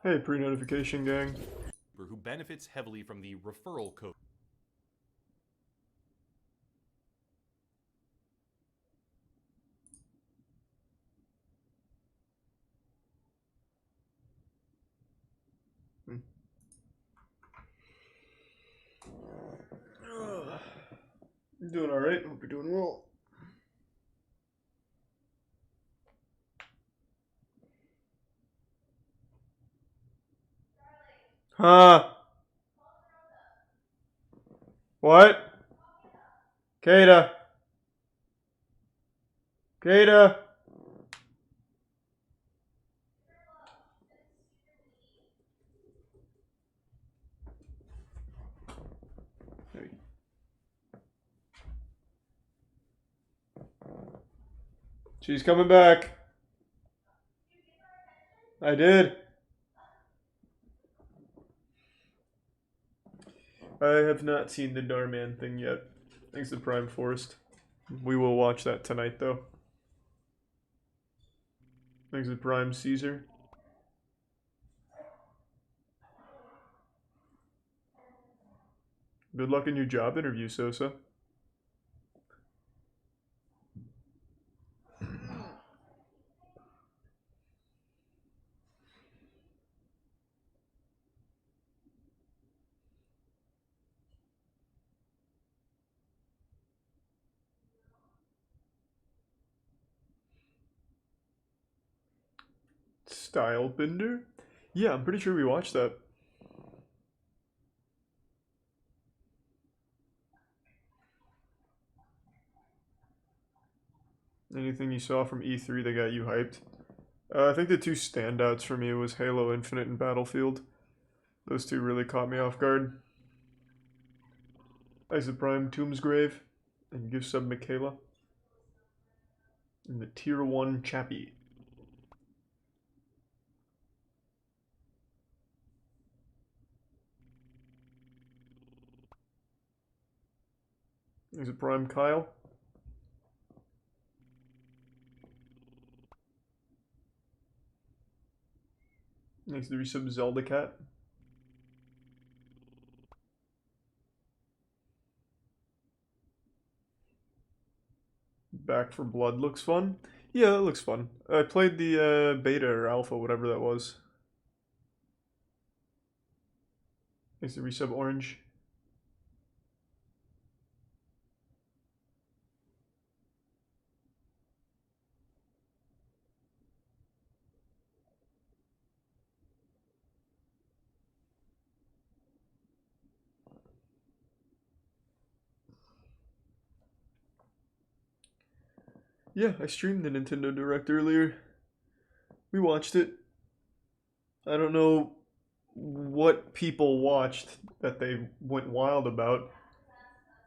Hey, pre-notification gang. Who benefits heavily from the referral code. I'm doing alright. Hope you're doing well. Huh? What? Kata. Kata. She's coming back. I did. I have not seen the Darman thing yet. Thanks to Prime Forest. We will watch that tonight, though. Thanks to Prime Caesar. Good luck in your job interview, Sosa. Stylebender? Yeah, I'm pretty sure we watched that. Anything you saw from E3 that got you hyped? I think the two standouts for me was Halo Infinite and Battlefield. Those two really caught me off guard. Isoprime Tombsgrave and Give Sub Michaela. And the Tier 1 Chappie. There's a Prime Kyle. Next to resub Zelda Cat. Back for Blood looks fun. Yeah, it looks fun. I played the beta or alpha, whatever that was. Next to resub Orange. Yeah, I streamed the Nintendo Direct earlier. We watched it. I don't know what people watched that they went wild about,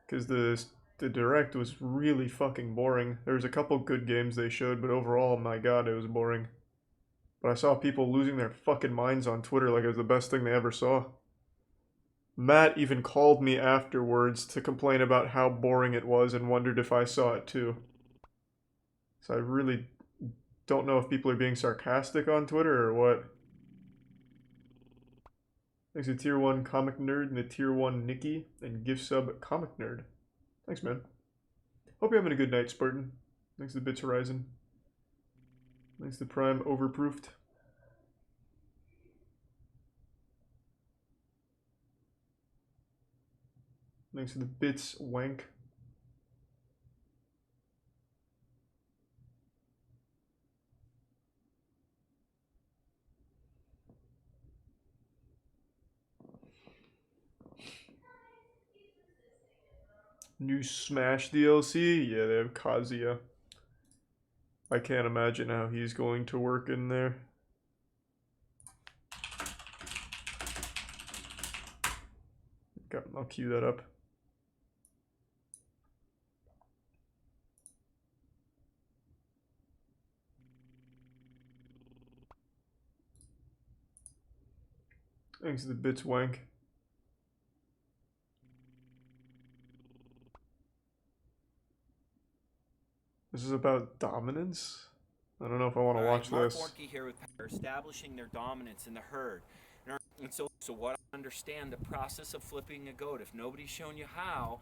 because the direct was really fucking boring. There was a couple good games they showed, but overall, my god, it was boring. But I saw people losing their fucking minds on Twitter like it was the best thing they ever saw. Matt even called me afterwards to complain about how boring it was and wondered if I saw it too. So I really don't know if people are being sarcastic on Twitter or what. Thanks to Tier 1 Comic Nerd and the Tier 1 Nikki and Gift Sub Comic Nerd. Thanks, man. Hope you're having a good night, Spartan. Thanks to Bits Horizon. Thanks to Prime Overproofed. Thanks to the Bits Wank. New Smash DLC? Yeah, they have Kazuya. I can't imagine how he's going to work in there. I'll cue that up. Thanks to the Bits Wank. This is about dominance? I don't know if I want to watch Mark this. Warnke here with establishing their dominance in the herd. And so what I understand the process of flipping a goat. If nobody's shown you how,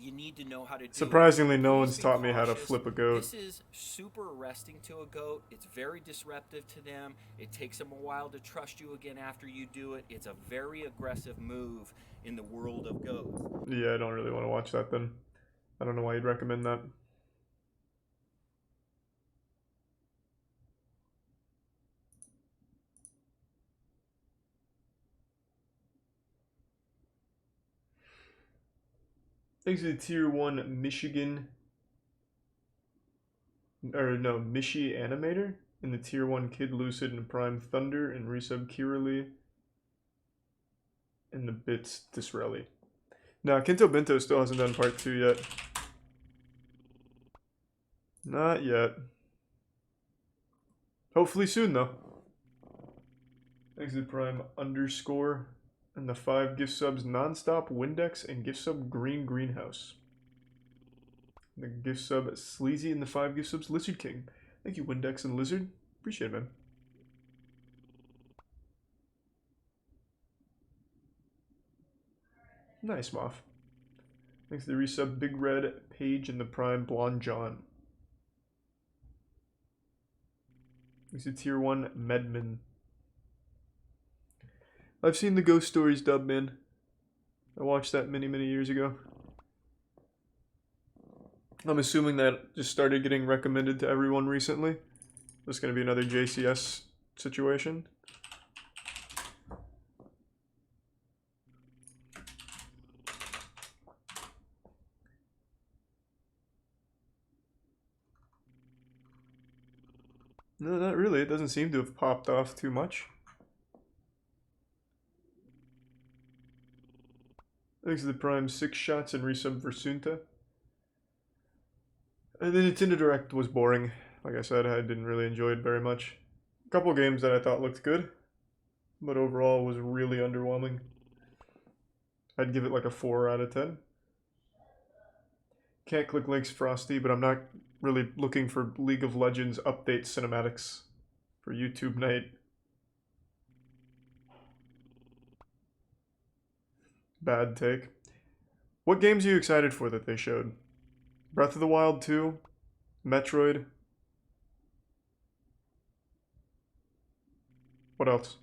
you need to know how to do Surprisingly, it. no Please one's be taught me how to cautious. flip a goat. This is super arresting to a goat. It's very disruptive to them. It takes them a while to trust you again after you do it. It's a very aggressive move in the world of goats. Yeah, I don't really want to watch that then. I don't know why you'd recommend that. Thanks to the Tier 1 Michigan, or no, Mishi Animator, and the Tier 1 Kid Lucid and Prime Thunder, and resub Kirili, and the Bits Disrelli. Now, Kinto Bento still hasn't done part 2 yet. Not yet. Hopefully soon, though. Thanks to the Prime underscore and the 5 gift subs Nonstop, Windex, and gift sub Green Greenhouse. The gift sub Sleazy and the 5 gift subs Lizard King. Thank you, Windex and Lizard. Appreciate it, man. Nice, Moff. Thanks to the resub Big Red Page and the Prime Blonde John. Thanks to Tier 1 Medman. I've seen the Ghost Stories dub, man. I watched that many, many years ago. I'm assuming that just started getting recommended to everyone recently. This is going to be another JCS situation. No, not really. It doesn't seem to have popped off too much. Thanks to the Prime 6 shots and resub Versunta. And the Nintendo Direct was boring. Like I said, I didn't really enjoy it very much. A couple games that I thought looked good, but overall was really underwhelming. I'd give it like a 4 out of 10. Can't click links, Frosty, but I'm not really looking for League of Legends update cinematics for YouTube night. Bad take. What games are you excited for that they showed? Breath of the Wild 2, Metroid. What else?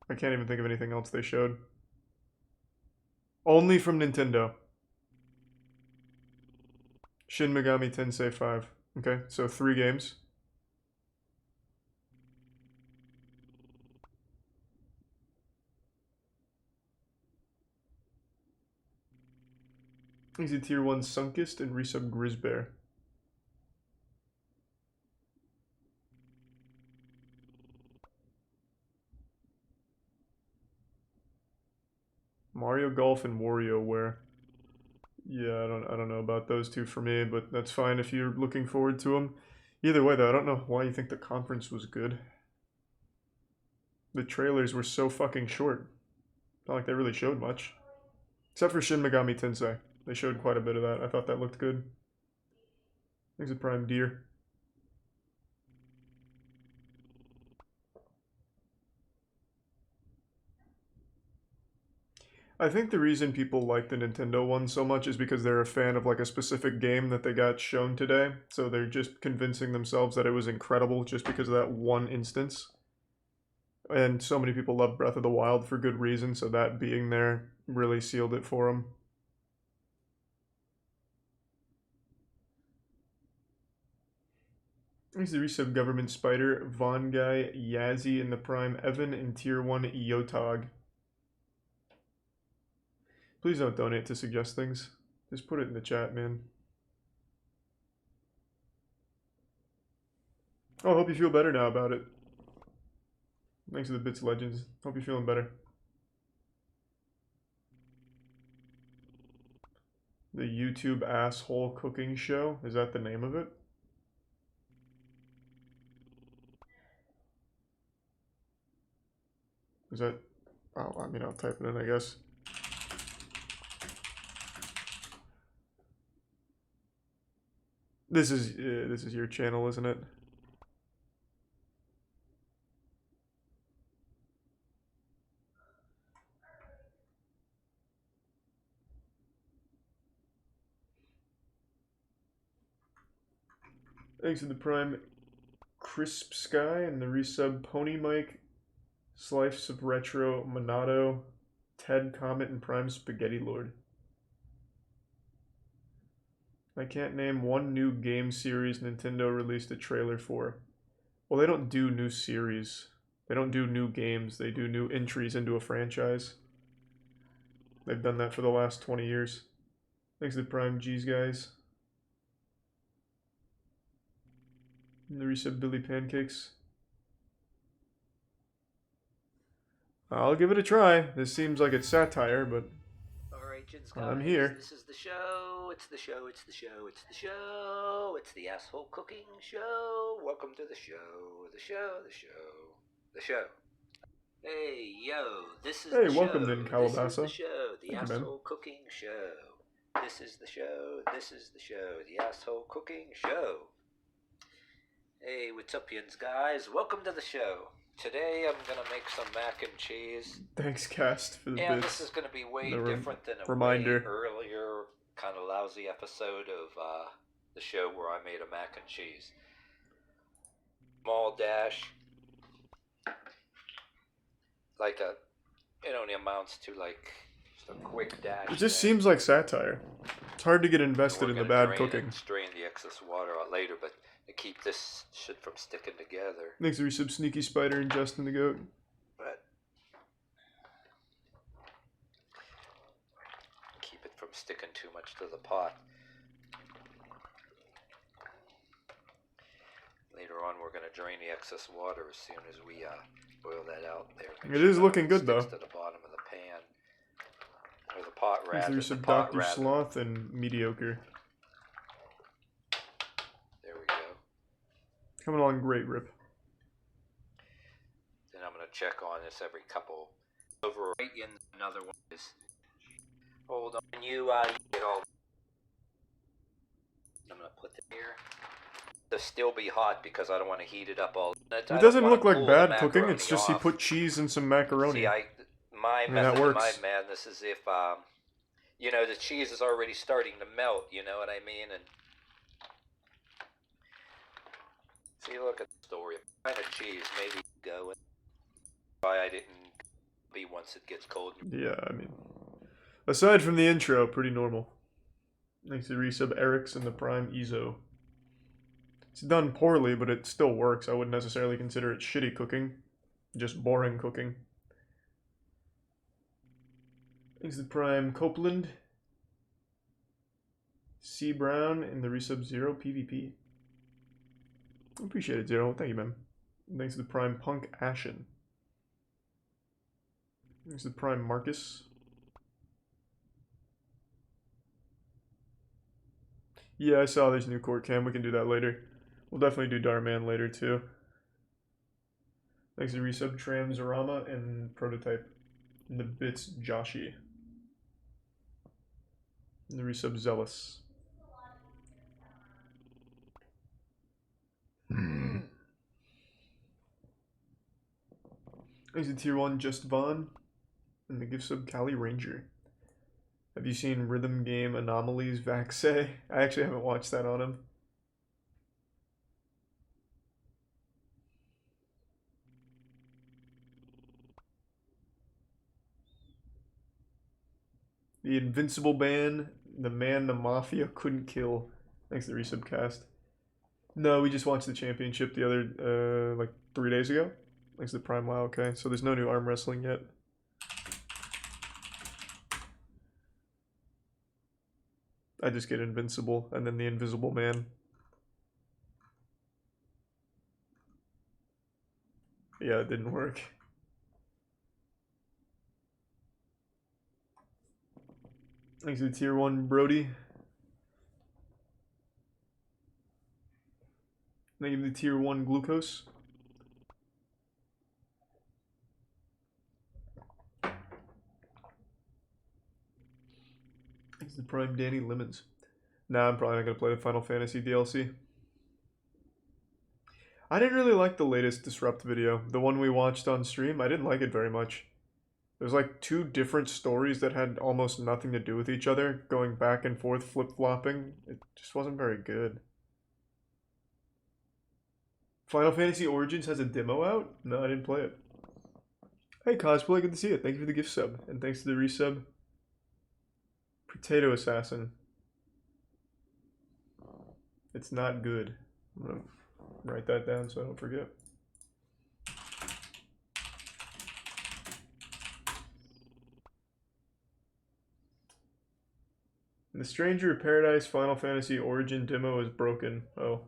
I can't even think of anything else they showed. Only from Nintendo. Shin Megami Tensei 5. Okay, so 3 games. Easy Tier 1 Sunkist and resub Grisbear. Mario Golf and WarioWare. Yeah, I don't know about those two for me, but that's fine if you're looking forward to them. Either way, though, I don't know why you think the conference was good. The trailers were so fucking short. Not like they really showed much. Except for Shin Megami Tensei. They showed quite a bit of that. I thought that looked good. Thanks to Prime Deer. I think the reason people like the Nintendo one so much is because they're a fan of like a specific game that they got shown today. So they're just convincing themselves that it was incredible just because of that one instance. And so many people love Breath of the Wild for good reason, so that being there really sealed it for them. Here's the resub Government Spider, Von Guy, Yazzie in the Prime, Evan, and Tier 1 Yotog. Please don't donate to suggest things. Just put it in the chat, man. Oh, I hope you feel better now about it. Thanks to the Bits Legends. Hope you're feeling better. The YouTube Asshole Cooking Show. Is that the name of it? Is that... Oh, I mean, I'll type it in, I guess. This is your channel, isn't it? Thanks to the Prime Crisp Sky and the resub Pony Mike, Slice of Retro, Monado, Ted Comet, and Prime Spaghetti Lord. I can't name one new game series Nintendo released a trailer for. Well, they don't do new series. They don't do new games. They do new entries into a franchise. They've done that for the last 20 years. Thanks to the Prime G's guys. And the resub Billy Pancakes. I'll give it a try. This seems like it's satire, but Alright, Jins, I'm guys, here. this is the show. It's the show. It's the show. It's the show. It's the asshole cooking show. Welcome to the show. The show. The show. The show. Hey, yo, this is Hey, the welcome show. then, This is Calabasa. the show. The Thank you, man. asshole cooking show. This is the show. This is the show. The asshole cooking show. Hey, what's up, Jins, guys? Welcome to the show. Today I'm gonna make some mac and cheese. Thanks, Cast, for the And bits. this is going to be way The different than a reminder. way earlier, kind of lousy episode of the show where I made a mac and cheese. Small dash, like it only amounts to like just a quick dash. It just seems like satire. It's hard to get invested We're in the gonna bad drain it cooking. and strain the excess water out later, but to keep this shit from sticking together. Thanks to resub Sneaky Spider and Justin the Goat. But keep it from sticking too much to the pot. Later on, we're going to drain the excess water as soon as we boil that out there. It is looking nothing good, though. sticks to the bottom of the pan. Or the pot, Thanks to rather. resub The pot, Dr. rather. Sloth and Mediocre. There we go. Coming along great, Rip. Then I'm going to check on this every couple. Over right in another one is. Hold on, you get all. I'm going to put it here. To still be hot because I don't want to heat it up all. It doesn't look like bad cooking, it's just he put cheese and some macaroni. See, my I mean, that method of my works. madness is if, you know, the cheese is already starting to melt, you know what I mean? And see, look at the story. Kind of cheese, maybe go. Why I didn't be once it gets cold. Yeah, I mean, aside from the intro, pretty normal. Thanks to resub Eric's and the Prime Ezo. It's done poorly, but it still works. I wouldn't necessarily consider it shitty cooking, just boring cooking. Thanks to the Prime Copeland, C Brown, and the resub Zero PvP. Appreciate it, Zero. Thank you, man. Thanks to the Prime Punk Ashen. Thanks to the Prime Marcus. Yeah, I saw this new court cam. We can do that later. We'll definitely do Darman later, too. Thanks to resub Tramzarama and Prototype. And the bits Joshi. And the resub Zealous. Thanks to Tier 1 Just Vaughn. And the gift sub Cali Ranger. Have you seen Rhythm Game Anomalies Vaxe? I actually haven't watched that on him. The Invincible Band, the man the Mafia couldn't kill. Thanks to the resubcast. No, we just watched the championship the other, like 3 days ago. Thanks to the Prime Wow, okay. So there's no new arm wrestling yet. I just get Invincible and then the Invisible Man. Yeah, it didn't work. Thanks to Tier 1 Brody. Thank you to the Tier 1 Glucose. Thanks to Prime Danny Lemons. Nah, I'm probably not gonna play the Final Fantasy DLC. I didn't really like the latest Disrupt video. The one we watched on stream, I didn't like it very much. There's like two different stories that had almost nothing to do with each other, going back and forth, flip-flopping. It just wasn't very good. Final Fantasy Origins has a demo out? No, I didn't play it. Hey, Cosplay, good to see you. Thank you for the gift sub. And thanks to the resub. Potato Assassin. It's not good. I'm gonna write that down so I don't forget. The Stranger of Paradise Final Fantasy Origin demo is broken. Oh.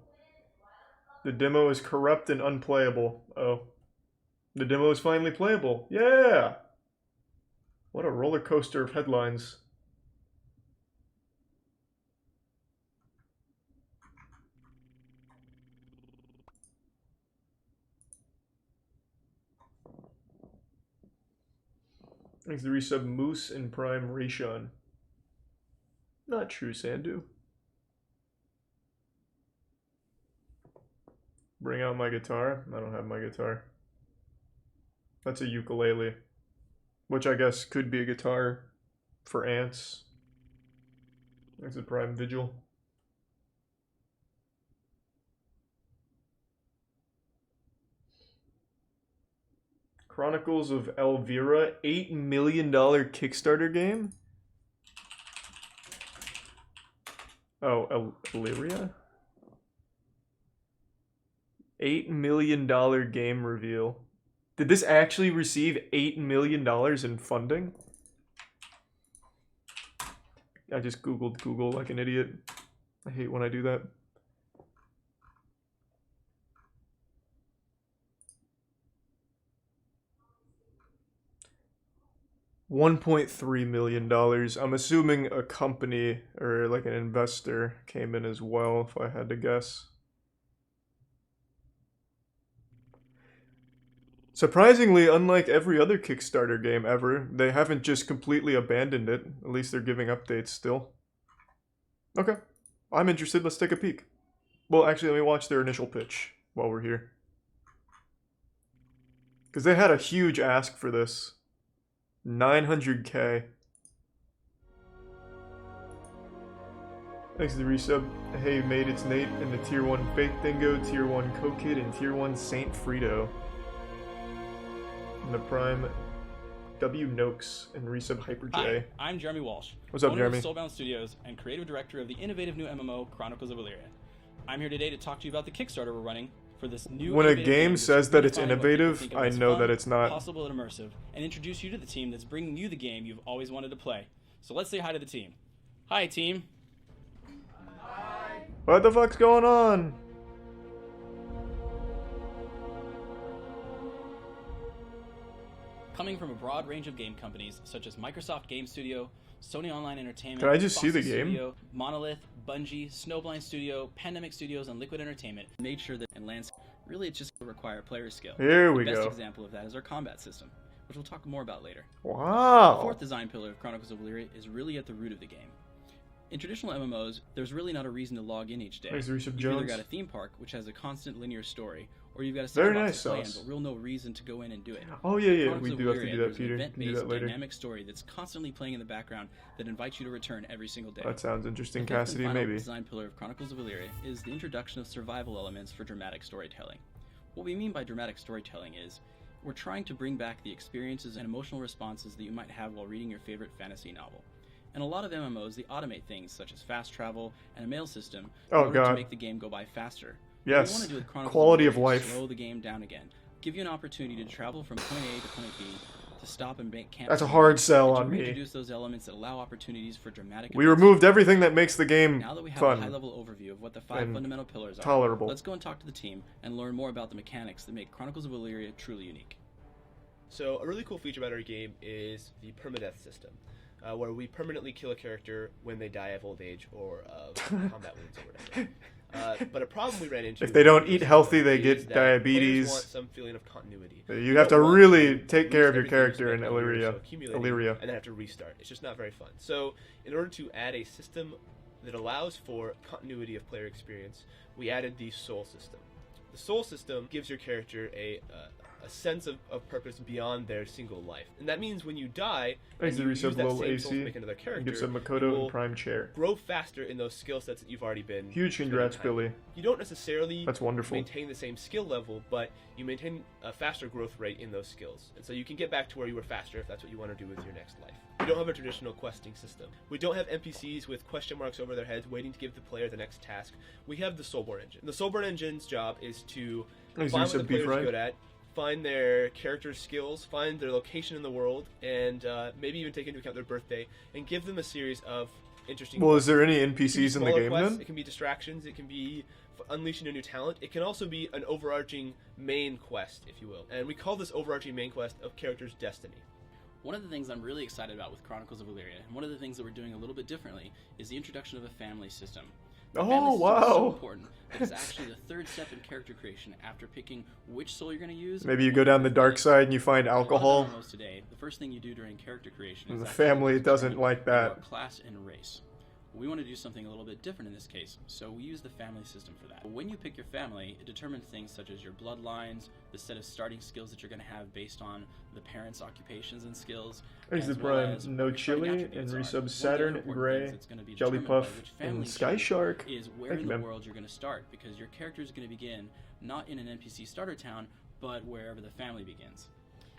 The demo is corrupt and unplayable. Oh. The demo is finally playable. Yeah! What a roller coaster of headlines. Thanks to the resub Moose and Prime Rayshon. Not true, Sandu. Bring out my guitar. I don't have my guitar. That's a ukulele. Which I guess could be a guitar for ants. Thanks to Prime Vigil. Chronicles of Elvira, $8 million Kickstarter game? Oh, Illyria? $8 million game reveal. Did this actually receive $8 million in funding? I just googled Google like an idiot. I hate when I do that. $1.3 million. I'm assuming a company or like an investor came in as well, if I had to guess. Surprisingly, unlike every other Kickstarter game ever, they haven't just completely abandoned it. At least they're giving updates still. Okay. I'm interested. Let's take a peek. Well, actually, let me watch their initial pitch while we're here. Because they had a huge ask for this. 900K. Thanks to the resub. Hey mate, it's Nate and the Tier 1 Fake Dingo, Tier 1 Coke-Kid, and Tier 1 Saint Frito. And the Prime W Noakes and resub Hyper J. Hi, I'm Jeremy Walsh. What's up, owner Jeremy? of Soulbound Studios and creative director of the innovative new MMO Chronicles of Illyria. I'm here today to talk to you about the Kickstarter we're running for this new. When a innovative game that's says that it's redefining what people innovative, think of I as know fun, that it's not. possible and immersive, and introduce you to the team that's bringing you the game you've always wanted to play. So let's say hi to the team. Hi, team. What the fuck's going on? Coming from a broad range of game companies such as Microsoft Game Studio, Sony Online Entertainment, Can I just see the Foxy game? Studio, Monolith, Bungie, Snowblind Studio, Pandemic Studios, and Liquid Entertainment made sure that in landscape really it's just require player skill. Here we The best go. example of that is our combat system, which we'll talk more about later. The Wow. fourth design pillar of Chronicles of Illyria is really at the root of the game. In traditional MMOs, there's really not a reason to log in each day. Thanks, Rishabh You've either Jones. got a theme park, which has a constant linear story, or you've got a Very sandbox nice, to play in, Sauce. but real no reason to go in and do it. Oh yeah, yeah. Chronicles We of do have to Illyria, do that, there's an Peter. We can do event-based that later. dynamic story that's constantly playing in the background that invites you to return every single day. That sounds interesting, The fifth and Cassidy. final Maybe. design pillar of Chronicles of Illyria is the introduction of survival elements for dramatic storytelling. What we mean by dramatic storytelling is we're trying to bring back the experiences and emotional responses that you might have while reading your favorite fantasy novel. In a lot of MMOs, they automate things such as fast travel and a mail system in Oh, order to God. make the game go by faster. What we Yes. want to do with Chronicles Quality of of Illyria is life. slow the game down again, give you an opportunity to travel from point A to point B, to stop and make camp. That's a hard sell and to on me. reintroduce those elements that allow opportunities for dramatic. We events. removed everything that makes the game Now that we have a fun. high-level overview of what the 5 and fundamental pillars are, tolerable. let's go and talk to the team and learn more about the mechanics that make Chronicles of Illyria truly unique. So a really cool feature about our game is the permadeath system, where we permanently kill a character when they die of old age or of combat wounds or whatever. But a problem we ran into If they don't with eat this healthy, they is get that diabetes. players want some feeling of continuity. You have to don't want really to take care lose of your everything character just in like years Illyria. of accumulating Illyria. and then have to restart. It's just not very fun. So in order to add a system that allows for continuity of player experience, we added the soul system. The soul system gives your character a sense of purpose beyond their single life. And that means when you die, Thanks and to you use that Reset same Level soul to AC. make another character, Gives them you Makoto will and Prime Chair. grow faster in those skill sets that you've already been Huge spending congrats, time Billy. with. You don't necessarily That's wonderful. maintain the same skill level, but you maintain a faster growth rate in those skills. And so you can get back to where you were faster if that's what you want to do with your next life. We don't have a traditional questing system. We don't have NPCs with question marks over their heads waiting to give the player the next task. We have the Soulborn engine. The Soulborn engine's job is to Thanks, find what the Reset Beef player's Ride. good at, find their character's skills, find their location in the world, and maybe even take into account their birthday, and give them a series of interesting Well, is there any it can be NPCs in the smaller game quests, then? It can be distractions, it can be unleashing a new talent, it can also be an overarching main quest, if you will. And we call this overarching main quest of character's destiny. One of the things I'm really excited about with Chronicles of Illyria, and one of the things that we're doing a little bit differently, is the introduction of a family system. The family Oh, system is so wow. important that it's actually the third step in character creation after picking which soul you're going to use. Maybe you go down the dark side and you find A lot of alcohol. MMOs today, the first thing you do during character creation is The actually family doesn't determine like that. your class and race. We want to do something a little bit different in this case, so we use the family system for that. When you pick your family, it determines things such as your bloodlines, the set of starting skills that you're going to have based on the parents' occupations and skills. There's the as well Prime. as No what your starting Chili, attributes and are. resub One of the Saturn, other important Gray, things that's going to be Jelly determined by Puff, which family and you Sky choose Shark. is where Thank in you, the man. world you're going to start, because your character is going to begin not in an NPC starter town, but wherever the family begins.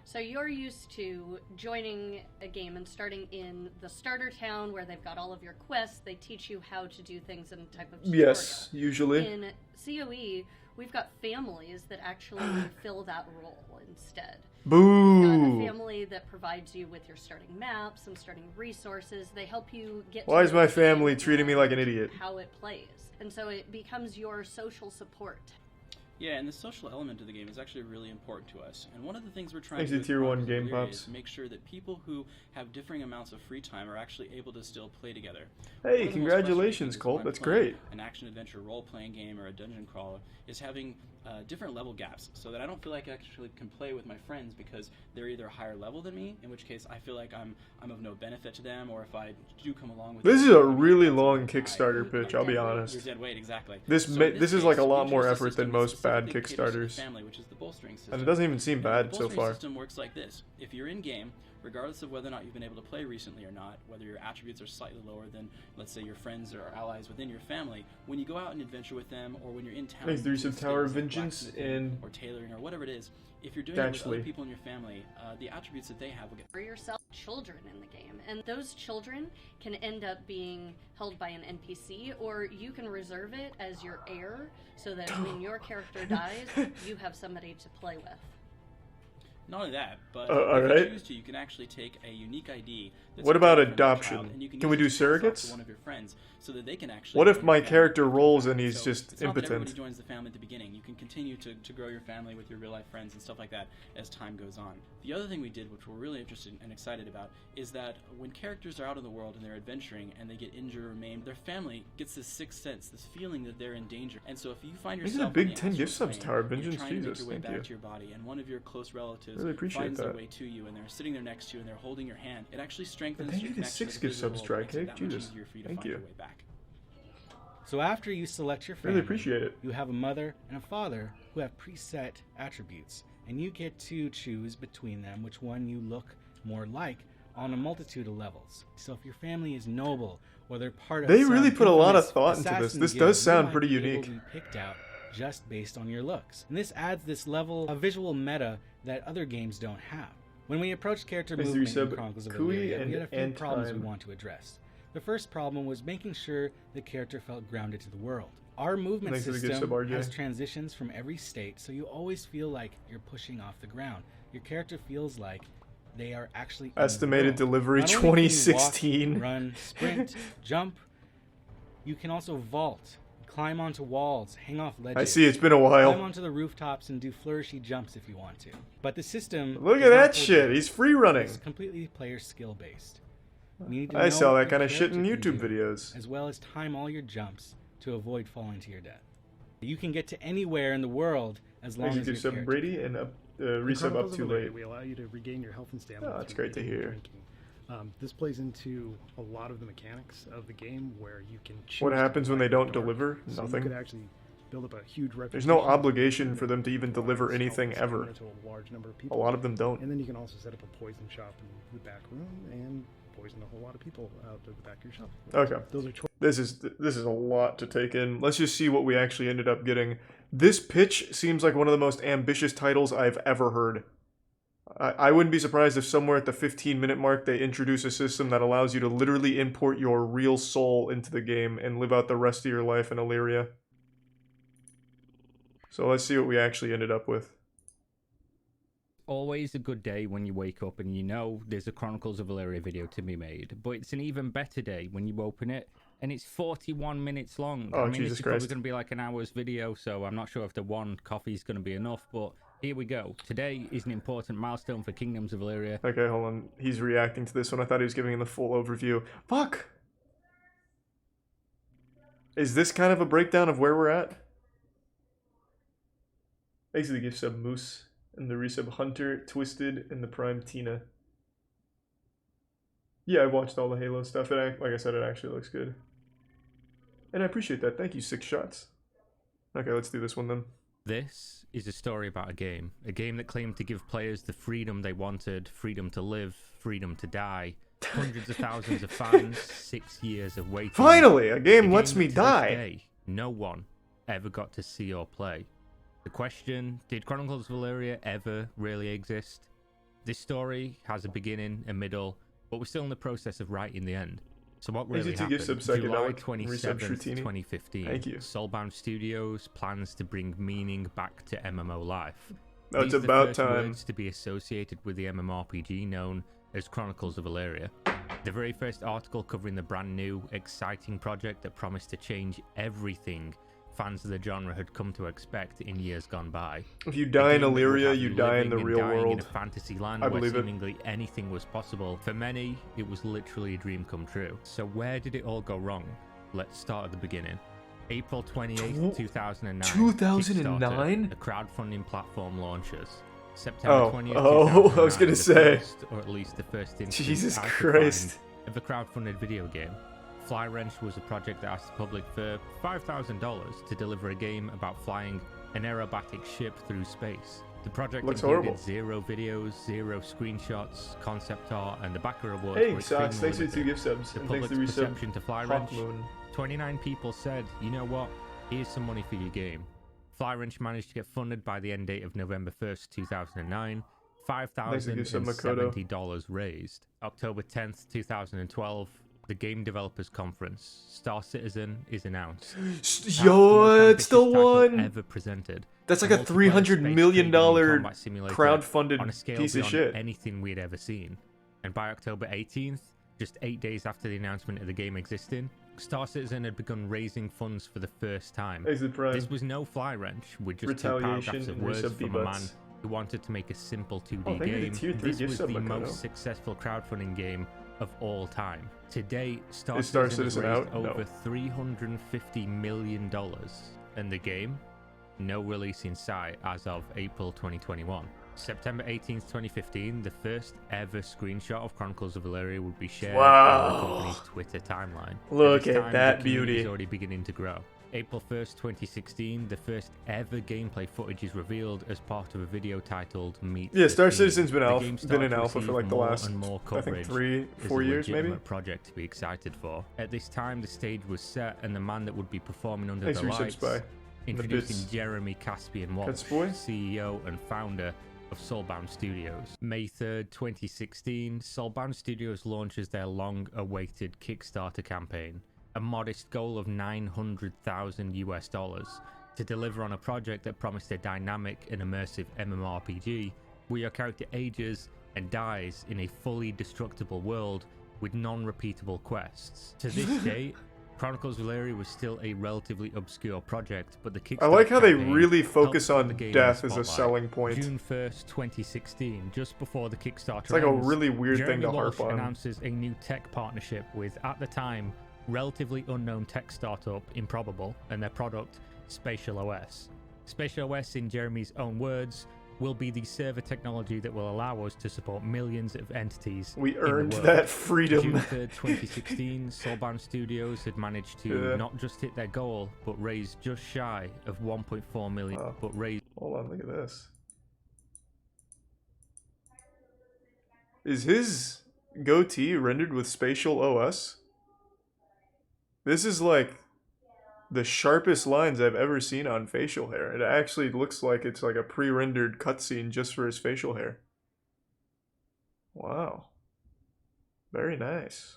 So you're used to joining a game and starting in the starter town where they've got all of your quests. They teach you how to do things in a type of tutorial. Yes, usually. In COE, we've got families that actually fill that role instead. You've got Boo! a family that provides you with your starting maps and starting resources. They help you get Why to is know my the family game treating me like an and idiot? how it plays. And so it becomes your social support. Yeah, and the social element of the game is actually really important to us. And one of the things we're trying Thanks to to do Tier with 1 Chronicles of Game Illyria Pops. is make sure that people who have differing amounts of free time are actually able to still play together. One Hey, of the most congratulations, frustrating things Colt. when That's I'm playing great. An action-adventure role-playing game or a dungeon crawler is having different level gaps, so that I don't feel like I actually can play with my friends because they're either a higher level than me, in which case I feel like I'm of no benefit to them, or if I do come along with This them, is a I'm really gonna long die. Kickstarter pitch, I'll be You're honest. dead weight, exactly. This So ma- in this is like a case, lot we more introduced a effort than system that most bad specifically caters to the Kickstarters. family, which is the bolstering system. And it doesn't even seem And bad the so bolstering far. system works like this. If you're in game, regardless of whether or not you've been able to play recently or not, whether your attributes are slightly lower than, let's say, your friends or allies within your family, when you go out and adventure with them, or when you're in town, Thanks, There's doing some Tower of skills like Vengeance blacksmithing and or tailoring or whatever it is, if you're doing it with other Datchley. people in your family, the attributes that they have will get. For yourself, children in the game, and those children can end up being held by an NPC, or you can reserve it as your heir, so that when your character dies, you have somebody to play with. Not only that, but alright. if you choose to, you can actually take a unique ID. That's What about different from your adoption? child, and you Can use we it do to pass off to surrogates? one of your friends, so that they can actually What if join my your family character after rolls that. and he's So just it's not that everybody impotent? joins the family at the beginning. You can continue to grow your family with your real life friends and stuff like that as time goes on. The other thing we did, which we're really interested and excited about, is that when characters are out in the world and they're adventuring and they get injured or maimed, their family gets this sixth sense, this feeling that they're in danger. And so if you find These are yourself the on big the 10 astral gift subs, plane, Tower of and you're Vengeance. trying to make Jesus, your way thank back you. to your body, and one of your close relatives Really appreciate finds their that. way to you, and they're sitting there next to you and they're holding your hand, it actually strengthens thank your you for connection 6 to the gift physical subs, world, makes it Strike that Cake. much Jesus. easier for you to Thank find you. your way back. So after you select your family, Really appreciate it. you have a mother and a father who have preset attributes, and you get to choose between them which one you look more like on a multitude of levels. So if your family is noble, or they're part of They some really put a lot of infamous thought into this. assassin This guild, does sound you pretty might be able unique. to be picked out just based on your looks. And this adds this level of visual meta that other games don't have. When we approached character Thanks to movement in Resub, Chronicles of Kui Illyria, we and had a few problems we Antime. want to address. The first problem was making sure the character felt grounded to the world. Our movement Thanks to the gift system sub, RJ. has transitions from every state, so you always feel like you're pushing off the ground. Your character feels like they are actually in the Estimated world. delivery Not only can you 2016. walk, run, sprint, jump, you can also vault, climb onto walls, hang off ledges. I see, it's been a Climb while. onto the rooftops and do flourishy jumps if you want to. But the system Look does at not that hold shit. you. He's free running. It's completely player skill based. You need to I know saw what that kind your of shit in character YouTube can do, videos. as well as time all your jumps to avoid falling to your death. You can get to anywhere in the world as long Thanks as to your sub character Brady and In resub up Chronicles of too Illyria, late. we allow you to regain your health and stamina. Oh, that's through great to eating and hear. drinking. This plays into a lot of the mechanics of the game where you can choose What to happens when light they the don't dark. deliver? So Nothing. you could actually build up a huge reputation. There's no obligation for them to even deliver anything ever. To a large number of A people. lot of them don't. And then you can also set up a poison shop in the back room and poison a whole lot of people out of the back of your shop. Okay. Those are This is a lot to take in. Let's just see what we actually ended up getting. This pitch seems like one of the most ambitious titles I've ever heard. I wouldn't be surprised if somewhere at the 15-minute mark they introduce a system that allows you to literally import your real soul into the game and live out the rest of your life in Illyria. So let's see what we actually ended up with. Always a good day when you wake up and you know there's a Chronicles of Illyria video to be made, but it's an even better day when you open it and it's 41 minutes long. Oh, I mean, Jesus this is probably Christ. going to be like an hour's video, so I'm not sure if the one coffee is going to be enough, but here we go. Today is an important milestone for Kingdoms of Illyria. Okay, hold on. He's reacting to this one. I thought he was giving the full overview. Fuck! Is this kind of a breakdown of where we're at? Thanks to the gift sub Moose and the resub Hunter, Twisted, and the Prime Tina. Yeah, I watched all the Halo stuff. Like I said, it actually looks good. And I appreciate that. Thank you, 6 shots. Okay, let's do this one then. This is a story about a game that claimed to give players the freedom they wanted, freedom to live, freedom to die. Hundreds of thousands of fans, 6 years of waiting. Finally, a game lets me that to die. this day, no one ever got to see or play. The question, did Chronicles of Illyria ever really exist? This story has a beginning, a middle, but we're still in the process of writing the end. So what really happened? July 27th, 2015, Thank you. Soulbound Studios plans to bring meaning back to MMO life. Oh, it's These are the about first time. words to be associated with the MMORPG known as Chronicles of Illyria. The very first article covering the brand new, exciting project that promised to change everything fans of the genre had come to expect in years gone by. If you die in A game that would Illyria, have you you die in the living and real dying in world. a fantasy land I where believe it. seemingly anything was possible. For many, it was literally a dream come true. So where did it all go wrong? Let's start at the beginning. April 28th, 2009. 2009? Kickstarter, a crowdfunding platform launches. September 20th, I was 2009, gonna the say. first, or at least the first instance Jesus I could Christ. find of a crowdfunded video game. Fly Wrench was a project that asked the public for $5,000 to deliver a game about flying an aerobatic ship through space. The project Looks included horrible. 0 videos, 0 screenshots, concept art, and the backer awards Hey, were Socks, extremely thanks for the 2 limited. gift subs. The And thanks public's to resub perception to Fly Hawk Wrench, Moon. 29 people said, you know what, here's some money for your game. Fly Wrench managed to get funded by the end date of November 1st, 2009. $5,070 raised. October 10th, 2012, the Game Developers Conference. Star Citizen is announced. Yo, it's the one! Ever presented. That's like a $300 million crowdfunded piece of shit. Anything we'd ever seen. And by October 18th, just 8 days after the announcement of the game existing, Star Citizen had begun raising funds for the first time. Exit Prime. This was no Fly Wrench with just 2 Retaliation paragraphs of and words resub from a man V-Bucks. who wanted to make a simple 2D Oh, thank you for the game. tier 3 This gift was sub, the Makoto. most successful crowdfunding game of all time. To date, Star Is Star Citizen Citizen has raised out? No. over $350 million. And the game, no release in sight as of April 2021. September 18th, 2015, the first ever screenshot of Chronicles of Illyria would be shared on the company's Twitter timeline. Look this at time, that the community beauty. is already beginning to grow. April 1st, 2016, the first ever gameplay footage is revealed as part of a video titled Meet Yeah, the Star Team. Citizen's been The alpha, game been started in to alpha for receive like the more last, and more I think coverage 3, as 4 a years maybe. legitimate project to be excited for. At this time, the stage was set and the man that would be performing under Thanks the for your lights, subs, bye. introducing bits. Jeremy Caspian Walsh, Cuts boy. CEO and founder of Soulbound Studios. May 3rd, 2016, Soulbound Studios launches their long-awaited Kickstarter campaign, a modest goal of $900,000 to deliver on a project that promised a dynamic and immersive MMORPG where your character ages and dies in a fully destructible world with non-repeatable quests. To this date, Chronicles of Illyria was still a relatively obscure project, but the Kickstarter I like how they campaign really helped focus put on the game in death the as a spotlight. selling point. June 1st, 2016, just before the Kickstarter It's like a ends, really weird Jeremy thing to Walsh harp on. announces a new tech partnership with, at the time, relatively unknown tech startup Improbable and their product Spatial OS. Spatial OS, in Jeremy's own words, will be the server technology that will allow us to support millions of entities. We in the earned world. that freedom. June 3rd, 2016, Soulbound Studios had managed to not just hit their goal, but raise just shy of 1.4 million. Wow. But raise. Hold on, look at this. Is his goatee rendered with spatial OS? This is like the sharpest lines I've ever seen on facial hair. It actually looks like it's like a pre-rendered cutscene just for his facial hair. Wow. Very nice.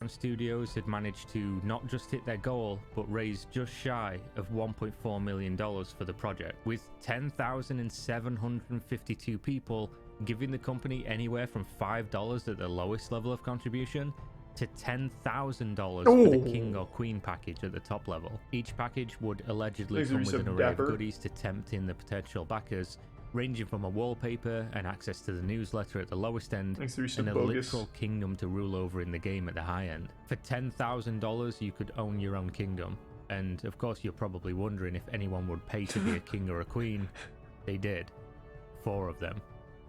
Studios had managed to not just hit their goal, but raise just shy of $1.4 million for the project, with 10,752 people giving the company anywhere from $5 at the lowest level of contribution to $10,000 for the King or Queen package at the top level. Each package would allegedly come with an array of goodies to tempt in the potential backers, ranging from a wallpaper and access to the newsletter at the lowest end, and a literal kingdom to rule over in the game at the high end. For $10,000 you could own your own kingdom, and of course you're probably wondering if anyone would pay to be a king or a queen. They did. 4 of them.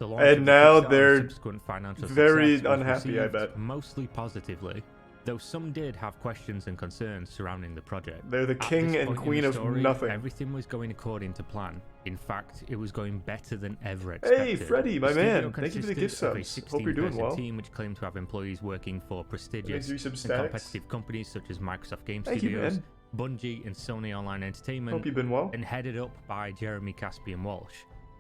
And now they're subsequent financial very success was unhappy, I received bet. mostly positively, though some did have questions and concerns surrounding the project. They're the At king this and point in queen the of story, nothing. Everything was going according to plan. In fact, it was going better than ever expected. Hey, Freddy, my The studio man. Thank you for the gift consisted of subs. Hope you're doing 16-person well. team which claimed to have employees working for prestigious Thanks for and some statics. competitive companies such as Microsoft Game Thank you, Studios, man. Bungie, and Sony Online Entertainment. Hope you've been well. And headed up by Jeremy Caspian Walsh.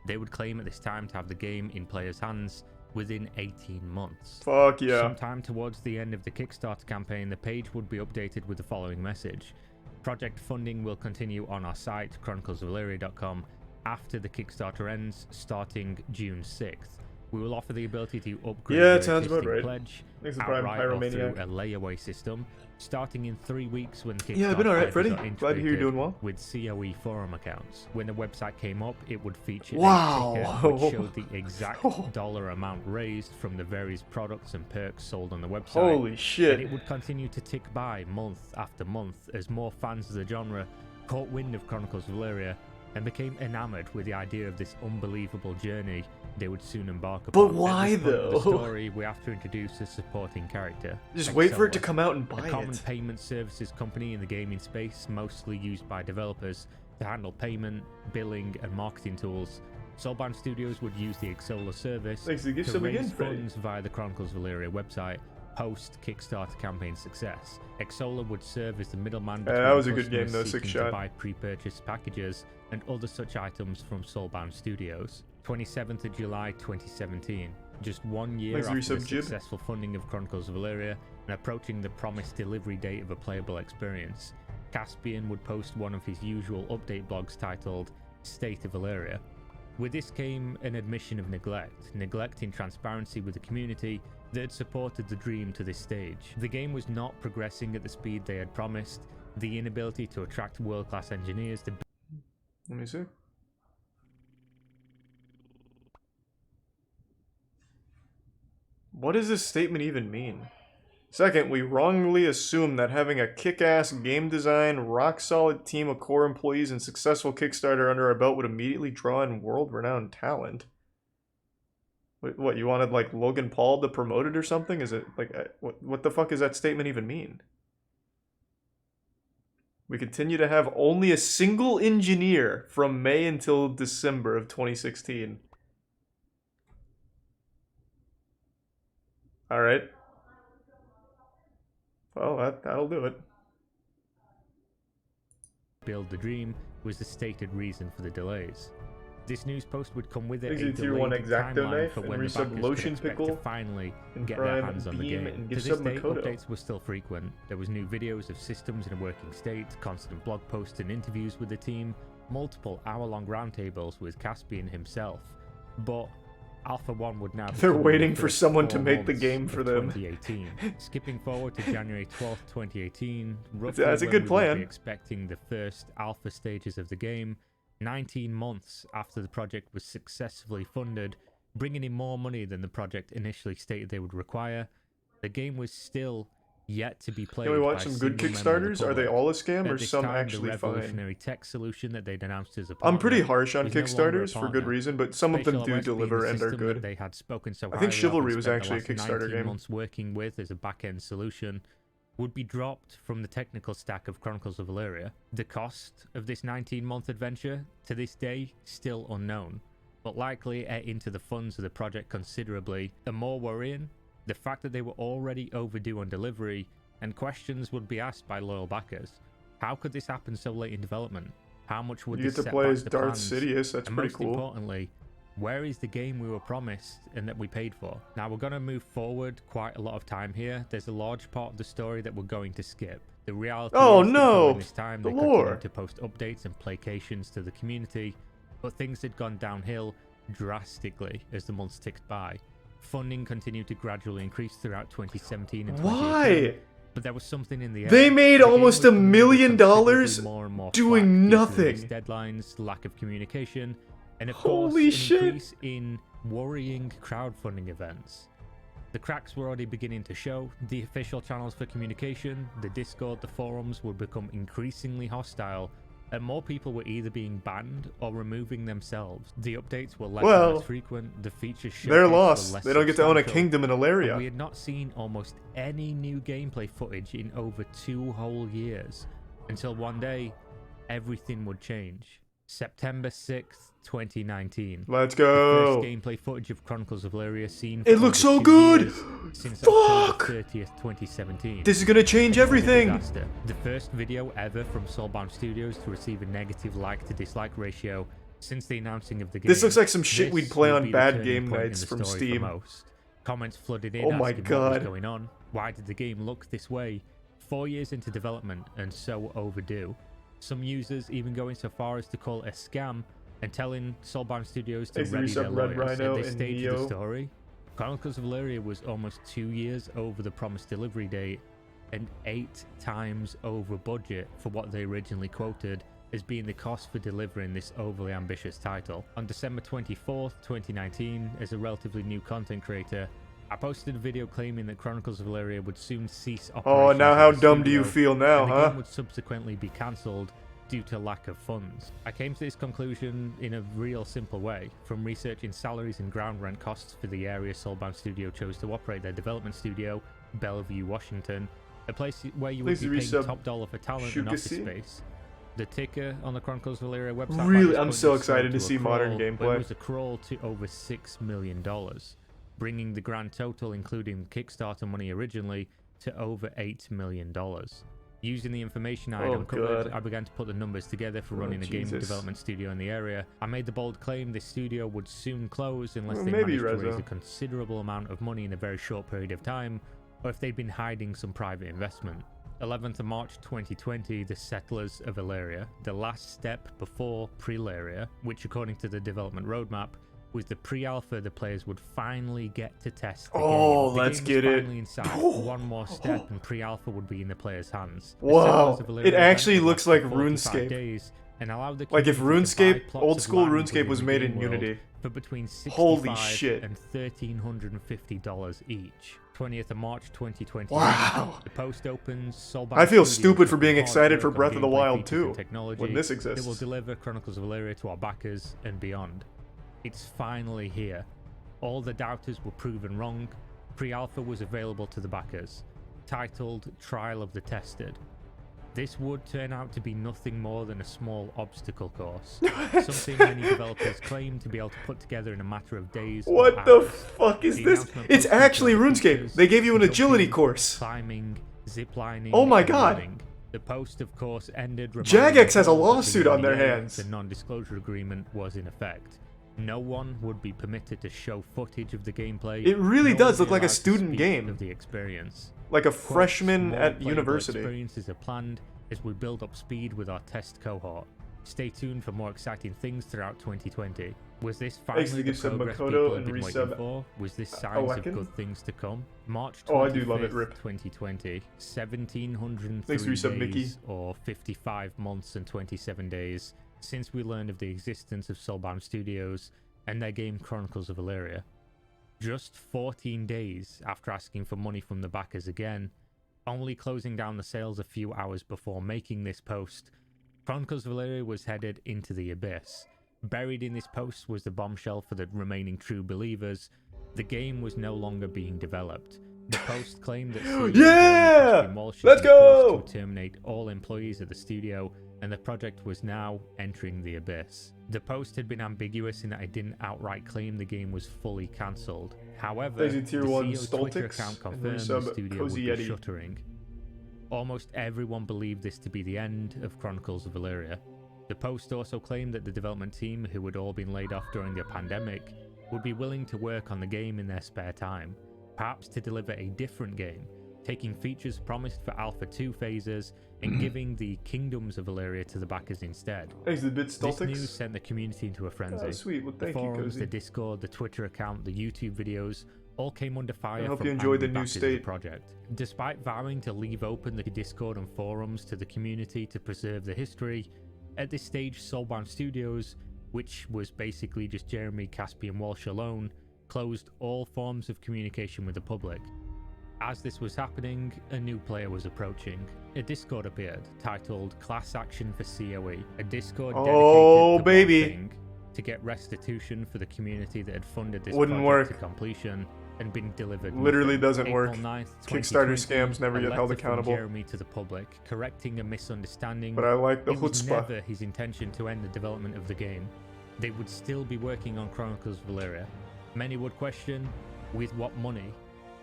They would claim at this time to have the game in players' hands within 18 months. Fuck yeah. Sometime towards the end of the Kickstarter campaign, the page would be updated with the following message. Project funding will continue on our site, chroniclesofvaleria.com, after the Kickstarter ends, starting June 6th. We will offer the ability to upgrade your it sounds about existing right. pledge Thanks for Prime outright or through Pyromaniac. a layaway system, starting in 3 weeks when Kickstarter Yeah, I've been alright, pledges Freddy. are Glad to hear you're doing well. with COE forum accounts. When the website came up, it would feature Wow. a ticker which showed the exact dollar amount raised from the various products and perks sold on the website. Holy shit. And it would continue to tick by month after month as more fans of the genre caught wind of Chronicles of Valeria and became enamored with the idea of this unbelievable journey they would soon embark upon. But why, At this point of though? the story, we have to introduce a supporting character. Just wait for it to Exola, come out and buy a common it. payment services company in the gaming space, mostly used by developers to handle payment, billing, and marketing tools. Soulbound Studios would use the Exola service Thanks for the gift to sub raise again, Freddy. funds via the Chronicles of Valeria website post-Kickstarter campaign success. Exola would serve as the middleman between that was a good game, customers though, seeking 6 to shot. buy pre-purchased packages and other such items from Soulbound Studios. 27th of July 2017, just 1 year Thanks for after the your sub, Jib. successful funding of Chronicles of Valeria and approaching the promised delivery date of a playable experience, Caspian would post one of his usual update blogs titled State of Valeria. With this came an admission of neglect in transparency with the community that had supported the dream to this stage. The game was not progressing at the speed they had promised, the inability to attract world-class engineers to... Let me see. What does this statement even mean? Second, we wrongly assume that having a kick-ass game design, rock-solid team of core employees, and successful Kickstarter under our belt would immediately draw in world-renowned talent. What, you wanted, like, Logan Paul to promote it or something? Is it, like, what the fuck does that statement even mean? We continue to have only a single engineer from May until December of 2016. Alright. Well, that'll do it. Build the dream was the stated reason for the delays. This news post would come with it Thanks a to Tier 1 delayed Exacto timeline Knife for and when the resub backers could Lotion expect Pickle to finally and get their Prime hands on the Beam game. and To give this sub day, Makoto. updates were still frequent. There was new videos of systems in a working state, constant blog posts and interviews with the team, multiple hour-long roundtables with Caspian himself. But Alpha 1 would now be They're coming in waiting the for first someone 4 to make the months game of for them. 2018. Skipping forward to January 12th, 2018, roughly That's a when good we would plan. be expecting the first alpha stages of the game, 19 months after the project was successfully funded, bringing in more money than the project initially stated they would require, the game was still yet to be played. Can we watch by some a good single member of the Kickstarters? Are they public. all a scam At or this some time, actually the fine? revolutionary tech solution that they'd announced as a I'm partner pretty harsh on is no longer a Kickstarters for good partner. reason, but some of them Spatial do awareness being deliver the and are system that good. they had spoken so I think highly of Chivalry and was spent actually a the last Kickstarter 19 game. months working with as a back-end solution would be dropped from the technical stack of Chronicles of Valeria. The cost of this 19-month adventure, to this day, still unknown, but likely ate into the funds of the project considerably. And more worrying, the fact that they were already overdue on delivery, and questions would be asked by loyal backers. How could this happen so late in development? How much would You this get to set play back as the Darth plans? Sidious, that's And pretty most cool. importantly, where is the game we were promised and that we paid for? Now we're going to move forward quite a lot of time here. There's a large part of the story that we're going to skip. The reality Oh, is that no! during this time The they lore! continued to post updates and placations to the community, but things had gone downhill drastically as the months ticked by. Funding continued to gradually increase throughout 2017 and 2018. Why? But there was something in the air. They made The game almost was $1 coming million under considerably more and more doing flack due to nothing. release deadlines, lack of communication, and of Holy course, an shit. increase in worrying crowdfunding events. The cracks were already beginning to show. The official channels for communication, the Discord, the forums would become increasingly hostile, and more people were either being banned or removing themselves. The updates were less and Well, less frequent, the features They're showcased were lost. less They don't get to own a substantial, kingdom in and we Ilaria. had not seen almost any new gameplay footage in over 2 whole years, until one day, everything would change. September 6th, 2019. Let's The go. first gameplay footage of Chronicles of Valeria seen It for looks over so 2 good! years since Fuck! October 30th, 2017. This is gonna change And it was a everything. disaster. The first video ever from Soulbound Studios to receive a negative like to dislike ratio since the announcing of the game. This looks like some shit we'd This play will on be the bad turning game point in nights the from story for Steam. most. Comments flooded in Oh my asking what God. was going on. Why did the game look this way? 4 years into development and so overdue. Some users even going so far as to call it a scam and telling Soulbound Studios to Thanks to ready their resub Red lawyers Rhino at this and stage of Neo. the story. Chronicles of Valeria was almost 2 years over the promised delivery date and 8 times over budget for what they originally quoted as being the cost for delivering this overly ambitious title. On December 24th, 2019, as a relatively new content creator, I posted a video claiming that Chronicles of Valeria would soon cease Oh, operations now as how a dumb do you studio, feel now, and the huh? game would subsequently be cancelled due to lack of funds. I came to this conclusion in a real simple way, from researching salaries and ground rent costs for the area Soulbound Studio chose to operate their development studio, Bellevue, Washington, a place where you would Please be paying resub top dollar for talent and office Shukasi. space. The ticker on the Chronicles of Valeria website by Really, this I'm point so was excited sold to see a modern crawl, but gameplay. It was a crawl to over $6 million, bringing the grand total, including Kickstarter money originally, to over $8 million. Using the information I had Oh, uncovered, God. I began to put the numbers together for Oh, running a game Jesus. development studio in the area. I made the bold claim this studio would soon close unless Well, they maybe, managed to raise Reza. a considerable amount of money in a very short period of time, or if they'd been hiding some private investment. 11th of March 2020, the Settlers of Valeria, the last step before Prelaria, which according to the development roadmap, was the pre-alpha the players would finally get to test the Oh, game. The let's game was get it. finally inside. One more step and pre-alpha would be in the players' hands. The Wow, Settlers of Valeria it event actually would looks last like for 45 RuneScape. days and allowed the Like if community to buy RuneScape, plots old of school land RuneScape within was the made game in world Unity. for between Holy $65 shit. and $1,350 each. 20th of March 2020. Wow. The post opens. Soulbound I feel Studios stupid for took being hard excited for work on Breath of the gameplay Wild features and 2, technology when this that will exists. deliver Chronicles of Valeria to our backers and beyond. It's finally here. All the doubters were proven wrong. Pre-alpha was available to the backers, titled Trial of the Tested. This would turn out to be nothing more than a small obstacle course, something many developers claim to be able to put together in a matter of days or What the hours. fuck is The this? announcement It's posted actually further RuneScape. features, They gave you an jumping, agility course. climbing, ziplining, Oh my and God. running. The post, of course, ended. Jagex has a reminding everyone that lawsuit the on their NDA, hands. The non-disclosure agreement was in effect. No one would be permitted to show footage of the gameplay. It really nor does were look they like a allowed to student speak game. Of the experience. Like a Quote, freshman "Small at playable university. Experiences are planned as we build up speed with our test cohort. Stay tuned for more exciting things throughout 2020. Was this finally Thanks to the give some progress Makoto people and had been waiting resub for? Was this signs of Awaken? good things to come? March 25th, Oh, I do love it, Rip. 2020, 1703 Thanks for resub, Mickey. days, or 55 months and 27 days, since we learned of the existence of Soulbound Studios and their game Chronicles of Valeria. Just 14 days after asking for money from the backers again, only closing down the sales a few hours before making this post. Chronicles of Valyria was headed into the abyss. Buried in this post was the bombshell for the remaining true believers. The game was no longer being developed. The post claimed that CEO Yeah! Jeremy Walsh Let's had been forced go! to terminate all employees of the studio, and the project was now entering the abyss. The post had been ambiguous in that it didn't outright claim the game was fully cancelled. However, the Thanks to Tier 1 CEO's Twitter Stoltix account and confirmed the resub studio would Cozy be Yeti. shuttering. Almost everyone believed this to be the end of Chronicles of Valyria. The post also claimed that the development team, who had all been laid off during the pandemic, would be willing to work on the game in their spare time, perhaps to deliver a different game, taking features promised for Alpha 2 phases and giving the Kingdoms of Valyria to the backers instead. Thanks to the bit This Stoltix. news sent the community into a frenzy. Oh, sweet. Well, The thank you, forums, Cozy. the Discord, the Twitter account, the YouTube videos all came under fire I hope from you enjoyed angry the new backers of the state. project. Despite vowing to leave open the Discord and forums to the community to preserve the history, at this stage Soulbound Studios, which was basically just Jeremy, Caspian Walsh alone, closed all forms of communication with the public. As this was happening, a new player was approaching. A Discord appeared, titled Class Action for COE, a Discord dedicated Oh, to baby. one thing, to get restitution for the community that had funded this Wouldn't project work. to completion and been delivered. Literally nothing. doesn't April work. 9th, Kickstarter 2020, scams never a get held letter from accountable. Jeremy to the public, correcting a misunderstanding. But I like the It was chutzpah. never his intention to end the development of the game. They would still be working on Chronicles of Valyria. Many would question, with what money?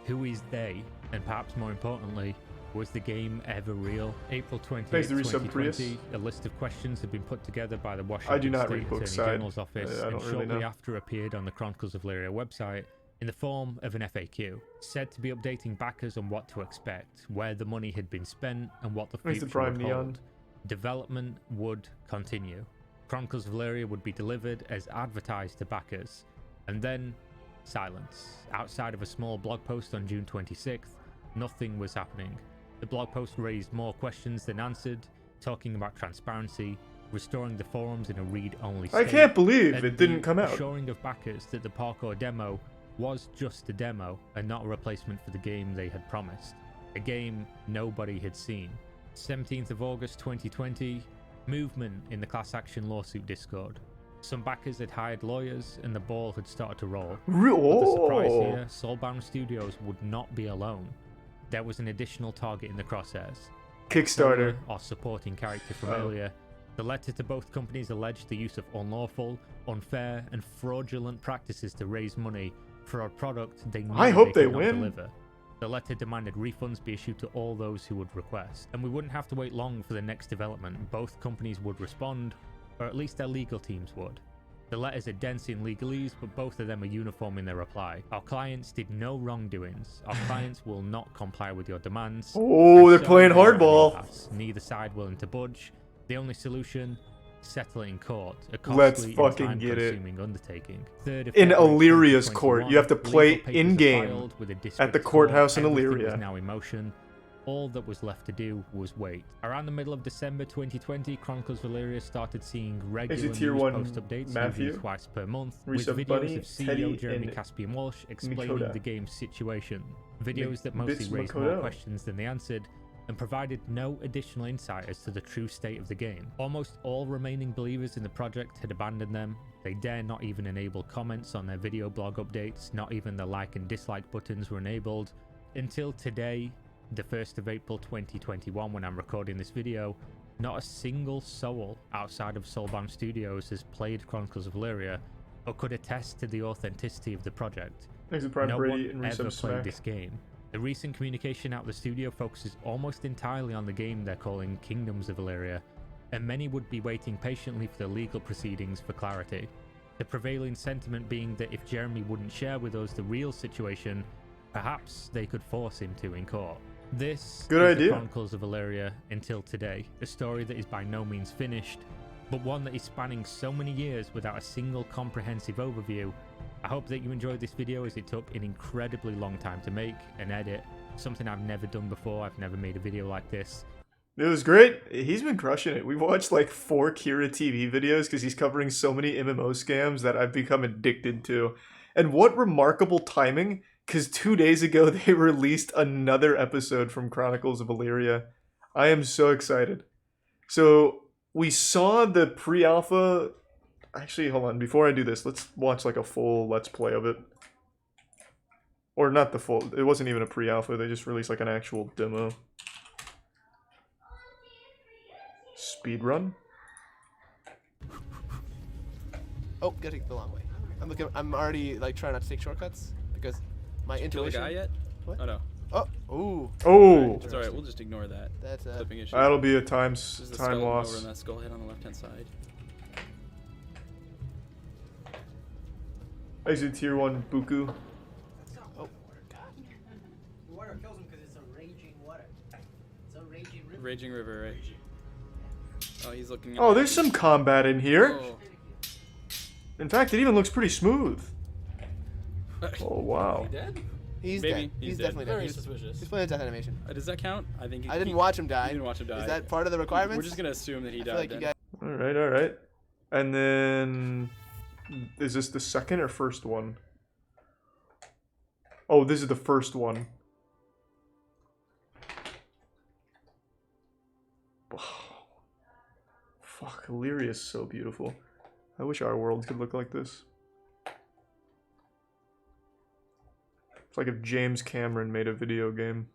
Who is they? And perhaps more importantly, was the game ever real? April 20th, Thanks to Resub 2020, a list of questions had been put together by the I Washington do not State read books, Attorney side. General's office, I and don't really shortly know. after appeared on the Chronicles of Valyria website in the form of an FAQ, said to be updating backers on what to expect, where the money had been spent, and what the Thanks to future Prime would Neon. hold. Development would continue. Chronicles of Valyria would be delivered as advertised to backers, and then silence. Outside of a small blog post on June 26th, nothing was happening. The blog post raised more questions than answered, talking about transparency, restoring the forums in a read-only I state, can't believe and it didn't the come out. assuring of backers that the parkour demo was just a demo and not a replacement for the game they had promised. A game nobody had seen. 17th of August 2020, movement in the class action lawsuit Discord. Some backers had hired lawyers and the ball had started to roll. But the surprise Oh, here, Soulbound Studios would not be alone. There was an additional target in the crosshairs. Kickstarter. Or supporting character from Oh. earlier. The letter to both companies alleged the use of unlawful, unfair, and fraudulent practices to raise money for a product they knew I hope they could not win. deliver. The letter demanded refunds be issued to all those who would request, and we wouldn't have to wait long for the next development. Both companies would respond, or at least their legal teams would. The letters are dense in legalese, but both of them are uniform in their reply. Our clients did no wrongdoings. Our clients will not comply with your demands. Oh, And they're so playing we are at an hardball. impasse. Neither side willing to budge. The only solution: settle it in court. A Let's costly and fucking get it. time-consuming undertaking. 3rd of In February Illyria's 2021, court. You have to legal play papers are in-game filed with a at the district courthouse in court. Everything Illyria. was now in motion. All that was left to do was wait. Around the middle of December 2020, Chronicles of Valyria started seeing regular Tier news 1 post updates, Matthew, usually twice per month, with Resub videos Bunny, of CEO Teddy, Jeremy and Caspian Walsh explaining Mikoda. the game's situation. Videos that mostly Bits raised more Makoto. questions than they answered, and provided no additional insight as to the true state of the game. Almost all remaining believers in the project had abandoned them. They dare not even enable comments on their video blog updates, not even the like and dislike buttons were enabled. Until today, the 1st of April 2021, when I'm recording this video, not a single soul outside of Soulbound Studios has played Chronicles of Valyria or could attest to the authenticity of the project. Thanks to Prime No Brady one and ever Resub played Smack. this game. The recent communication out of the studio focuses almost entirely on the game they're calling Kingdoms of Valyria, and many would be waiting patiently for the legal proceedings for clarity. The prevailing sentiment being that if Jeremy wouldn't share with us the real situation, perhaps they could force him to in court. This Good is idea. the Chronicles of Valyria until today, a story that is by no means finished, but one that is spanning so many years without a single comprehensive overview. I hope that you enjoyed this video, as it took an incredibly long time to make and edit, something I've never done before. I've never made a video like this. It was great. He's been crushing it. We watched like 4 Kira TV videos because he's covering so many MMO scams that I've become addicted to. And what remarkable timing because 2 days ago they released another episode from Chronicles of Illyria. I am so excited. So we saw the pre-alpha. Actually, hold on. Before I do this, let's watch like a full Let's Play of it. Or not the full. It wasn't even a pre-alpha. They just released like an actual demo. Speedrun? Oh, gotta take the long way. I'm already like trying not to take shortcuts because my Kill the intuition. guy yet? What? Oh no. Oh, ooh. Oh! It's alright, we'll just ignore that. That's Flipping issue. That'll be a There's the time skeleton loss. over on that skull head on the left hand side. I see tier 1 Buku. Oh, Water kills him because it's a raging water. It's a raging river. Raging river, right? Oh, he's looking. Oh, there's some combat in here. Oh. In fact, it even looks pretty smooth. Oh, wow. He dead? he's Maybe. dead. He's dead. Definitely dead. Very He's suspicious. playing a death animation. Does that count? I think. I didn't watch him die. You didn't watch him die. Is that part of the requirements? We're just gonna assume that he I feel died. like you then. guys. Alright, alright. And then... Is this the second or first one? Oh, this is the first one. Wow. Fuck, Illyria is so beautiful. I wish our world could look like this. It's like if James Cameron made a video game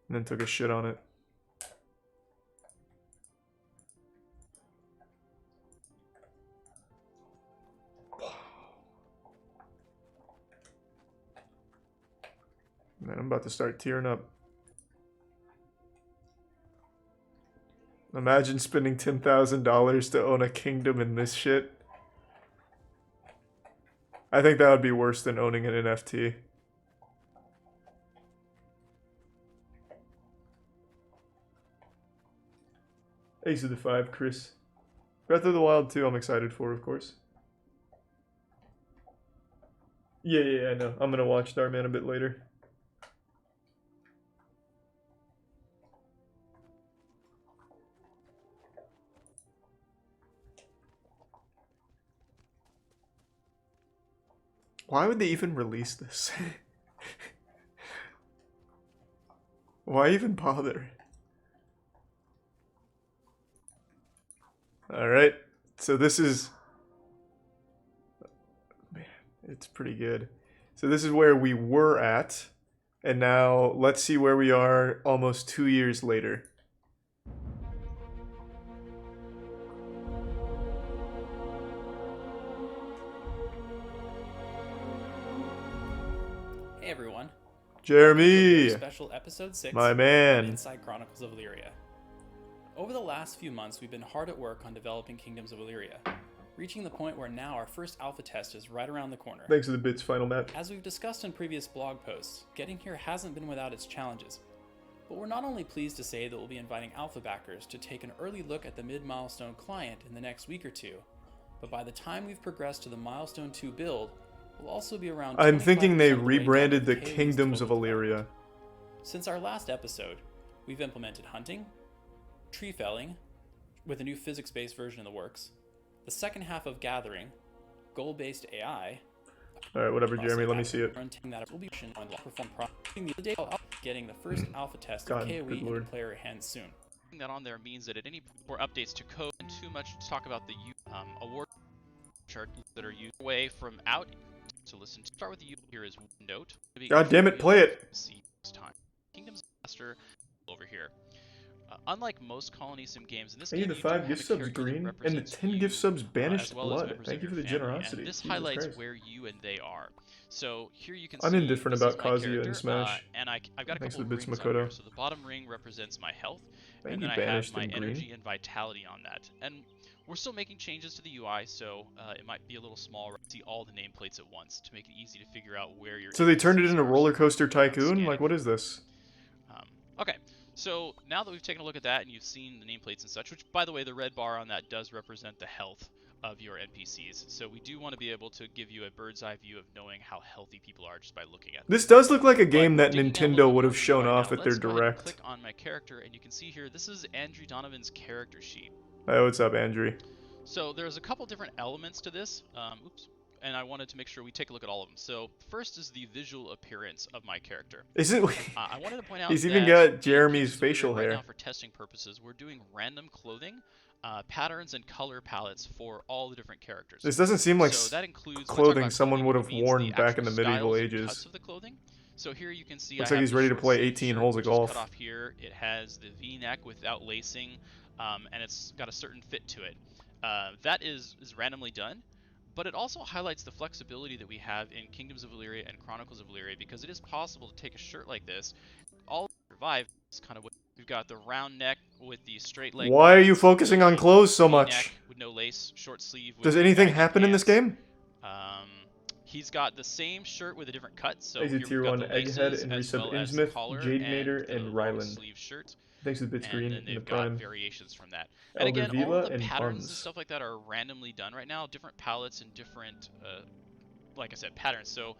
and then took a shit on it. Man, I'm about to start tearing up. Imagine spending $10,000 to own a kingdom in this shit. I think that would be worse than owning an NFT. Ace of the 5, Chris. Breath of the Wild 2, I'm excited for, of course. Yeah, I know. I'm gonna watch Starman a bit later. Why would they even release this? Why even bother? Alright, so this is... Man, it's pretty good. So this is where we were at, and now let's see where we are almost 2 years later. Hey everyone. Jeremy! Special episode 6 My man. of Inside Chronicles of Illyria. Over the last few months, we've been hard at work on developing Kingdoms of Illyria, reaching the point where now our first alpha test is right around the corner. Thanks for the bits, Final Map. As we've discussed in previous blog posts, getting here hasn't been without its challenges. But we're not only pleased to say that we'll be inviting alpha backers to take an early look at the mid-milestone client in the next week or two, but by the time we've progressed to the Milestone 2 build, we'll also be around I'm thinking they 25% of the way down rebranded the Kaylee's Kingdoms of total Illyria. development. Since our last episode, we've implemented hunting, tree felling, with a new physics-based version in the works, the second half of gathering, goal-based AI. Alright, whatever, Jeremy, let me see it. That will be getting the first alpha test of God, KOE good in lord. player hands soon. That on there means that at any more updates to code and too much to talk about the award chart that are used away from out. So listen, to start with the U here is note. God damn it, play it! See this time. Kingdoms Master over here. Unlike most colony sim games, in this Thank you game the you do 5 have gift a subs character that green, and the represents 10 you, gift subs as banished well as blood. members Thank of you for your the family, generosity. And this Jesus highlights Christ. where you and they are. So here you can I'm see indifferent this is about my Kazuya character, and Smash. and I've got a Thanks couple for the bits, rings on here. Makoto. So the bottom ring represents my health, Thank and you, then I have banished my in green. energy and vitality on that. And we're still making changes to the UI, so it might be a little small. See all the nameplates at once to make it easy to figure out where you're. So they turned it into NPCs are. Roller Coaster Tycoon? Scanning. Like, what is this? Okay, so now that we've taken a look at that and you've seen the nameplates and such, which, by the way, the red bar on that does represent the health of your NPCs. So we do want to be able to give you a bird's eye view of knowing how healthy people are just by looking at them. This does look like a game But that digging down a Nintendo little would bit have more shown right off now, at their let's go ahead and direct. click on my character, and you can see here, this is Andrew Donovan's character sheet. Hey, what's up, Andrew? So there's a couple different elements to this. and I wanted to make sure we take a look at all of them. So first is the visual appearance of my character. Is it? I wanted to point out He's that even got in Jeremy's Kingdoms of Illyria facial right hair. now for testing purposes, we're doing random clothing, patterns, and color palettes for all the different characters. This doesn't seem like so that includes clothing someone clothing, would it have means worn the back in actual the medieval styles and ages. cuts of the clothing. So here you can see Looks I like have he's the ready to short play sleeve 18 shirt, holes of which golf. is cut off here. It has the V-neck without lacing, and it's got a certain fit to it. That is randomly done, but it also highlights the flexibility that we have in Kingdoms of Illyria and Chronicles of Illyria, because it is possible to take a shirt like this, all survive. It's kind of what we've got: the round neck with the straight leg. Why are you pants, focusing on the clothes so V-neck much? with no lace, short sleeve. With Does the anything baggy happen in this pants. game? He's got the same shirt with a different cut. So Exit here Tier we've got 1, the Egghead, laces and as resub well as the Innsmouth, collar Jade and Mater, the and long Ryland. sleeve shirt. Thanks to the bit And screen then and the they've got Prime. variations from that. And Elder again, all Vila of the and patterns and Buns. stuff like that are randomly done right now. Different palettes and different, like I said, patterns. So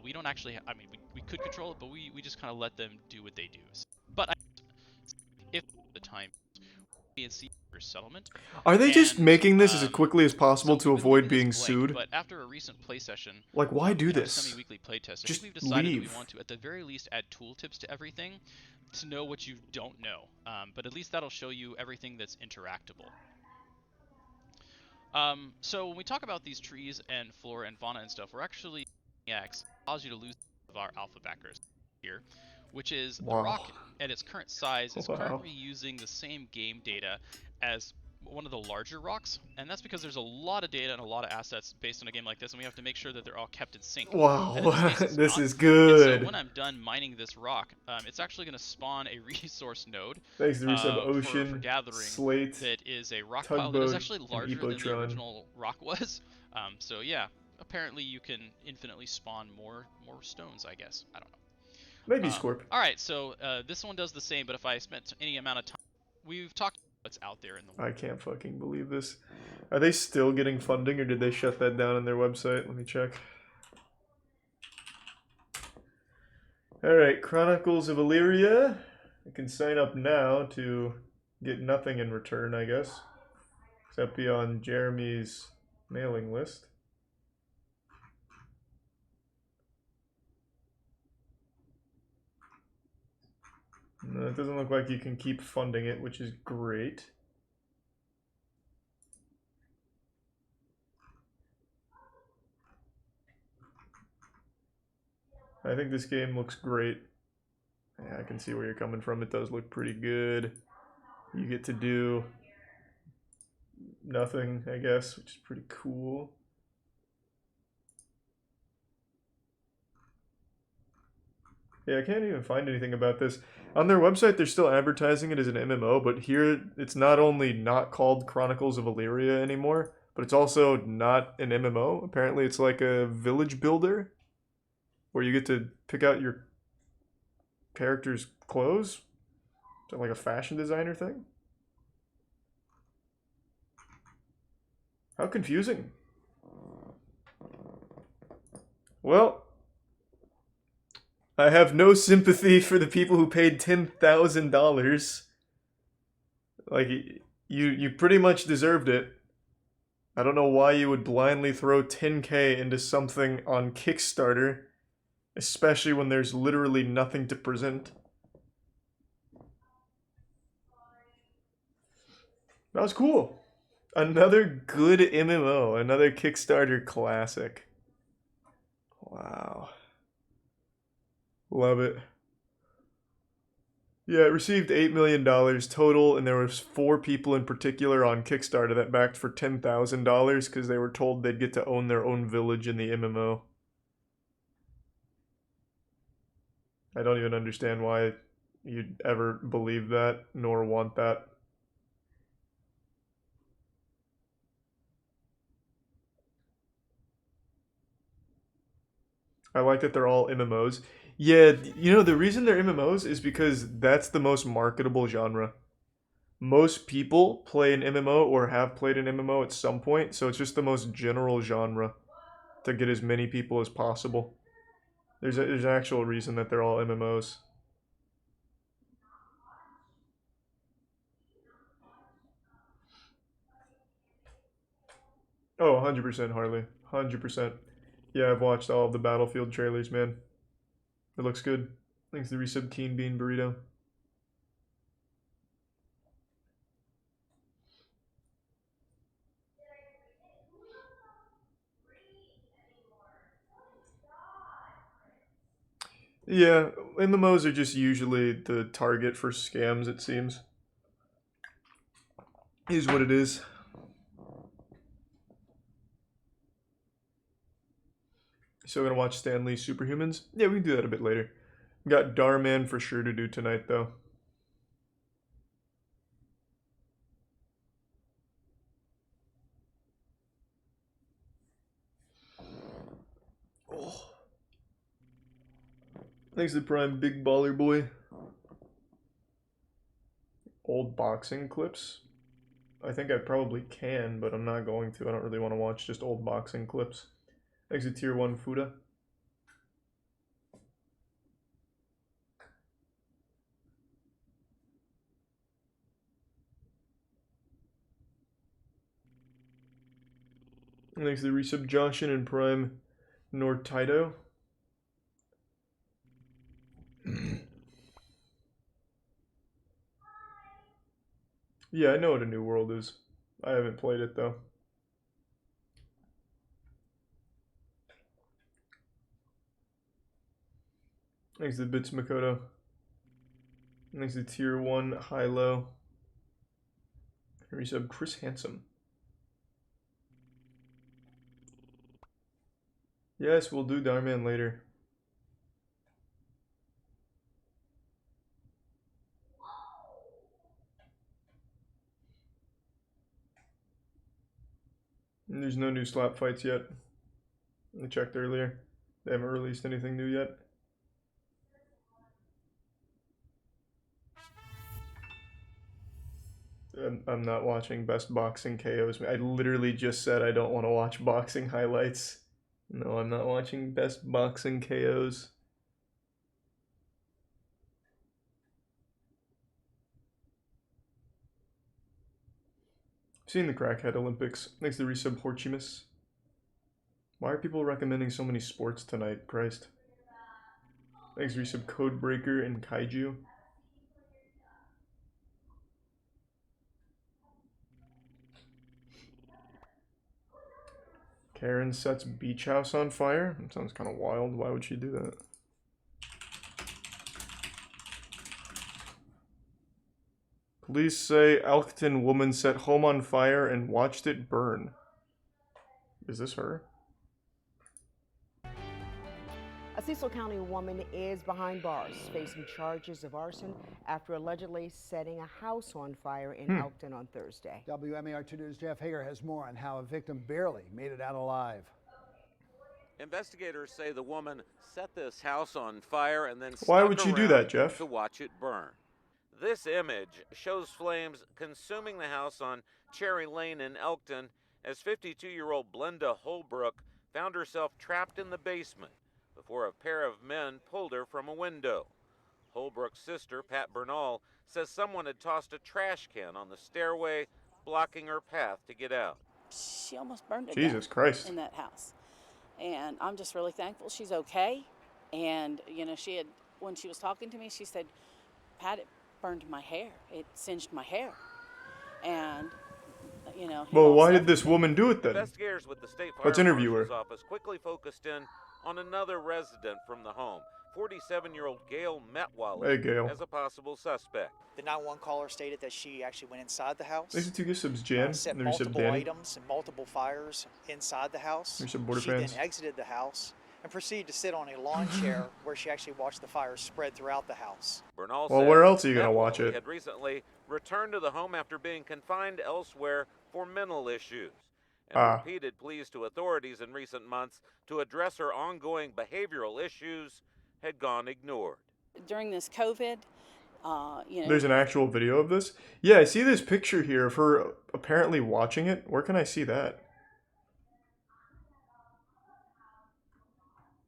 we don't actually, I mean, we could control it, but we just kind of let them do what they do. But if the time and see your settlement. Are they just And, making this as quickly as possible so to we've been avoid leaving this being blank, sued? But after a recent play session, Like, why do in our this? semi-weekly playtest, I Just think we've decided that leave. we want to, at the very least, add tooltips to everything to know what you don't know. But at least that'll show you everything that's interactable. So when we talk about these trees and flora and fauna and stuff, we're actually allows you to lose of our alpha backers here, which is the rock at its current size is currently using the same game data as one of the larger rocks, and that's because there's a lot of data and a lot of assets based on a game like this, and we have to make sure that they're all kept in sync. Wow, And in this case, it's this not. is good. And so when I'm done mining this rock, it's actually going to spawn a resource node Thanks to resub for Ocean, gathering Slate, that is a rock pile that is Tugboat, actually and larger than the Epotron. original rock was. So yeah, apparently you can infinitely spawn more stones, I guess. I don't know. Maybe Scorp. Alright, so this one does the same, but if I spent any amount of time... We've talked about what's out there in the world. I can't fucking believe this. Are they still getting funding, or did they shut that down on their website? Let me check. Alright, Chronicles of Illyria. I can sign up now to get nothing in return, I guess. Except be on Jeremy's mailing list. No, it doesn't look like you can keep funding it, which is great. I think this game looks great. Yeah, I can see where you're coming from. It does look pretty good. You get to do nothing, I guess, which is pretty cool. Yeah, I can't even find anything about this. On their website, they're still advertising it as an MMO, but here it's not only not called Chronicles of Illyria anymore, but it's also not an MMO. Apparently it's like a village builder, where you get to pick out your character's clothes. Is that like a fashion designer thing? How confusing. Well, I have no sympathy for the people who paid $10,000. Like, you pretty much deserved it. I don't know why you would blindly throw $10K into something on Kickstarter, especially when there's literally nothing to present. That was cool. Another good MMO, another Kickstarter classic. Wow. Love it. Yeah, it received $8 million total, and there was 4 people in particular on Kickstarter that backed for $10,000 because they were told they'd get to own their own village in the MMO. I don't even understand why you'd ever believe that, nor want that. I like that they're all MMOs. Yeah, you know, the reason they're MMOs is because that's the most marketable genre. Most people play an MMO or have played an MMO at some point, so it's just the most general genre to get as many people as possible. There's an actual reason that they're all MMOs. Oh, 100% Harley. 100%. Yeah, I've watched all of the Battlefield trailers, man. It looks good. Thanks to the resub Keen Bean Burrito. Yeah, MMOs are just usually the target for scams, it seems. Is what it is. Still gonna watch Stan Lee Superhumans? Yeah, we can do that a bit later. We got Darman for sure to do tonight, though. Oh. Thanks to the Prime Big Baller Boy. Old boxing clips? I think I probably can, but I'm not going to. I don't really want to watch just old boxing clips. Thanks to Tier 1 Fuda. Thanks to the resub Joshin and Prime Nortito. Yeah, I know what a New World is. I haven't played it though. Thanks to Bits Makoto. Thanks to Tier 1 High-Low. Resub Chris Handsome. Yes, we'll do Darman later. And there's no new slap fights yet. I checked earlier. They haven't released anything new yet. I'm not watching best boxing KOs. I literally just said I don't want to watch boxing highlights. No, I'm not watching best boxing KOs. Seen the Crackhead Olympics. Thanks to resub Horchimus. Why are people recommending so many sports tonight? Christ. Thanks to resub Codebreaker and Kaiju. Karen sets beach house on fire? That sounds kind of wild. Why would she do that? Police say Elkton woman set home on fire and watched it burn. Is this her? A Cecil County woman is behind bars, facing charges of arson after allegedly setting a house on fire in Elkton on Thursday. WMAR2 News' Jeff Hager has more on how a victim barely made it out alive. Investigators say the woman set this house on fire and then Why stuck would she do around that, Jeff? to watch it burn. This image shows flames consuming the house on Cherry Lane in Elkton as 52-year-old Blenda Holbrook found herself trapped in the basement before a pair of men pulled her from a window. Holbrook's sister, Pat Bernal, says someone had tossed a trash can on the stairway, blocking her path to get out. She almost burned to Jesus death Christ. in that house. And I'm just really thankful she's okay. And, you know, she had, when she was talking to me, she said, Pat, it burned my hair. It singed my hair. And, you know. Well, why did this woman do it then? Investigators with the state fire Let's interview her. marshal's office quickly focused in on another resident from the home, 47-year-old Gail Metwally, Hey, Gail. as a possible suspect. The 911 caller stated that she actually went inside the house. These are two good subs, Jan. Set And the resub multiple Danny. items and multiple fires inside the house. Resub Border She Fans. then exited the house and proceeded to sit on a lawn chair where she actually watched the fires spread throughout the house. Bernal Well, says where else are you gonna Metwally watch it? had recently returned to the home after being confined elsewhere for mental issues, and repeated pleas to authorities in recent months to address her ongoing behavioral issues had gone ignored. During this COVID, you know. There's an actual video of this? Yeah, I see this picture here of her apparently watching it. Where can I see that?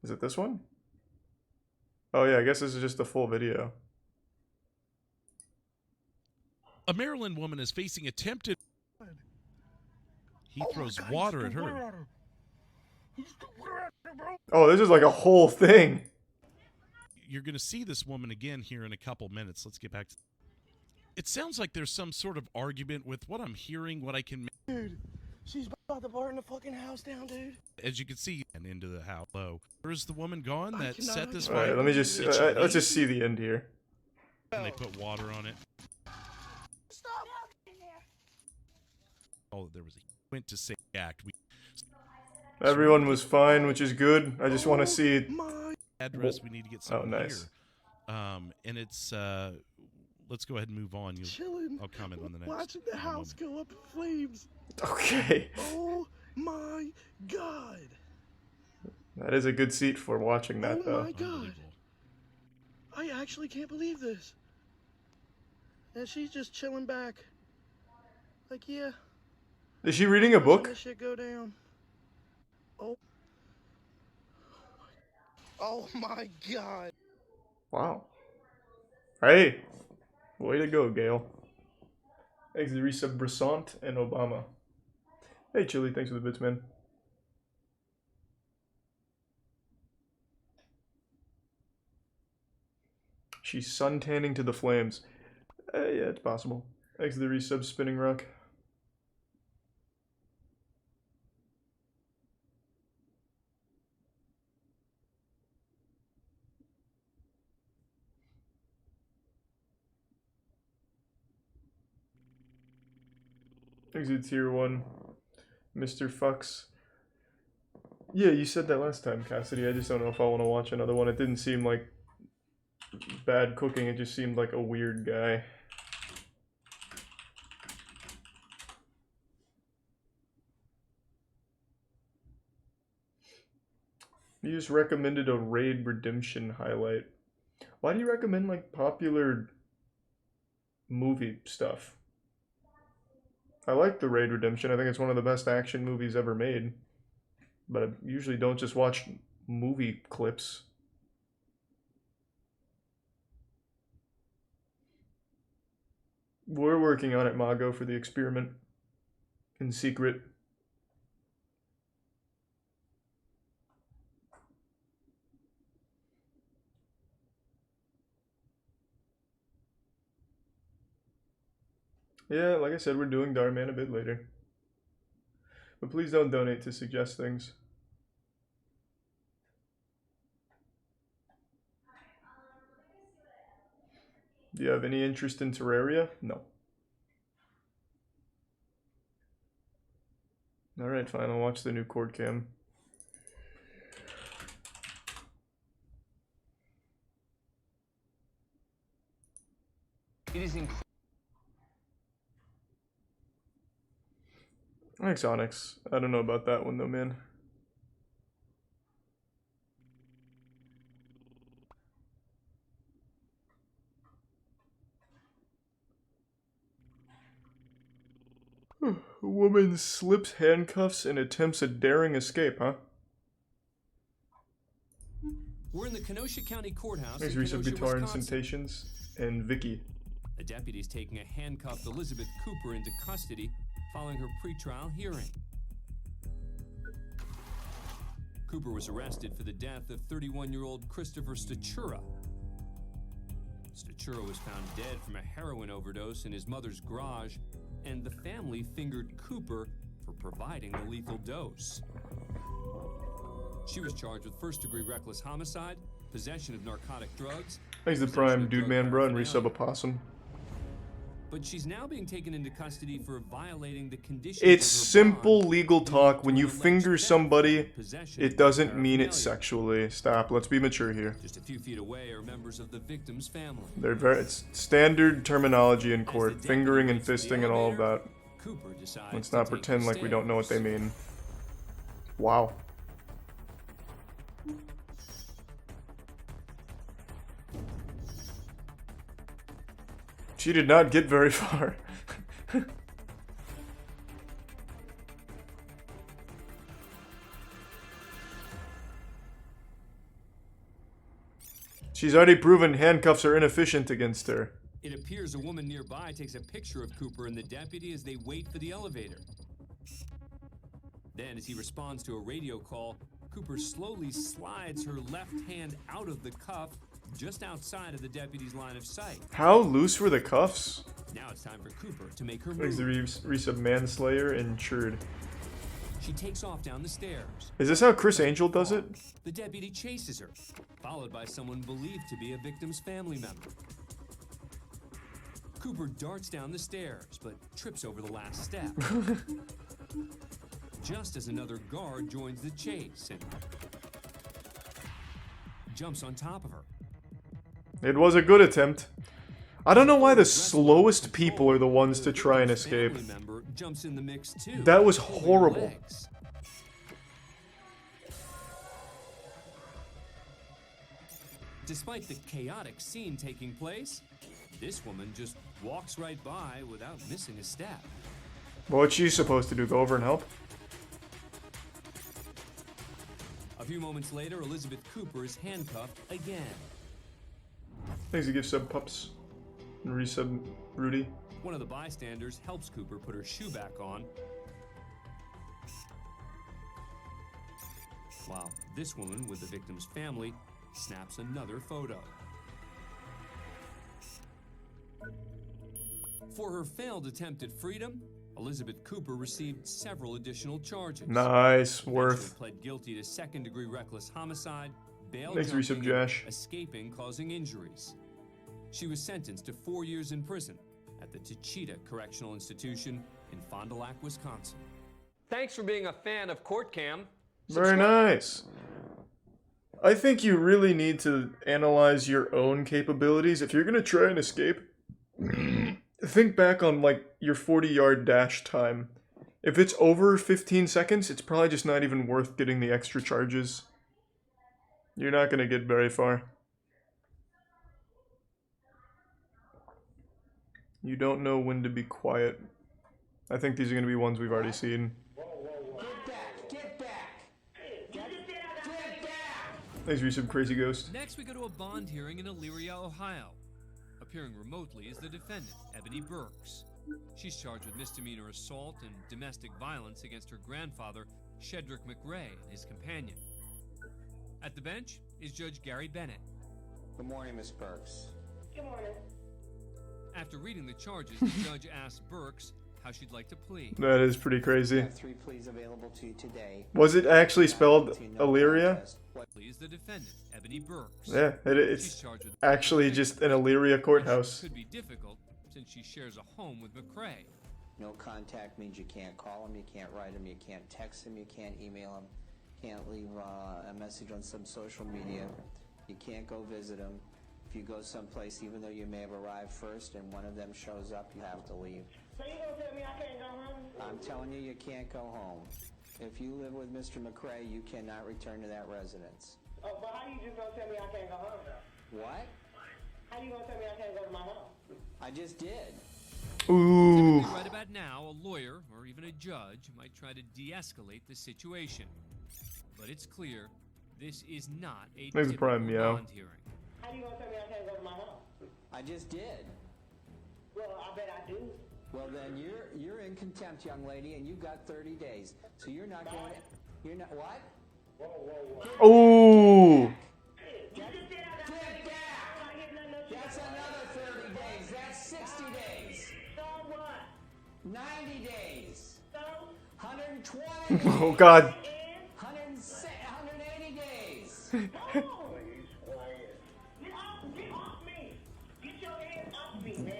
Is it this one? Oh yeah, I guess this is just the full video. A Maryland woman is facing attempted. He throws water at her. Oh, this is like a whole thing. You're going to see this woman again here in a couple minutes. Let's get back to... It sounds like there's some sort of argument with what I'm hearing, what I can... Dude, she's about to burn the fucking house down, dude. As you can see, and into the house. Where is the woman gone that set this All fire? right, let me just let's just see the end here. And they put water on it. Stop! Oh, there was a went to say act. Everyone was fine, which is good. I just want to see Address. We need to get some. Oh, nice. Here. And it's let's go ahead and move on. Chilling. I'll comment on the next. Watching the house go up in flames. Okay. Oh my god. That is a good seat for watching that, though. Oh my god. I actually can't believe this. And she's just chilling back. Like, yeah. Is she reading a book? This shit go down. Oh. Oh my god. Wow. Hey. Way to go, Gail. Thanks to Resub Brissant and Obama. Hey, Chili. Thanks for the bits, man. She's suntanning to the flames. Yeah, it's possible. Thanks to the resub Spinning Rock. Thanks to Tier 1. Mr. Fucks. Yeah, you said that last time, Cassidy. I just don't know if I want to watch another one. It didn't seem like bad cooking, it just seemed like a weird guy. You just recommended a Raid Redemption highlight. Why do you recommend like popular movie stuff? I like the Raid Redemption. I think it's one of the best action movies ever made. But I usually don't just watch movie clips. We're working on it, Mago, for the experiment. In secret. Yeah, like I said, we're doing Darman a bit later. But please don't donate to suggest things. Do you have any interest in Terraria? No. Alright, fine, I'll watch the new cord cam. It is incredible. Thanks, Onyx. I don't know about that one though, man. A woman slips handcuffs and attempts a daring escape, huh? We're in the Kenosha County Courthouse. Thanks, in Reese of Kenosha, Guitar Wisconsin. Incitations and Vicky. A deputy's taking a handcuffed Elizabeth Cooper into custody following her pretrial hearing. Cooper was arrested for the death of 31-year-old Christopher Statura. Statura was found dead from a heroin overdose in his mother's garage, and the family fingered Cooper for providing the lethal dose. She was charged with first-degree reckless homicide, possession of narcotic drugs. Thanks to Prime, Dude Man Bro, and Resub Opossum. But she's now being taken into custody for violating the conditions. It's of her simple legal talk. When you finger somebody, it doesn't mean it sexually. Stop. Let's be mature here. Just a few feet away are members of the victim's family. They're very. It's standard terminology in court. Fingering and fisting and all of that. Cooper decides Let's to not take pretend the like we don't know what they stairs. mean. Wow. She did not get very far. She's already proven handcuffs are inefficient against her. It appears a woman nearby takes a picture of Cooper and the deputy as they wait for the elevator. Then, as he responds to a radio call, Cooper slowly slides her left hand out of the cuff just outside of the deputy's line of sight. How loose were the cuffs? Now it's time for Cooper to make her There's the move. resub manslayer and churd. She takes off down the stairs. Is this how Chris Angel does it? The deputy chases her, followed by someone believed to be a victim's family member. Cooper darts down the stairs, but trips over the last step. Just as another guard joins the chase and jumps on top of her. It was a good attempt. I don't know why the slowest people are the ones to try and escape. Jumps in the mix too. That was horrible. Despite the chaotic scene taking place, this woman just walks right by without missing a step. What's she supposed to do? Go over and help? A few moments later, Elizabeth Cooper is handcuffed again. Thanks to give sub pups and resub Rudy. One of the bystanders helps Cooper put her shoe back on, while this woman with the victim's family snaps another photo. For her failed attempt at freedom, Elizabeth Cooper received several additional charges. Nice, worth. She pled guilty to second-degree reckless homicide, bail Thanks, resub jumping, Josh. and escaping causing injuries. She was sentenced to 4 years in prison at the Tachita Correctional Institution in Fond du Lac, Wisconsin. Thanks for being a fan of Court Cam. Very nice. I think you really need to analyze your own capabilities. If you're gonna try and escape, think back on like your 40-yard dash time. If it's over 15 seconds, it's probably just not even worth getting the extra charges. You're not gonna get very far. You don't know when to be quiet. I think these are gonna be ones we've already seen. Thanks, resub Crazy Ghost. Next, we go to a bond hearing in Elyria, Ohio. Appearing remotely is the defendant, Ebony Burks. She's charged with misdemeanor assault and domestic violence against her grandfather, Shedrick McRae, and his companion. At the bench is Judge Gary Bennett. Good morning, Miss Burks. Good morning. After reading the charges, the judge asked Burks how she'd like to plead. That is pretty crazy. I have 3 pleas available to you today. Was it actually spelled Illyria? Please the defendant, Ebony Burks. Yeah, it's actually just an Illyria courthouse. Could be difficult since she shares a home with McRae. No contact means you can't call him, you can't write him, you can't text him, you can't email him, can't leave a message on some social media, you can't go visit him. If you go someplace, even though you may have arrived first and one of them shows up, you have to leave. So you gonna tell me I can't go home? I'm telling you, you can't go home. If you live with Mr. McRae, you cannot return to that residence. Oh, but how you just gonna tell me I can't go home though? What? How you gonna tell me I can't go to my home? I just did. Ooh. Typically, right about now, a lawyer or even a judge might try to de-escalate the situation. But it's clear this is not a There's a typical problem, yeah. bond hearing. How you gonna tell me I can't go to my home? I just did. Well, I bet I do. Well, then you're in contempt, young lady, and you got 30 days. So you're not going. You're not what? Whoa, whoa, whoa. Ooh. That's another 30 days. That's 60 days. So what? 90 days. So? 120. Oh God. 180 days. Get off me. Get your hands off me, man.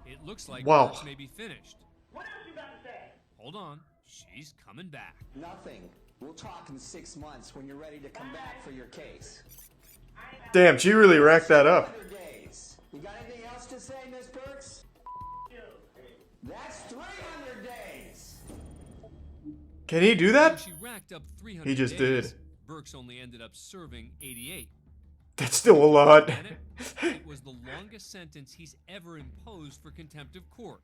It looks like Wow. Burks may be finished. What else you got to say? Hold on, she's coming back. Nothing. We'll talk in 6 months when you're ready to come back for your case. Damn, she really racked that up. 100 days. You got anything else to say, Miss Burks? That's 300 days. Can he do that? She racked up 300 He just days. did. Burks only ended up serving 88. That's still a lot. Bennett, it was the longest sentence he's ever imposed for contempt of court.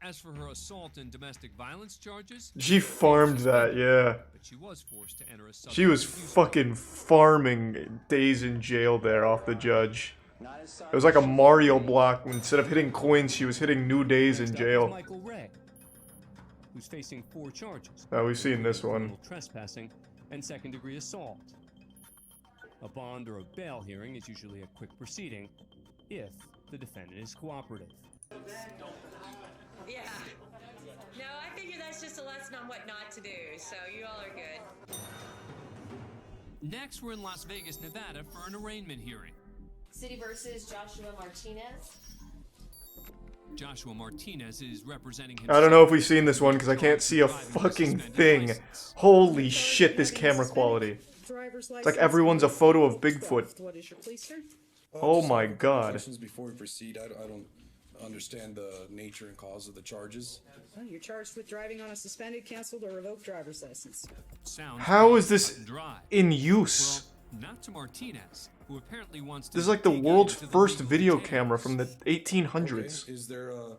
As for her assault and domestic violence charges, She farmed that, yeah. but she was forced to enter a She was substance abuse fucking farming days in jail there off the judge. It was like a Mario block. Instead of hitting coins, she was hitting new days in jail. Michael Ray, who's facing 4 charges. Oh, we've seen this one. Criminal trespassing and second-degree assault. A bond or a bail hearing is usually a quick proceeding if the defendant is cooperative. Yeah. No, I figure that's just a lesson on what not to do, so you all are good. Next, we're in Las Vegas, Nevada for an arraignment hearing. City versus Joshua Martinez. Joshua Martinez is representing I don't know if we've seen this one because I can't see a fucking thing. Holy shit, this camera quality. It's like everyone's a photo of Bigfoot. What is your plea, sir? Oh my god. Questions before we proceed. I don't understand the nature and cause of the charges. Well, you're charged with driving on a suspended, canceled, or revoked driver's license. How is this in use? Well, not to Martinez, who apparently wants to. This is like the world's first video camera from the 1800s. Okay. Is there a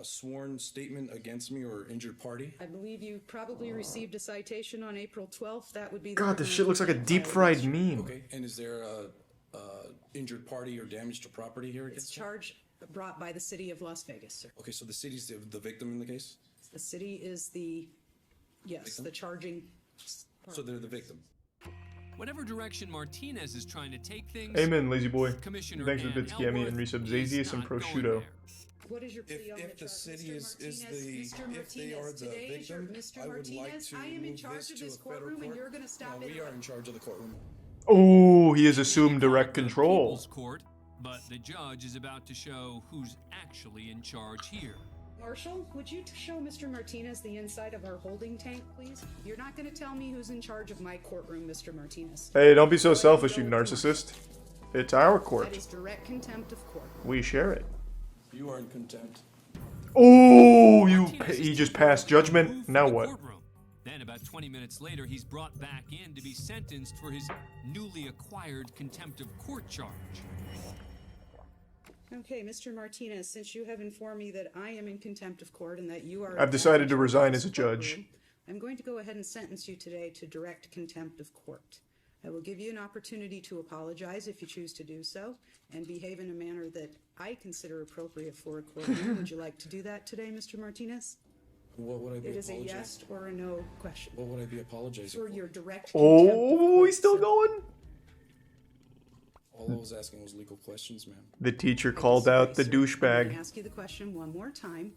sworn statement against me or injured party? I believe you probably received a citation on April 12th. That would be. God, this shit looks like a deep fried meme. Okay, and is there a injured party or damage to property here against? It's charge brought by the city of Las Vegas, sir. Okay, so the city's the victim in the case? The city is the victim? The charging. So they're the victim. Whatever direction Martinez is trying to take things. Amen, lazy boy. Commissioner Thanks for Dan bits, Gammy, and resub Zazius and prosciutto. What is your plea if the city is if they are the victim, I would like to move this to a federal court. You're going to stop it. We are in charge of the courtroom. Oh, he has assumed direct control. Court, but the judge is about to show who's actually in charge here. Marshal, would you show Mr. Martinez the inside of our holding tank, please? You're not going to tell me who's in charge of my courtroom, Mr. Martinez. Hey, don't be so selfish, you narcissist. It's our court. That is direct contempt of court. We share it. You are in contempt. Oh, he just passed judgment. Now what? Then about 20 minutes later, he's brought back in to be sentenced for his newly acquired contempt of court charge. Okay, Mr. Martinez, since you have informed me that I am in contempt of court and that you are... I've decided to resign as a judge. I'm going to go ahead and sentence you today to direct contempt of court. I will give you an opportunity to apologize if you choose to do so, and behave in a manner that I consider appropriate for a court hearing. Would you like to do that today, Mr. Martinez? What would I be apologizing? It is a yes or a no question. What would I be apologizing for? Your direct contempt of Oh, he's still going? All I was asking was legal questions, ma'am. The teacher called out the I'm going douchebag. to ask you the question one more time.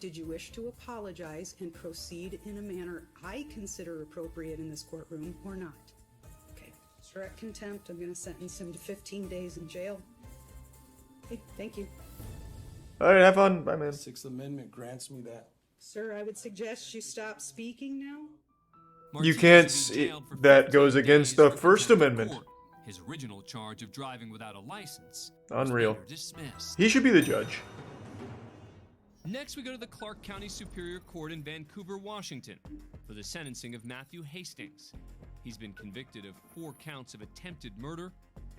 Did you wish to apologize and proceed in a manner I consider appropriate in this courtroom or not? Okay. Direct contempt. I'm going to sentence him to 15 days in jail. Okay, thank you. All right, have fun. Bye, man. Sixth Amendment grants me that. Sir, I would suggest you stop speaking now. You can't. That goes against the First Amendment. His original charge of driving without a license. Unreal. Dismissed. He should be the judge. Next, we go to the Clark County Superior Court in Vancouver, Washington, for the sentencing of Matthew Hastings. He's been convicted of 4 counts of attempted murder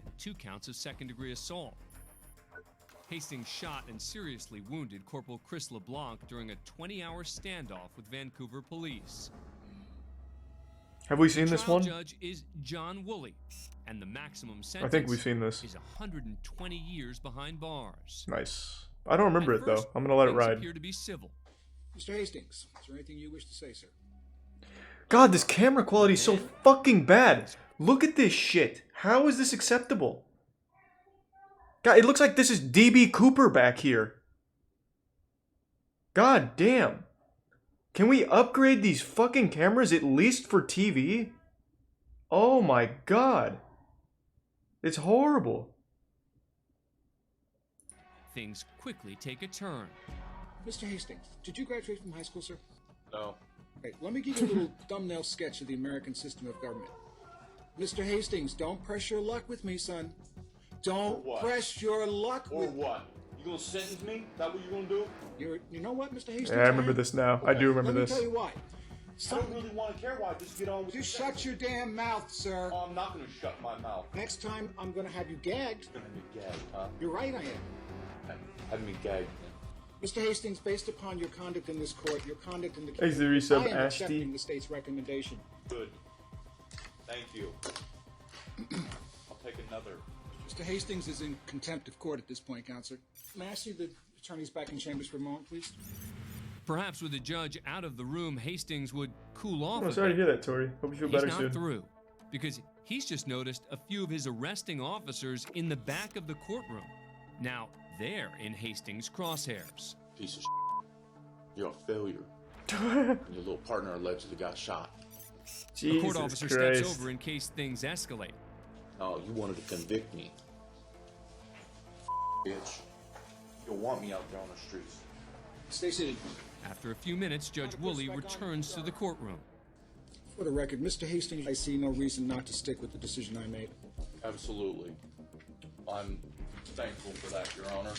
and 2 counts of second-degree assault. Hastings shot and seriously wounded Corporal Chris LeBlanc during a 20-hour standoff with Vancouver police. Have we seen this one? The judge is John Woolley, and the maximum sentence I think we've seen this. is 120 years behind bars. Nice. I don't remember it, though. I'm going to let it ride. Appear to be civil. Mr. Hastings, is there anything you wish to say, sir? God, this camera quality is so fucking bad. Look at this shit. How is this acceptable? God, it looks like this is DB Cooper back here. God damn. Can we upgrade these fucking cameras at least for TV? Oh my god. It's horrible. Things quickly take a turn. Mr. Hastings, did you graduate from high school, sir? No. Right, let me give you a little thumbnail sketch of the American system of government. Mr. Hastings, don't press your luck with me, son. Don't press your luck with me. Or what? You gonna sentence me? Is that what you gonna do? You know what, Mr. Hastings? Yeah, I remember this now. Okay, I do remember this. Let me tell you why. I don't really want to care why. Just get on with You shut your damn mouth, sir. Oh, I'm not gonna shut my mouth. Next time, I'm gonna have you gagged. You're gonna be gagged, huh? You're right, I am. Have me gagged. Mr. Hastings, based upon your conduct in this court, your conduct in the Is the case, resub I am Ashty? accepting the state's recommendation. Good. Thank you. I'll take another. Mr. Hastings is in contempt of court at this point, Counselor. May I see the attorneys back in chambers for a moment, please? Perhaps with the judge out of the room, Hastings would cool off. Oh, sorry to hear that, Tori. Hope you feel better He's not soon. through, because he's just noticed a few of his arresting officers in the back of the courtroom. Now they're in Hastings' crosshairs. Piece of You're a failure. And your little partner allegedly got shot. A court officer steps over in case things escalate. Oh, you wanted to convict me. Bitch. You'll want me out there on the streets. Stay seated. After a few minutes, Judge Woolley returns to the courtroom. For the record, Mr. Hastings, I see no reason not to stick with the decision I made. Absolutely. I'm thankful for that, Your Honor.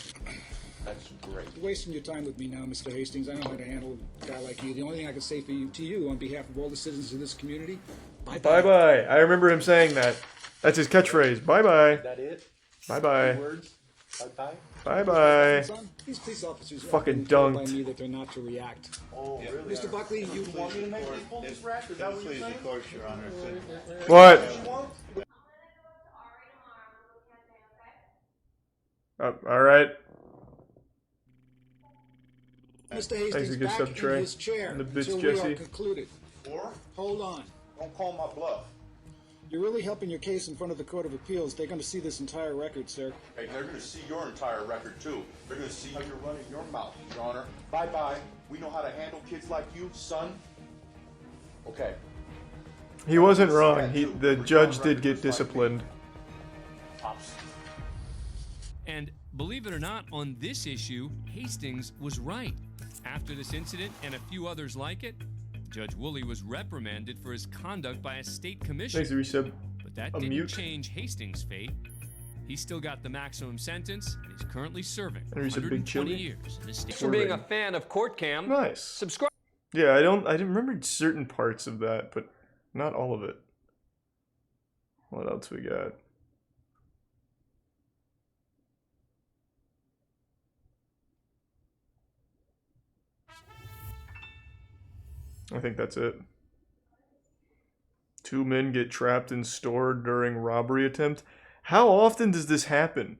That's great. You're wasting your time with me now, Mr. Hastings. I know how to handle a guy like you. The only thing I can say to you on behalf of all the citizens of this community, bye-bye. Bye-bye. I remember him saying that. That's his catchphrase. Bye-bye. Is that it? Bye-bye. Words? Bye-bye? Bye-bye. These police officers Fucking are told by dunked. me that they're not to react. Oh, really? Mr. Buckley, you want me to make this police rack? Is that what you're saying? Your Honor. What? Alright. Mr. Thanks Hastings a good back sub in tray. his chair And the bits, until we are Jesse. concluded. Or? Hold on. Don't call my bluff. You're really helping your case in front of the Court of Appeals. They're going to see this entire record, sir. Hey, they're going to see your entire record, too. They're going to see how you're running your mouth, Your Honor. Bye-bye. We know how to handle kids like you, son. Okay. He wasn't wrong. The judge did get disciplined. Tops. And believe it or not, on this issue, Hastings was right. After this incident and a few others like it, Judge Woolley was reprimanded for his conduct by a state commission. Thanks, resub. But that A didn't mute. change Hastings' fate. He's still got the maximum sentence, and he's currently serving And he's a big 120 chili. years in the state. Thanks for being a fan of Court Cam. Nice. Subscribe. Yeah, I didn't remember certain parts of that, but not all of it. What else we got? I think that's it. 2 men get trapped in store during robbery attempt. How often does this happen?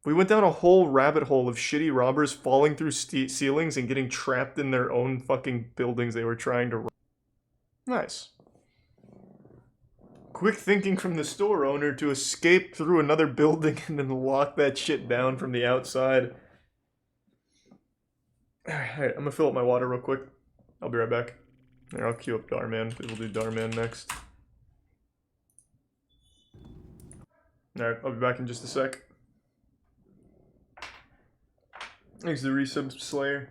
We went down a whole rabbit hole of shitty robbers falling through ceilings and getting trapped in their own fucking buildings they were trying to rob. Nice. Quick thinking from the store owner to escape through another building and then lock that shit down from the outside. Alright, I'm gonna fill up my water real quick. I'll be right back. Here, I'll queue up Darman, because we'll do Darman next. Alright, I'll be back in just a sec. Thanks to the resub Slayer.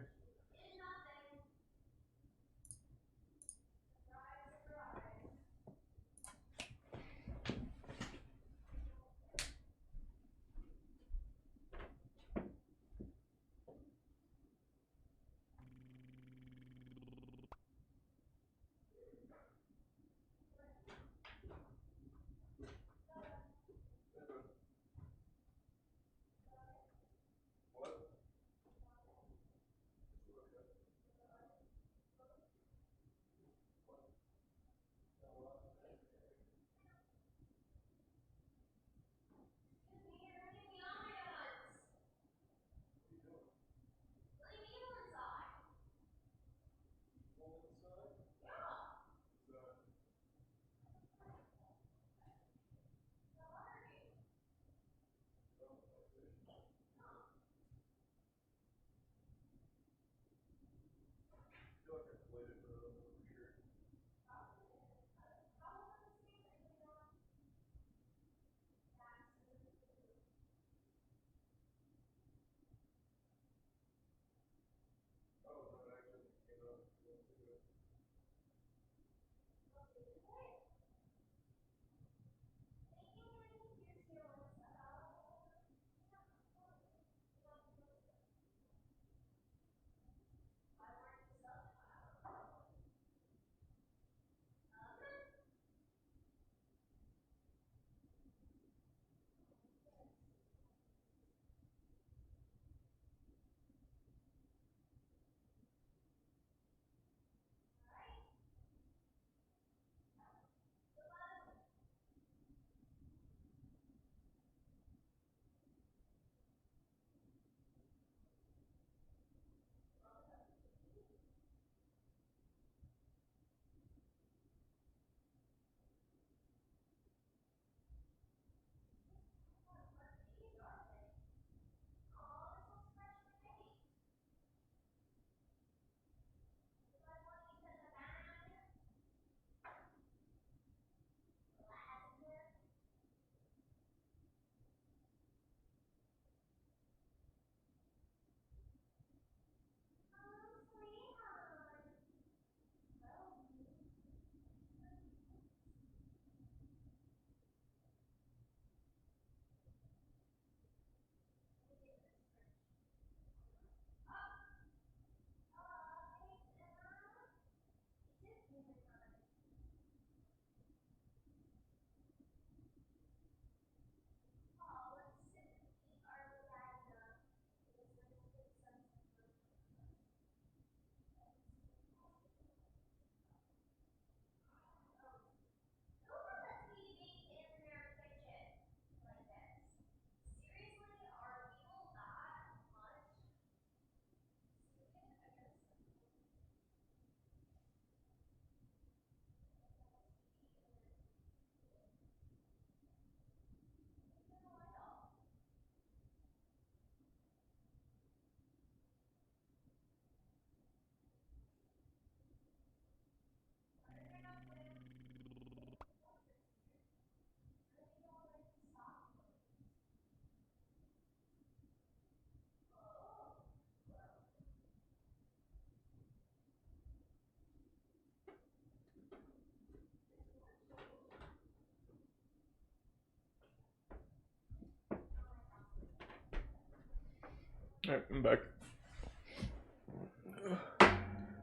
Alright, I'm back.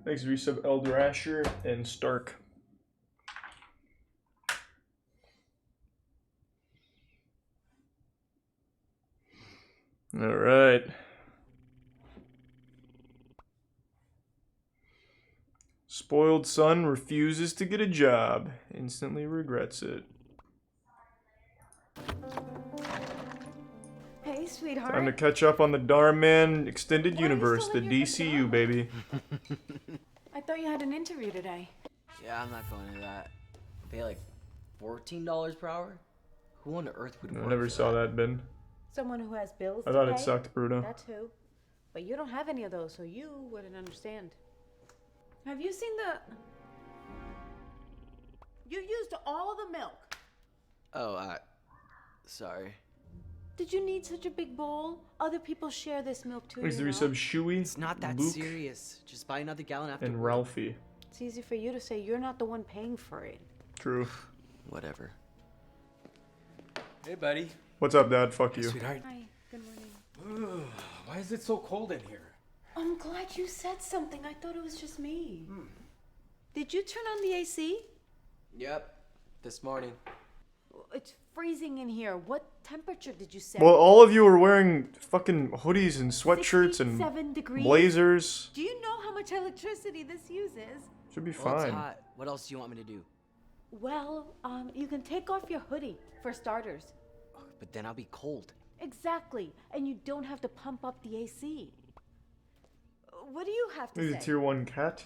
Thanks to resub Eldrasher and Stark. Alright. Spoiled son refuses to get a job. Instantly regrets it. Hey, sweetheart. Time to catch up on the Darman Extended Universe, the DCU, baby. I thought you had an interview today. Yeah, I'm not going to that. Pay like $14 per hour? Who on earth would I never saw that, Ben. Someone who has bills I to thought pay? it sucked, Bruno. That too. But you don't have any of those, so you wouldn't understand. Have you seen the... You used all the milk. Oh, sorry. Did you need such a big bowl? Other people share this milk too, Thanks to you know? resub Shuey, It's not that Luke, serious. Just buy another gallon after and work. Ralphie. It's easy for you to say you're not the one paying for it. True. Whatever. Hey, buddy. What's up, Dad? Fuck Hey, you. sweetheart. Hi, good morning. Why is it so cold in here? I'm glad you said something. I thought it was just me. Did you turn on the AC? Yep. This morning. It's freezing in here. What temperature did you set? Well, all of you are wearing fucking hoodies and sweatshirts 7 and degrees? blazers. Do you know how much electricity this uses? Should be Well, it's fine. hot. What else do you want me to do? Well, you can take off your hoodie, for starters. But then I'll be cold. Exactly. And you don't have to pump up the AC. What do you have to Maybe say? the tier 1 cat.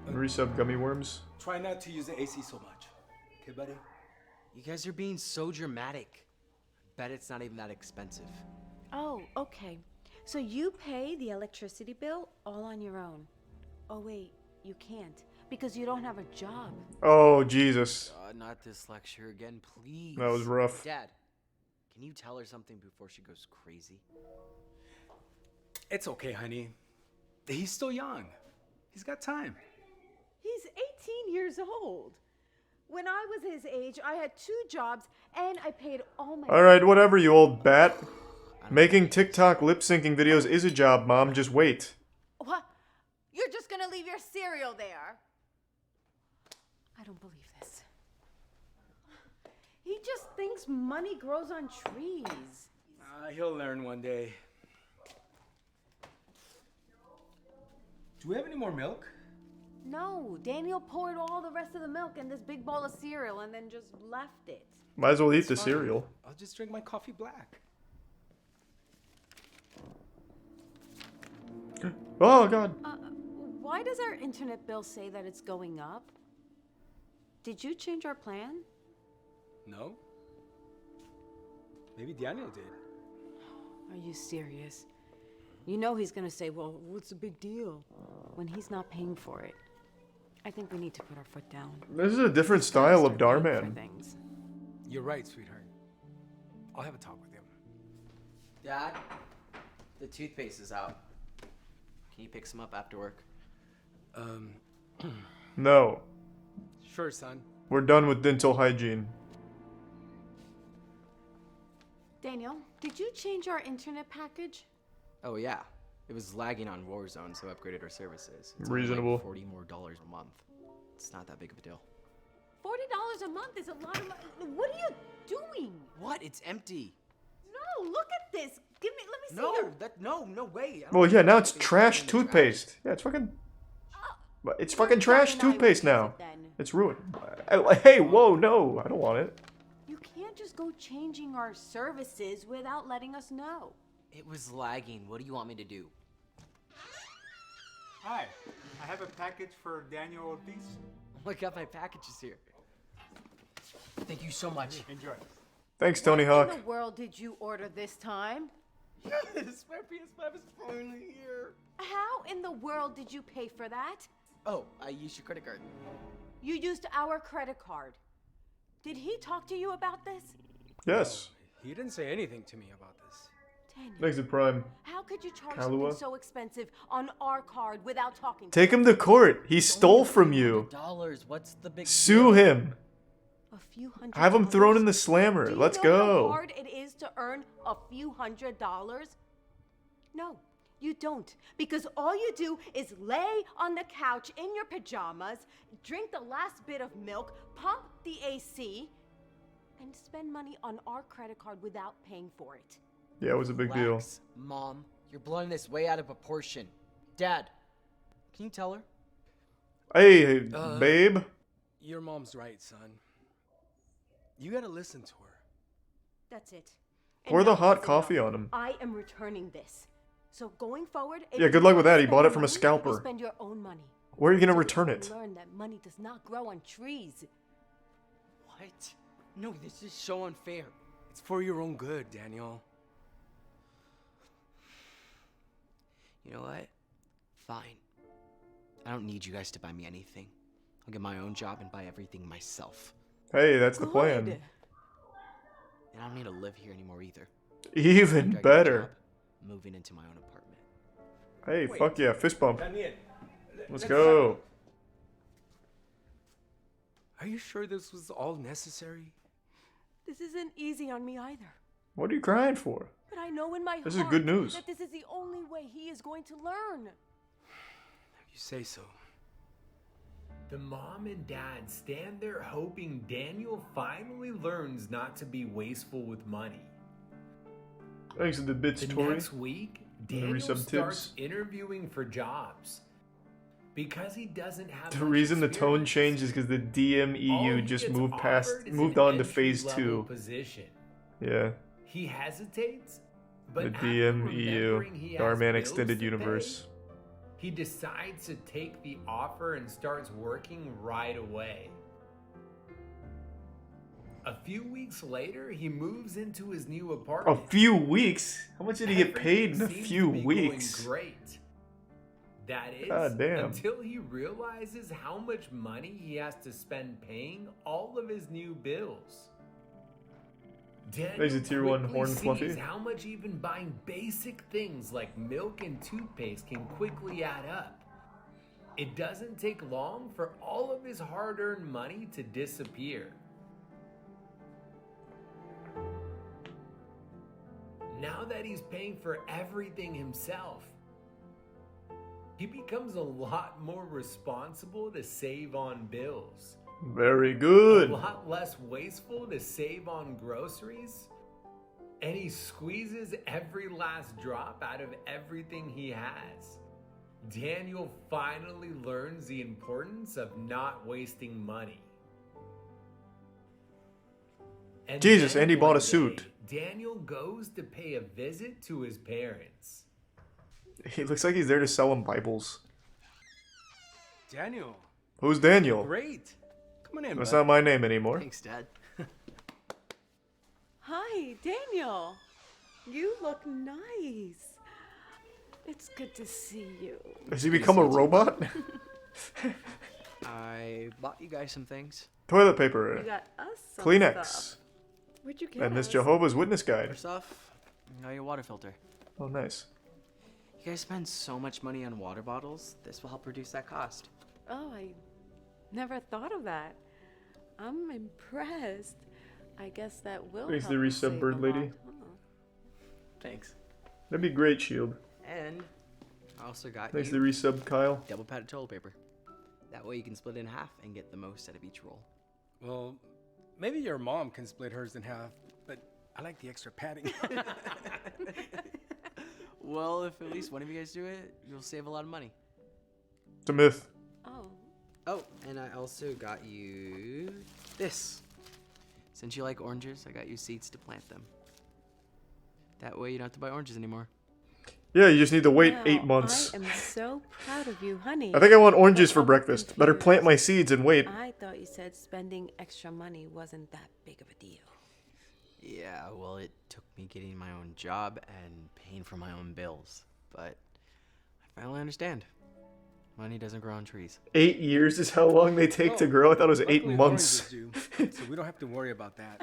And resub gummy worms. Try not to use the AC so much. Okay, buddy? You guys are being so dramatic. Bet it's not even that expensive. Oh, okay. So you pay the electricity bill all on your own. Oh, wait, you can't because you don't have a job. Oh, Jesus. Not this lecture again, please. That was rough. Dad, can you tell her something before she goes crazy? It's okay, honey. He's still young. He's got time. He's 18 years old. When I was his age, I had 2 jobs and I paid all my... Alright, whatever, you old bat. Making TikTok lip-syncing videos is a job, Mom. Just wait. What? You're just gonna leave your cereal there? I don't believe this. He just thinks money grows on trees. He'll learn one day. Do we have any more milk? No, Daniel poured all the rest of the milk in this big bowl of cereal and then just left it. Might as well eat the It's fine. cereal. I'll just drink my coffee black. Oh, God. Why does our internet bill say that it's going up? Did you change our plan? No? Maybe Daniel did. Are you serious? You know he's gonna say, well, what's the big deal? When he's not paying for it. I think we need to put our foot down. This is a different style of Darman. You're right, sweetheart. I'll have a talk with him. Dad, the toothpaste is out. Can you pick some up after work? No. Sure, son. We're done with dental hygiene. Daniel, did you change our internet package? Oh yeah, it was lagging on Warzone, so I upgraded our services. It's Reasonable. Only like $40 more a month. It's not that big of a deal. $40 a month is a lot of money. What are you doing? What? It's empty. No, look at this. Let me see. No way. Well, yeah, now it's trash toothpaste. Yeah, it's fucking... But it's fucking trash toothpaste now. It's ruined. Hey, whoa, no. I don't want it. You can't just go changing our services without letting us know. It was lagging. What do you want me to do? Hi, I have a package for Daniel Ortiz. Oh my god, my package is here. Thank you so much. Enjoy. Thanks, Tony Hawk. What in the world did you order this time? Yes, my PS5 is finally here. How in the world did you pay for that? Oh, I used your credit card. You used our credit card. Did he talk to you about this? Yes. He didn't say anything to me about this. Daniel, Thanks to Prime. how could you charge Kahlua? something so expensive on our card without talking to Take him to court. He stole from you. $100. What's the big Sue deal? him. A few $100. Have him thrown in the slammer. Do you Let's know go. how hard it is to earn a few $100? No, you don't. Because all you do is lay on the couch in your pajamas, drink the last bit of milk, pump the AC, and spend money on our credit card without paying for it. Yeah, it was a big deal. Relax, Mom. You're blowing this way out of proportion. Dad, can you tell her? Hey, babe. Your mom's right, son. You gotta listen to her. That's it. Pour the Enough hot is coffee enough. on him. I am returning this. So going forward, if Yeah, you good luck with wanna that. He spend bought it your from a money, you scalper. spend your own money. Where are you gonna So return you it? learn that money does not grow on trees. What? No, this is so unfair. It's for your own good, Daniel. You know what? Fine. I don't need you guys to buy me anything. I'll get my own job and buy everything myself. Hey, that's the plan. And I don't need to live here anymore either. Even After I get a better. job, moving into my own apartment. Hey, fuck yeah, fist bump. Daniel, Let's go. Are you sure this was all necessary? This isn't easy on me either. What are you crying for? But I know in my This is heart good news. that this is the only way he is going to learn. You say so. The mom and dad stand there hoping Daniel finally learns not to be wasteful with money. Thanks to the bits, The Tori. next week, And the Daniel resub starts tips. interviewing for jobs. Because he doesn't have The much reason the experience, tone changed is because the all DMEU he just gets moved offered is moved an on to phase entry-level 2. position. Yeah. He hesitates, but The after remembering he DMEU, has Darman bills Extended to Universe. pay, he decides to take the offer and starts working right away. A few weeks later, he moves into his new A apartment. few weeks? How much did he get paid in a Everything few seems to be going weeks? Great. That is, God damn. until he realizes how much money he has to spend paying all of his new bills. There's a tier 1 quickly horn sees fluffy. how much even buying basic things like milk and toothpaste can quickly add up. It doesn't take long for all of his hard-earned money to disappear. Now that he's paying for everything himself, he becomes a lot more responsible to save on bills. Very good. A lot less wasteful to save on groceries. And he squeezes every last drop out of everything he has. Daniel finally learns the importance of not wasting money. And Jesus, then Andy bought one a suit. day, Daniel goes to pay a visit to his parents. He looks like he's there to sell him Bibles. Daniel. Who's Daniel? Great. Come on in, That's bud. not my name anymore. Thanks, Dad. Hi, Daniel. You look nice. It's good to see you. Has he become a robot? I bought you guys some things. Toilet paper. You got us some Kleenex. stuff. Where'd you get And this us? Jehovah's Witness guide. First off, I got your water filter. Oh, nice. You guys spend so much money on water bottles, this will help reduce that cost. Oh, I never thought of that. I'm impressed. I guess that will Thanks, help the us resub save bird a lady. lot, huh? Thanks. That'd be great, Shield. And I also got Thanks, you the resub Kyle. double padded toilet paper. That way you can split it in half and get the most out of each roll. Well, maybe your mom can split hers in half, but I like the extra padding. Well, if at least one of you guys do it, you'll save a lot of money. It's a myth. Oh. Oh, and I also got you this. Since you like oranges, I got you seeds to plant them. That way you don't have to buy oranges anymore. Yeah, you just need to wait Wow, 8 months. I am so proud of you, honey. I think I want oranges But for I'm breakfast. Better plant my confused. seeds and wait. I thought you said spending extra money wasn't that big of a deal. Yeah, well, it took me getting my own job and paying for my own bills. But I finally understand. Money doesn't grow on trees. 8 years is how long they take to Oh, grow? I thought it was 8 luckily months. oranges do, so we don't have to worry about that.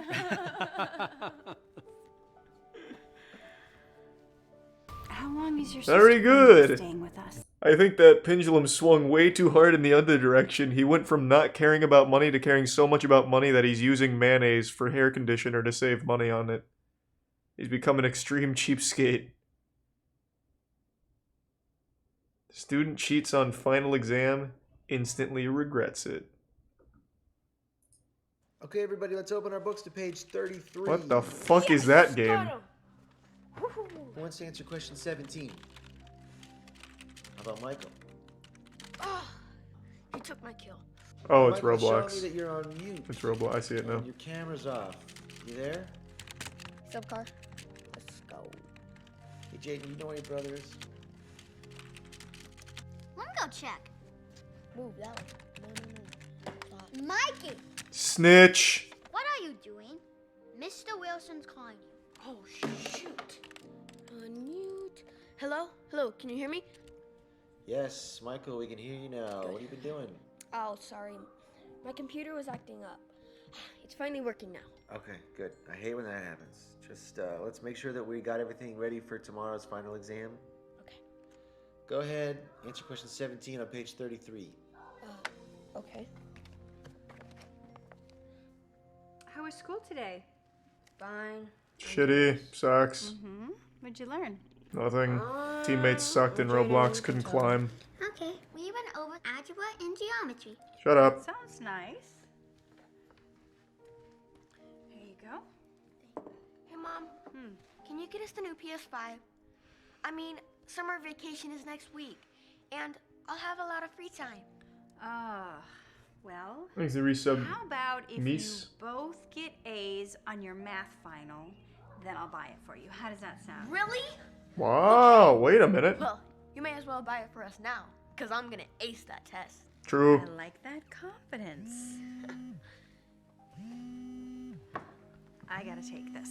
How long is your Very sister going to be good. staying with us? I think that pendulum swung way too hard in the other direction. He went from not caring about money to caring so much about money that he's using mayonnaise for hair conditioner to save money on it. He's become an extreme cheapskate. Student cheats on final exam, instantly regrets it. Okay, everybody, let's open our books to page 33. What the fuck is that game? Who wants to answer question 17? How about Michael? Oh, you took my kill. Oh, it's Michael, show me Roblox. that you're on mute. It's Roblox. I see it now. And your camera's off. You there? Subcar, let's go. Hey, Jaden, you know where your brother is? Let me go check. Move that way. No. Mikey, Snitch. what are you doing? Mr. Wilson's calling you. Oh, shoot. Unmute. Hello? Hello, can you hear me? Yes, Michael, we can hear you now. What have you been doing? Oh, sorry. My computer was acting up. It's finally working now. Okay, good. I hate when that happens. Just let's make sure that we got everything ready for tomorrow's final exam. Okay. Go ahead, answer question 17 on page 33. Okay. How was school today? Fine. Shitty. Sucks. Mm-hmm. What'd you learn? Nothing. Teammates sucked in Roblox. Couldn't climb. Okay, we went over algebra and geometry. Shut up. Sounds nice. Here you go. Hey, Mom. Can you get us the new PS5? I mean, summer vacation is next week, and I'll have a lot of free time. Well, Thanks to resub. how about if Mies. you both get A's on your math final, then I'll buy it for you. How does that sound? Really? Wow. Wait a minute. Well, you may as well buy it for us now, because I'm going to ace that test. True. I like that confidence. I gotta take this.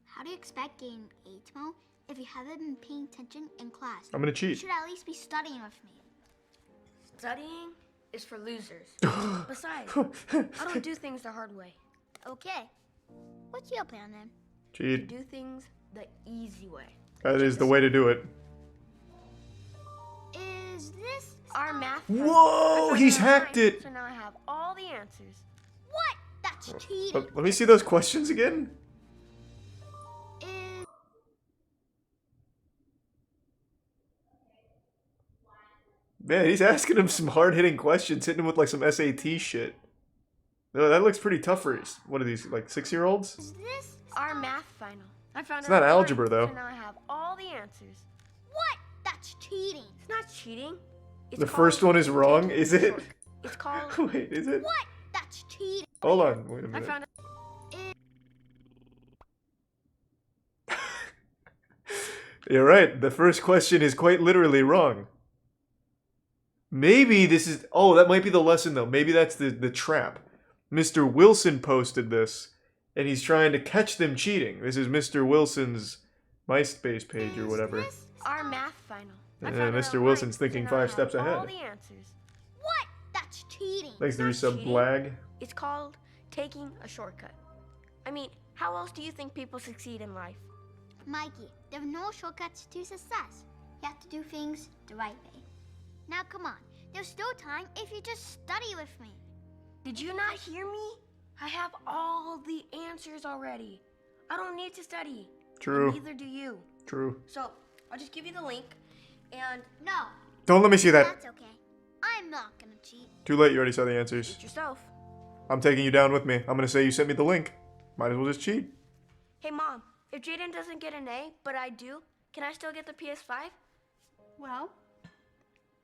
How do you expect getting A tomorrow if you haven't been paying attention in class? I'm gonna cheat. You should at least be studying with me. Studying is for losers. Besides, I don't do things the hard way. Okay. What's your plan then? You Cheat. do things the easy way. That is the way to do it. Is this Our math. Whoa, he's hacked it. So now I have all the answers. What? That's cheating. Let me see those questions again. Is Man, he's asking him some hard-hitting questions, hitting him with like some SAT shit. No, that looks pretty tough for his. What are these, like 6-year-olds? this Our math final. I found It's out not online, algebra, though. So now I have all the answers. what? That's cheating. It's not cheating. It's The called first one is wrong, taking is a it? short- It's called. Wait, is it? What? That's cheating. Hold on, wait a I minute. found You're right. The first question is quite literally wrong. Maybe this is... Oh, that might be the lesson, though. Maybe that's the trap. Mr. Wilson posted this, and he's trying to catch them cheating. This is Mr. Wilson's MySpace page or whatever. our math final. I And found it Mr. online, Wilson's so thinking now I 5 have steps All ahead. the answers. What? That's cheating. Thanks to It's not resub cheating. Blag. It's called taking a shortcut. I mean, how else do you think people succeed in life? Mikey, there are no shortcuts to success. You have to do things the right way. Now come on. There's still time if you just study with me. Did you not hear me? I have all the answers already. I don't need to study. True. And neither do you. True. So, I'll just give you the link, and... No. Don't let me see that. That's okay. I'm not gonna cheat. Too late, you already saw the answers. Cheat yourself. I'm taking you down with me. I'm gonna say you sent me the link. Might as well just cheat. Hey, Mom, if Jaden doesn't get an A, but I do, can I still get the PS5? Well,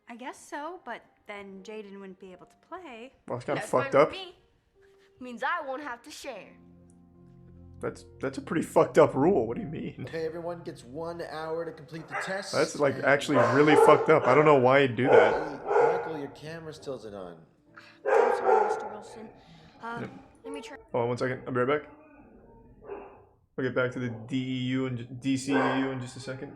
I guess so, but then Jaden wouldn't be able to play. Well, it's kind of That's fine fucked with up. me. Means I won't have to share. That's a pretty fucked up rule. What do you mean? Okay, everyone gets 1 hour to complete the test. That's like actually really fucked up. I don't know why you'd do that. Hey, Michael, your camera still isn't on. I'm sorry, Mr. Wilson. Let me try. Hold on 1 second. I'll be right back. We'll get back to the DEU and DCEU in just a second.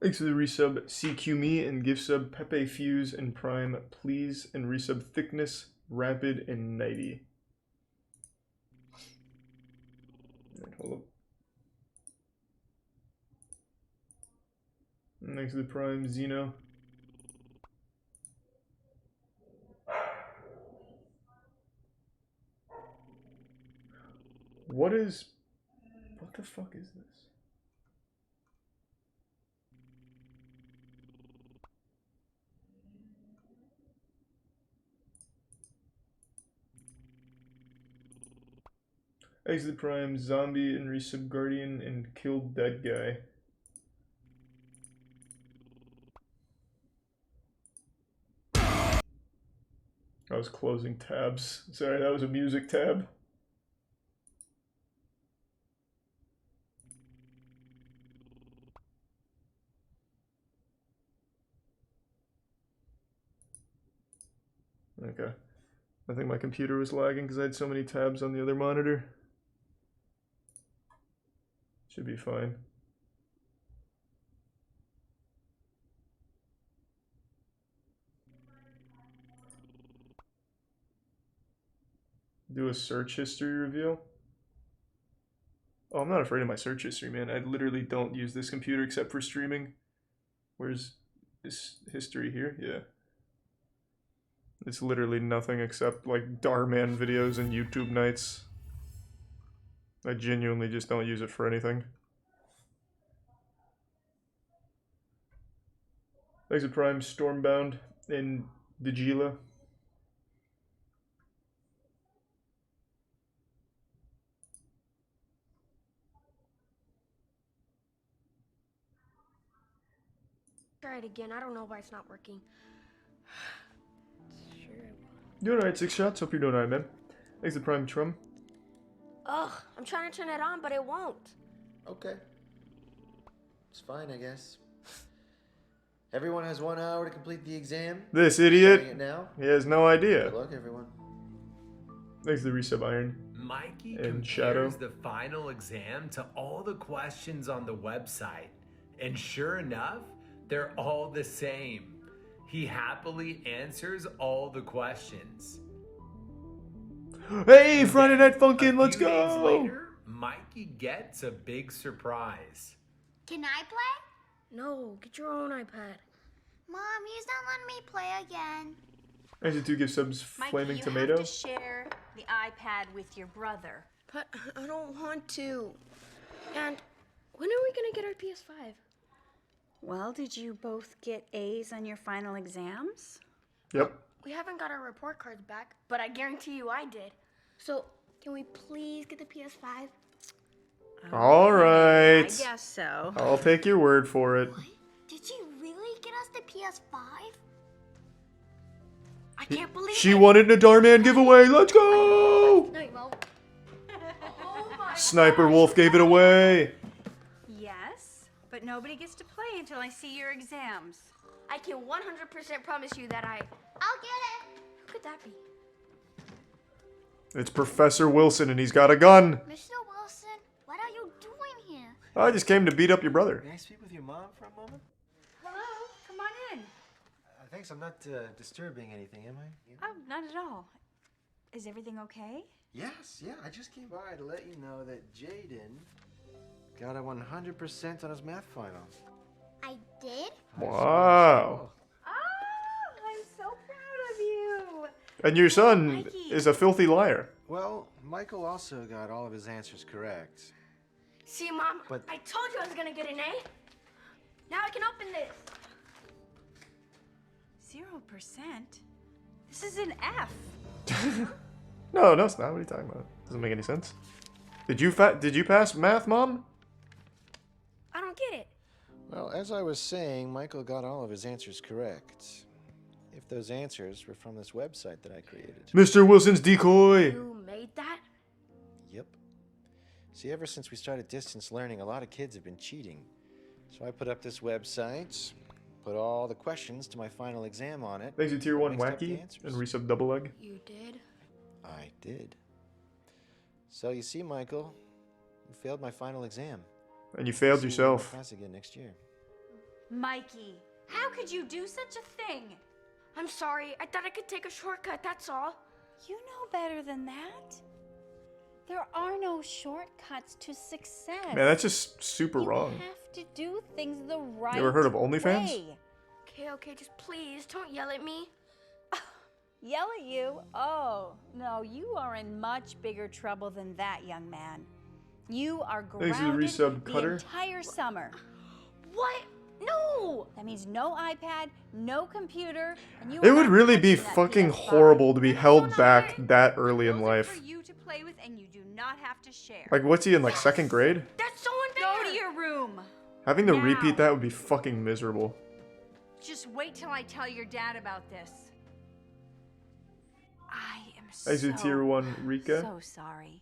Thanks for the resub CQ me and gift sub Pepe Fuse and Prime please and resub Thickness Rapid and Nighty. Right, hold up. Thanks to the Prime Xeno. What the fuck is this? Exit Prime, Zombie, and Resub Guardian, and killed that guy. I was closing tabs. Sorry, that was a music tab. Okay. I think my computer was lagging because I had so many tabs on the other monitor. Should be fine. Do a search history reveal. Oh, I'm not afraid of my search history, man. I literally don't use this computer except for streaming. Where's this history here? Yeah. It's literally nothing except like Darman videos and YouTube nights. I genuinely just don't use it for anything. Exit Prime, Stormbound, and Digila. Try it again. I don't know why it's not working. Sure. Doing alright, 6 shots. Hope you're doing alright, man. Exit Prime, Trum. Ugh, I'm trying to turn it on, but it won't. Okay. It's fine, I guess. Everyone has 1 hour to complete the exam. This idiot. Starting it now. He has no idea. Good luck, everyone. Thanks to the resub Iron. Mikey and compares Shadow. the final exam to all the questions on the website. And sure enough, they're all the same. He happily answers all the questions. Hey, Friday Night Funkin', let's A few days go! later, Mikey gets a big surprise. Can I play? No, get your own iPad. Mom, he's not letting me play again. Exit 2 gift subs Mikey, Flaming you Tomato. have to share the iPad with your brother. But I don't want to. And when are we gonna get our PS5? Well, did you both get A's on your final exams? Yep. We haven't got our report cards back, but I guarantee you I did. So, can we please get the PS5? Alright. I guess so. I'll take your word for it. Did you really get us the PS5? I can't believe She it. wanted a Darman giveaway. Let's go! No, you won't. Sniper Wolf gave it away. Yes, but nobody gets to play until I see your exams. I can 100% promise you that I'll get it. Who could that be? It's Professor Wilson and he's got a gun. Mr. Wilson, what are you doing here? I just came to beat up your brother. May I speak with your mom for a moment? Hello, come on in. Thanks, I'm not disturbing anything, am I? Oh, not at all. Is everything okay? Yes, yeah, I just came by to let you know that Jaden got a 100% on his math final. I did? Wow. Oh, I'm so proud of you. And your son Mikey. is a filthy liar. Well, Michael also got all of his answers correct. See, Mom, But- I told you I was gonna get an A. Now I can open this. 0%? This is an F. No, it's not. What are you talking about? Doesn't make any sense. Did you pass math, Mom? I don't get it. Well, as I was saying, Michael got all of his answers correct. If those answers were from this website that I created. Mr. Wilson's decoy. You made that? Yep. See, ever since we started distance learning, a lot of kids have been cheating. So I put up this website, put all the questions to my final exam on it. Thanks to Tier 1 mixed up the Wacky answers. and resub Double Leg. You did? I did. So you see, Michael, you failed my final exam. And you failed See, yourself. I'll pass again next year. Mikey, how could you do such a thing? I'm sorry. I thought I could take a shortcut, that's all. You know better than that. There are no shortcuts to success. Man, that's just super wrong. You have to do things the right way. You ever heard of OnlyFans? Okay, just please don't yell at me. Yell at you? Oh, no, you are in much bigger trouble than that, young man. You are This is a grounded resub the cutter. entire summer. What? No! That means no iPad, no computer, and you It are would not really be touching that fucking PS5. horrible to be held back that early in For life. you to play with, and you do not have to share. Like, what's he in, like, 2nd grade? That's so unfair! Go to your room. Having to Now. repeat that would be fucking miserable. Just wait till I tell your dad about this. I am Exit Tier 1 Rika. so sorry.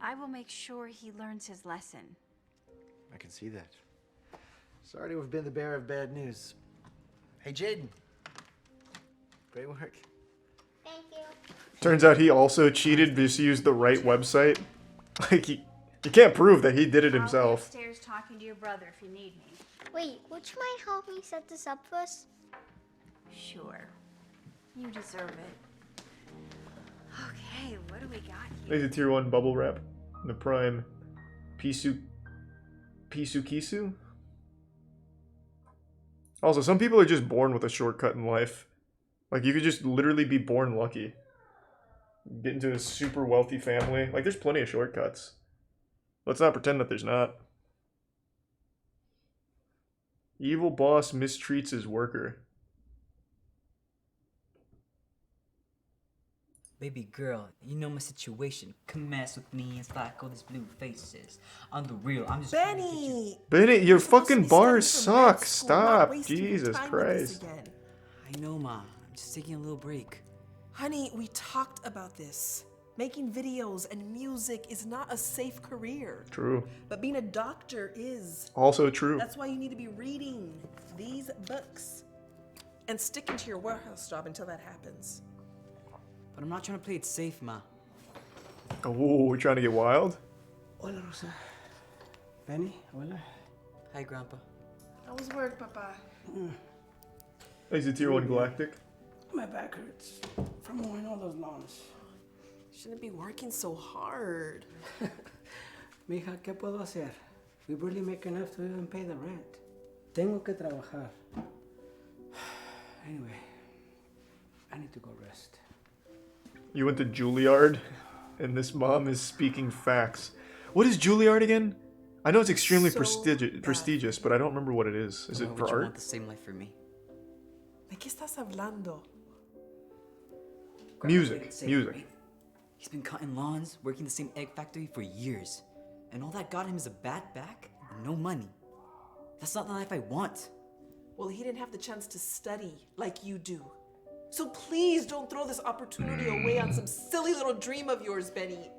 I will make sure he learns his lesson. I can see that. Sorry to have been the bearer of bad news. Hey, Jaden. Great work. Thank you. Turns out he also cheated, just used the right website. Like, you can't prove that he did it I'll be himself. upstairs talking to your brother if you need me. Wait, would you mind help me set this up first? Sure. You deserve it. Okay, what do we got here? Exit Tier 1 Bubble Wrap. The Prime. Kisu? Also, some people are just born with a shortcut in life. Like, you could just literally be born lucky. Get into a super wealthy family. Like, there's plenty of shortcuts. Let's not pretend that there's not. Evil boss mistreats his worker. Baby girl, you know my situation. Come mess with me and stack all these blue faces. On the real, I'm just Benny! Benny, your fucking bars studying for med suck. school, not Stop. wasting your Jesus time with this Christ. again. I know, Ma. I'm just taking a little break. Honey, we talked about this. Making videos and music is not a safe career. True. But being a doctor is. Also true. That's why you need to be reading these books and sticking to your warehouse job until that happens. But I'm not trying to play it safe, Ma. Oh, we're trying to get wild? Hola, Rosa. Benny, hola. Hi, Grandpa. How was work, Papa? Exit Tier 1 Galactic. My back hurts from mowing all those lawns. Shouldn't be working so hard. Mija, ¿qué puedo hacer? We barely make enough to even pay the rent. Tengo que trabajar. Anyway, I need to go rest. You went to Juilliard, and this mom is speaking facts. What is Juilliard again? I know it's extremely prestigious, but I don't remember what it is. Is it Would for you art? want the same life for me? ¿De qué estás hablando? Music. He's been cutting lawns, working the same egg factory for years. And all that got him is a bad back and no money. That's not the life I want. Well, he didn't have the chance to study like you do. So please don't throw this opportunity away on some silly little dream of yours, Benny.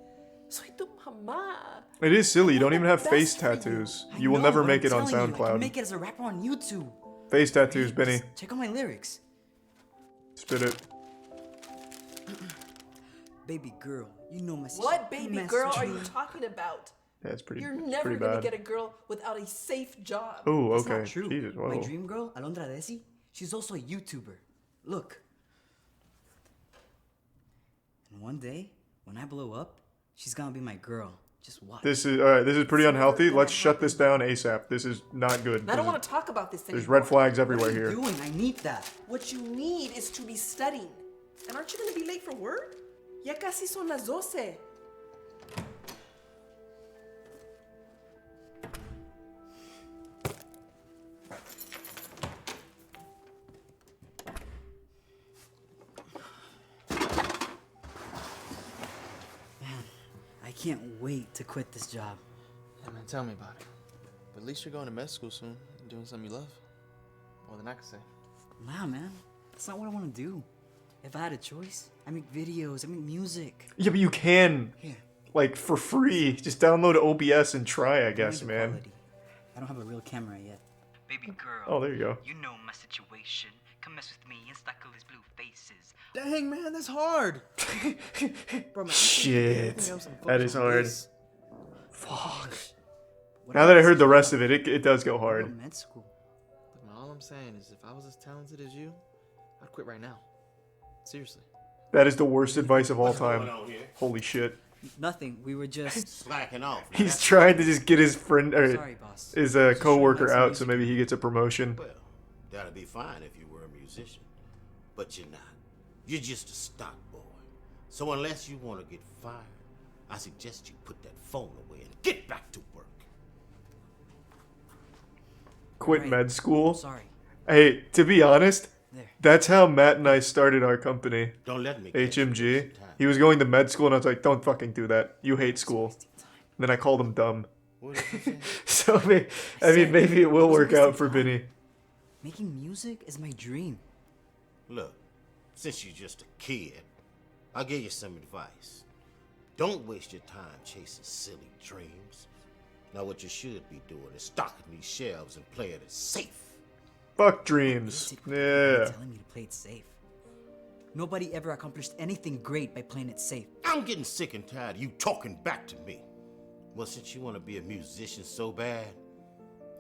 Soy tu mamá. It is silly. You don't even have face tattoos. You will never make it on I can SoundCloud. make it as a rapper on YouTube. Face tattoos, Benny. Check out my lyrics. Spit it. Baby girl, you know my What baby girl are you talking about? Yeah, it's pretty. You're it's never pretty gonna bad. get a girl without a safe job. Oh, That's okay. not true. Jesus, whoa. My dream girl, Alondra Desi, she's also a YouTuber. Look. And one day, when I blow up, she's gonna be my girl. Just watch. This is alright. This is pretty unhealthy. Let's shut this down ASAP. This is not good. I don't want to talk about this anymore. There's red flags everywhere What are you here. doing? I need that. What you need is to be studying. And aren't you gonna be late for work? Ya casi son las 12. Man, I can't wait to quit this job. Yeah, man, tell me about it. But at least you're going to med school soon and doing something you love. More than I can say. Nah, man. That's not what I want to do. If I had a choice, I make videos, I make music. Yeah, but you can, Here. like, for free. Just download OBS and try, I guess, the man. quality. I don't have a real camera yet. Baby girl. Oh, there you go. You know my situation. Come mess with me and stack all these blue faces. Dang, man, that's hard. Bro, man, Shit. That is hard. Fuck. What Now that I about heard the this rest job? of it, it does go What hard. about med school? I'm saying is if I was as talented as you, I'd quit right now. Seriously. That is the worst advice of all What's time. going on here? Holy shit. Nothing. We were just Slacking off. He's trying to just get his friend or Sorry, boss. his Just coworker trying to out make so some maybe he gets a promotion. Well, that'd be fine if you were a musician. But you're not. You're just a stock boy. So unless you want to get fired, I suggest you put that phone away and get back to work. Quit med school. Sorry. Hey, to be honest, There. that's how Matt and I started our company. Don't let me catch you HMG. wasting time. He was going to med school and I was like, don't fucking do that. You hate school. And then I called him dumb. What did you say? So, I mean, maybe it will work out for Vinny. Making music is my dream. Look, since you're just a kid, I'll give you some advice. Don't waste your time chasing silly dreams. Now what you should be doing is stocking these shelves and playing it safe. Fuck dreams. Yeah. Telling me to play it safe. Nobody ever accomplished anything great by playing it safe. I'm getting sick and tired of you talking back to me. Well, since you want to be a musician so bad,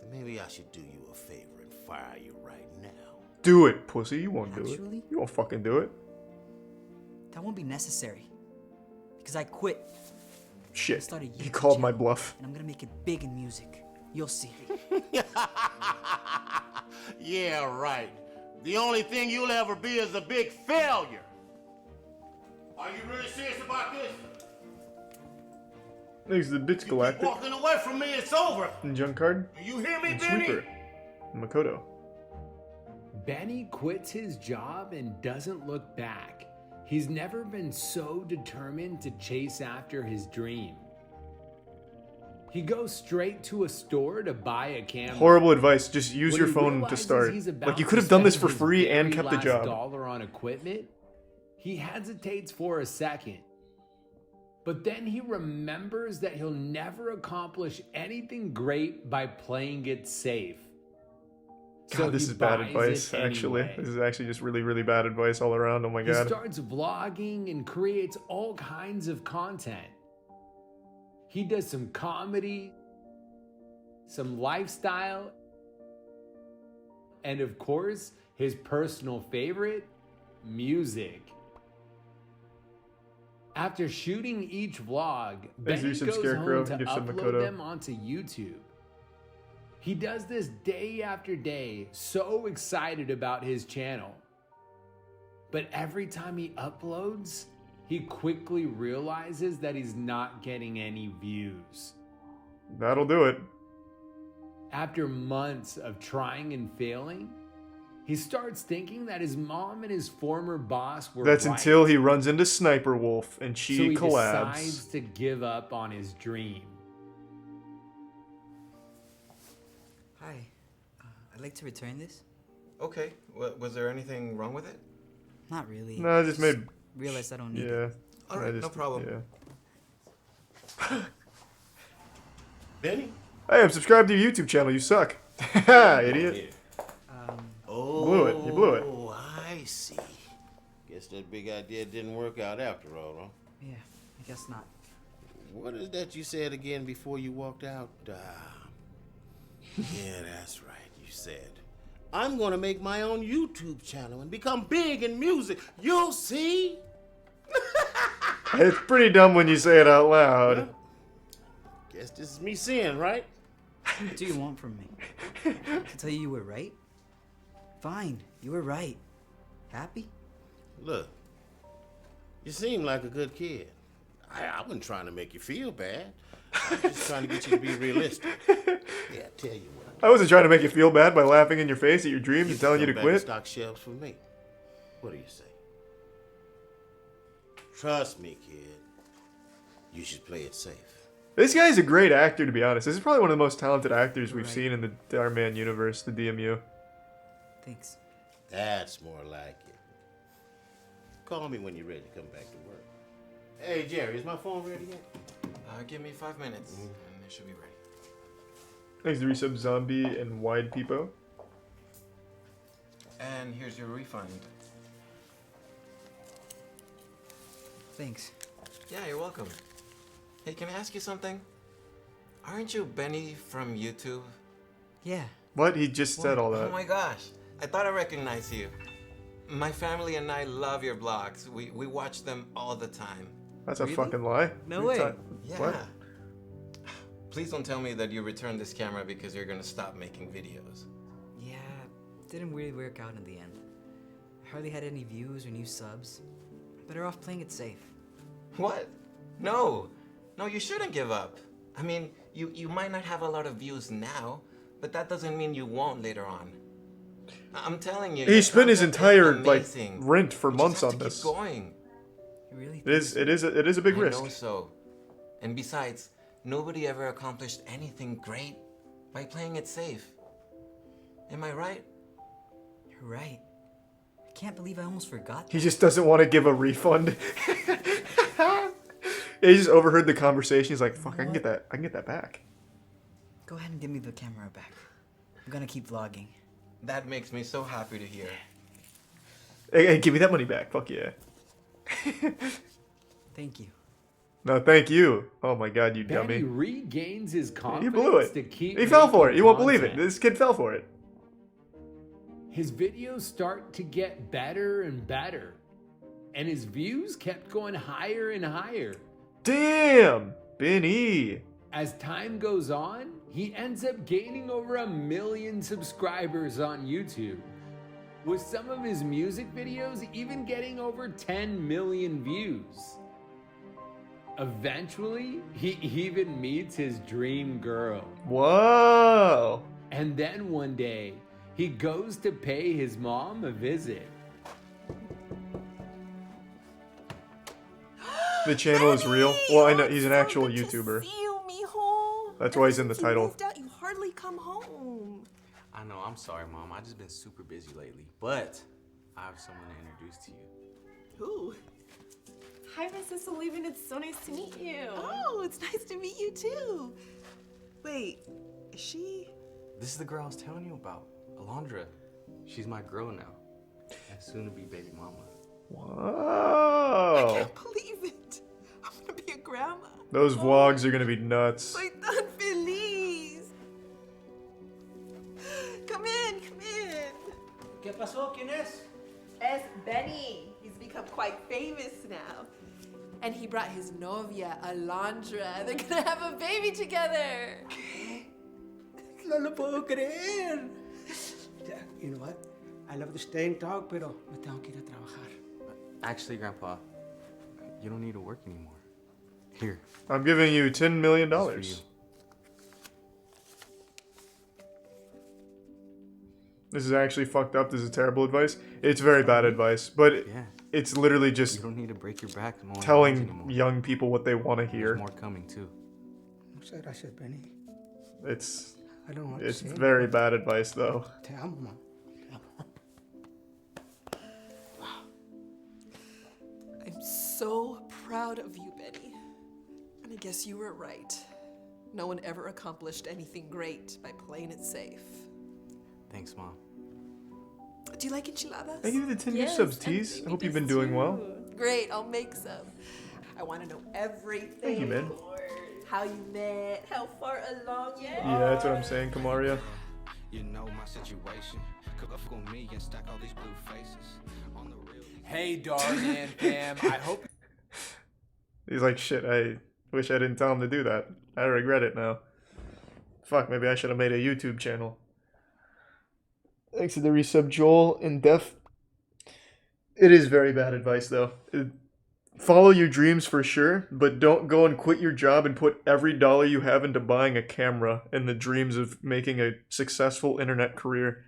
then maybe I should do you a favor and fire you right now. Do it, pussy. You won't do it. Actually? You won't fucking do it. That won't be necessary. Because I quit. Shit. Started He YouTube called my channel, bluff. And I'm gonna make it big in music. You'll see. Yeah, right. The only thing you'll ever be is a big failure. Are you really serious about this? Next the Bits Galactic. Walking away from me, it's over. And Junk Card. Do you hear me, And Benny? Sweeper. And Makoto. Benny quits his job and doesn't look back. He's never been so determined to chase after his dream. He goes straight to a store to buy a camera. Horrible advice. Just use When your he phone to realizes start. he's about Like, you to could have done this spend for his free and very kept the last job. dollar on equipment, he hesitates for a second. But then he remembers that he'll never accomplish anything great by playing it safe. God, this he is bad buys advice, it actually. anyway. This is actually just really, really bad advice all around. Oh my He god. starts vlogging and creates all kinds of content. He does some comedy, some lifestyle, and of course, his personal favorite, music. After shooting each vlog, Thanks, Benny do some goes Scarecrow, home to give some upload Makoto. them onto YouTube. He does this day after day, so excited about his channel. But every time he uploads, he quickly realizes that he's not getting any views. That'll do it. After months of trying and failing, he starts thinking that his mom and his former boss were That's right. until he runs into Sniper Wolf and she So he collabs. decides to give up on his dream. Hi. I'd like to return this. Okay. Was there anything wrong with it? Not really. No, I just made. Realized I don't need Yeah. it. All right, no problem. Yeah. Benny? Hey, I'm subscribed to your YouTube channel. You suck. Haha, idiot. Oh, Blew it. You blew it. Oh, I see. Guess that big idea didn't work out after all, huh? Yeah, I guess not. What is that you said again before you walked out? Yeah, that's right. You said, I'm going to make my own YouTube channel and become big in music. You'll see. It's pretty dumb when you say it out loud. Guess this is me seeing, right? What do you want from me? To tell you were right? Fine, you were right. Happy? Look, you seem like a good kid. I wasn't trying to make you feel bad. I was just trying to get you to be realistic. Yeah, I tell you what. I wasn't trying to make you feel bad by laughing in your face at your dreams and telling you to Come back and quit. stock shelves for me. What do you say? Trust me, kid. You should play it safe. This guy's a great actor, to be honest. This is probably one of the most talented actors we've seen in the Starman universe, the DMU. Thanks. That's more like it. Call me when you're ready to come back to work. Hey, Jerry, is my phone ready yet? Give me 5 minutes, and it should be ready. Thanks to Resub Zombie and Wide Peepo. And here's your refund. Thanks. Yeah, you're welcome. Hey, can I ask you something? Aren't you Benny from YouTube? Yeah, What? He just said all Oh that. my gosh, I thought I recognized you. My family and I love your vlogs. We watch them all the time. That's a fucking lie. No What are you way. ta- Yeah. What? Please don't tell me that you returned this camera because you're gonna stop making videos. Yeah, didn't really work out in the end. I hardly had any views or new subs. Better off playing it safe. What? No. No, you shouldn't give up. I mean, you might not have a lot of views now, but that doesn't mean you won't later on. I'm telling you. He your spent his content is entire like amazing. rent for You just months have on to this. Keep going. Really? It is a big I risk. know so. And besides, nobody ever accomplished anything great by playing it safe. Am I right? You're right. I can't believe I almost forgot. He just doesn't want to give a refund. He just overheard the conversation. He's like, "Fuck, I can get that back." Go ahead and give me the camera back. I'm gonna keep vlogging. That makes me so happy to hear. Hey, give me that money back. Fuck yeah. Thank you. No, thank you. Oh my god, you Benny dummy. regains his confidence He blew it. to keep He fell for it. making You won't believe it. content. This kid fell for it. His videos start to get better and better, and his views kept going higher and higher. Damn, Benny. As time goes on, he ends up gaining over 1 million subscribers on YouTube, with some of his music videos even getting over 10 million views. Eventually, he even meets his dream girl. Whoa. And then one day, he goes to pay his mom a visit. The channel is real. Well, I know he's an actual YouTuber. You, mijo. That's why he's in the Since you title. moved out, you hardly come home. I know, I'm sorry, Mom. I've just been super busy lately. But I have someone to introduce to you. Who? Hi, Mrs. Sullivan. It's so nice to meet you. Oh, it's nice to meet you too. Wait, is she? This is the girl I was telling you about, Alondra. She's my girl now, and soon to be baby mama. Whoa. I can't believe it. I'm gonna be a grandma. Those vlogs are gonna be nuts. Soy tan feliz. Come in, come in. ¿Qué pasó? ¿Quién es? Es Benny. He's become quite famous now. And he brought his novia, Alondra. They're gonna have a baby together. No lo puedo creer. Yeah, you know what? I love to stay and talk, pero me tengo que ir a trabajar. Actually, Grandpa, you don't need to work anymore. Here. I'm giving you $10 million. This is actually fucked up. This is terrible advice. It's very bad advice, but it's literally just You don't need to break your back mowing lawns telling anymore. young people what they want to hear. There's more coming too. Muchas gracias, Benny. It's I don't know what to say. very bad advice though. Te amo, ma. Te amo. I'm so proud of you, Benny. And I guess you were right. No one ever accomplished anything great by playing it safe. Thanks, Mom. Do you like enchiladas? Thank you for the 10 new subs, Tease. I hope you've been doing well. Great, I'll make some. I want to know everything. Thank you, man. How you met, how far along you are. Yeah, that's what I'm saying, Kamaria. You know my situation. Cook up on me and stack all these blue faces. On the real. Hey, Darman fam, I hope. He's like, shit, I wish I didn't tell him to do that. I regret it now. Fuck, maybe I should have made a YouTube channel. Thanks to the resub, Joel and Def. It is very bad advice, though. Follow your dreams for sure, but don't go and quit your job and put every dollar you have into buying a camera in the dreams of making a successful internet career.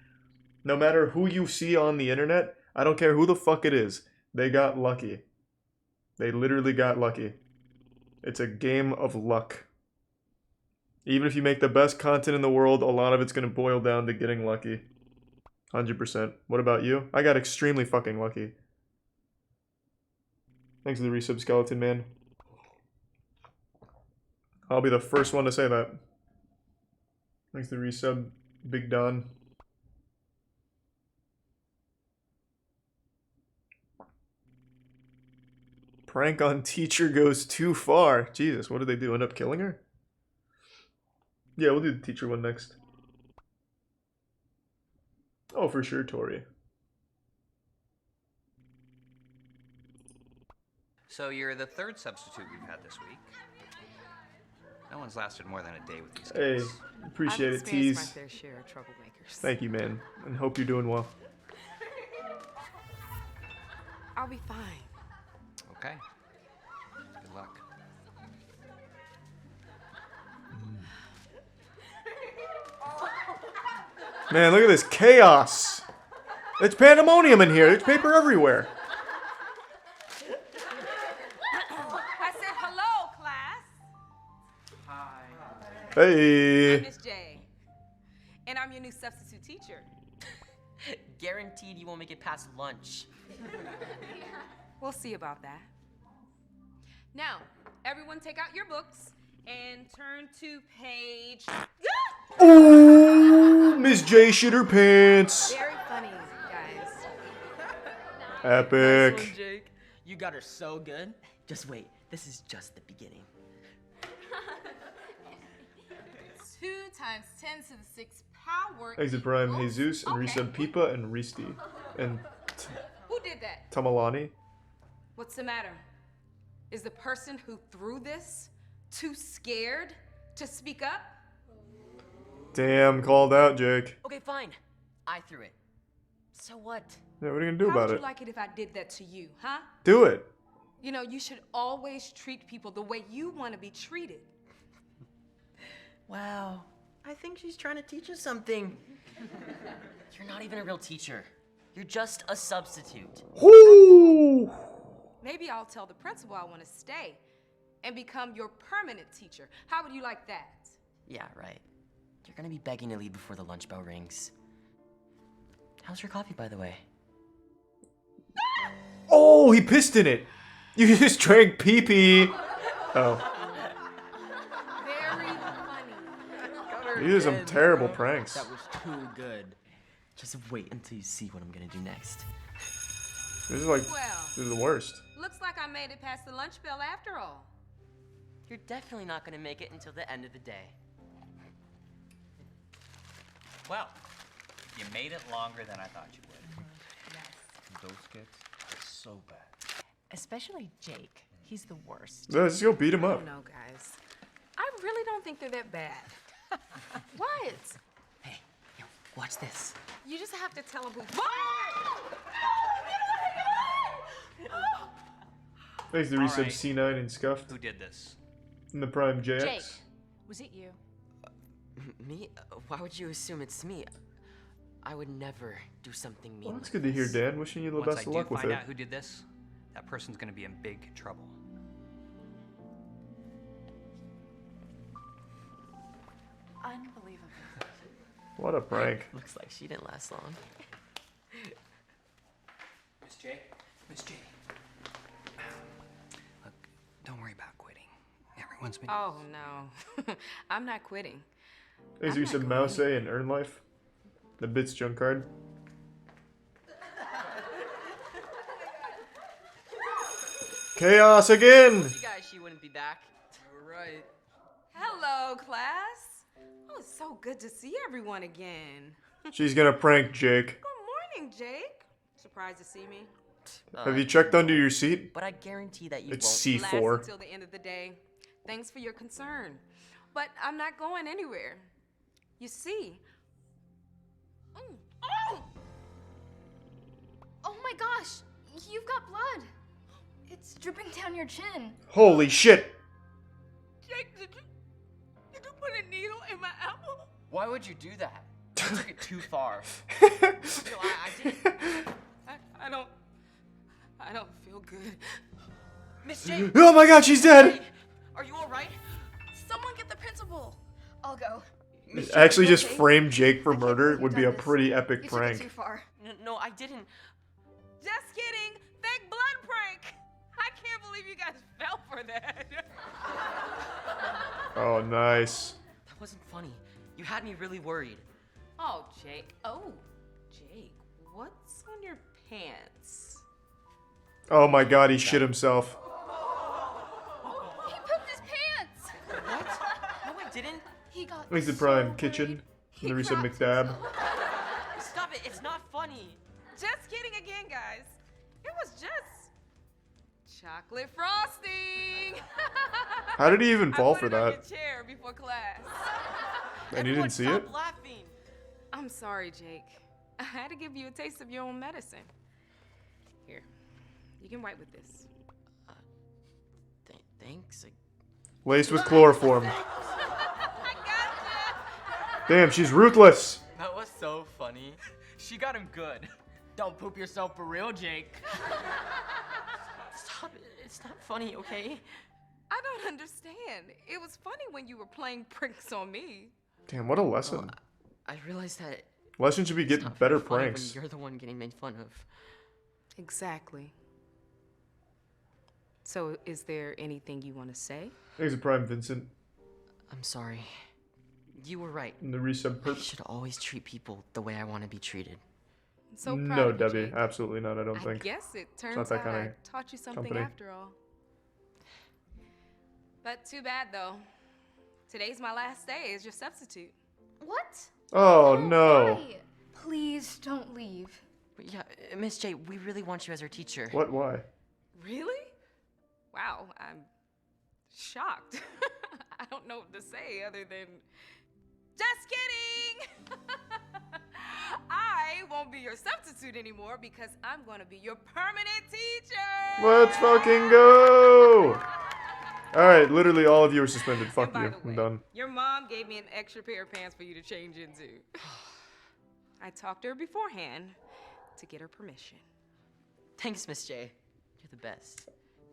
No matter who you see on the internet, I don't care who the fuck it is, they got lucky. They literally got lucky. It's a game of luck. Even if you make the best content in the world, a lot of it's going to boil down to getting lucky. 100%. What about you? I got extremely fucking lucky. Thanks for the resub, Skeleton Man. I'll be the first one to say that. Thanks for the resub, Big Don. Prank on teacher goes too far. Jesus, what did they do? End up killing her? Yeah, we'll do the teacher one next. for sure, Tori. So you're the third substitute we've had this week. No one's lasted more than a day with these Hey, kids. appreciate I've it, experienced my Tease. fair share of troublemakers. Thank you, man, and hope you're doing well. I'll be fine. Okay. Good luck. Man, look at this chaos. It's pandemonium in here. There's paper everywhere. I said hello, class. Hi. Hey. I'm Miss J. And I'm your new substitute teacher. Guaranteed you won't make it past lunch. We'll see about that. Now, everyone take out your books and turn to page... Ooh, Miss J shit her pants. Very funny, guys. Epic. Nice one, Jake. You got her so good. Just wait. This is just the beginning. 2 times 10 to the 6th power. Exit Prime, equals- Jesus, and Resub Pipa, and Risti. And Who did that? Tamalani. What's the matter? Is the person who threw this too scared to speak up? Damn, called out, Jake. Okay, fine. I threw it. So what? Yeah, what are you gonna do How about would it? you like it if I did that to you, huh? Do it. You know, you should always treat people the way you want to be treated. Wow. I think she's trying to teach us something. You're not even a real teacher. You're just a substitute. Whoo! Maybe I'll tell the principal I want to stay and become your permanent teacher. How would you like that? Yeah, right. You're gonna be begging to leave before the lunch bell rings. How's your coffee, by the way? Oh, he pissed in it. You just drank pee-pee. Oh. Very funny. These are some terrible pranks. That was too good. Just wait until you see what I'm gonna do next. This is like, Well. this is the worst. Looks like I made it past the lunch bell after all. You're definitely not gonna make it until the end of the day. Well, you made it longer than I thought you would. Those kids are so bad. Especially Jake. He's the worst. Let's just go beat him I up. don't know, guys. I really don't think they're that bad. What? Watch this. You just have to tell them who. Thanks to All Resub right. C9 and Scuffed. Who did this? And the Prime JX. Jake, was it you? Me? Why would you assume it's me? I would never do something mean. Well, that's good to hear, Dan. Wishing you the Once best I of do luck with find it. out who did this, that person's gonna be in big trouble. Unbelievable. What a prank. Looks like she didn't last long. Miss J? Miss J. Look, don't worry about quitting. Everyone's been... Oh, no. I'm not quitting. Thanks to Resub Mouse and Earn Life. The Bits junk card. Chaos again! You guys, she wouldn't be back. You were right. Hello, class. Oh, it's so good to see everyone again. She's gonna prank Jake. Good morning, Jake. Surprised to see me? Have you checked under your seat? But I guarantee that you It's won't. C4. Last until the end of the day. Thanks for your concern. But I'm not going anywhere. You see. Oh! Oh my gosh! You've got blood! It's dripping down your chin. Holy shit! Jake, did you put a needle in my apple? Why would you do that? You took it too far. I don't feel good. Miss J! Oh my god, she's dead! Are you alright? Someone get the principal. I'll go. Actually, just frame Jake for murder would be a pretty epic You took it too prank. far. No, I didn't. Just kidding. Fake blood prank. I can't believe you guys fell for that. Oh, nice. That wasn't funny. You had me really worried. Oh, Jake. Oh, Jake. What's on your pants? Oh my god, he shit himself. He pooped his pants! What? No, I didn't. He got Thanks to Prime Kitchen. And the Resub McDab. Stop it. It's not Chocolate frosting. How did he even fall I for put it on that? your chair before class. And you didn't see it? Stop laughing. I'm sorry, Jake. I had to give you a taste of your own medicine. Here, you can wipe with this. Thanks. Laced with chloroform. Damn, she's ruthless. That was so funny. She got him good. Don't poop yourself for real, Jake. Stop it. It's not funny, okay? I don't understand. It was funny when you were playing pranks on me. Damn, what a lesson. I realized that Lesson should be getting not better very funny pranks. when you're the one getting made fun of. Exactly. So, is there anything you want to say? Thanks a prime, Vincent. I'm sorry. You were right. And the resub I perp. should always treat people the way I want to be treated. I'm so proud No, of you, Debbie, Jake. absolutely not. I don't I think. guess it It's not turns that out kind I of taught you something company. after all. But too bad, though. Today's my last day as your substitute. What? Oh no. Why? Please don't leave. But yeah, Miss J, we really want you as our teacher. What? Why? Really? Wow, I'm shocked. I don't know what to say other than, just kidding! I won't be your substitute anymore because I'm gonna be your permanent teacher! Let's fucking go! Alright, literally all of you are suspended. Fuck you. I'm done. Your mom gave me an extra pair of pants for you to change into. I talked to her beforehand to get her permission. Thanks, Miss J. You're the best.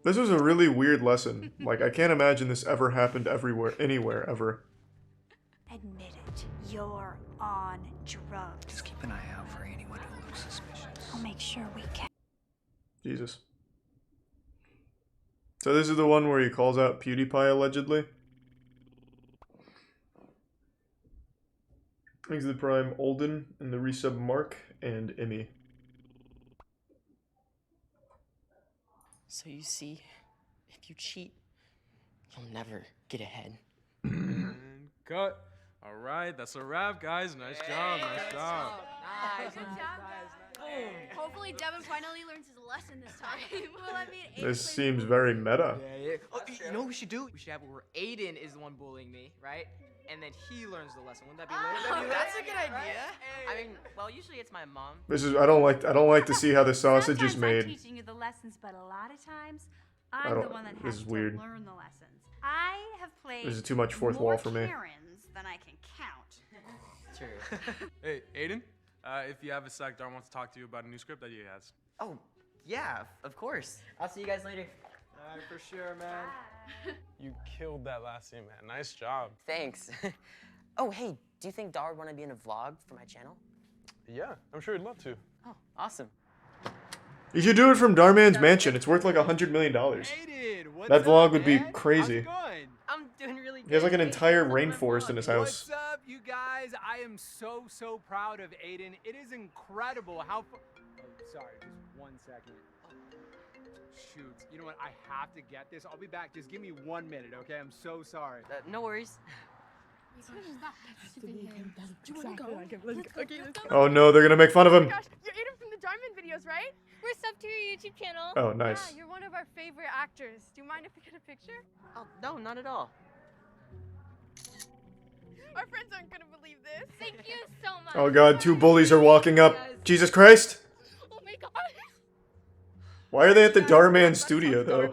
This was a really weird lesson. Like, I can't imagine this ever happened everywhere, anywhere, ever. Admit it. You're on drugs. Just keep an eye out for anyone who looks suspicious. I'll make sure we catch. Jesus. So this is the one where he calls out PewDiePie, allegedly? Thanks to the prime Olden, and the resub Mark, and Emmy. So you see, if you cheat, you'll never get ahead. And cut. All right, that's a wrap, guys. Nice job. Nice job. Nice. Good job, guys. Hopefully Devin finally learns his lesson this time. Well, I mean, This seems very meta. Yeah. Oh, you know what we should do? We should have it where Aiden is the one bullying me, right? And then he learns the lesson. Wouldn't that be lit? That's a good idea. I mean, well, usually it's my mom. This is I don't like to see how the sausage is Sometimes made. I'm teaching you the lessons, but a lot of times I I'm the don't- one that this has is to weird. learn the lessons. I have played This is too much fourth more wall for me. Karens than I can count. True. Hey, Aiden, if you have a sec, Dar wants to talk to you about a new script that he has. Oh, yeah, of course. I'll see you guys later. All right, for sure, man. You killed that last scene, man. Nice job. Thanks. Oh, hey, do you think Dar would want to be in a vlog for my channel? Yeah, I'm sure he'd love to. Oh, awesome. You should do it from Darman's mansion. It's worth like $100 million. That vlog would be crazy. I'm doing really good. He has like an entire rainforest in his house. What's up, you guys? I am so proud of Aiden. It is incredible how. Oh, sorry, just 1 second. Shoot, you know what? I have to get this. I'll be back. Just give me 1 minute, okay? I'm so sorry. No worries. Oh no, they're gonna make fun of him. Gosh, you're Aiden from the Diamond videos, right? We're subbed to your YouTube channel. Oh, nice. Yeah, you're one of our favorite actors. Do you mind if we get a picture? Oh, no, not at all. Our friends aren't gonna believe this. Thank you so much. Oh god, 2 bullies are walking up. Jesus Christ! Oh my god. Why are they at the Darman studio though?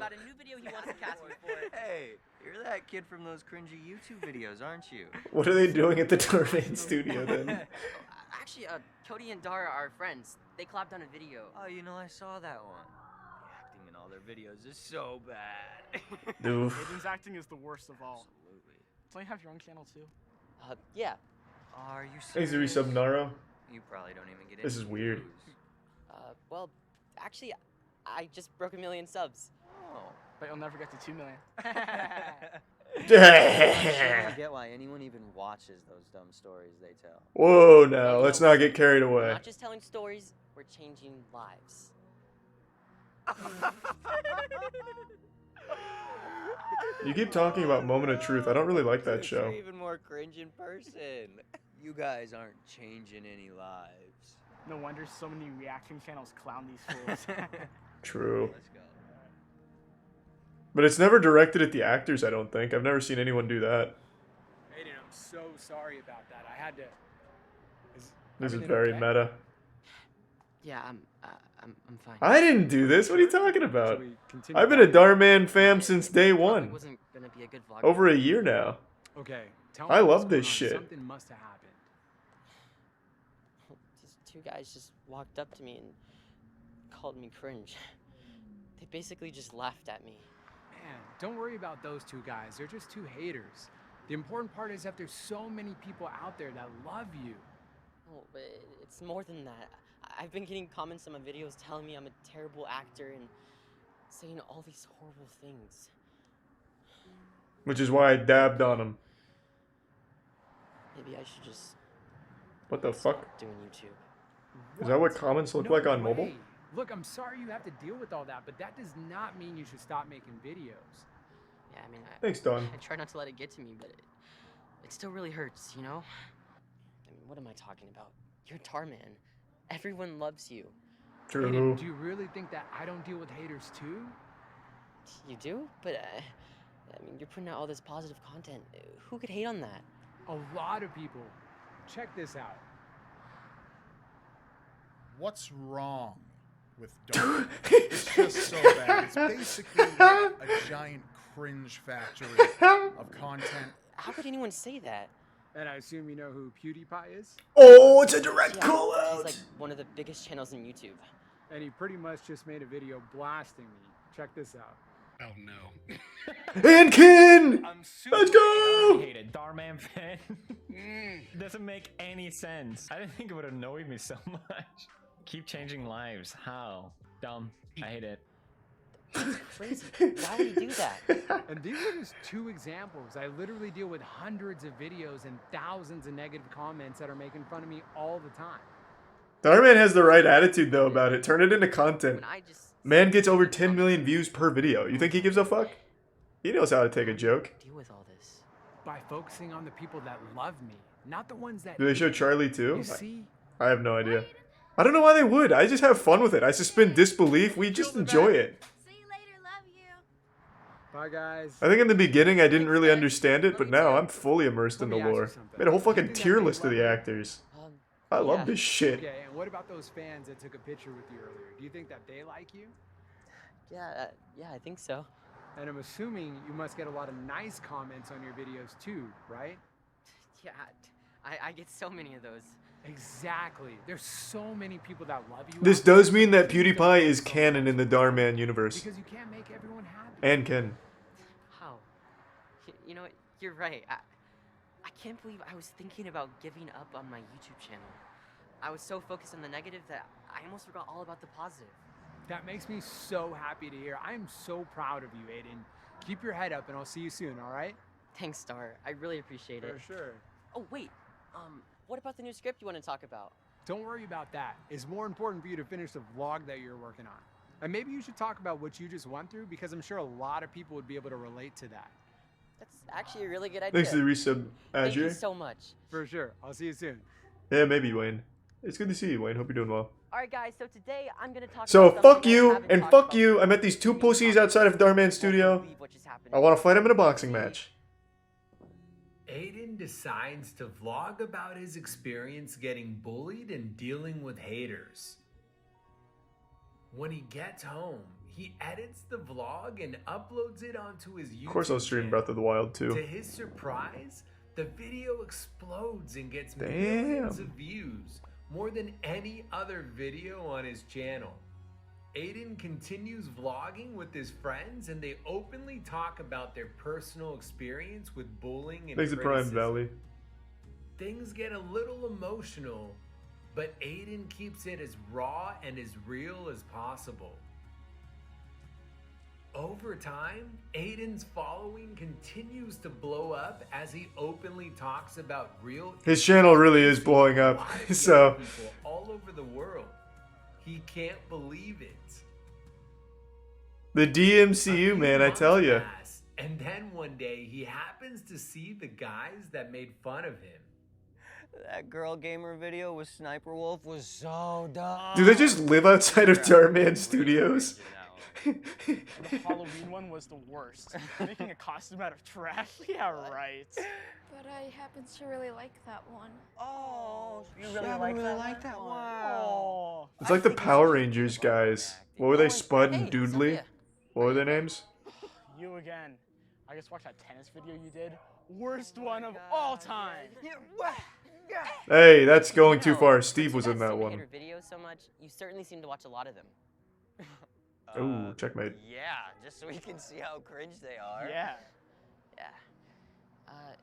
Hey, you're that kid from those cringy YouTube videos, aren't you? What are they doing at the Darman studio then? Actually, Cody and Dar are friends. They collabed on a video. Oh, you know, I saw that one. The acting in all their videos is so bad. Oof. Aiden's acting is the worst of all. Absolutely. Don't you have your own channel too? Yeah. Are you Thanks to serious? resub Naro. You probably don't even get This is weird. Well, actually, I just broke 1 million subs. Oh. But you'll never get to 2 million. I don't get why anyone even watches those dumb stories they tell. Whoa, now let's not get carried We're away. not just telling stories, we're changing lives. You keep talking about Moment of Truth. I don't really like that show. You're even more cringe in person. You guys aren't changing any lives. No wonder so many reaction channels clown these fools. True. Let's go. But it's never directed at the actors, I don't think. I've never seen anyone do that. Aiden, I'm so sorry about that. I had to. This is everything very okay? meta. Yeah, I'm fine. I didn't do this. What are you talking about? Should we continue I've been a vlogging? Darman fam since day one. Wasn't gonna be a good vlog. Over a year now. Okay, tell I me what's love going this on. shit. Something must have happened. These two guys just walked up to me and called me cringe. They basically just laughed at me. Man, don't worry about those two guys. They're just two haters. The important part is that there's so many people out there that love you. Oh, but it's more than that. I've been getting comments on my videos telling me I'm a terrible actor and saying all these horrible things. Which is why I dabbed on him. Maybe I should just What the fuck? stop doing YouTube. Is that what comments look like on mobile? way. Look, I'm sorry you have to deal with all that, but that does not mean you should stop making videos. Yeah, I mean, Thanks, Don. I try not to let it get to me, but it still really hurts, you know? I mean, what am I talking about? You're Tarman. Everyone loves you. True. Aiden, do you really think that I don't deal with haters too? You do? But, I mean, you're putting out all this positive content. Who could hate on that? A lot of people. Check this out. What's wrong with Dark? It's just so bad. It's basically a giant cringe factory of content. How could anyone say that? And I assume you know who PewDiePie is? Oh, it's a direct Yeah, call he's out. like one of the biggest channels on YouTube. And he pretty much just made a video blasting me. Check this out. Oh no. And Ken! I'm super Let's go! hated Darman fan. Doesn't make any sense. I didn't think it would annoy me so much. Keep changing lives. How? Dumb. I hate it. Crazy. Why would he do that? And these are just two examples. I literally deal with hundreds of videos and thousands of negative comments that are making fun of me all the time. Darman has the right attitude though about it. Turn it into content. Man gets over 10 million views per video. You think he gives a fuck? He knows how to take a joke. Deal with all this. By focusing on the people that love me, not the ones that Do they show hate me. Charlie too? You see? I have no idea. I don't know why they would. I just have fun with it. I suspend disbelief. We just enjoy it. Bye, guys. I think in the beginning I didn't really understand it, but now I'm fully immersed in the lore. Made a whole fucking tier list of the actors. I love this shit. Okay, and what about those fans that took a picture with you earlier? Do you think that they like you? Yeah, yeah, I think so. And I'm assuming you must get a lot of nice comments on your videos too, right? Yeah, I get so many of those. Exactly. There's so many people that love you. This out there. does mean that PewDiePie is canon in the Darman universe. Because you can't make everyone happy. And Ken. How? You know what? You're right. I can't believe I was thinking about giving up on my YouTube channel. I was so focused on the negative that I almost forgot all about the positive. That makes me so happy to hear. I am so proud of you, Aiden. Keep your head up and I'll see you soon, all right? Thanks, Star. I really appreciate it. For sure. Oh, wait. What about the new script you want to talk about? Don't worry about that. It's more important for you to finish the vlog that you're working on. And maybe you should talk about what you just went through because I'm sure a lot of people would be able to relate to that. That's actually a really good idea. Thanks to the resub, Thank you Azure. so much. For sure. I'll see you soon. Yeah, maybe, Wayne. It's good to see you, Wayne. Hope you're doing well. All right, guys. So today I'm gonna talk. So about fuck something I you haven't and talked fuck about you. I met these two pussies outside of Darman's studio. I want to fight him in a boxing match. Aiden decides to vlog about his experience getting bullied and dealing with haters. When he gets home, he edits the vlog and uploads it onto his YouTube Of course I'll stream channel. Breath of the Wild To too. his surprise, the video explodes and gets Damn. millions of views, more than any other video on his channel. Aiden continues vlogging with his friends and they openly talk about their personal experience with bullying and Thanks to Prime criticism. Valley. Things get a little emotional, but Aiden keeps it as raw and as real as possible. Over time, Aiden's following continues to blow up as he openly talks about real His channel really is blowing up. So people all over the world. He can't believe it. the DMCU, man, I tell you. And then one day he happens to see the guys that made fun of him. That girl gamer video with Sniper Wolf was so dumb. Do they just live outside of Darman Studios? The Halloween one was the worst. Making a costume out of trash? Yeah, right. But I happen to really like that one. Oh, you really like that one? Oh. It's like the Power Rangers guys. What were they, Spud and Doodly? What were their names? You again. I just watched that tennis video you did. Worst one of all time. Hey, that's going too far. Steve was in that one. Hate her videos so much. You certainly seem to watch a lot of them. Ooh, checkmate. Yeah, just so we can see how cringe they are. Yeah. Yeah.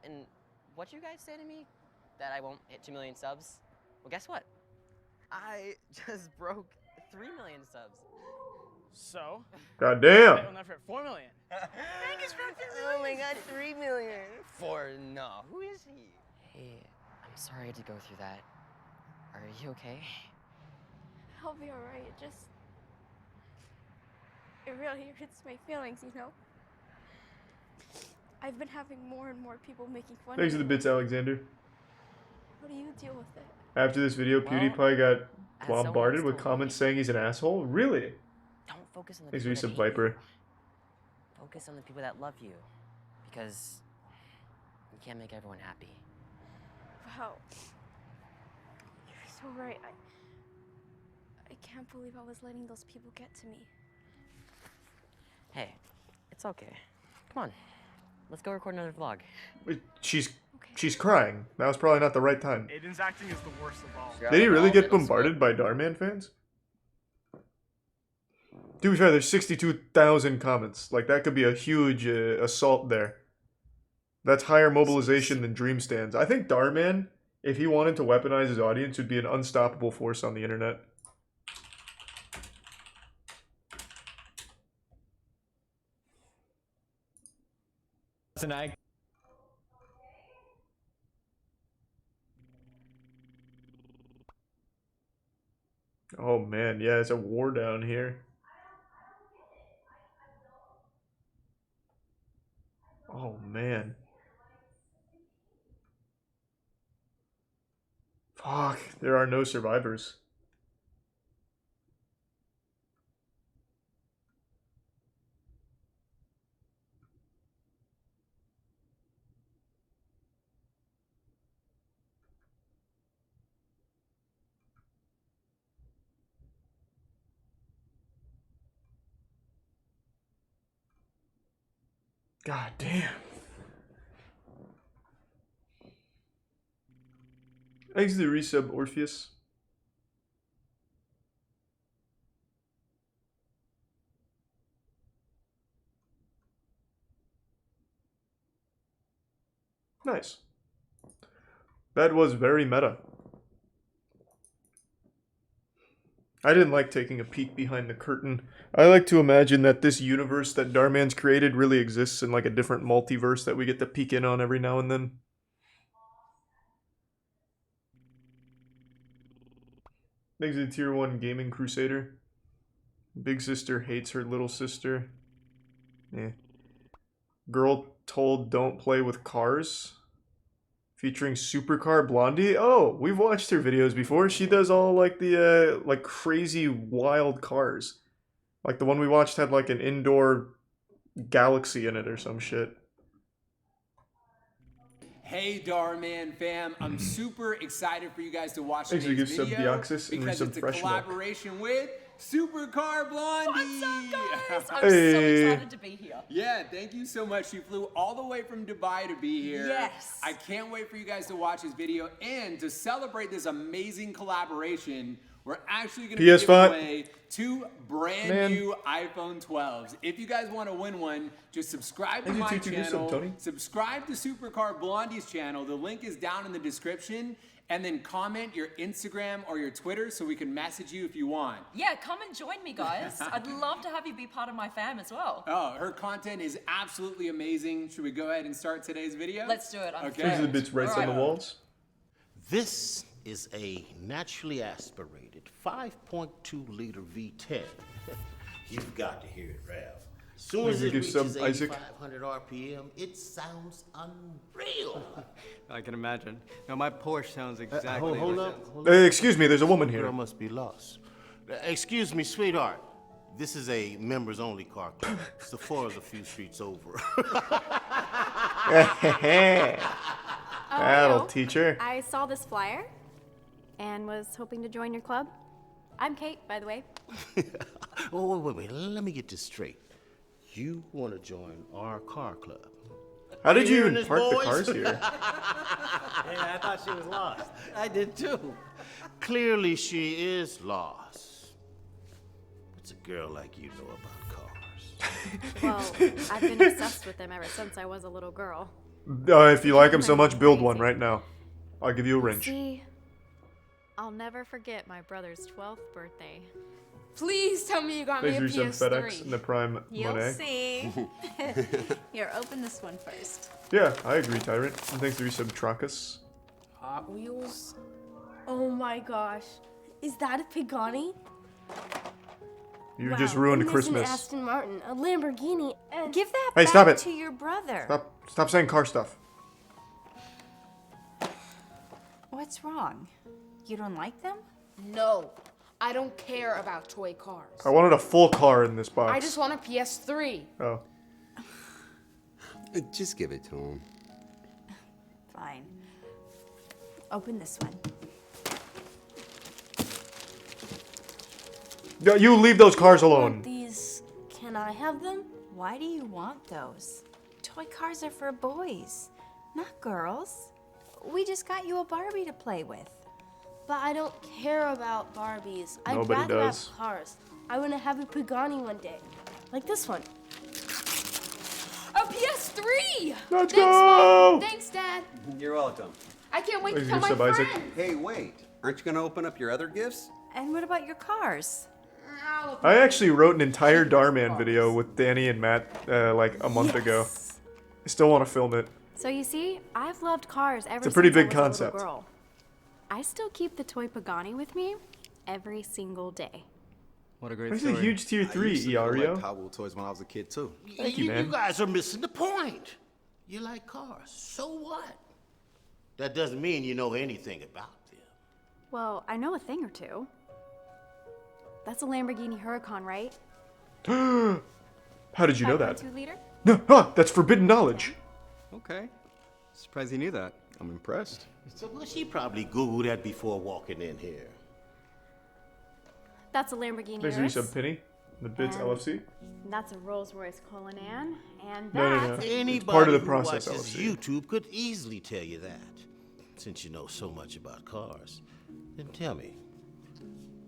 And what you guys say to me? That I won't hit 2 million subs? Well, guess what? I just broke 3 million subs. So? Goddamn. I'll never hit 4 million. Oh my god, 3 million. 4, no. Who is he? Hey, I'm sorry to go through that. Are you okay? I'll be alright. It really hurts my feelings, you know? I've been having more and more people making fun Thanks of for the me. bits, Alexander. How do you deal with it? After this video, PewDiePie got bombarded with comments saying he's an asshole? Really? Don't focus on the Thanks people for that resub, hate Viper. you. Focus on the people that love you. Because you can't make everyone happy. Wow. You're so right. I can't believe I was letting those people get to me. Hey, it's okay. Come on. Let's go record another vlog. She's crying. That was probably not the right time. Aiden's acting is the worst of all. Did he really get bombarded by Darman fans? To be fair, there's 62,000 comments. Like, that could be a huge assault there. That's higher mobilization than Dream Stands. I think Darman, if he wanted to weaponize his audience, would be an unstoppable force on the internet. Tonight. Oh man, yeah, it's a war down here. Oh man. Fuck, there are no survivors. God damn. Thanks to the resub, Orpheus. Nice. That was very meta. I didn't like taking a peek behind the curtain. I like to imagine that this universe that Darman's created really exists in like a different multiverse that we get to peek in on every now and then. Thanks to the Tier 1 Gaming Crusader. Big sister hates her little sister. Yeah. Girl told don't play with cars. Featuring Supercar Blondie. Oh, we've watched her videos before. She does all like the like crazy wild cars. Like the one we watched had like an indoor galaxy in it or some shit. Hey Darman fam, I'm super excited for you guys to watch Thanks for today's give video Subdeoxys and because it's a Resub Fresh Milk. collaboration with Supercar Blondie. What's up, guys? I'm so Hey. excited to be here. Yeah, thank you so much. She flew all the way from Dubai to be here. Yes. I can't wait for you guys to watch this video and to celebrate this amazing collaboration. We're actually going to be giving PS5. away 2 brand new iPhone 12s. If you guys want to win one, just subscribe to Thank you, my Tutu, do channel. some, Tony. Subscribe to Supercar Blondie's channel. The link is down in the description. And then comment your Instagram or your Twitter so we can message you if you want. Yeah, come and join me, guys. I'd love to have you be part of my fam as well. Oh, her content is absolutely amazing. Should we go ahead and start today's video? Let's do it. Okay. These are the bits right on the walls. This is a naturally aspirated 5.2-liter V10. You've got to hear it rev. As soon as it Give reaches some, Isaac. 8,500 RPM, it sounds unreal. I can imagine. Now my Porsche sounds exactly. Hold like up. that. Hold up. Excuse me, there's a woman here. Girl must be lost. Excuse me, sweetheart. This is a members-only car club. Sephora's a few streets over. That'll teach her. I saw this flyer and was hoping to join your club. I'm Kate, by the way. Oh, wait. Let me get this straight. You want to join our car club? How did you hearing even this, park the boys? cars here? Yeah, I thought she was lost. I did too. Clearly she is lost. What's a girl like you know about cars? Well, I've been obsessed with them ever since I was a little girl. If you like them so much, build one right now. I'll give you a wrench. See, I'll never forget my brother's 12th birthday. Please tell me you got me a Thanks for resub PS3. FedEx and the Prime You'll Monet. see. Here, open this one first. Yeah, I agree, Tyrant. And thanks for resub Tracus. Hot Wheels? Oh my gosh. Is that a Pagani? You Wow, just ruined and there's Christmas. An Aston Martin, a Lamborghini, and Give that Hey, back stop it. to your brother. Stop saying car stuff. What's wrong? You don't like them? No, I don't care about toy cars. I wanted a full car in this box. I just want a PS3. Oh. Just give it to him. Fine. Open this one. No, you leave those cars alone. these, can I have them? Why do you want those? Toy cars are for boys, not girls. We just got you a Barbie to play with. But I don't care about Barbies. I'd Nobody rather does. have cars. I want to have a Pagani one day. Like this one. A PS3! Let's Thanks, go! Mom. Thanks, Dad. You're welcome. I can't wait Thanks to tell for my sub, Isaac. friends. Hey, wait. Aren't you going to open up your other gifts? And what about your cars? I actually wrote an entire Darman video with Danny and Matt like a month ago. I still want to film it. So you see, I've loved cars ever It's a pretty since I big was a concept. little girl. I still keep the toy Pagani with me every single day. What a great That's a story. huge tier 3, I used to Iario. collect Hot Wheels toys when I was a kid, too. Thank you, man. You guys are missing the point. You like cars. So what? That doesn't mean you know anything about them. Well, I know a thing or two. That's a Lamborghini Huracan, right? How did you know that? 5.2 liter? No, that's forbidden knowledge. Okay. Surprised you knew that. I'm impressed. So well, she probably Googled that before walking in here. That's a Lamborghini Thanks for Urus. resub Penny. The Bits And LFC. That's a Rolls-Royce Cullinan, and No, that's... no, no. Anybody It's part of the who process, watches LFC. YouTube could easily tell you that. Since you know so much about cars, then tell me,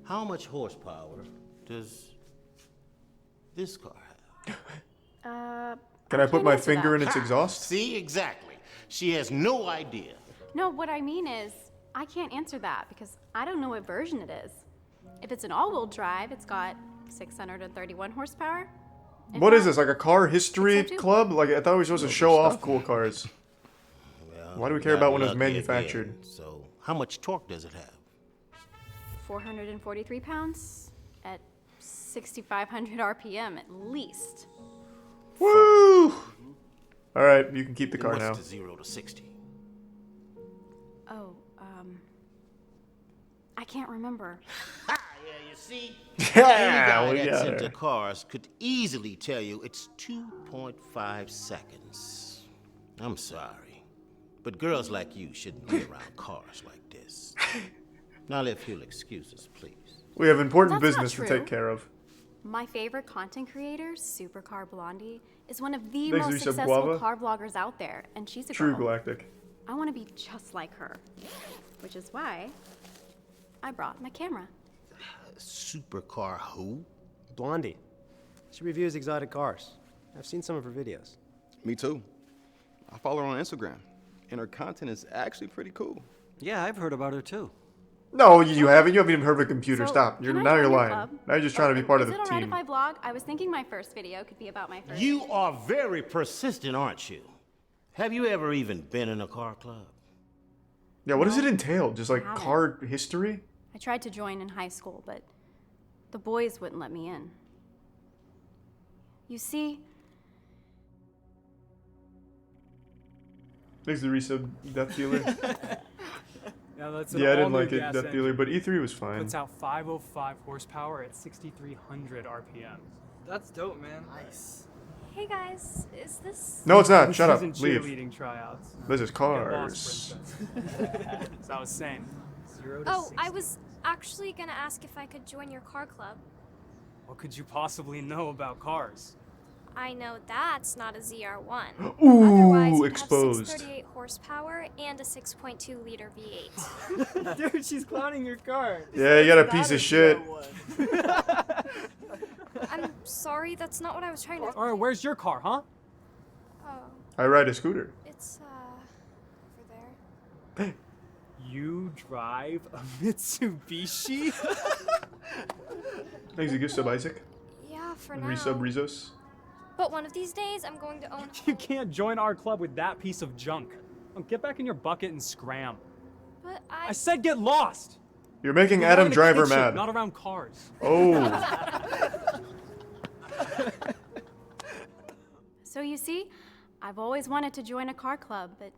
how much horsepower does this car have? Can I put can't my answer finger that. in its exhaust? See, exactly. She has no idea. No, what I mean is, I can't answer that because I don't know what version it is. If it's an all-wheel drive, it's got 631 horsepower. If What is not, this, like a car history too. club? Like, I thought we were supposed to show off cool cars. Well, Why do we care got about when it was lucky manufactured? again. So, how much torque does it have? 443 pounds at 6,500 RPM at least. Woo! Alright, you can keep the And car what's now. the 0 to 60? Oh, I can't remember. Yeah, you see? Yeah, Any we guy that's got into her. cars could easily tell you it's 2.5 seconds. I'm sorry, but girls like you shouldn't be around cars like this. Now, if you'll excuse us, please. We have important That's not business to true. take care of. My favorite content creator, Supercar Blondie, is one of the Thanks, most Resub successful Guava. car bloggers out there, and she's a True girl. Galactic. I want to be just like her, which is why I brought my camera. Supercar who? Blondie. She reviews exotic cars. I've seen some of her videos. Me too. I follow her on Instagram, and her content is actually pretty cool. Yeah, I've heard about her too. No, you haven't. You haven't even heard of a computer. So, Stop. can I Now you're join your lying. club? Now you're just trying to be part of Is the it alright team. if I blog? I was thinking my first video could be about my first. You are very persistent, aren't you? Have you ever even been in a car club? Yeah, what does it entail? Just like haven't. car history? I tried to join in high school, but the boys wouldn't let me in. You see, Thanks to the resub Death Dealer. Now that's an Yeah, I didn't all-new like it, gas Death engine. Dealer, but E3 was fine. Puts out 505 horsepower at 6,300 RPM. That's dope, man. Nice. Hey guys, is this? No, it's not. This Shut up. isn't Leave. cheerleading tryouts. This is Get lost, cars. princess. As I was saying, 0 to Oh, 60. I was actually gonna ask if I could join your car club. What could you possibly know about cars? I know that's not a ZR1. Ooh, Otherwise, you'd exposed. have 638 horsepower and a 6.2 liter V8. Dude, she's clowning your car. Yeah, you got a piece of shit. I'm sorry, that's not what I was trying to. All right, where's your car, huh? Oh, I ride a scooter. it's over there. You drive a Mitsubishi? Thanks, a gift sub, Isaac. Yeah, for And now. resub Rezos. But one of these days, I'm going to own. You can't join our club with that piece of junk. Oh, get back in your bucket and scram. But I said get lost. You're making Go Adam around the Driver kitchen, mad. Not around cars. Oh. So you see, I've always wanted to join a car club, but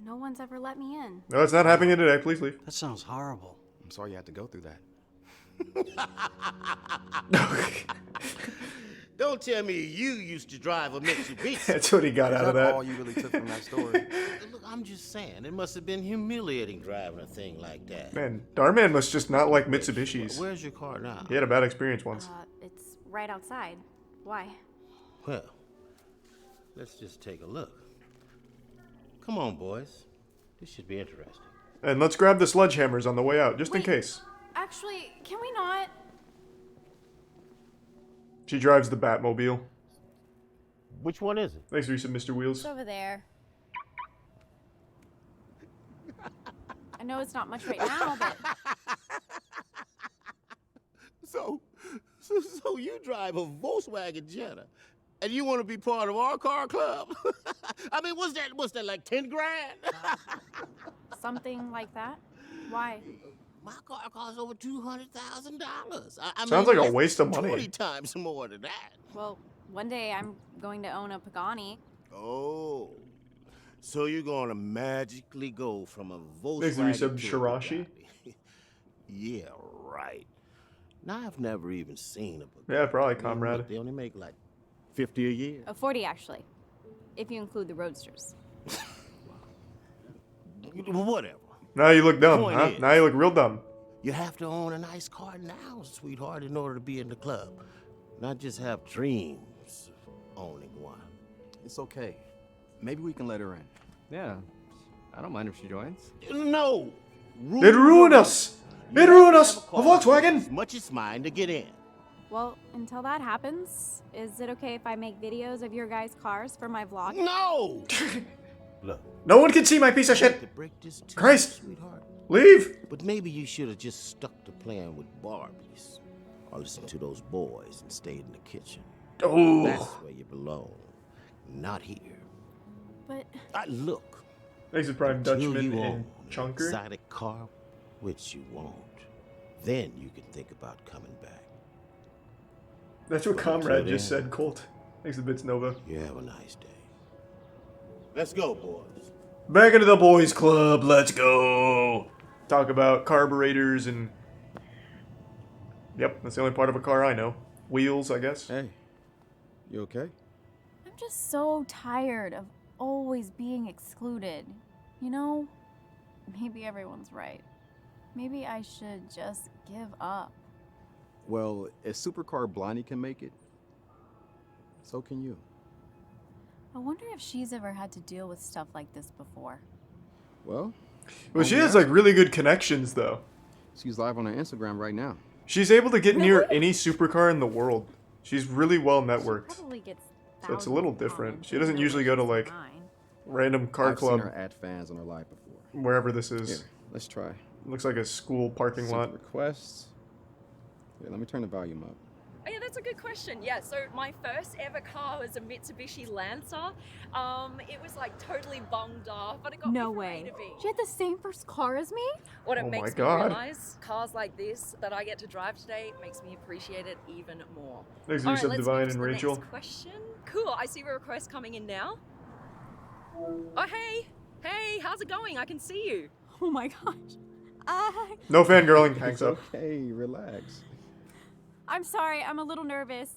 no one's ever let me in. No, it's not happening today. Please leave. That sounds horrible. I'm sorry you had to go through that. Don't tell me you used to drive a Mitsubishi. That's what he got out of Is that. all you really took from that story? Look, I'm just saying, it must have been humiliating driving a thing like that. Man, Darman must just not like Mitsubishis. Where's your car now? He had a bad experience once. It's right outside. Why? Well, let's just take a look. Come on, boys. This should be interesting. And let's grab the sledgehammers on the way out, just in Wait. case. Actually, can we not? She drives the Batmobile. Which one is it? Thanks, Risa, Mr. Wheels. It's over there. I know it's not much right now, but So you drive a Volkswagen Jetta, and you want to be part of our car club? I mean, what's that like 10 grand? something like that. Why? My car costs over $200,000. I Sounds mean, like a that's waste of money. 20 times more than that. Well, one day I'm going to own a Pagani. Oh, so you're gonna magically go from a Thanks, Volkswagen Resub to a Shirashi. Bugatti. Yeah, right. Now I've never even seen a Bugatti. Yeah, probably, What, comrade. They only make like 50 a year. 40 actually, if you include the roadsters. Whatever. Now you look dumb, Point huh? is- Now you look real dumb. You have to own a nice car now, sweetheart, in order to be in the club. Not just have dreams of owning one. It's okay. Maybe we can let her in. Yeah, I don't mind if she joins. No! It'd ruin us! It'd ruin us! A Volkswagen! As much as mine to get in. Well, until that happens, is it okay if I make videos of your guys' cars for my vlog? No! Look. No one can see my piece of shit! To break this to Christ! you, sweetheart. Leave! But maybe you should have just stuck to playing with Barbies. Or listened to those boys and stayed in the kitchen. Oh. That's where you belong. Not here. But Look. Thanks to Prime Until Dutchman you and own an Chunker. exotic car, which you won't. Then you can think about coming back. That's what Until Comrade just then, said, Colt. Thanks to Bits Nova. You have a nice day. Let's go, boys. Back into the boys club, let's go! Talk about carburetors and... Yep, that's the only part of a car I know. Wheels, I guess. Hey, you okay? I'm just so tired of always being excluded. You know, maybe everyone's right. Maybe I should just give up. Well, if Supercar Blondie can make it, so can you. I wonder if she's ever had to deal with stuff like this before. Well, Well, she has, like, really good connections, though. She's live on her Instagram right now. She's able to get near any supercar in the world. She's really well networked. Probably gets So it's a little different. She doesn't usually go to, like, random car I've club, seen her add fans on her live before. wherever this is. Here, let's try. Looks like a school parking Send lot. requests. Here, let me turn the volume up. Oh yeah, that's a good question. Yeah, so my first ever car was a Mitsubishi Lancer. It was like totally bunged off, but it got No me from way. A to B. She had the same first car as me? What it Oh my makes me God. realize, cars like this that I get to drive today makes me appreciate it even more. Thanks, All right, Resub let's Divine move to and the Rachel. next question. Cool, I see a request coming in now. Oh hey, how's it going? I can see you. Oh my gosh. No fangirling. Hangs It's up. okay, relax. I'm sorry, I'm a little nervous.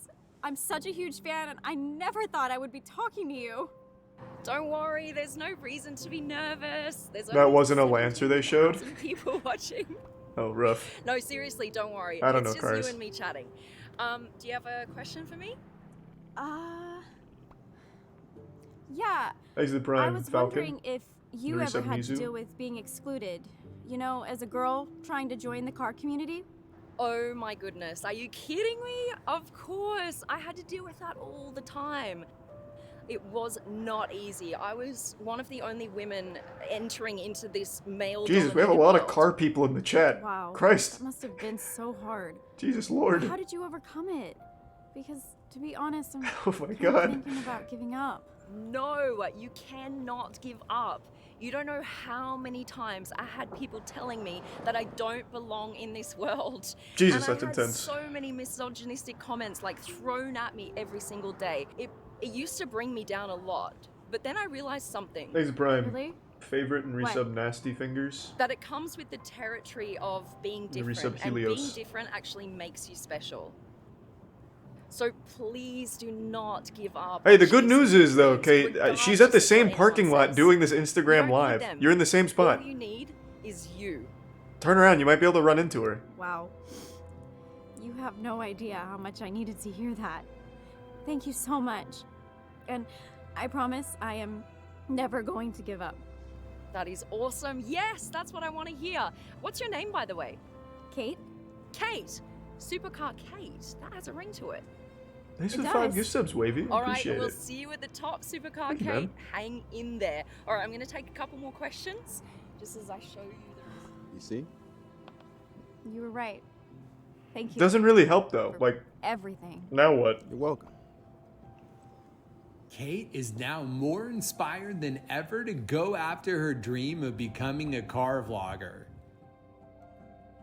I'm such a huge fan, and I never thought I would be talking to you. Don't worry, there's no reason to be nervous. There's That only wasn't a Lancer they showed? 17,000 people watching. Oh, rough. No, seriously, don't worry. I don't it's know just cars. you and me chatting. Do you have a question for me? Yeah. Exit I Prime was Falcon. wondering if you Narisa ever had to Mizu? deal with being excluded. You know, as a girl trying to join the car community. Oh my goodness, are you kidding me? Of course, I had to deal with that all the time. It was not easy. I was one of the only women entering into this male. Jesus, we have a lot of car people in the chat. Wow. Christ. That must have been so hard. Jesus Lord. How did you overcome it? Because, to be honest, I'm Oh my kind of God. thinking about giving up. No, you cannot give up. You don't know how many times I had people telling me that I don't belong in this world. Jesus, and that's I had intense. so many misogynistic comments like thrown at me every single day. It used to bring me down a lot. But then I realized something. Exit Prime. Really? Favorite and What? resub Nasty Fingers. That it comes with the territory of being The different, resub and being Helios. different actually makes you special. So please do not give up. Hey, the good news is though, Kate, she's at the same parking lot doing this Instagram live. them. You're in the same spot. All you need is you. Turn around, you might be able to run into her. Wow. You have no idea how much I needed to hear that. Thank you so much. And I promise I am never going to give up. That is awesome. Yes, that's what I want to hear. What's your name, by the way? Kate. Kate. Supercar Kate. That has a ring to it. Thanks It for the 5 does. gift subs, Wavy. All right, Appreciate we'll it. see you at the top, Supercar Thank you, Kate. ma'am. Hang in there. All right, I'm going to take a couple more questions, just as I show you the You see? You were right. Thank you. Doesn't really help though. Like, everything. now what? You're welcome. Kate is now more inspired than ever to go after her dream of becoming a car vlogger.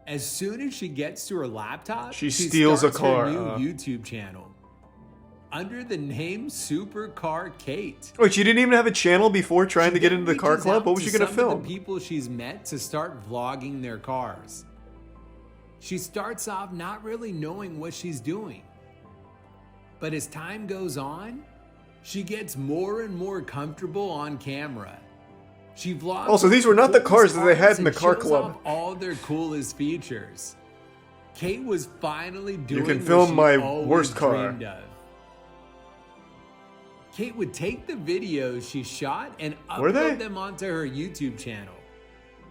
As soon as she gets to her laptop, She steals a starts car, her new YouTube channel under the name Supercar Kate. Wait, she didn't even have a channel before trying to get into the car Reaches club? out What was she to gonna some of film? the people she's met to start vlogging their cars. She starts off not really knowing what she's doing. But as time goes on, she gets more and more comfortable on camera. She vlogs. Also, these were not the cars that they had in the and car shows club. off all their coolest features. Kate was finally doing can what film she my always worst car. dreamed of. Kate would take the videos she shot and Were they? upload them onto her YouTube channel.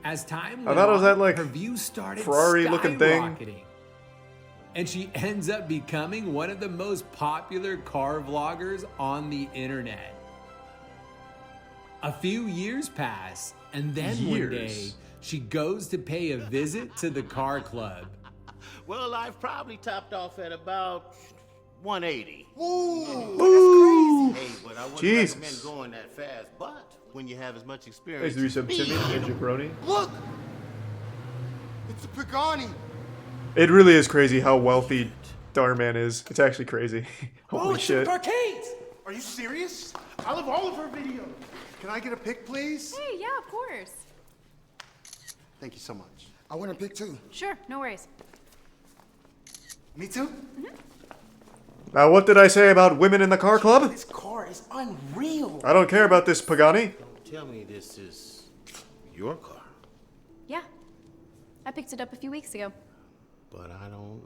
As time I went thought it was on, that, like, her views started Ferrari-looking thing. skyrocketing. And she ends up becoming one of the most popular car vloggers on the internet. A few years pass, and then one day, Years. she goes to pay a visit to the car club. Well, I've probably topped off at about 180. Ooh. Hey, but I wouldn't Jesus. recommend going that fast. But when you have as much experience, Thanks to resub as Timmy me, and Jabroni. Look! It's a Pagani! It really is crazy how wealthy Darman is. It's actually crazy. Holy shit. Kate! Are you serious? I love all of her videos. Can I get a pic, please? Hey, yeah, of course. Thank you so much. I want a pic too. Sure, no worries. Me too? Now, what did I say about women in the car club? This car is unreal. I don't care about this Pagani. tell me this is your car. Yeah. I picked it up a few weeks ago. But I don't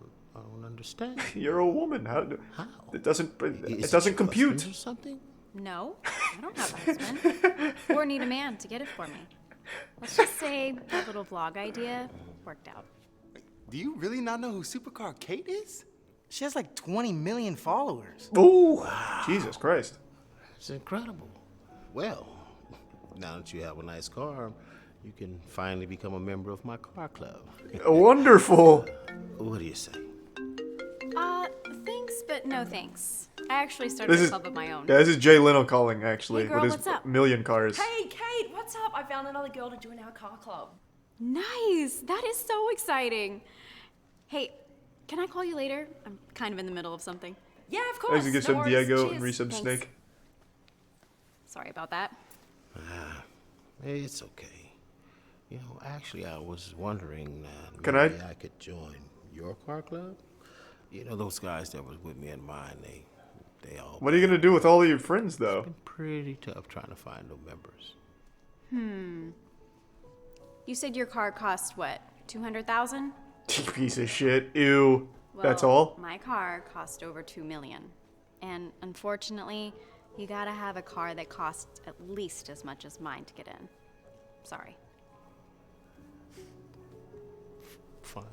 understand. You're a woman. How? It doesn't. Is It doesn't your compute. husband or something? No, I don't have a husband. Or need a man to get it for me. Let's just say that little vlog idea worked out. Do you really not know who Supercar Kate is? She has like 20 million followers. Ooh, Jesus Christ. It's incredible. Well, now that you have a nice car, you can finally become a member of my car club. Wonderful. What do you say? Thanks, but no thanks. I actually started This a is club of my own. yeah, this is Jay Leno calling actually Hey, girl, with his what's up? million cars. Hey, Kate, what's up? I found another girl to join our car club. Nice! That is so exciting. Hey, can I call you later? I'm kind of in the middle of something. Yeah, of course. Thanks to give no some worries. Diego and Cheers. resub Thanks. Snake. Sorry about that. It's okay. You know, actually, I was wondering that Can maybe I could join your car club. You know, those guys that was with me in mine, they all. What are you gonna do with all of your friends, though? It's been pretty tough trying to find new members. You said your car cost what? 200,000? Piece of shit. Ew. That's Well, all? My car cost over 2 million. And unfortunately, you gotta have a car that costs at least as much as mine to get in. Sorry. Fine.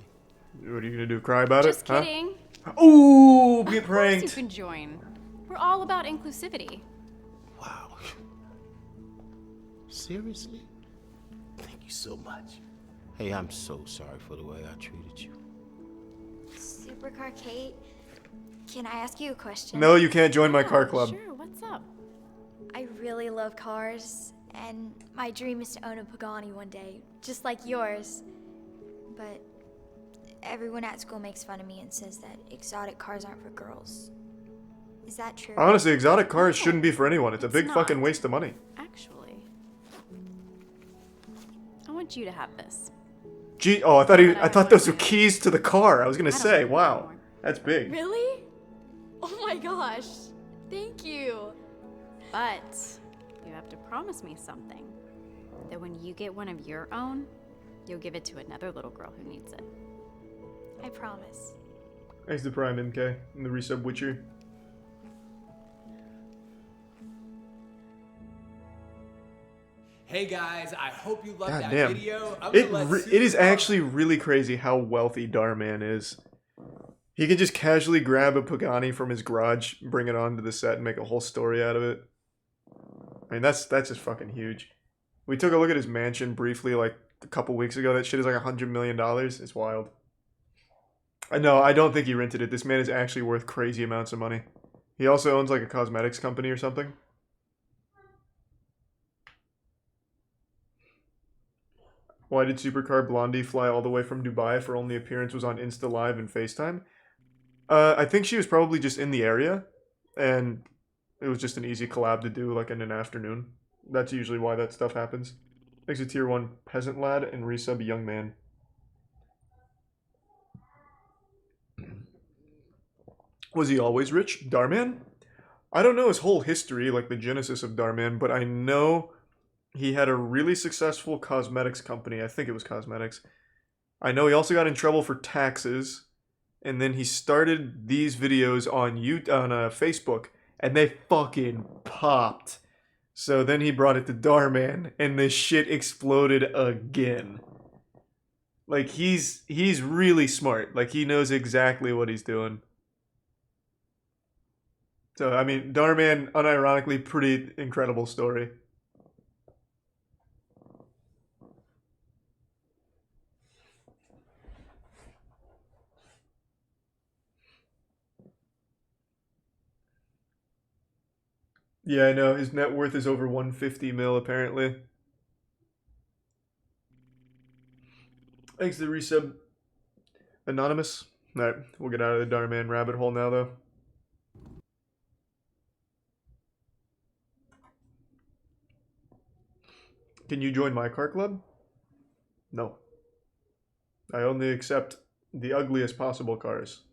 What are you gonna do? Cry about Just it? Huh? kidding. Ooh, get Of course you pranked. can join. We're all about inclusivity. Seriously? Thank you so much. Hey, I'm so sorry for the way I treated you. Supercar Kate, can I ask you a question? No, you can't join my car club. Sure, what's up? I really love cars, and my dream is to own a Pagani one day, just like yours. But everyone at school makes fun of me and says that exotic cars aren't for girls. Is that true? Honestly, exotic cars shouldn't be for anyone. It's a big not. fucking waste of money. Actually, I want you to have this. Gee, oh, I thought those were keys to the car. I was gonna say, wow, that's big. Really? Oh my gosh. Thank you. But you have to promise me something. That when you get one of your own, you'll give it to another little girl who needs it. I promise. Thanks to Prime MK and the resub Witcher. Hey guys, I hope you loved God that damn. video. It is actually really crazy how wealthy Darman is. He can just casually grab a Pagani from his garage, bring it onto the set, and make a whole story out of it. I mean, that's just fucking huge. We took a look at his mansion briefly, like, a couple weeks ago. That shit is like $100 million. It's wild. No, I don't think he rented it. This man is actually worth crazy amounts of money. He also owns, like, a cosmetics company or something. Why did Supercar Blondie fly all the way from Dubai for only appearance was on Insta Live and FaceTime? I think she was probably just in the area, and it was just an easy collab to do, like, in an afternoon. That's usually why that stuff happens. Thanks to Tier 1 Peasant Lad and resub Young Man. Was he always rich? Darman? I don't know his whole history, like the genesis of Darman, but I know he had a really successful cosmetics company. I think it was cosmetics. I know he also got in trouble for taxes, and then he started these videos on Facebook, and they fucking popped. So then he brought it to Darman, and this shit exploded again. Like, he's really smart. Like, he knows exactly what he's doing. So, I mean, Darman, unironically, pretty incredible story. Yeah, I know. His net worth is over 150 mil, apparently. Thanks to the resub. Anonymous. Alright, we'll get out of the Darman rabbit hole now, though. Can you join my car club? No. I only accept the ugliest possible cars.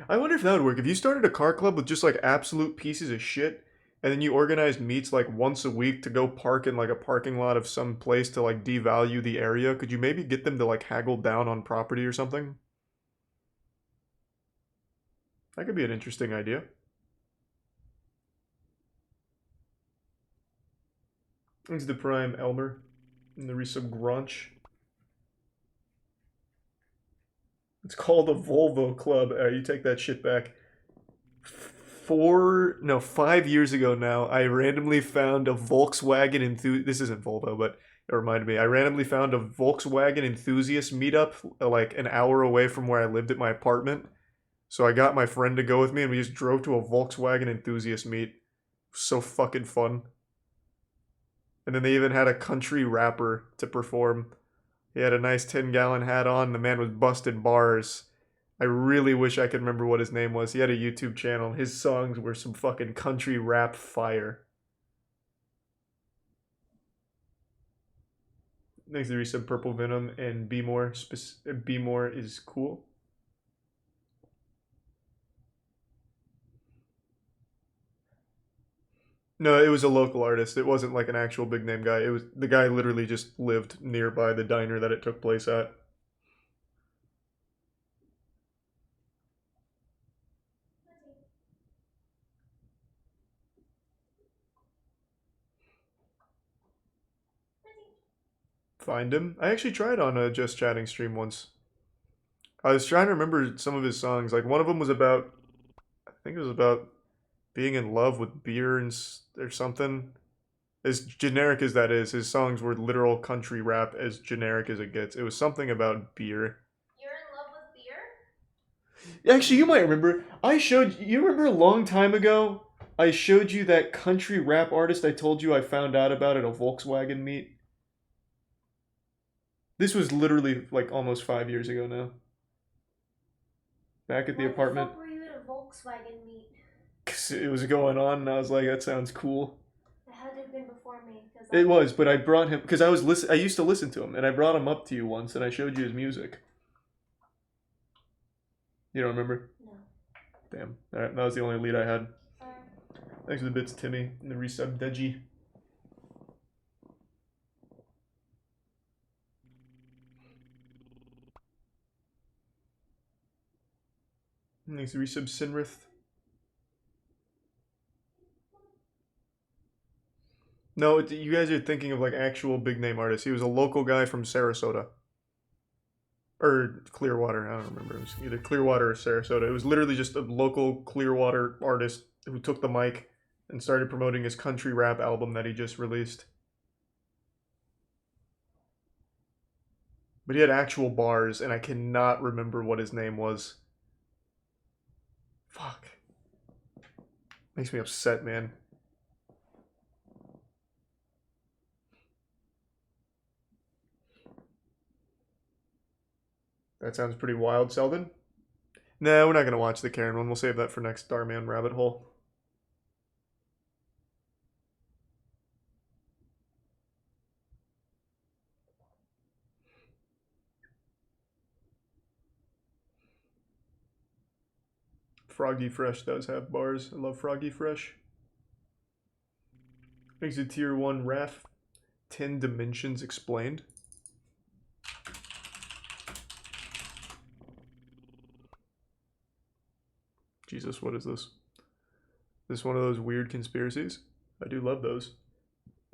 I wonder if that would work. If you started a car club with just like absolute pieces of shit, and then you organized meets like once a week to go park in like a parking lot of some place to like devalue the area, could you maybe get them to like haggle down on property or something? That could be an interesting idea. Thanks to Prime Elmer and the resub Grunch. It's called a Volvo Club. You take that shit back. 5 years ago now, I randomly found a Volkswagen enthusiast. This isn't Volvo, but it reminded me. I randomly found a Volkswagen enthusiast meetup like an hour away from where I lived at my apartment. So I got my friend to go with me, and we just drove to a Volkswagen enthusiast meet. So fucking fun. And then they even had a country rapper to perform. He had a nice 10-gallon hat on. The man was busting bars. I really wish I could remember what his name was. He had a YouTube channel. His songs were some fucking country rap fire. Next to resub Purple Venom and Be More. Be More is cool. No, it was a local artist. It wasn't like an actual big name guy. It was the guy literally just lived nearby the diner that it took place at. Find him. I actually tried on a Just Chatting stream once. I was trying to remember some of his songs. Like one of them was about, I think it was about being in love with beer and or something. As generic as that is, his songs were literal country rap as generic as it gets. It was something about beer. You're in love with beer? Actually, you might remember. You remember a long time ago, I showed you that country rap artist I told you I found out about at a Volkswagen meet? This was literally like almost 5 years ago now. Back at the apartment. Why the fuck were you at a Volkswagen meet? 'Cause it was going on and I was like, that sounds cool. It had to have been before me. It was, but I brought him because I used to listen to him, and I brought him up to you once, and I showed you his music. You don't remember? No. Damn. All right, that was the only lead I had. Thanks for the bits, Timmy, and the resub, Deji. Thanks for the resub, Sinrith. No, you guys are thinking of like actual big name artists. He was a local guy from Sarasota. Or Clearwater, I don't remember. It was either Clearwater or Sarasota. It was literally just a local Clearwater artist who took the mic and started promoting his country rap album that he just released. But he had actual bars, and I cannot remember what his name was. Fuck. Makes me upset, man. That sounds pretty wild, Selden. No, we're not going to watch the Karen one. We'll save that for next Starman Rabbit Hole. Froggy Fresh does have bars. I love Froggy Fresh. Makes it tier 1 ref. 10 dimensions explained. Jesus, what is this? Is this one of those weird conspiracies? I do love those.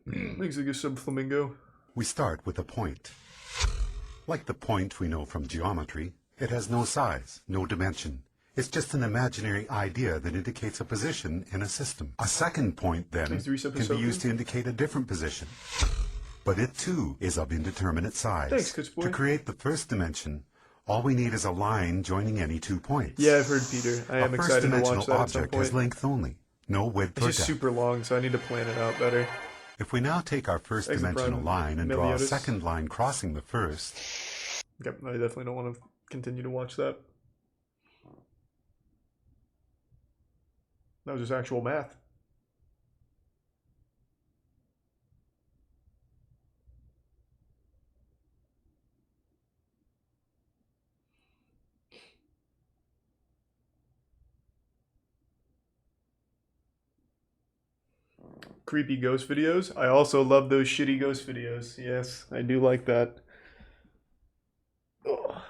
Makes it a good sub flamingo. We start with a point. Like the point we know from geometry, it has no size, no dimension. It's just an imaginary idea that indicates a position in a system. A second point, then, can be used to indicate a different position. But it, too, is of indeterminate size. Thanks, Kutzboy. To create the first dimension, all we need is a line joining any 2 points. Yeah, I've heard Peter. I am excited to watch that at some A first-dimensional object point. has length only, no width or It's just depth. super long, so I need to plan it out better. If we now take our first-dimensional line and draw a Meliodas. second line crossing the first, Yep, I definitely don't want to continue to watch that. That was just actual math. Creepy ghost videos. I also love those shitty ghost videos. Yes, I do like that. Ugh.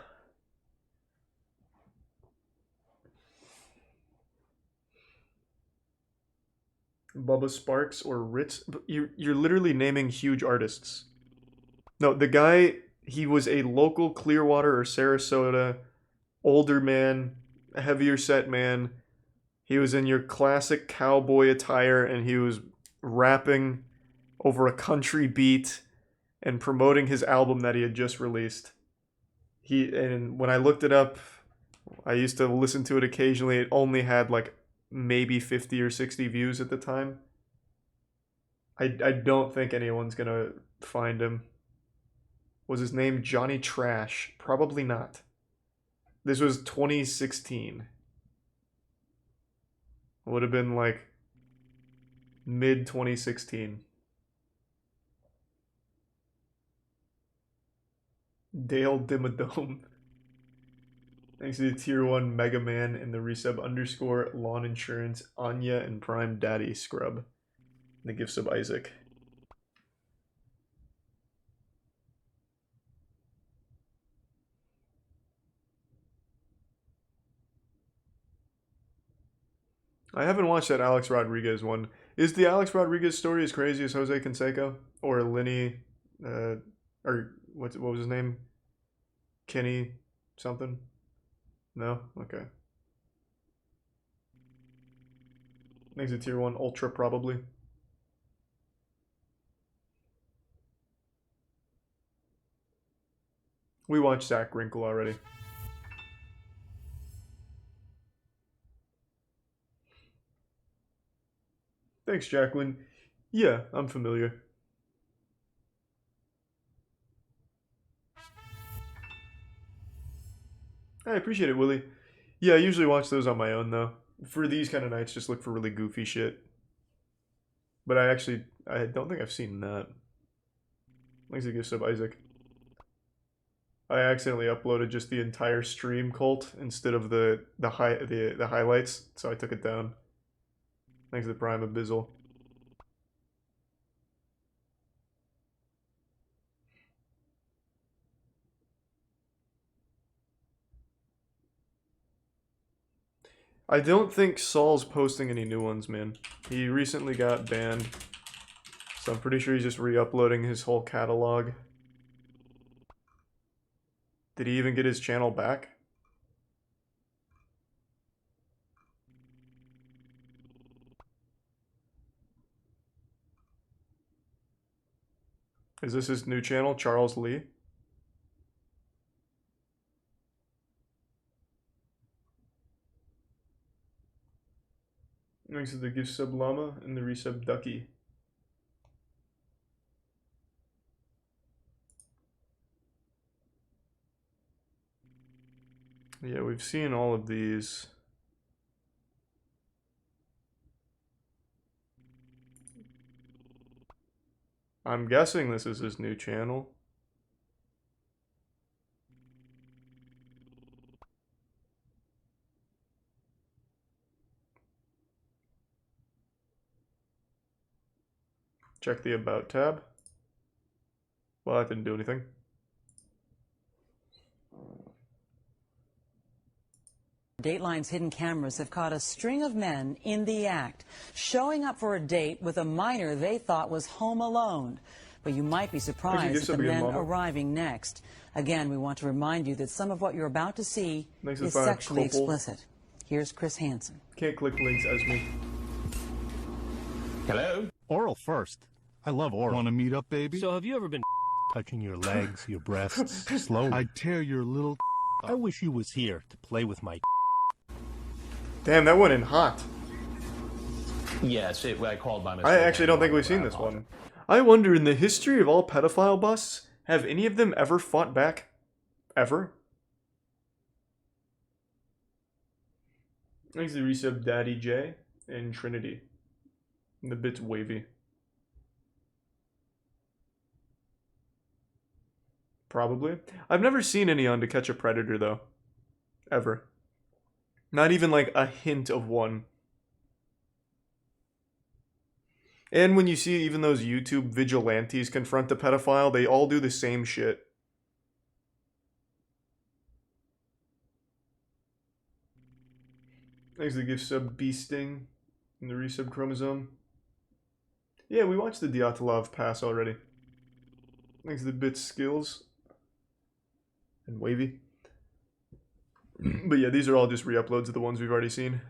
Bubba Sparks or Ritz. You're literally naming huge artists. No, the guy, he was a local Clearwater or Sarasota older man, a heavier set man. He was in your classic cowboy attire and he was rapping over a country beat and promoting his album that he had just released. And when I looked it up, I used to listen to it occasionally. It only had like maybe 50 or 60 views at the time. I don't think anyone's gonna find him. Was his name Johnny Trash? Probably not. This was 2016. Would have been like mid 2016. Dale Dimmadome. Thanks to the Tier 1 Mega Man and the resub underscore Lawn Insurance, Anya and Prime Daddy Scrub. And the gift sub Isaac. I haven't watched that Alex Rodriguez one. Is the Alex Rodriguez story as crazy as Jose Canseco? Or Lenny, or what was his name? Kenny something? No? Okay. Thanks to Tier 1 Ultra, probably. We watched Zach Wrinkle already. Thanks, Jacqueline. Yeah, I'm familiar. I appreciate it, Willie. Yeah, I usually watch those on my own, though. For these kind of nights, just look for really goofy shit. But I don't think I've seen that. Thanks to gift sub Isaac. I accidentally uploaded just the entire stream cult instead of the highlights, so I took it down. Thanks to the Prime Abyssal. I don't think Saul's posting any new ones, man. He recently got banned, so I'm pretty sure he's just re-uploading his whole catalog. Did he even get his channel back? Is this his new channel, Charles Lee? Thanks to the gift sub Llama and the resub Ducky. Yeah, we've seen all of these. I'm guessing this is his new channel. Check the About tab. Well, that didn't do anything. Dateline's hidden cameras have caught a string of men in the act, showing up for a date with a minor they thought was home alone. But you might be surprised at the men arriving next. Again, we want to remind you that some of what you're about to see is sexually explicit. Here's Chris Hansen. Can't click links as me. Hello? Oral first. I love oral. Want to meet up, baby? So have you ever been touching your legs, your breasts, slowly? I'd tear your little... I wish you was here to play with my... Damn, that went in hot. Yes, I called by mistake. I actually don't think we've seen this one. I wonder, in the history of all pedophile busts, have any of them ever fought back? Ever? Thanks to resub Daddy J and Trinity. And the bit's wavy. Probably. I've never seen any on To Catch a Predator, though. Ever. Not even like a hint of one. And when you see even those YouTube vigilantes confront a pedophile, they all do the same shit. Thanks to the gift sub Beasting and the resub Chromosome. Yeah, we watched the Dyatlov pass already. Thanks to the bit skills. And wavy. But yeah, these are all just re-uploads of the ones we've already seen.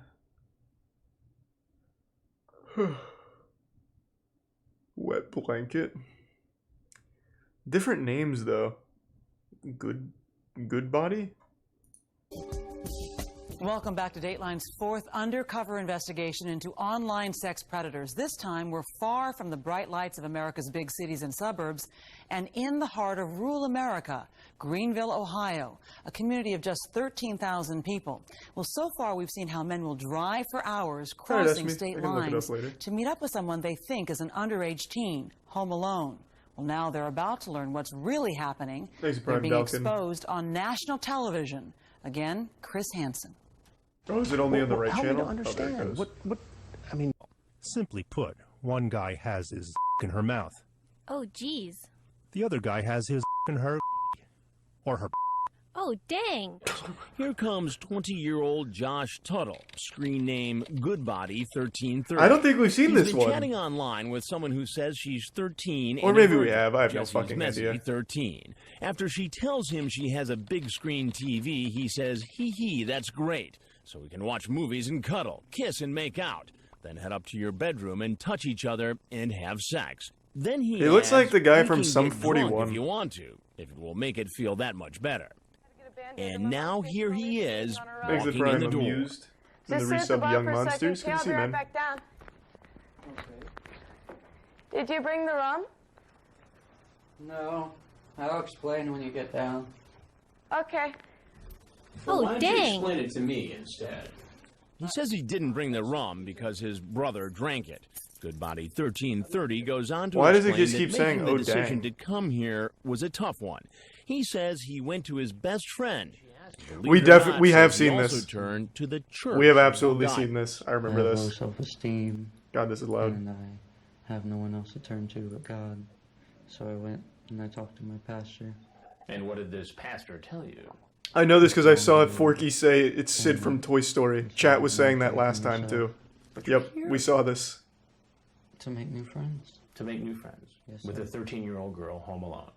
Wet blanket. Different names though. Good body? Welcome back to Dateline's fourth undercover investigation into online sex predators. This time, we're far from the bright lights of America's big cities and suburbs and in the heart of rural America, Greenville, Ohio, a community of just 13,000 people. Well, so far, we've seen how men will drive for hours crossing state lines to meet up with someone they think is an underage teen, home alone. Well, now they're about to learn what's really happening. Thanks, They're Brian being Balkin. exposed on national television. Again, Chris Hansen. Oh, is it only on the right help me channel? to Oh, there it understand. goes. I mean, simply put, one guy has his in her mouth. Oh, geez. The other guy has his in her or her. Oh, dang. Here comes 20-year-old Josh Tuttle, screen name Goodbody1330. I don't think we've seen this He's been one. chatting online with someone who says she's 13. Or and a maybe we virgin. have. I have no Jesse's fucking messy idea. 13. After she tells him she has a big screen TV, he says, hee, that's great. So we can watch movies and cuddle, kiss and make out. Then head up to your bedroom and touch each other and have sex. Then he looks adds, like the guy "You from can Sum get drunk 41. if you want to, if it will make it feel that much better. And now here he is, Thanks walking for in the I'm door. amused. And the resub Young Monsters. Good to see, man. down. Did you bring the rum? No. I'll explain when you get down. Okay. Oh, Why don't you dang. explain it to me instead? He says he didn't bring the rum because his brother drank it. Goodbody 1330 goes on to Why does it explain just that keep saying, making the "Oh, decision dang"? to come here was a tough one. He says he went to his best friend. We have seen Also this. turned to the church. We have absolutely God. seen this. I remember I have this. low self-esteem. God, this is loud. And I have no one else to turn to but God. So I went and I talked to my pastor. And what did this pastor tell you? I know this because I saw Forky say it's Sid from Toy Story. Chat was saying that last time too. Yep, we saw this. To make new friends. To make new friends. Yes, with sir. a 13-year-old girl home alone.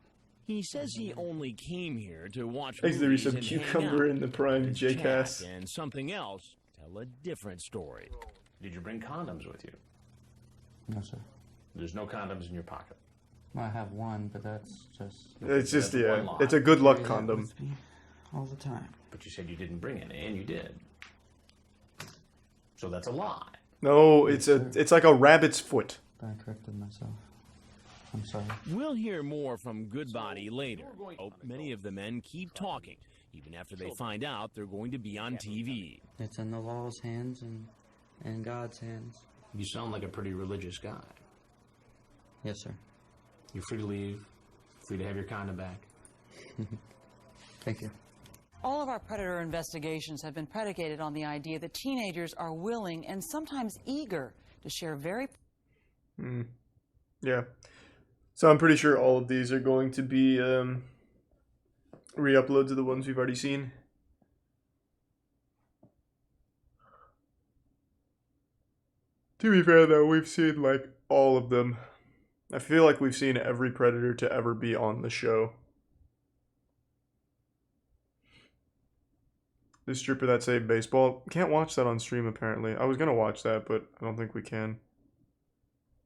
He says he only came here to watch Thanks to the movies resub and hang Cucumber out. in the Prime His chat JCast. and something else tell a different story. Did you bring condoms with you? No, sir. There's no condoms in your pocket. I have one, but that's just... It's just, That's yeah, one lie. it's a good luck Carry that condom. with me all the time. But you said you didn't bring any, and you did. So that's a lie. No, it's like a rabbit's foot. I corrected myself. I'm sorry. We'll hear more from Goodbody later. Oh, many of the men keep talking, even after they find out they're going to be on TV. It's in the law's hands and God's hands. You sound like a pretty religious guy. Yes, sir. You're free to leave, free to have your condom back. Thank you. All of our predator investigations have been predicated on the idea that teenagers are willing and sometimes eager to share very... Yeah. So I'm pretty sure all of these are going to be re-uploads of the ones we've already seen. To be fair though, we've seen like all of them. I feel like we've seen every Predator to ever be on the show. The stripper that saved baseball. Can't watch that on stream apparently. I was gonna watch that, but I don't think we can.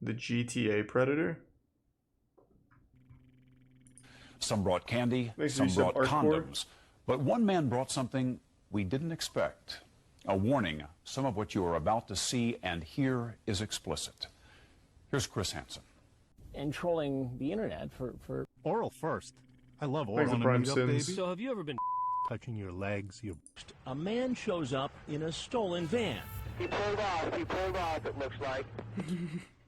The GTA Predator? Some brought candy, Makes some use of brought Artcore. condoms. But one man brought something we didn't expect. A warning, some of what you are about to see and hear is explicit. Here's Chris Hansen. And trolling the internet for Oral first. I love Thanks oral. to Prime Meet up, baby? Sins. So have you ever been Touching your legs, your... A man shows up in a stolen van. He pulled off, it looks like.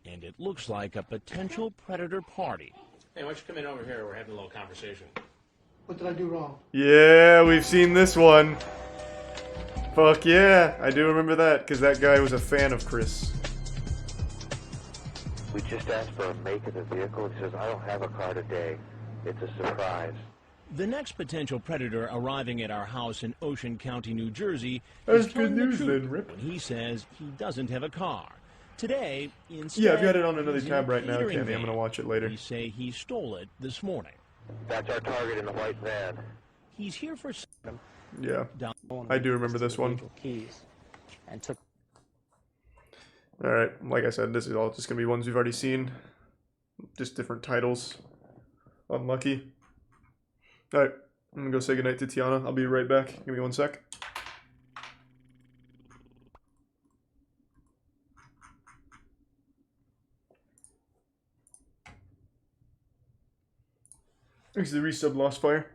And it looks like a potential predator party. Hey, why don't you come in over here? We're having a little conversation. What did I do wrong? Yeah, we've seen this one. Fuck yeah, I do remember that, because that guy was a fan of Chris. We just asked for a make of the vehicle. He says, I don't have a car today. It's a surprise. The next potential predator arriving at our house in Ocean County, New Jersey That's is telling good the news truth then, Rip. when he says he doesn't have a car. Today, instead, Yeah, I've got it on another he's in tab a right now, catering Kenny. I'm van. gonna watch it later. He say he stole it this morning. That's our target in the white van. He's here for Yeah, down. I do remember this one. keys and took Alright, like I said, this is all just gonna be ones we've already seen. Just different titles. Unlucky. Alright, I'm gonna go say goodnight to Tiana. I'll be right back. Give me one sec. Thanks to the resub Lost Fire.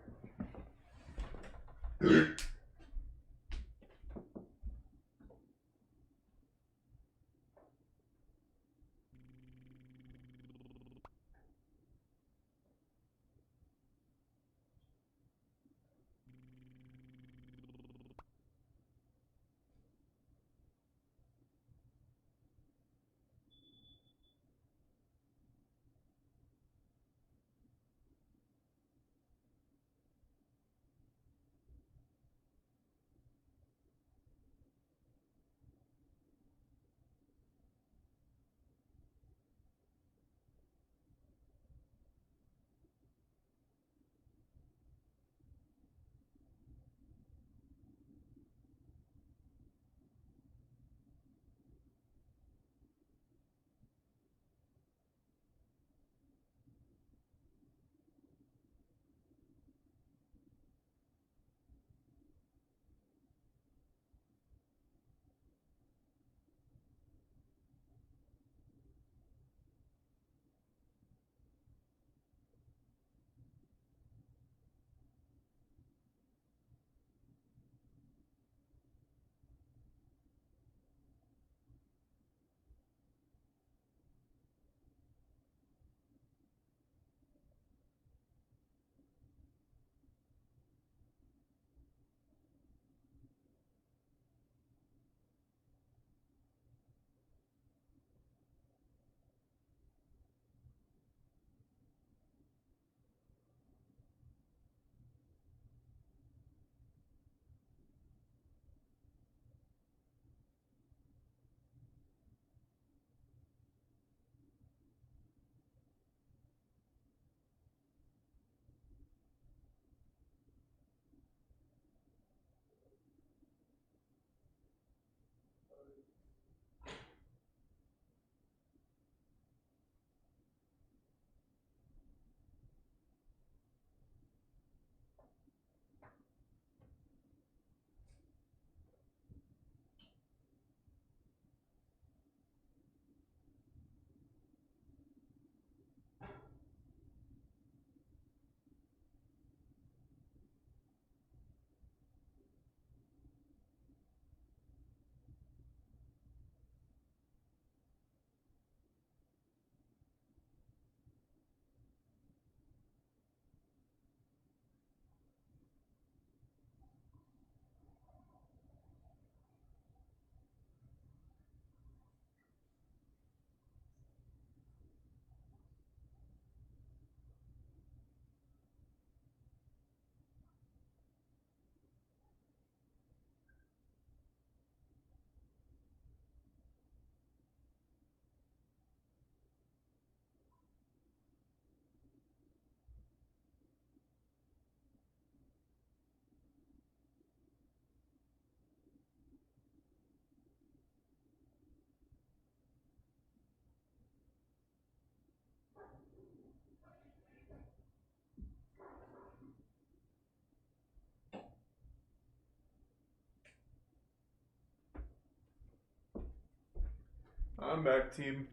I'm back, team.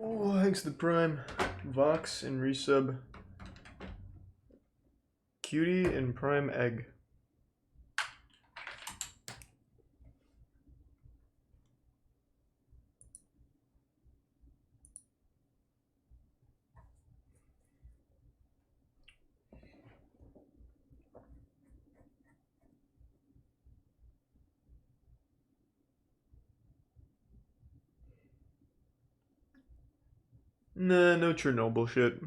Oh, thanks to the Prime. Vox and resub. Cutie and Prime Egg. Nah, no Chernobyl shit.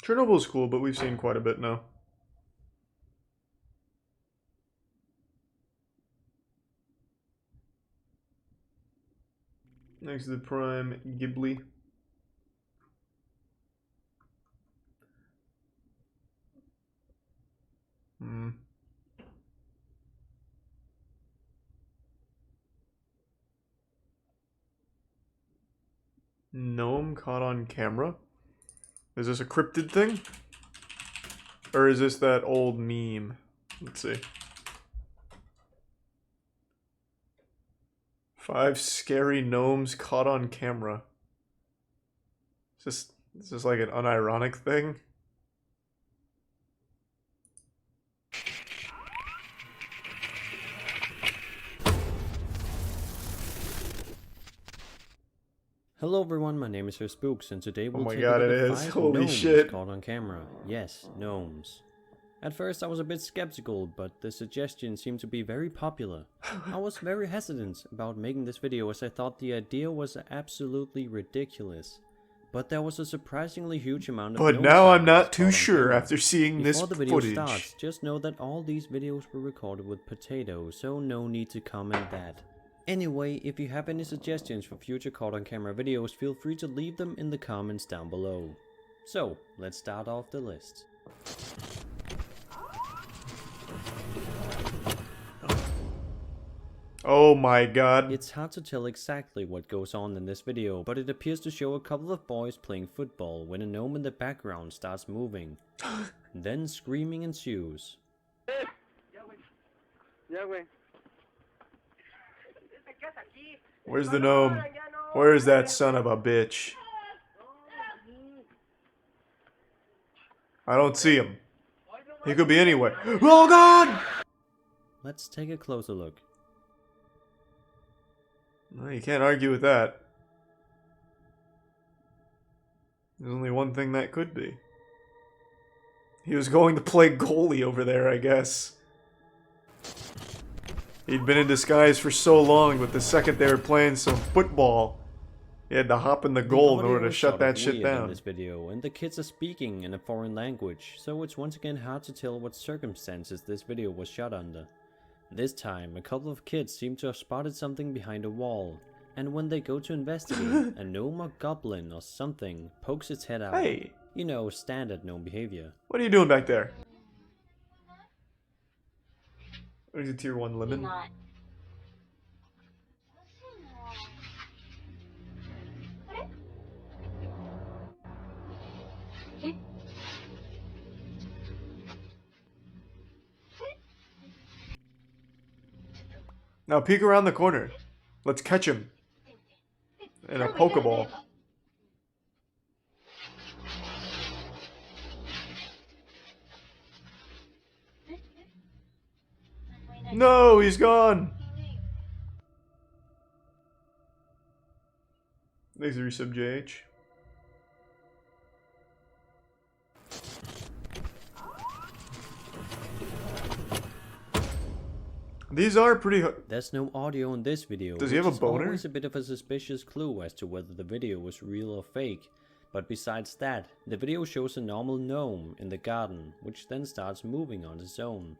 Chernobyl's cool, but we've seen quite a bit now. Next to the Prime, Ghibli. Hmm. Gnome caught on camera? Is this a cryptid thing? Or is this that old meme? Let's see. 5 scary gnomes caught on camera. Is this like an unironic thing? Hello everyone, my name is Sir Spooks, and today we'll take God, a look it at is. 5 Holy gnomes shit. caught on camera. Yes, gnomes. At first I was a bit skeptical, but the suggestion seemed to be very popular. I was very hesitant about making this video as I thought the idea was absolutely ridiculous. But there was a surprisingly huge amount of But gnome now I'm sightings not too caught on sure camera. after seeing this Before the video footage. starts, just know that all these videos were recorded with potatoes, so no need to comment that. Anyway, if you have any suggestions for future caught on camera videos, feel free to leave them in the comments down below. So, let's start off the list. Oh my god. It's hard to tell exactly what goes on in this video, but it appears to show a couple of boys playing football when a gnome in the background starts moving. Then screaming ensues. Where's the gnome? Where's that son of a bitch? I don't see him. He could be anywhere. Oh god! Let's take a closer look. Well, you can't argue with that. There's only one thing that could be. He was going to play goalie over there, I guess. He'd been in disguise for so long, but the second they were playing some football, he had to hop in the goal in order to shut that shit In down. this video, and the kids are speaking in a foreign language, so it's once again hard to tell what circumstances this video was shot under. This time, a couple of kids seem to have spotted something behind a wall, and when they go to investigate, a gnome or goblin or something pokes its head out. Hey! You know, standard gnome behavior. What are you doing back there? What is a tier 1 lemon? Now peek around the corner. Let's catch him. In a Pokeball. No, he's gone. Thanks, resub JH. These are pretty. There's no audio in this video. Does he have a which is boner? Always a bit of a suspicious clue as to whether the video was real or fake. But besides that, the video shows a normal gnome in the garden, which then starts moving on its own.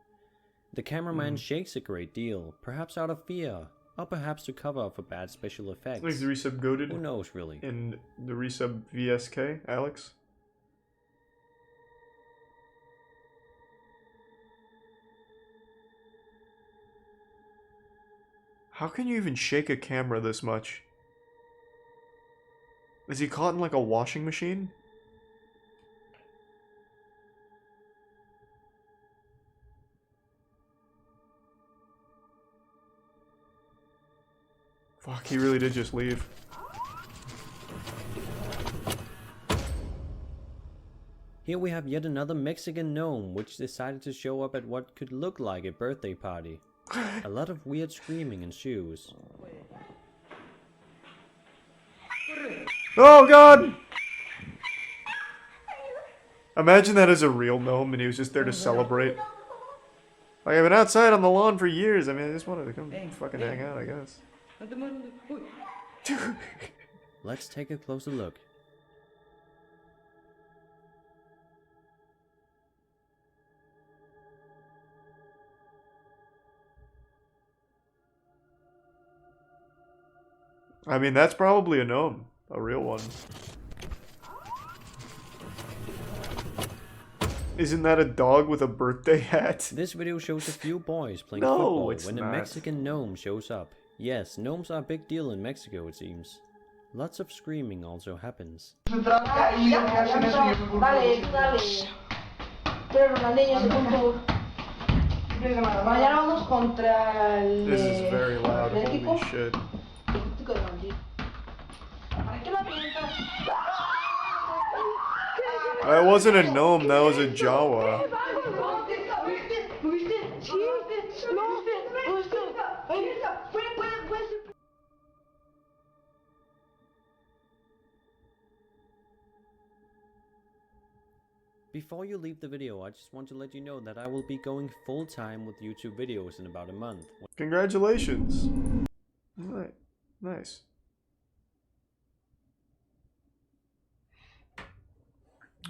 The cameraman shakes a great deal, perhaps out of fear, or perhaps to cover up for bad special effects. Thanks, the resub goated. Who knows, really? And the resub VSK, Alex. How can you even shake a camera this much? Is he caught in like a washing machine? Fuck, he really did just leave. Here we have yet another Mexican gnome which decided to show up at what could look like a birthday party. A lot of weird screaming ensues. Oh god! Imagine that as a real gnome and he was just there to celebrate. Like, I've been outside on the lawn for years. I mean, I just wanted to come fucking hang out, I guess. Let's take a closer look. I mean, that's probably a gnome. A real one. Isn't that a dog with a birthday hat? This video shows a few boys playing No, football it's when a not. Mexican gnome shows up. Yes, gnomes are a big deal in Mexico, it seems. Lots of screaming also happens. This is very loud, holy shit. That wasn't a gnome, that was a Jawa. Before you leave the video, I just want to let you know that I will be going full-time with YouTube videos in about a month. Congratulations. Right. Nice.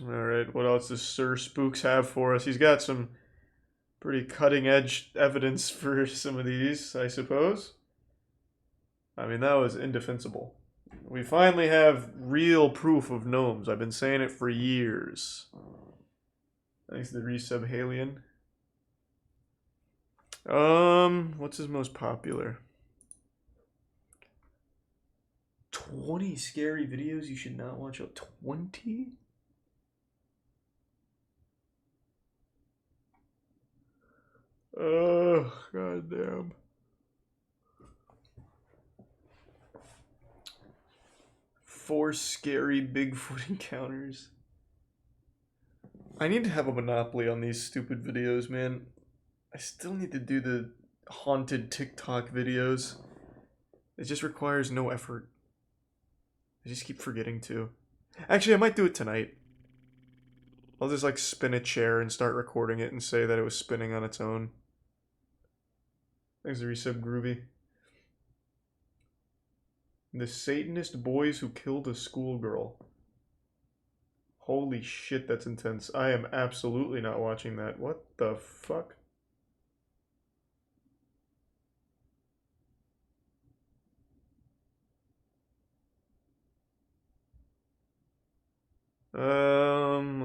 Alright, what else does Sir Spooks have for us? He's got some pretty cutting-edge evidence for some of these, I suppose. I mean, that was indefensible. We finally have real proof of gnomes. I've been saying it for years. Thanks to the resub Halion. What's his most popular? 20 scary videos you should not watch. 20? Oh, goddamn. Four scary Bigfoot encounters. I need to have a monopoly on these stupid videos, man. I still need to do the haunted TikTok videos. It just requires no effort. I just keep forgetting to. Actually, I might do it tonight. I'll just like spin a chair and start recording it and say that it was spinning on its own. Thanks to resub Groovy. The Satanist boys who killed a schoolgirl. Holy shit, that's intense. I am absolutely not watching that. What the fuck?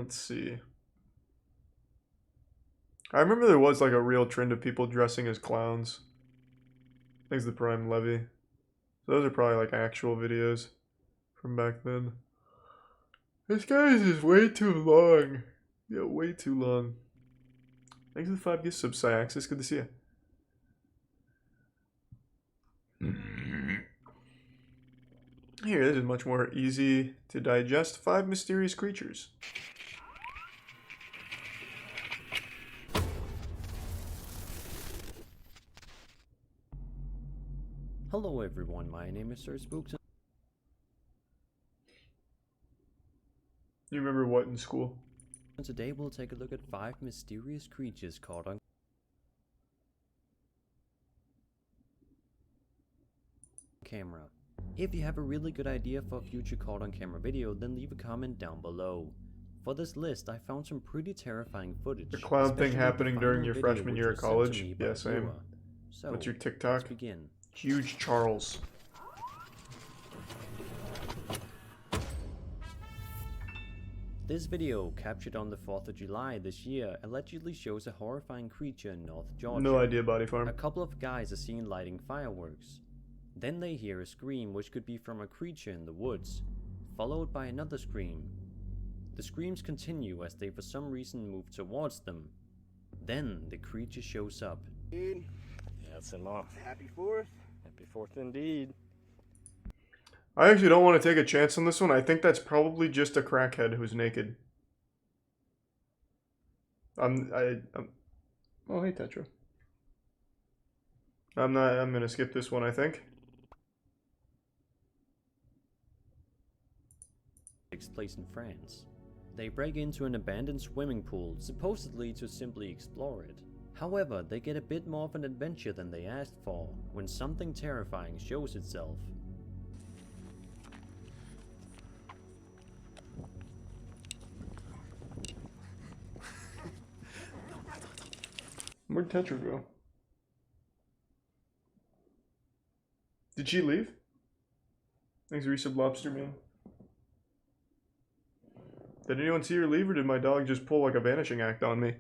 Let's see. I remember there was like a real trend of people dressing as clowns. Thanks to Prime Levy. Those are probably like actual videos from back then. This guy's is way too long. Yeah, way too long. Thanks for the 5 gifts sub, Syaxis. Good to see you. Here, this is much more easy to digest. 5 mysterious creatures. Hello everyone, my name is Sir Spooks. You remember what in school? And today we'll take a look at 5 mysterious creatures caught on camera. If you have a really good idea for a future caught on camera video, then leave a comment down below. For this list, I found some pretty terrifying footage. The clown thing especially happening the during final your video freshman which year was of sent to college? me by Yeah, a same. viewer. So, What's your TikTok? let's begin. Huge Charles. This video, captured on the 4th of July this year, allegedly shows a horrifying creature in North Georgia. No idea, Body Farm. A couple of guys are seen lighting fireworks. Then they hear a scream which could be from a creature in the woods, followed by another scream. The screams continue as they for some reason move towards them. Then the creature shows up. Dude, that's him off. Happy 4th. Happy 4th indeed. I actually don't want to take a chance on this one. I think that's probably just a crackhead who's naked. Oh, hey, Tetra. I'm gonna skip this one, I think. Takes place in France. They break into an abandoned swimming pool, supposedly to simply explore it. However, they get a bit more of an adventure than they asked for, when something terrifying shows itself. Where'd Tetra go? Did she leave? Thanks, Resub Lobster Man. Did anyone see her leave, or did my dog just pull like a vanishing act on me?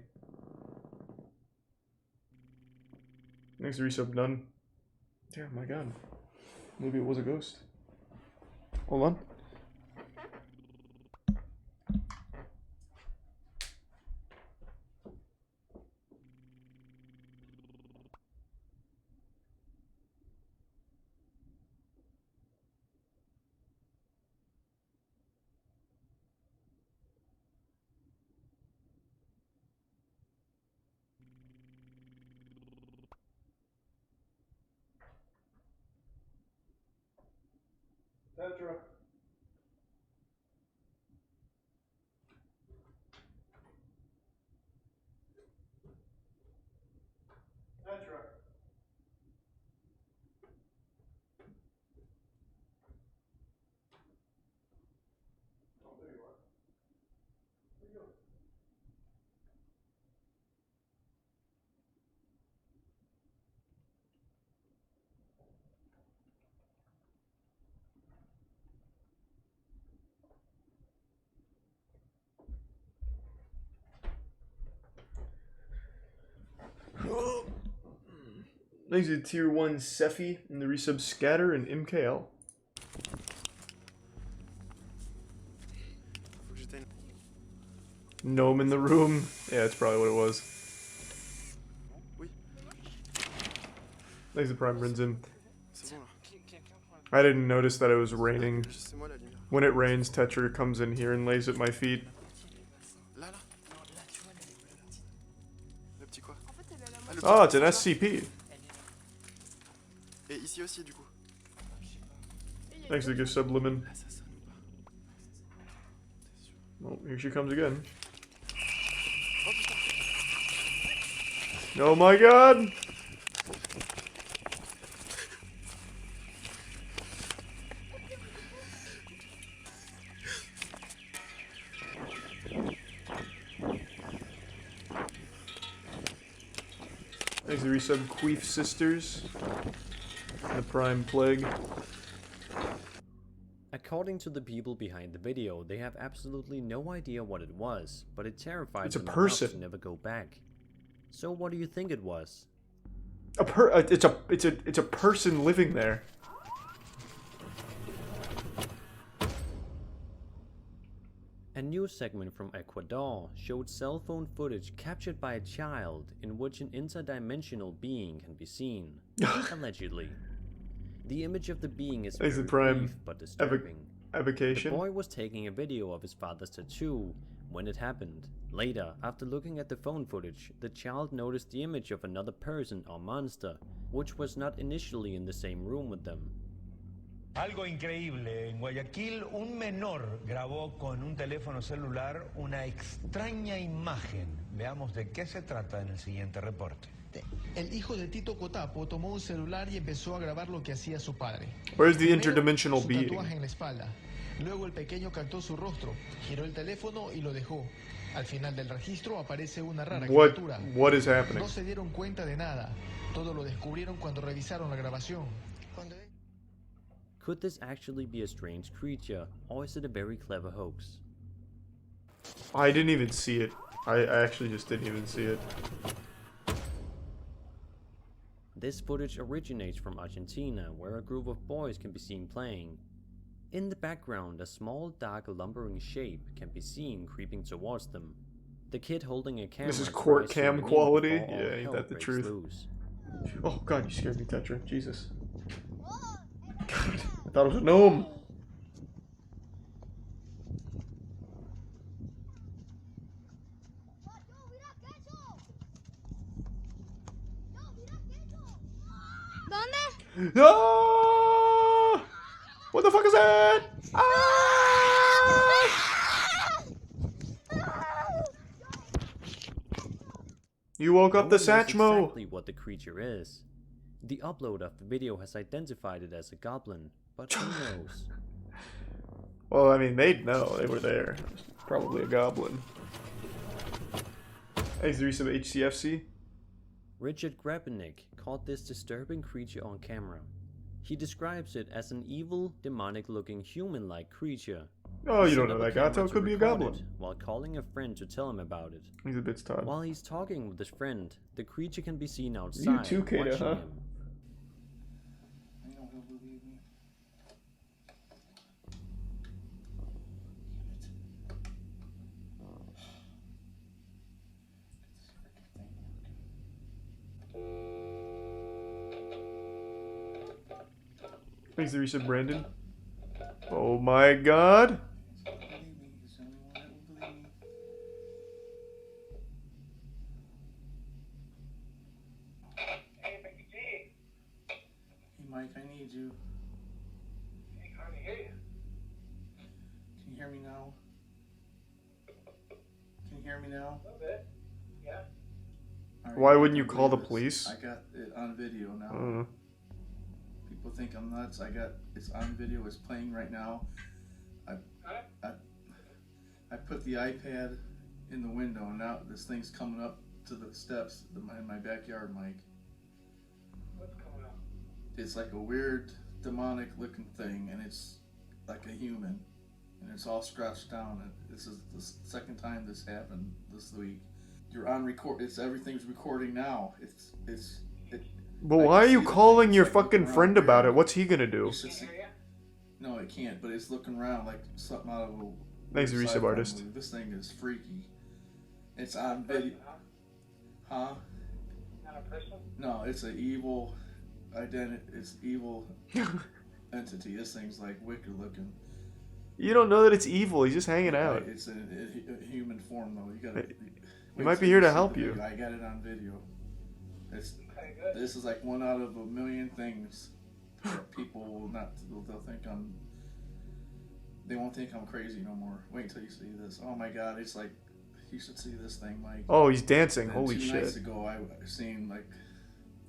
Thanks, Resub None. Yeah, my god. Maybe it was a ghost. Hold on. Tetra. Tetra. Oh, there you are. Where you going? Thanks to Tier 1 Sephi and the resub Scatter and MKL. Gnome in the room. Yeah, that's probably what it was. Thanks to Prime Rinzin. I didn't notice that it was raining. When it rains, Tetra comes in here and lays at my feet. Oh, it's an SCP. Thanks to Gift Sublimin. Oh, here she comes again. Oh my god! Thanks to resub Queef Sisters. The Prime Plague. According to the people behind the video, they have absolutely no idea what it was, but it terrifies them enough to never go back. So what do you think it was? It's a person living there. A news segment from Ecuador showed cell phone footage captured by a child in which an interdimensional being can be seen, allegedly. The image of the being is very brief but disturbing. The boy was taking a video of his father's tattoo when it happened. Later, after looking at the phone footage, the child noticed the image of another person or monster, which was not initially in the same room with them. Algo increíble. En Guayaquil, un menor grabó con un teléfono celular una extraña imagen. Veamos de qué se trata en el siguiente reporte. El hijo de Tito Cotapo tomó un celular y empezó a grabar lo que hacía su padre. Where's the interdimensional being? Su tatuaje en la espalda. Luego el pequeño captó su rostro, giró el teléfono y lo dejó. Al final del registro aparece una rara criatura. What is happening? No se dieron cuenta de nada. Todo lo descubrieron cuando revisaron la grabación. Could this actually be a strange creature, or is it a very clever hoax? I didn't even see it. I actually just didn't even see it. This footage originates from Argentina, where a group of boys can be seen playing. In the background, a small dark lumbering shape can be seen creeping towards them. The kid holding a camera. This is court cam quality? Yeah, ain't that the truth? Loose. Oh god, you scared me, Tetra. Jesus. God, I thought it was a gnome. Ah! What the fuck is that? Ah! You woke No up the one knows Satchmo. exactly what the creature is. The upload of the video has identified it as a goblin, but who knows? Well, I mean, they'd know. They were there. Probably a goblin. Hey, is there some HCFC? Richard Grabenik caught this disturbing creature on camera. He describes it as an evil, demonic-looking human-like creature. Oh, He you don't set know up a that Gato. camera It to could be a record goblin. it while calling a friend to tell him about it. He's a bit Todd. While he's talking with his friend, the creature can be seen outside You too, Kata, watching huh? him. Thanks, Teresa Brandon. Oh my god. Hey Mike, I need you. Hey, can't hear you. Can you hear me now? Can you hear me now? A little bit. Yeah. All right, Why I wouldn't you can't call the believe this. police? I got it on video now. I don't know. People think I'm nuts. It's on video. It's playing right now. I put the iPad in the window, and now this thing's coming up to the steps in my backyard, Mike. What's coming up? It's like a weird demonic looking thing, and it's like a human, and it's all scratched down. And this is the second time this happened this week. You're on record. Everything's recording now. But why are you calling your fucking friend about it? What's he gonna do? No, it can't. But it's looking around like something out of a Thanks, weird Resub sci-fi Artist. movie. This thing is freaky. It's on video. Huh? Not a person? No, it's an evil identity. It's evil entity. This thing's like wicked looking. You don't know that it's evil. He's just hanging out. It's a human form though. You gotta. He might be here to help you. I got it on video. This is like one out of a million things. That people will not. They'll think I'm. They won't think I'm crazy no more. Wait until you see this. Oh my God! It's like you should see this thing, Mike. Oh, he's dancing. And Holy 2 shit. nights ago, I seen like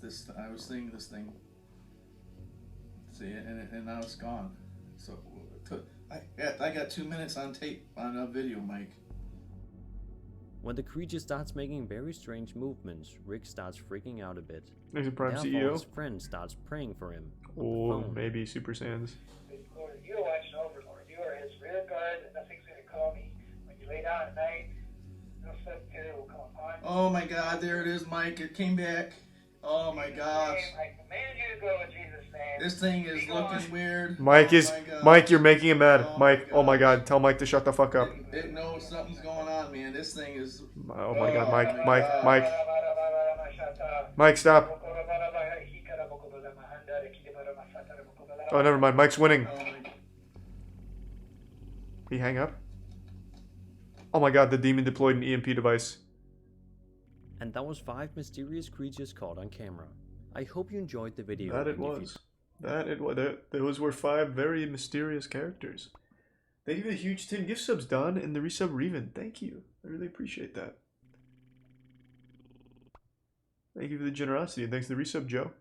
this. I was seeing this thing. See, and now it's gone. So I got 2 minutes on tape on a video, Mike. When the creature starts making very strange movements, Rick starts freaking out a bit. He's a Prime Therefore, CEO. his friend starts praying for him. on the Or phone. maybe Super Sans. Lord, you are watching over, Lord. You are his rear guard, and nothing's going to call me. When you lay down at night, no sudden terror will come upon you. Oh my God! There it is, Mike. It came back. Oh my gosh! I command you to go in Jesus' name. This thing is looking weird. Mike Oh is. my God. Mike, you're making him mad. Mike, oh my god. Tell Mike to shut the fuck up. It knows something's going on, man. This thing is. Oh my god, Mike. Mike, stop. Oh, never mind. Mike's winning. Did he hang up? Oh my god, the demon deployed an EMP device. And that was 5 mysterious creatures caught on camera. I hope you enjoyed the video. That it and if you- was. That it was. Those were 5 very mysterious characters. Thank you for the huge 10 gift subs, Don, and the resub Reven. Thank you. I really appreciate that. Thank you for the generosity, and thanks to the resub, Joe.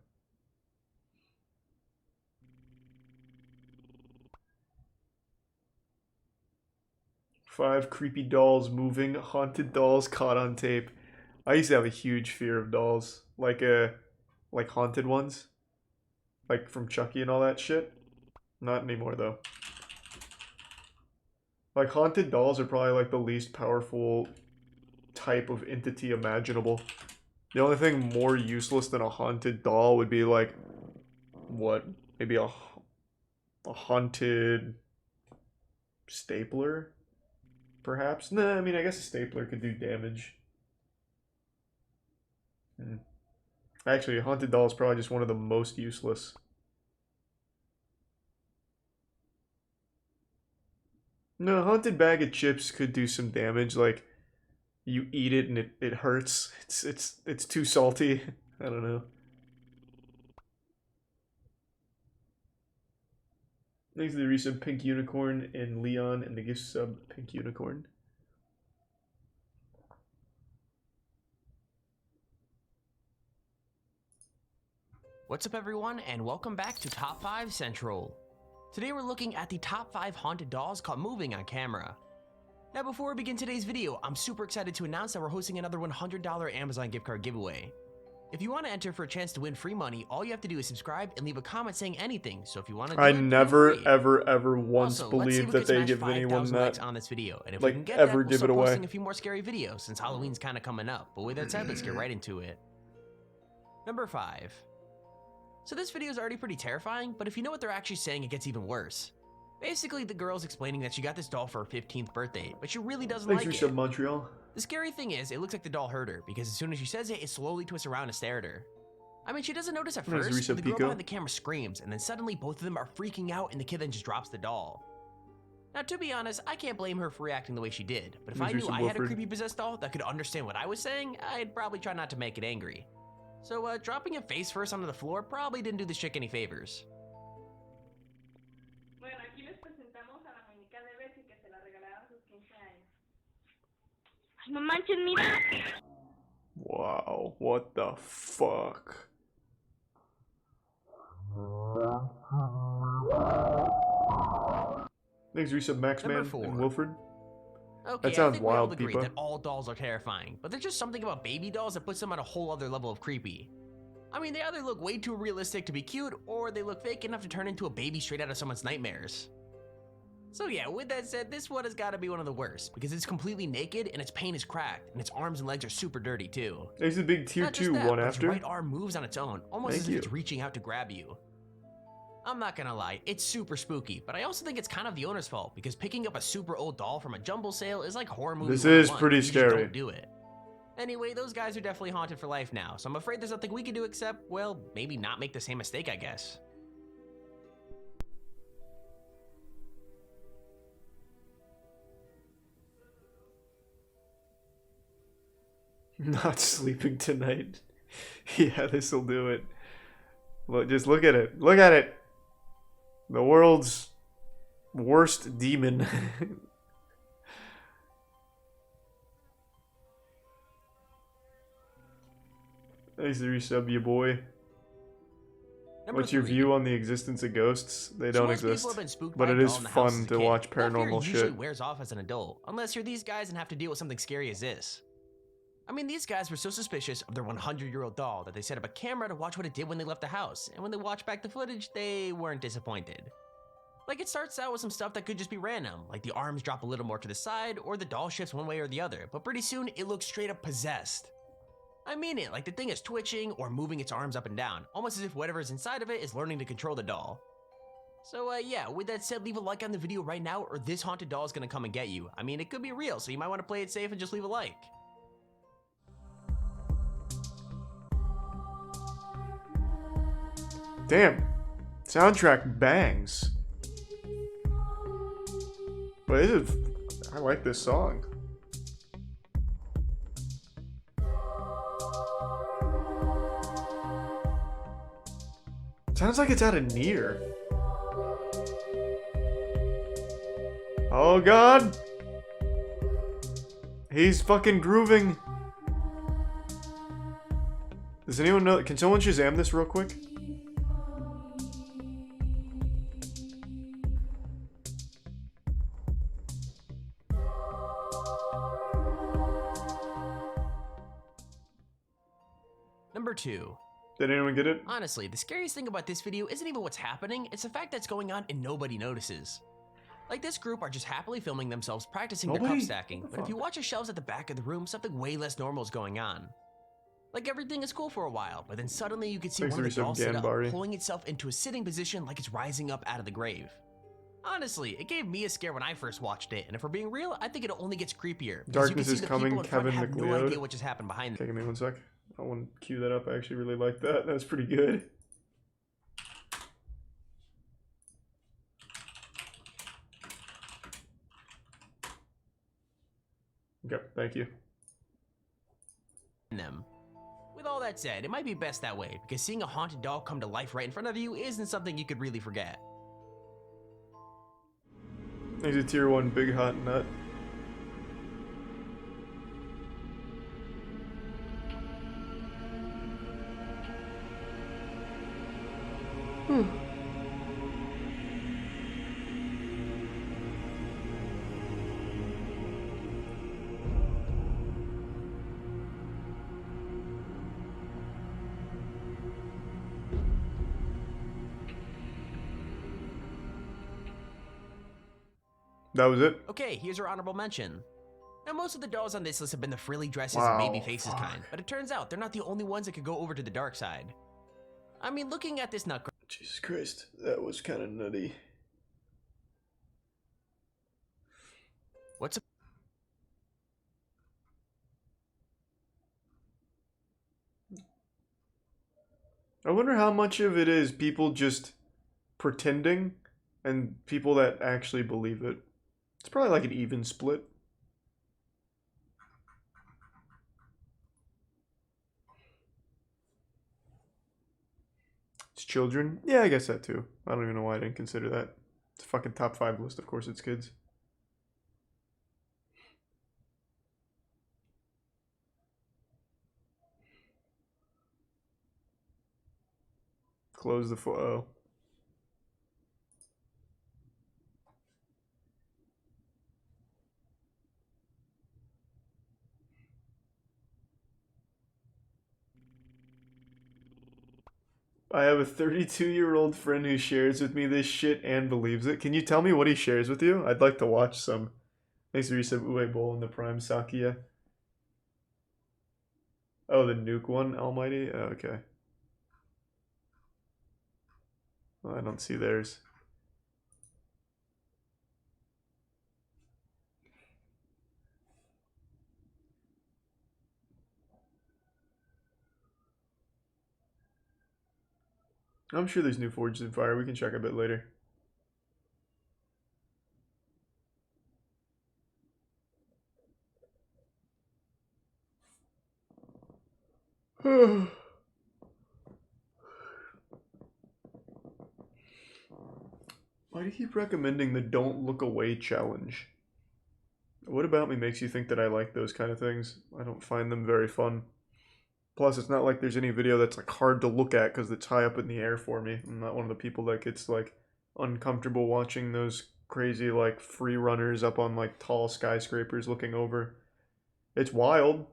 Five creepy dolls moving, haunted dolls caught on tape. I used to have a huge fear of dolls, like haunted ones, like from Chucky and all that shit. Not anymore though. Like haunted dolls are probably like the least powerful type of entity imaginable. The only thing more useless than a haunted doll would be like, what? Maybe a haunted stapler? Perhaps? Nah, I mean, I guess a stapler could do damage. Actually, a haunted doll is probably just one of the most useless. No, a haunted bag of chips could do some damage, like you eat it and it hurts. It's too salty. I don't know. Thanks to the recent Pink Unicorn and Leon and the gift sub Pink Unicorn. What's up everyone, and welcome back to Top 5 Central. Today we're looking at the top 5 haunted dolls caught moving on camera. Now before we begin today's video, I'm super excited to announce that we're hosting another $100 Amazon gift card giveaway. If you want to enter for a chance to win free money, all you have to do is subscribe and leave a comment saying anything. So if you want to do I it, never, feel free. ever once Also, let's see if believed we that can they smash give anyone 5,000 that. likes on this video, and if like, we can get ever that, we'll give start it away. posting a few more scary videos since Halloween's kind of coming up. But with that said, let's get right into it. Number 5. So this video is already pretty terrifying, but if you know what they're actually saying, it gets even worse. Basically, the girl's explaining that she got this doll for her 15th birthday, but she really doesn't Thanks like for it. sub Montreal. The scary thing is, it looks like the doll hurt her, because as soon as she says it, it slowly twists around and stares at her. I mean, she doesn't notice at Thanks, first, Risa but the girl Pico. behind the camera screams, and then suddenly both of them are freaking out, and the kid then just drops the doll. Now, to be honest, I can't blame her for reacting the way she did, but if I Thanks, knew Risa I had a Wilfred. creepy possessed doll that could understand what I was saying, I'd probably try not to make it angry. So, dropping it face first onto the floor probably didn't do this chick any favors. Bueno, aquí les presentamos a la muñeca de Bessie que se la regalaron a sus 15 años. No manches, mira. Wow, what the fuck? Thanks, resub Maxman Number 4. and Wilfred. Okay, That sounds I think we all wild, agree Peepa. that all dolls are terrifying, but there's just something about baby dolls that puts them on a whole other level of creepy. I mean, they either look way too realistic to be cute, or they look fake enough to turn into a baby straight out of someone's nightmares. So yeah, with that said, this one has got to be one of the worst, because it's completely naked and its paint is cracked, and its arms and legs are super dirty too. There's a big tier Not just 2 that, one but its after. right arm moves on its own, almost Thank as you. if it's reaching out to grab you. I'm not gonna lie, it's super spooky, but I also think it's kind of the owner's fault, because picking up a super old doll from a jumble sale is like horror movie This is 101. pretty You just scary. don't do it. Anyway, those guys are definitely haunted for life now, so I'm afraid there's nothing we can do except, well, maybe not make the same mistake, I guess. Not sleeping tonight. Yeah, this'll do it. Look, just look at it. Look at it. The world's worst demon. Nice to resub you, boy. Number What's your 3. view on the existence of ghosts? They don't most people exist, have been spooked but by it a is doll in the house as fun a to kid. watch That fear paranormal usually shit. wears off as an adult, unless you're these guys and have to deal with something scary as this. I mean, these guys were so suspicious of their 100-year-old doll that they set up a camera to watch what it did when they left the house, and when they watched back the footage, they weren't disappointed. Like, it starts out with some stuff that could just be random, like the arms drop a little more to the side, or the doll shifts one way or the other, but pretty soon it looks straight up possessed. I mean it, like the thing is twitching or moving its arms up and down, almost as if whatever's inside of it is learning to control the doll. So yeah, with that said, leave a like on the video right now, or this haunted doll is gonna come and get you. I mean, it could be real, so you might want to play it safe and just leave a like. Damn. Soundtrack bangs. But I like this song. Sounds like it's out of Nier. Oh god! He's fucking grooving. Does anyone know? Can someone Shazam this real quick? Number 2. Did anyone get it? Honestly, the scariest thing about this video isn't even what's happening, it's the fact that it's going on and nobody notices. Like, this group are just happily filming themselves practicing their Nobody? cup stacking, but if you watch the shelves at the back of the room, something way less normal is going on. Like, everything is cool for a while, but then suddenly you can see Thanks one of for the resub, dolls sit up, Ganbari. pulling itself into a sitting position like it's rising up out of the grave. Honestly, it gave me a scare when I first watched it, and if we're being real, I think it only gets creepier. because you can Darkness see is the coming, people in front Kevin have no McLeod. idea what just happened behind them. Okay, give me one sec. I want to cue that up. I actually really like that. That's pretty good. Okay, thank you. Them. With all that said, it might be best that way, because seeing a haunted doll come to life right in front of you isn't something you could really forget. He's a tier 1 big hot nut. That was it? Okay, here's your honorable mention. Now, most of the dolls on this list have been the frilly dresses Wow, and baby faces fuck. kind, but it turns out they're not the only ones that could go over to the dark side. I mean, looking at this nutcracker. Jesus Christ, that was kind of nutty. What's a I wonder how much of it is people just pretending and people that actually believe it. It's probably like an even split. It's children? Yeah, I guess that too. I don't even know why I didn't consider that. It's a fucking top 5 list, of course it's kids. Close the oh. I have a 32-year-old friend who shares with me this shit and believes it. Can you tell me what he shares with you? I'd like to watch some. Thanks for resub Ue Bowl in the Prime Sakia. Oh, the nuke one, Almighty? Oh, okay. Well, I don't see theirs. I'm sure there's new Forged in Fire. We can check a bit later. Why do you keep recommending the don't look away challenge? What about me makes you think that I like those kind of things? I don't find them very fun. Plus, it's not like there's any video that's like hard to look at because it's high up in the air for me. I'm not one of the people that gets like uncomfortable watching those crazy like free runners up on like tall skyscrapers looking over. It's wild,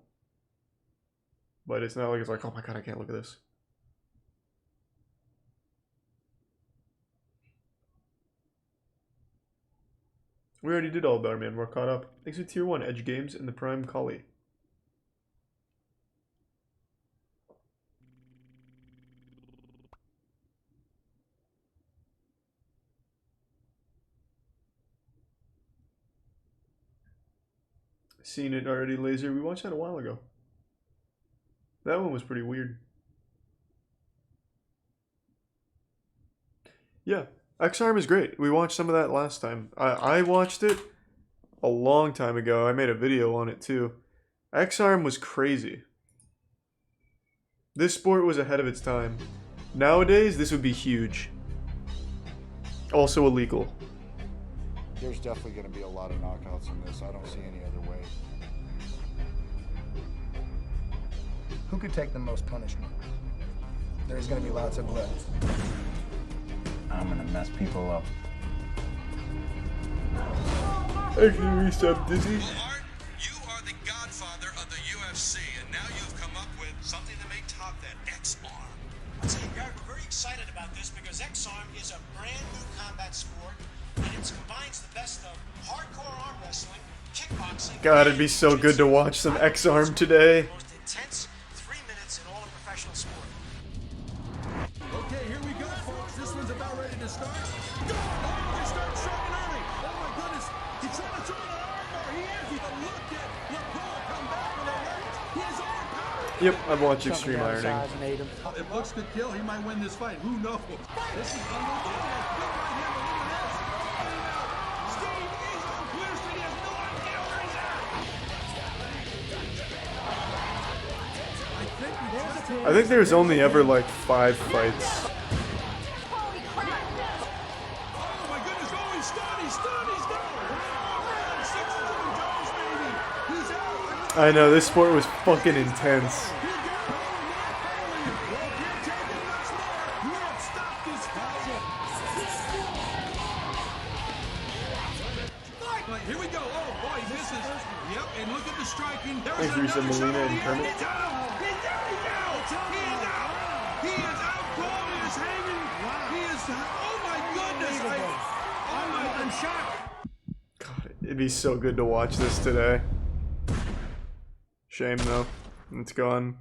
but it's not like it's like, oh my god, I can't look at this. We already did all Barman. We're caught up. Thanks to Tier 1 Edge Games and the Prime Collie. Seen it already, Laser. We watched that a while ago. That one was pretty weird. Yeah, X-Arm is great. We watched some of that last time. I watched it a long time ago. I made a video on it too. X-Arm was crazy. This sport was ahead of its time. Nowadays, this would be huge. Also illegal. There's definitely going to be a lot of knockouts in this. I don't see any other way. Who could take the most punishment? There's going to be lots of blood. I'm going to mess people up. Actually, resub Dizzy. You are the godfather of the UFC, and now you've come up with something that may top that, X-Arm. I'd say, Garrett, we're very excited about this because X-Arm is a brand new combat sport, and it combines the best of hardcore arm wrestling, kickboxing. God, it'd be so good to watch some X-Arm today. The most intense 3 minutes in all of professional sport. Okay, here we go, folks. This one's about ready to start. Go! Oh, they start showing early. Oh my goodness. He's trying to throw an armbar. He is. But look at LaPaul come back with a right. He is overpowered. Yep, I've watched Extreme Ironing. If looks could kill, he might win this fight. Who knows? This is unbelievable. Good right hand, but look at this. Steve is on clear street. He has no idea where he's at. I think there's only ever like 5 fights. Oh my goodness, oh, he stopped. He's done. He's done. Wow, 62 goes, baby. He's out. I know, this sport was fucking intense. Here we go. Oh boy, this is. Yep, and look at the striking. Thanks, Risa, Molina, and Kermit. He's out. He is out. He is out cold. He is hanging. He is. Oh my goodness. I'm shocked. God, it'd be so good to watch this today. Shame though, it's gone.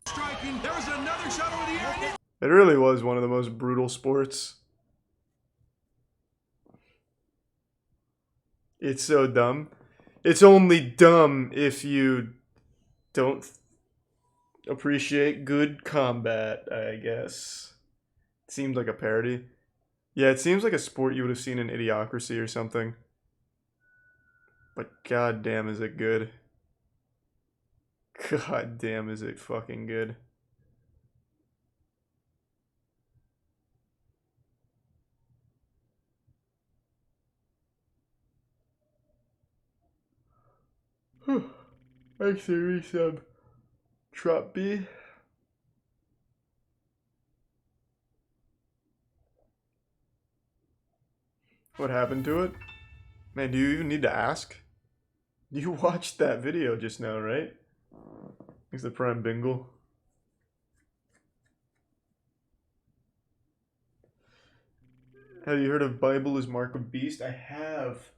Striking. There was another shot over the air. It really was one of the most brutal sports. It's so dumb. It's only dumb if you don't appreciate good combat, I guess. It seems like a parody. Yeah, it seems like a sport you would have seen in Idiocracy or something. But goddamn is it good. God damn is it fucking good. Thanks to resub Trop B. What happened to it? Man, do you even need to ask? You watched that video just now, right? Thanks to Prime Bingle. Have you heard of Bible is Mark of Beast? I have.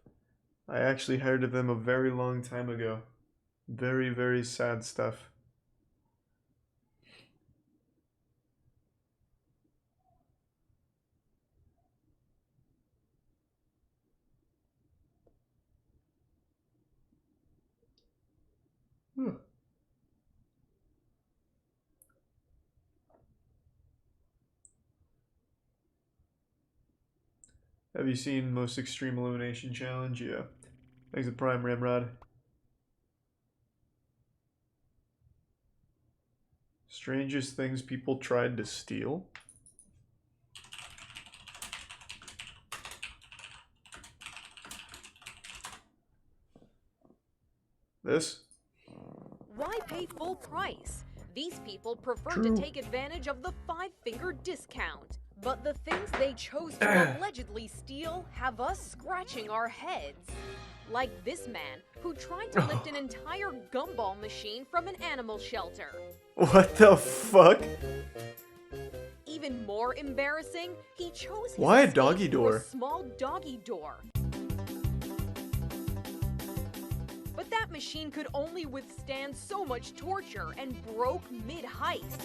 I actually heard of them a very long time ago. Very, very sad stuff. Have you seen Most Extreme Elimination Challenge? Yeah. Thanks to Prime Ramrod. Strangest things people tried to steal? This? Why pay full price? These people prefer True. to take advantage of the 5-finger discount. But the things they chose to allegedly steal have us scratching our heads. Like this man, who tried to lift an entire gumball machine from an animal shelter. What the fuck? Even more embarrassing, he chose his Why a escape doggy through door? a small doggy door. But that machine could only withstand so much torture and broke mid-heist.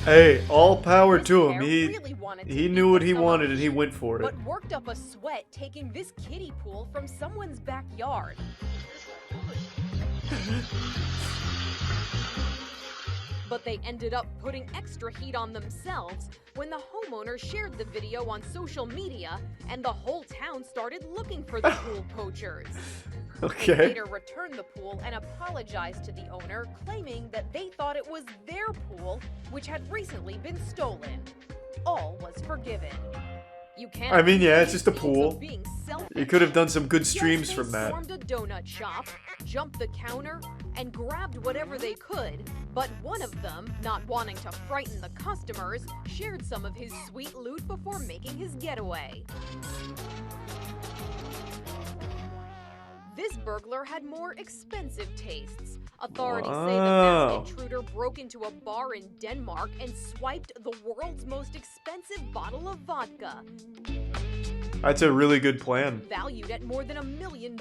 Hey, all power to him. Really wanted to He beat knew what the he summer wanted and he heat, went for it. But worked up a sweat taking this kiddie pool from someone's backyard. But they ended up putting extra heat on themselves when the homeowner shared the video on social media and the whole town started looking for the pool poachers. Okay. They later returned the pool and apologized to the owner, claiming that they thought it was their pool, which had recently been stolen. All was forgiven. You can't I mean, yeah, it's accuse just a thieves pool. of being selfish. You could have done some good Yes, streams they from that. stormed a donut shop, jumped the counter, and grabbed whatever they could. But one of them, not wanting to frighten the customers, shared some of his sweet loot before making his getaway. This burglar had more expensive tastes. Authorities say the Wow. masked intruder broke into a bar in Denmark and swiped the world's most expensive bottle of vodka, That's a really good plan. valued at more than $1 million.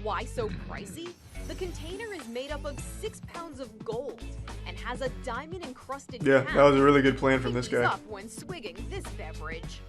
Why so pricey? The container is made up of 6 pounds of gold and has a diamond-encrusted Yeah, cap that was a really good plan from this that heats guy. up when swigging this beverage.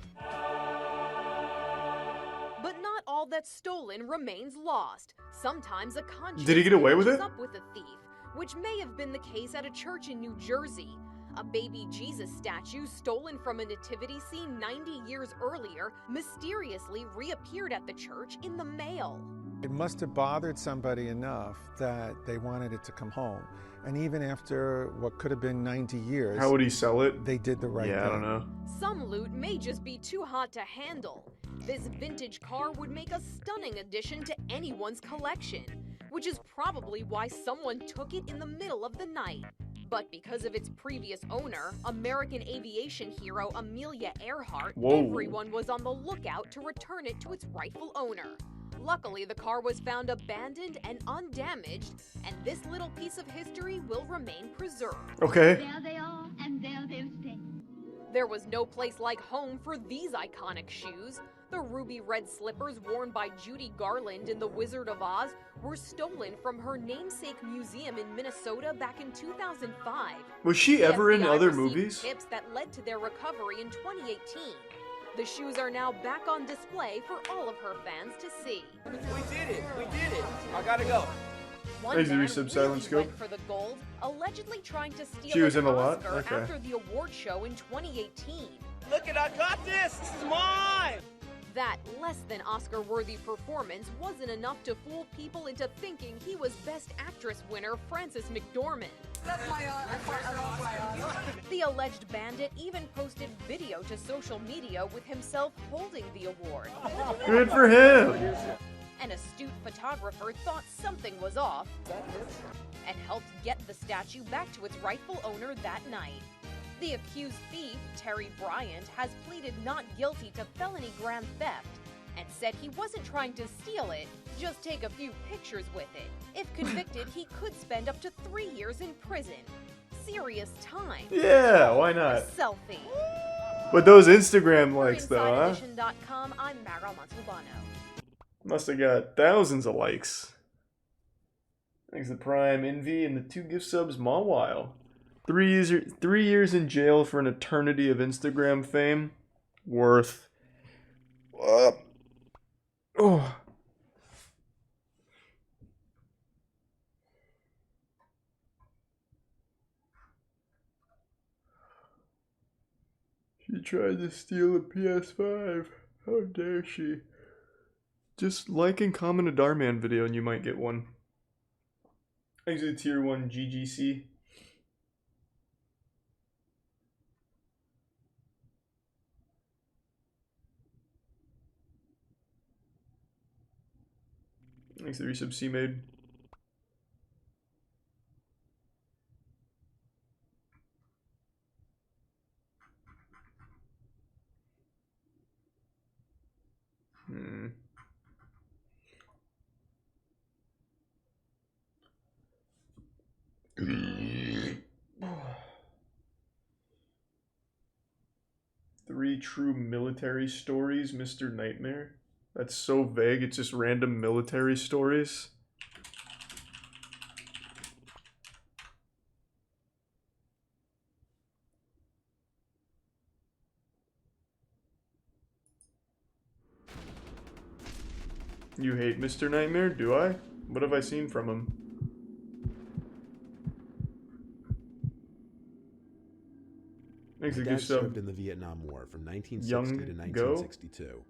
But not all that's stolen remains lost. Sometimes a conscience Did he get away with catches it? up with a thief, which may have been the case at a church in New Jersey. A baby Jesus statue stolen from a nativity scene 90 years earlier mysteriously reappeared at the church in the mail. It must have bothered somebody enough that they wanted it to come home. And even after what could have been 90 years, How would he sell it? They did the right thing. Yeah, I don't know. Some loot may just be too hot to handle. This vintage car would make a stunning addition to anyone's collection, which is probably why someone took it in the middle of the night. But because of its previous owner, American aviation hero Amelia Earhart, everyone was on the lookout to return it to its rightful owner. Luckily, the car was found abandoned and undamaged, and this little piece of history will remain preserved. Okay. There they are, and there they'll stay. There was no place like home for these iconic shoes. The ruby red slippers worn by Judy Garland in The Wizard of Oz were stolen from her namesake museum in Minnesota back in 2005. Was she ever in FBI other received movies? Tips that led to their recovery in 2018. The shoes are now back on display for all of her fans to see. We did it! We did it! I gotta go. One Thanks, man Resub really Silent Scope. went for the gold, allegedly trying to steal She was an in a lot? Oscar Okay. after the award show in 2018. Look it, I got this! This is mine! That less than Oscar-worthy performance wasn't enough to fool people into thinking he was Best Actress winner Frances McDormand. That's my The alleged bandit even posted video to social media with himself holding the award. Good for him. An astute photographer thought something was off and helped get the statue back to its rightful owner that night. The accused thief, Terry Bryant, has pleaded not guilty to felony grand theft and said he wasn't trying to steal it, just take a few pictures with it. If convicted, he could spend up to 3 years in prison. Serious time. Yeah, why not? Selfie. But those Instagram likes, though, huh? InsideEdition.com, I'm Mara Montalbano. Must have got thousands of likes. Thanks to Prime, Envy, and the 2 gift subs, Mawile. 3 years in jail for an eternity of Instagram fame. Worth. Oh. She tried to steal a PS5. How dare she? Just like and comment a Darman video and you might get one. Exit Tier 1 GGC. Thanks to resub C made. Three true military stories, Mr. Nightmare. That's so vague, it's just random military stories. You hate Mr. Nightmare, do I? What have I seen from him? My dad served in the Vietnam War from 1960 to 1962.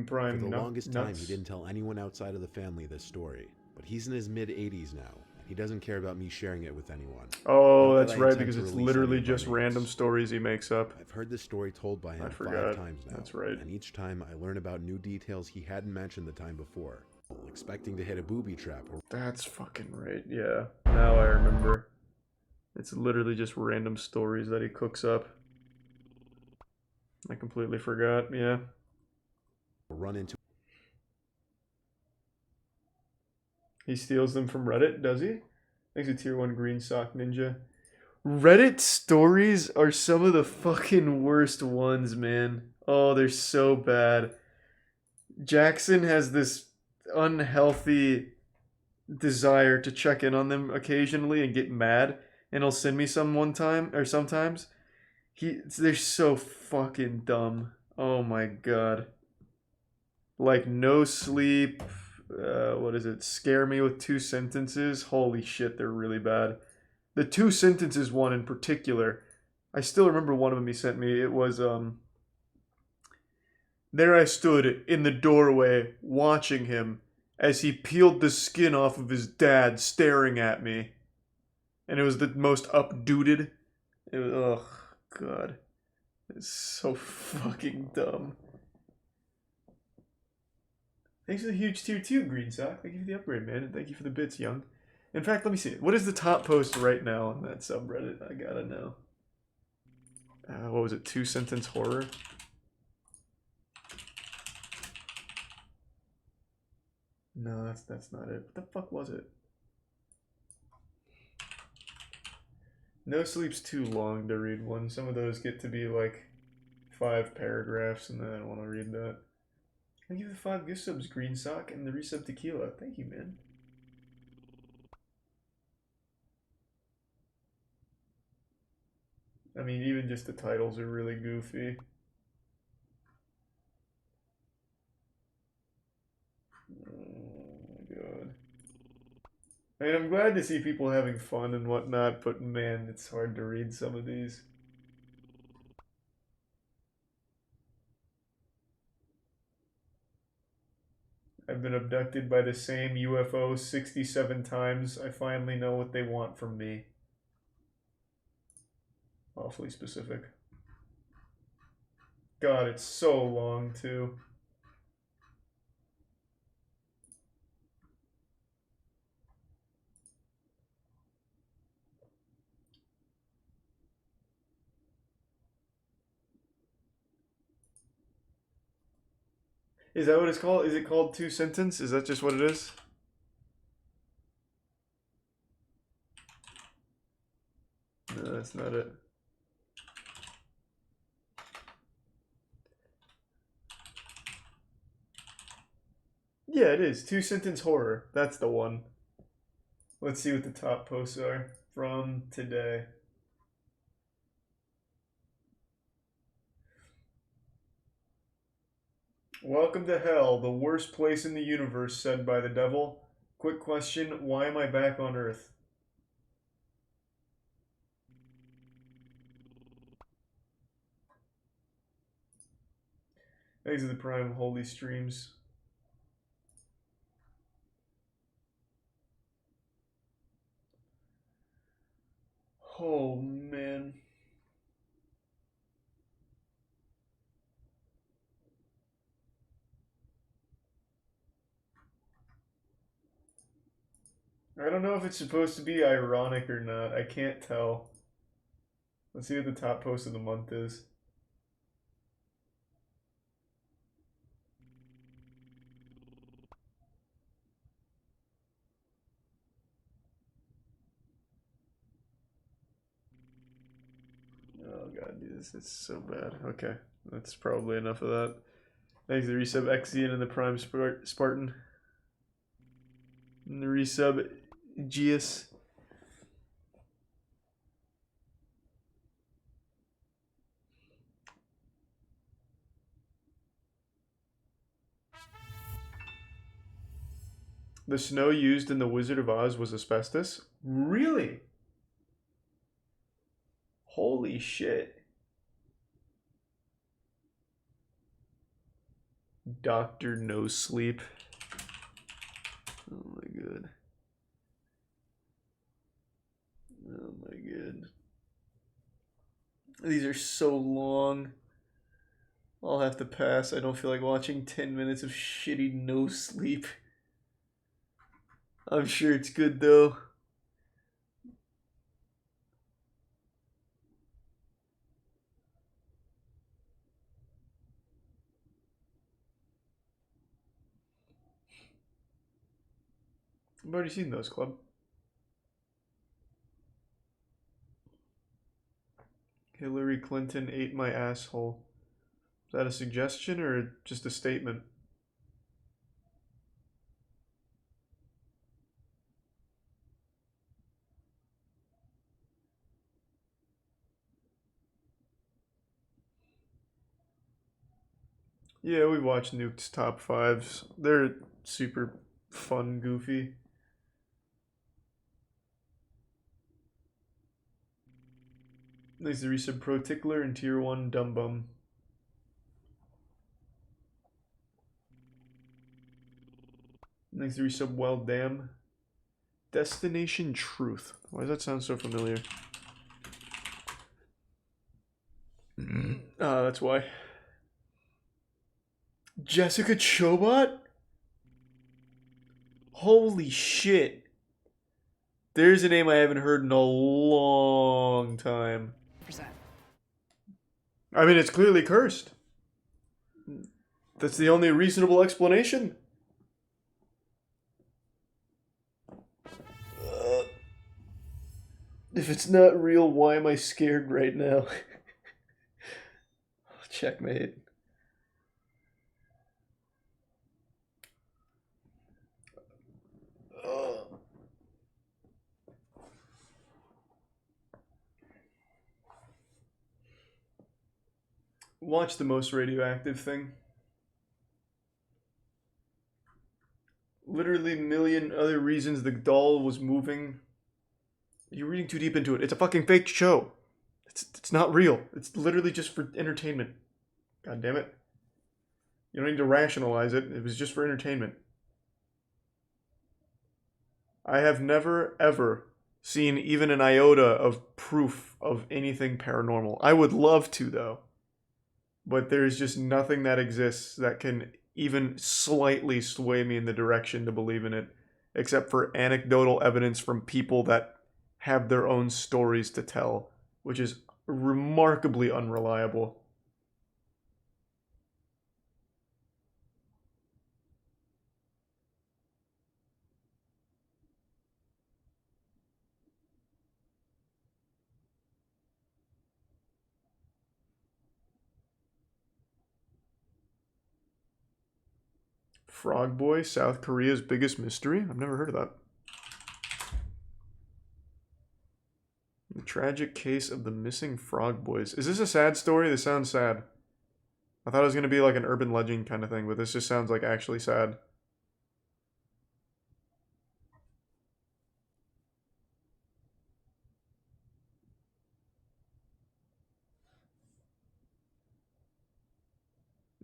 Prime, For the longest time, he didn't tell anyone outside of the family this story. But he's in his mid-80s now, and he doesn't care about me sharing it with anyone. Oh, Not that's that I right, intend because to it's release literally any of our just names. random stories he makes up. I've heard this story told by him I 5 forgot. times now. That's right. And each time I learn about new details he hadn't mentioned the time before. Expecting to hit a booby trap or... That's fucking right, yeah. Now I remember. It's literally just random stories that he cooks up. I completely forgot, yeah. run into... He steals them from Reddit, does he? Thanks to Tier 1 Green Sock Ninja. Reddit stories are some of the fucking worst ones, man. Oh, they're so bad. Jackson has this unhealthy desire to check in on them occasionally and get mad, and he'll send me some one time, or sometimes. They're so fucking dumb. Oh my god. Like, no sleep... what is it? Scare me with 2 sentences. Holy shit, they're really bad. The 2 sentences one in particular. I still remember one of them he sent me. It was, there I stood in the doorway watching him as he peeled the skin off of his dad staring at me. And it was the most updated. It was, oh, God. It's so fucking dumb. Thanks for the huge tier 2, Green Sock. Thank you for the upgrade, man. And thank you for the bits, Young. In fact, let me see it. What is the top post right now on that subreddit? I gotta know. What was it? 2-sentence horror? No, that's not it. What the fuck was it? No Sleep's too long to read one. Some of those get to be like 5 paragraphs, and then I don't want to read that. Thank you for the 5 gift subs, Green Sock, and the resub Tequila. Thank you, man. I mean, even just the titles are really goofy. Oh my god. I mean, I'm glad to see people having fun and whatnot, but man, it's hard to read some of these. I've been abducted by the same UFO 67 times. I finally know what they want from me. Awfully specific. God, it's so long, too. Is that what it's called? Is it called 2-sentence? Is that just what it is? No, that's not it. Yeah, it is. 2-sentence horror. That's the one. Let's see what the top posts are from today. Welcome to hell, the worst place in the universe, said by the devil. Quick question, why am I back on Earth? Thanks to the Prime Holy Streams. Oh, man. I don't know if it's supposed to be ironic or not. I can't tell. Let's see what the top post of the month is. Oh god, dude, this is so bad. Okay, that's probably enough of that. Thanks to the resub Exian and the Prime Spartan. And the resub Geus. The snow used in The Wizard of Oz was asbestos? Really? Holy shit. Dr. No Sleep. Oh my god. Oh my god. These are so long. I'll have to pass. I don't feel like watching 10 minutes of shitty No Sleep. I'm sure it's good though. I've already seen those, Club. Hillary Clinton ate my asshole. Is that a suggestion or just a statement? Yeah, we watched Nuke's top 5s. They're super fun, goofy. Thanks to resub Pro Tickler and Tier 1 Dumb Bum. Thanks to resub Well Damn. Destination Truth. Why does that sound so familiar? That's why. Jessica Chobot? Holy shit. There's a name I haven't heard in a long time. I mean, it's clearly cursed. That's the only reasonable explanation. If it's not real, why am I scared right now? Checkmate. Watch The Most Radioactive thing. Literally a million other reasons the doll was moving. You're reading too deep into it. It's a fucking fake show. It's not real. It's literally just for entertainment. God damn it. You don't need to rationalize it. It was just for entertainment. I have never, ever seen even an iota of proof of anything paranormal. I would love to, though. But there's just nothing that exists that can even slightly sway me in the direction to believe in it, except for anecdotal evidence from people that have their own stories to tell, which is remarkably unreliable. Frog Boy, South Korea's biggest mystery? I've never heard of that. The tragic case of the missing frog boys. Is this a sad story? This sounds sad. I thought it was going to be like an urban legend kind of thing, but this just sounds like actually sad.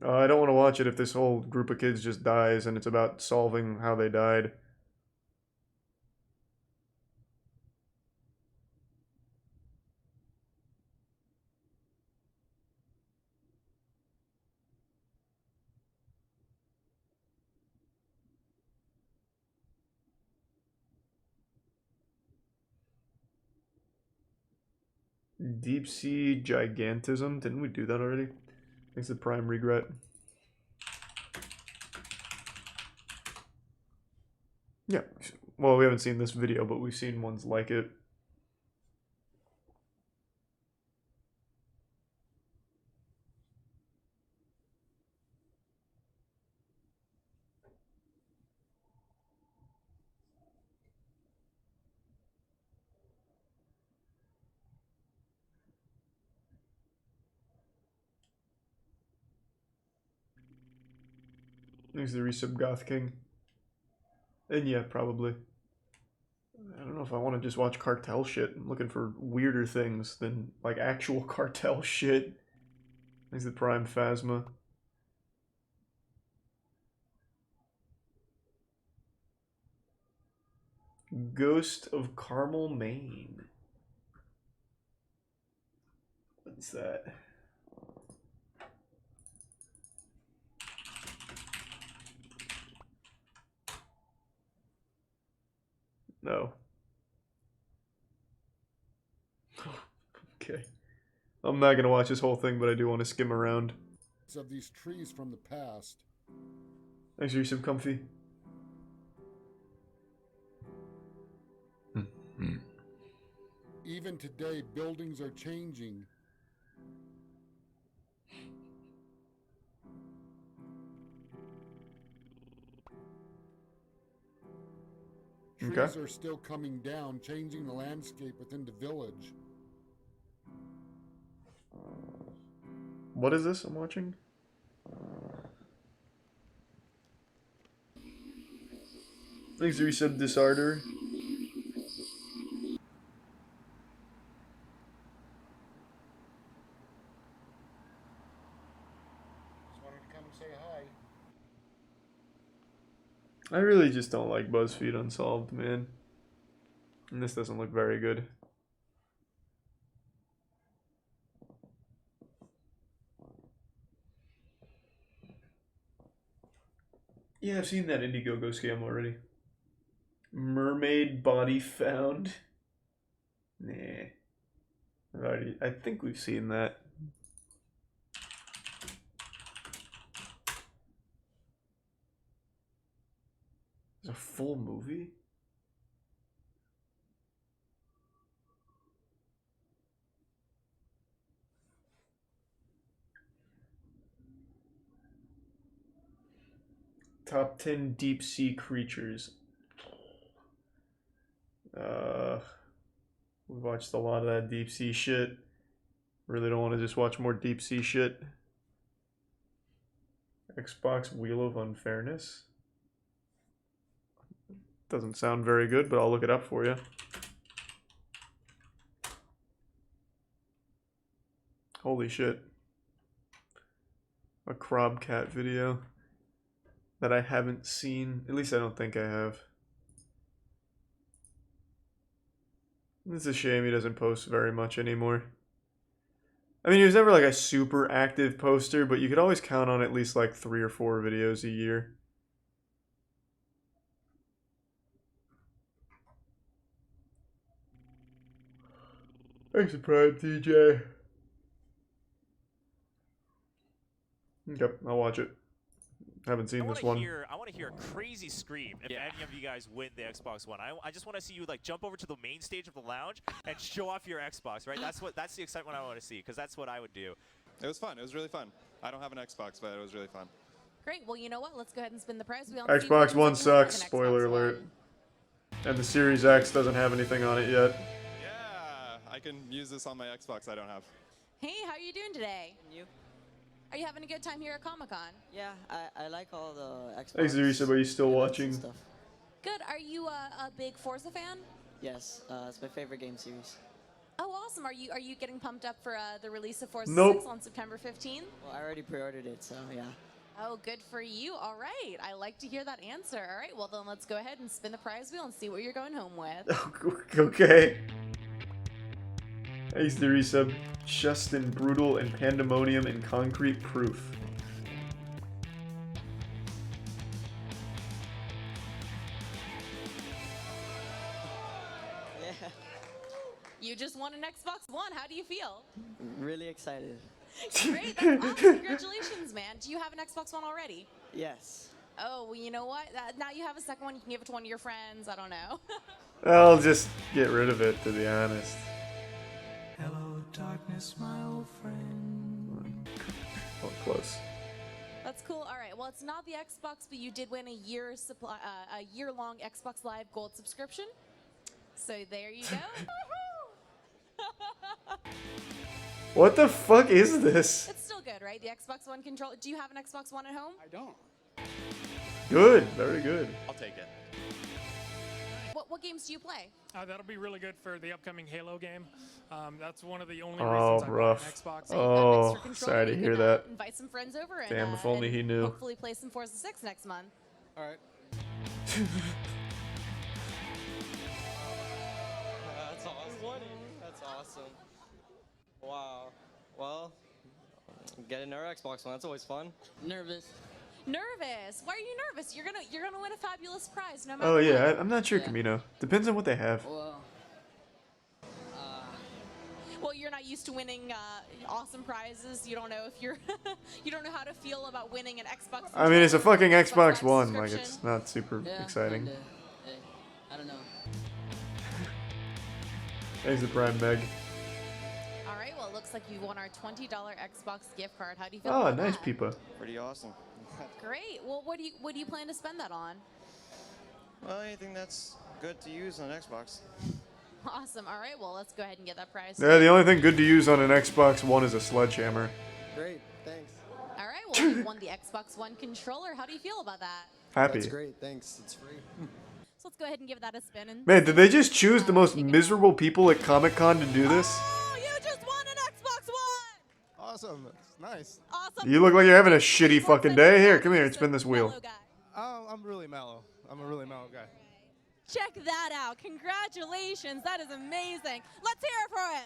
I don't want to watch it if this whole group of kids just dies and it's about solving how they died. Deep sea gigantism. Didn't we do that already? Thanks to Prime Regret. Yeah. Well, we haven't seen this video, but we've seen ones like it. Thanks to Resub Goth King. And yeah, probably. I don't know if I want to just watch cartel shit. I'm looking for weirder things than like actual cartel shit. Thanks to Prime Phasma. Ghost of Carmel, Maine. What's that? No. Okay. I'm not gonna watch this whole thing, but I do want to skim around. Of these trees from the past. Thanks for some comfy. Even today, buildings are changing. Trees are still coming down, changing the landscape within the village. What is this I'm watching? Thanks to Resub Disarder. I really just don't like BuzzFeed Unsolved, man. And this doesn't look very good. Yeah, I've seen that Indiegogo scam already. Mermaid body found. Nah. I think we've seen that. It's a full movie? Top 10 deep sea creatures. We've watched a lot of that deep sea shit. Really don't want to just watch more deep sea shit. Xbox Wheel of Unfairness. Doesn't sound very good, but I'll look it up for you. Holy shit. A Crobcat video that I haven't seen. At least I don't think I have. It's a shame he doesn't post very much anymore. I mean, he was never like a super active poster, but you could always count on at least like 3 or 4 videos a year. Thanks for Prime, TJ. Yep, I'll watch it. Haven't seen this one. I want to hear a crazy scream if any of you guys win the Xbox One. I just want to see you like jump over to the main stage of the lounge and show off your Xbox, right? That's the excitement I want to see, because that's what I would do. It was fun. It was really fun. I don't have an Xbox, but it was really fun. Great. Well, you know what? Let's go ahead and spin the prize wheel. Xbox One sucks. Spoiler alert. And the Series X doesn't have anything on it yet. Yeah, I can use this on my Xbox I don't have. Hey, how are you doing today? You? Are you having a good time here at Comic-Con? Yeah, I like all the Xbox. Hey, Zerisa, are you still watching? Stuff. Good. Are you a big Forza fan? Yes, it's my favorite game series. Oh, awesome. Are you getting pumped up for the release of Forza Nope. 6 on September 15th? Well, I already pre-ordered it, so yeah. Oh, good for you. All right. I like to hear that answer. All right. Well, then let's go ahead and spin the prize wheel and see what you're going home with. Okay. Hey, Zerisa. Justin, Brutal, and Pandemonium in Concrete Proof. Yeah. You just won an Xbox One. How do you feel? Really excited. Great. That's awesome. Congratulations, man. Do you have an Xbox One already? Yes. Oh, well, you know what? Now you have a second one. You can give it to one of your friends. I don't know. I'll just get rid of it, to be honest. Hello, darkness, my old friend. Oh, close. That's cool. All right. Well, it's not the Xbox, but you did win a year-long Xbox Live Gold subscription. So there you go. What the fuck is this? It's still good, right? The Xbox One controller. Do you have an Xbox One at home? I don't. Good, very good. I'll take it. What games do you play? That'll be really good for the upcoming Halo game. That's one of the only Oh, reasons I bought rough. an Xbox. Oh, sorry to hear that. Invite some friends over and Damn, if only and he knew. Hopefully play some Forza 6 next month. All right. That's awesome. That's awesome. Wow. Well, getting our Xbox One, that's always fun. Nervous. Nervous? Why are you nervous? You're gonna win a fabulous prize no matter Oh, yeah, what. I'm not sure, Camino. Depends on what they have. Well, you're not used to winning awesome prizes. You don't know if you're you don't know how to feel about winning an Xbox. I mean, it's a fucking Xbox Live One. Like, subscription. it's not super exciting. Hey, I don't know. Thanks to Prime Meg. All right. Well, it looks like you won our $20 Xbox gift card. How do you feel? Oh, about nice, that? Peepa. Pretty awesome. Great. Well, what do you plan to spend that on? Well, anything that's good to use on Xbox. Awesome. All right. Well, let's go ahead and get that prize. Yeah, the only thing good to use on an Xbox One is a sledgehammer. Great, thanks. All right. Well, you won the Xbox One controller. How do you feel about that? Happy. That's great, thanks. It's free. So let's go ahead and give that a spin. And Man, did they just choose the most miserable people at Comic-Con to do this? Oh, you just won an Xbox One. Awesome. That's nice. Awesome. You look like you're having a shitty fucking day. Here, come here and spin this wheel. I'm really mellow. I'm a really mellow guy. Check that out. Congratulations. That is amazing. Let's hear it for him.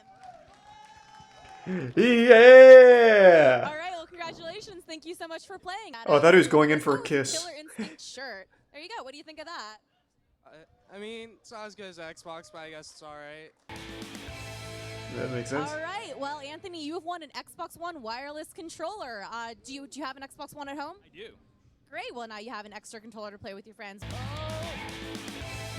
Yeah! All right, well, congratulations. Thank you so much for playing. Oh, I thought he was going in for a kiss. Killer Instinct shirt. There you go. What do you think of that? I mean, it's not as good as Xbox, but I guess it's alright. That makes sense. All right. Well, Anthony, you have won an Xbox One wireless controller. Do you have an Xbox One at home? I do. Great. Well, now you have an extra controller to play with your friends.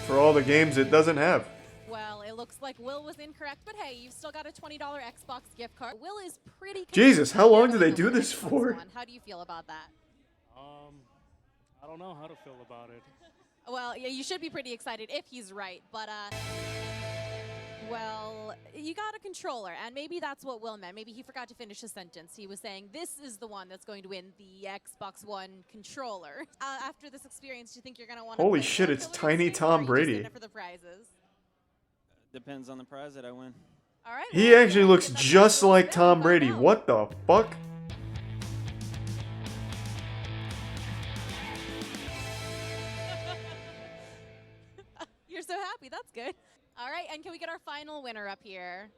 For all the games it doesn't have. Well, it looks like Will was incorrect, but hey, you've still got a $20 Xbox gift card. Will is pretty. Jesus, how long do they do this for? How do you feel about that? I don't know how to feel about it. Well, yeah, you should be pretty excited if he's right, but well, you got a controller, and maybe that's what Will meant. Maybe he forgot to finish his sentence. He was saying this is the one that's going to win the Xbox One controller. After this experience, do you think you're going to want to? Holy shit, it's tiny Tom Brady. For the prizes? Depends on the prize that I win. All right. He actually looks just like Tom Brady. What the fuck? You're so happy. That's good. All right, and can we get our final winner up here?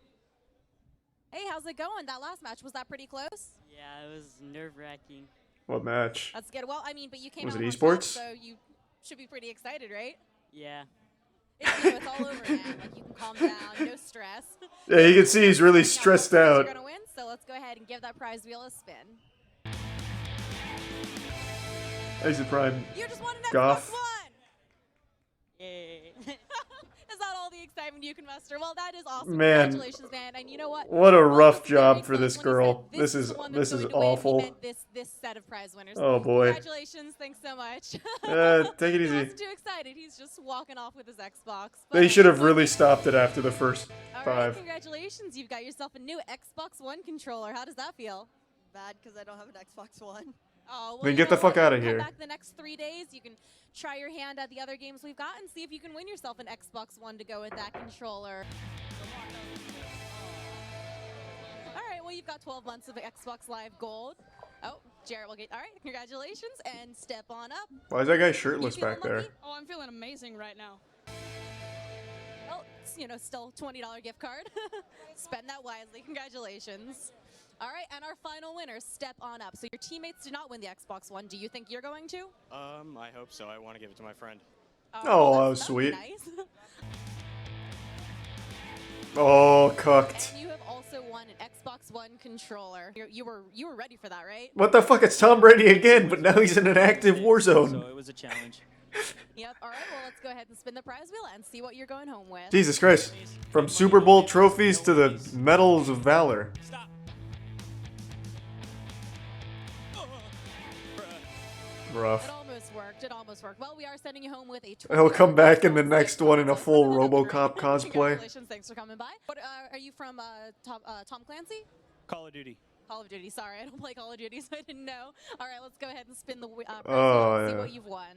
Hey, how's it going? That last match, was that pretty close? Yeah, it was nerve-wracking. What match? That's good. Well, I mean, but you came Was out it on esports? top, so you should be pretty excited, right? Yeah. It's all over, man. Like, you can calm down, no stress. Yeah, you can see he's really stressed out. You're gonna win, so let's go ahead and give that prize wheel a spin. Exit Prime. You just won an Goth. Xbox One! Yay. Is that all the excitement you can muster? Well, that is awesome. Man. Congratulations, man. And you know what? What a Well, rough it's very job for close this when he girl. said This is the one that's going to win. He awful. meant this set of prize winners. Oh, boy. Congratulations. Thanks so much. Take it He easy. wasn't too excited. He's just walking off with his Xbox. They should have really stopped it after the first All right, 5. congratulations. You've got yourself a new Xbox One controller. How does that feel? Bad because I don't have an Xbox One. Oh, well, Then you get know the fuck what? outta Come here. back the next 3 days. You can try your hand at the other games we've got and see if you can win yourself an Xbox One to go with that controller. All right, well, you've got 12 months of Xbox Live Gold. Oh, Jarrett will get. All right, congratulations and step on up. Why is that guy shirtless You feeling back there? lucky? Oh, I'm feeling amazing right now. Well, it's, still $20 gift card. Spend that wisely. Congratulations. All right, and our final winner, step on up. So your teammates did not win the Xbox One. Do you think you're going to? I hope so. I want to give it to my friend. Oh, well, that was that'd sweet. be nice. Oh, cooked. And you have also won an Xbox One controller. You were ready for that, right? What the fuck? It's Tom Brady again, but now he's in an active war So zone. it was a challenge. Yep. All right. Well, let's go ahead and spin the prize wheel and see what you're going home with. Jesus Christ. From Super Bowl trophies to the Medals of Valor. Rough. It almost worked. It almost worked. Well, we are sending you home with a. He'll come back in the next one in a full RoboCop cosplay. Congratulations. Thanks for coming by. What are you from? Tom Clancy? Call of Duty. Call of Duty. Sorry, I don't play Call of Duty, so I didn't know. All right, let's go ahead and spin the prize wheel and see yeah. what you've won.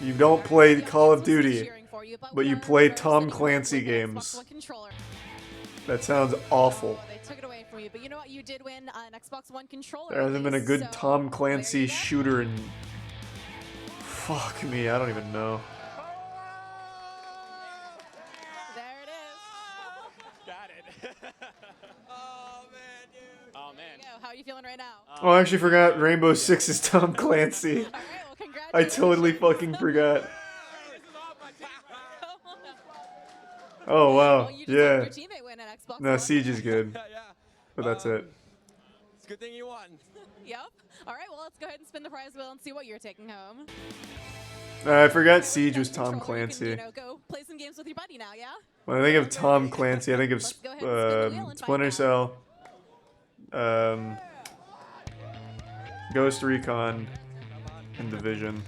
You don't play Call of Duty, cheering for you, but you play Tom Clancy games. That sounds awful. They took it away from you, but you know what? You did win an Xbox One controller. There hasn't been a good so Tom Clancy shooter in... Fuck me, I don't even know. There it is. Got it. Oh, man, dude. Oh, man. There you go. How are you feeling right now? Oh, I actually forgot Rainbow Six is Tom Clancy. All right, well, congratulations. I totally fucking forgot. Oh, wow. Well, you just Yeah. helped your teammate win an Xbox No, One. Siege is good. But that's it. It's a good thing you won. Yep. All right, well, let's go ahead and spin the prize wheel and see what you're taking home. I forgot Siege was Tom Controller, you Clancy. can, go play some games with your buddy now, yeah? When I think of Tom Clancy, I think of go ahead and spin the wheel and Splinter Cell, Ghost Recon, and Division.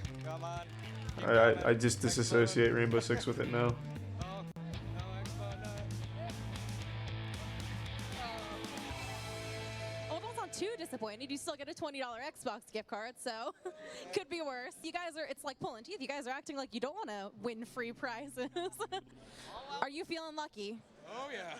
I just disassociate Rainbow Six with it now. Well, don't sound too disappointed. You still get a $20 Xbox gift card, so could be worse. You guys it's like pulling teeth. You guys are acting like you don't want to win free prizes. Are you feeling lucky? Oh, yeah.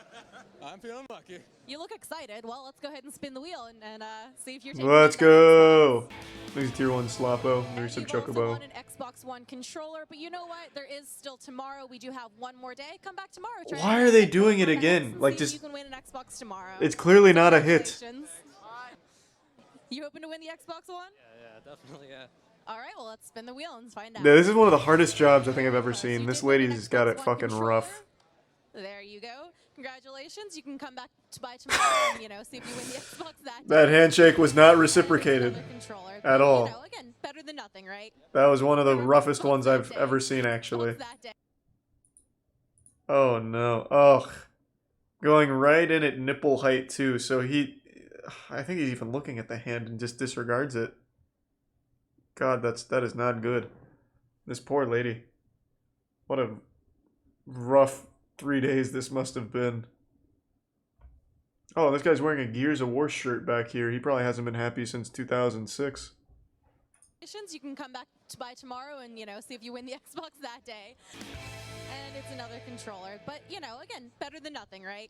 I'm feeling lucky. You look excited. Well, let's go ahead and spin the wheel and see if you're taking Let's home that go! There's a tier 1 Sloppo. There's some You've also Chocobo. won an Xbox Xbox One controller, but you know what? There is still tomorrow. We do have one more day. Come back tomorrow. Try Why to are they get doing it on the again? X and Like, see if just- you can win an Xbox tomorrow. It's clearly not a hit. Congratulations. You hoping to win the Xbox One? Yeah, definitely, yeah. All right, well, let's spin the wheel and find out. Yeah, this is one of the hardest jobs I think I've ever seen. This lady's got it fucking rough. There you go. Congratulations. You can come back by tomorrow and, see if you win the Xbox that day. That handshake was not reciprocated at all. Again, better than nothing, right? That was one of the roughest ones I've ever seen, actually. Oh no. Ugh. Going right in at nipple height, too. So I think he's even looking at the hand and just disregards it. God, that is not good. This poor lady. What a rough 3 days this must have been. Oh, this guy's wearing a Gears of War shirt back here. He probably hasn't been happy since 2006. You can come back by tomorrow and, see if you win the Xbox that day. And it's another controller. But, again, better than nothing, right?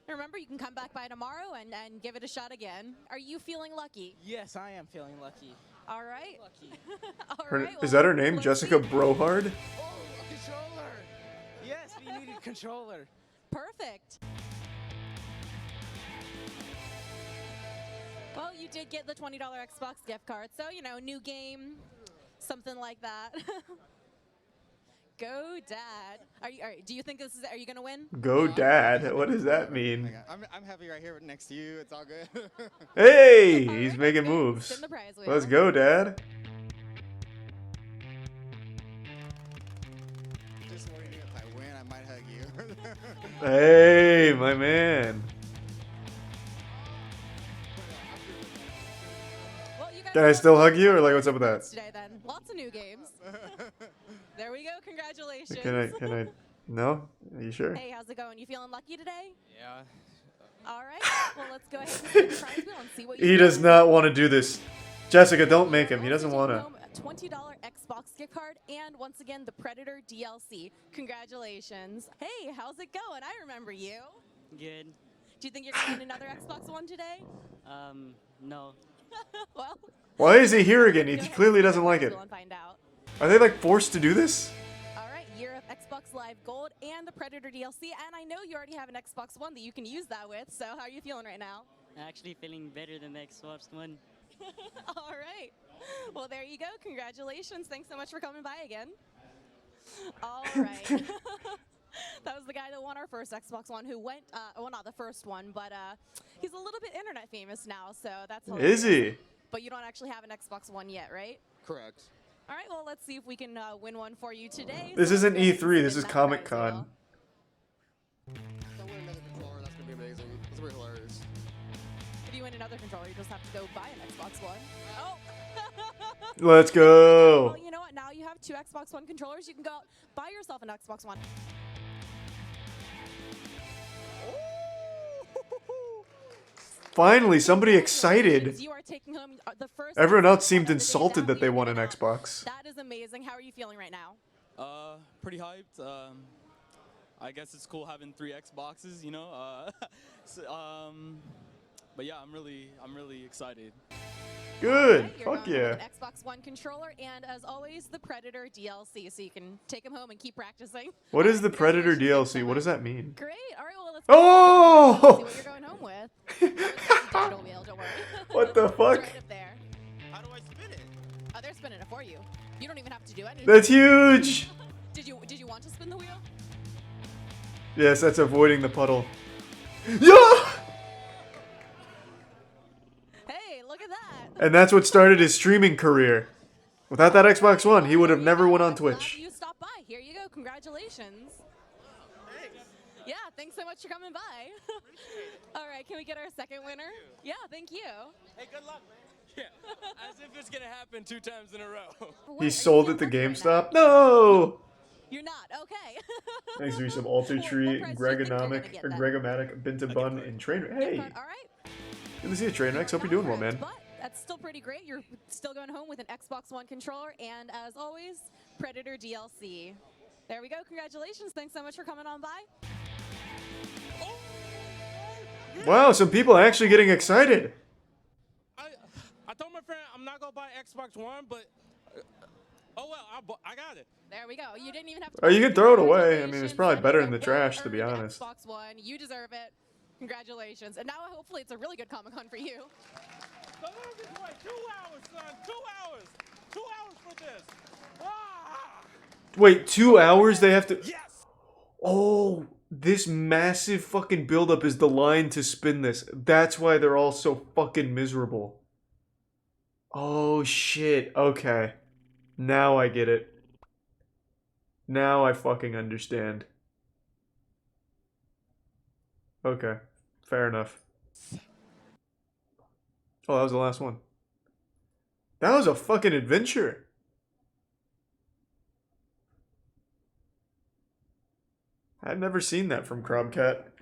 Remember, you can come back by tomorrow and give it a shot again. Are you feeling lucky? Yes, I am feeling lucky. All right. Is that her name? Jessica Brohard? Oh, a controller! Yes, we needed a controller. Perfect. Well, you did get the $20 Xbox gift card, so, new game, something like that. Go, Dad. All right, do you think are you going to win? Go, Dad. What does that mean? I'm happy right here next to you. It's all good. Hey, he's making moves. Spin the prize wheel. Let's go, Dad. Just wondering if I win, I might hug you. Hey, my man. Can I still hug you, or like, what's up with that? Today, then. Lots of new games. There we go. Congratulations. Can I? No? Are you sure? Hey, how's it going? You feeling lucky today? Yeah. All right. Well, let's go ahead and spin the prize wheel and see what you He does not want to do this. Jessica, don't make him. He doesn't want to. A $20 Xbox gift card and, once again, the Predator DLC. Congratulations. Hey, how's it going? I remember you. Good. Do you think you're going to win another Xbox One today? No. Well. Why is he here again? He clearly doesn't like it. Find out. Are they like forced to do this? All right, year of Xbox Live Gold and the Predator DLC, and I know you already have an Xbox One that you can use that with. So how are you feeling right now? Actually feeling better than the Xbox One. All right. Well, there you go. Congratulations. Thanks so much for coming by again. All right. That was the guy that won our first Xbox One, who went, well, not the first one, but he's a little bit internet famous now, so that's hilarious. Is he? But you don't actually have an Xbox One yet, right? Correct. All right, well, let's see if we can win one for you today. This So isn't let's go ahead and E3, this spin is that Comic prize wheel. Con. If I win another controller, that's gonna be amazing. That's gonna be hilarious. If you win another controller, you just have to go buy an Xbox One. Oh! Let's go. Well, you know what? Now you have two Xbox One controllers. You can go out, buy yourself an Xbox One. Finally, somebody excited. You are taking home the first. Everyone else seemed insulted that they won an Xbox. That is amazing. How are you feeling right now? Pretty hyped. I guess it's cool having 3 Xboxes, you know. But yeah, I'm really excited. Good. Right, you're Fuck going home yeah. with an Xbox One controller, and as always, the Predator DLC, so you can take them home and keep practicing. What is the Predator DLC? What does that mean? Great. All right. Well, let's Oh! see what you're going home with. Digital wheel, don't worry. What the It's fuck? right up there. How do I spin it? Oh, they're spinning it for you. You don't even have to do anything. That's huge. Did you want to spin the wheel? Yes, that's avoiding the puddle. Yeah! Hey, look at that. And that's what started his streaming career. Without that Xbox One, he would have never went on Twitch. You stopped by. Here you go. Congratulations. Yeah, thanks so much for coming by. All right, can we get our second winner? Yeah, thank you. Hey, good luck, man. Yeah, as if it's gonna happen 2 times in a row. He sold it to GameStop. No! You're not. Okay. Thanks to some Alter Tree, Gregonomic, or Gregomatic, Bintabun, and Trainwreck. Hey! All right. Good to see you, Trainwreck. Hope you're doing well, man. But that's still pretty great. You're still going home with an Xbox One controller, and as always, Predator DLC. There we go. Congratulations. Thanks so much for coming on by. Wow, some people are actually getting excited. I told my friend I'm not gonna buy Xbox One, but Oh well, I got it. There we go. You didn't even have to. Oh, you can throw it away. I mean, it's probably better in the trash, to be honest. Xbox One. You deserve it. Congratulations. And now hopefully it's a really good Comic-Con for you. So this is like 2 hours, son. 2 hours. 2 hours for this. Ah! Wait, 2 hours they have to... Yes! Oh, this massive fucking buildup is the line to spin this. That's why they're all so fucking miserable. Oh, shit. Okay. Now I get it. Now I fucking understand. Okay. Fair enough. Oh, that was the last one. That was a fucking adventure. I've never seen that from Crobcat.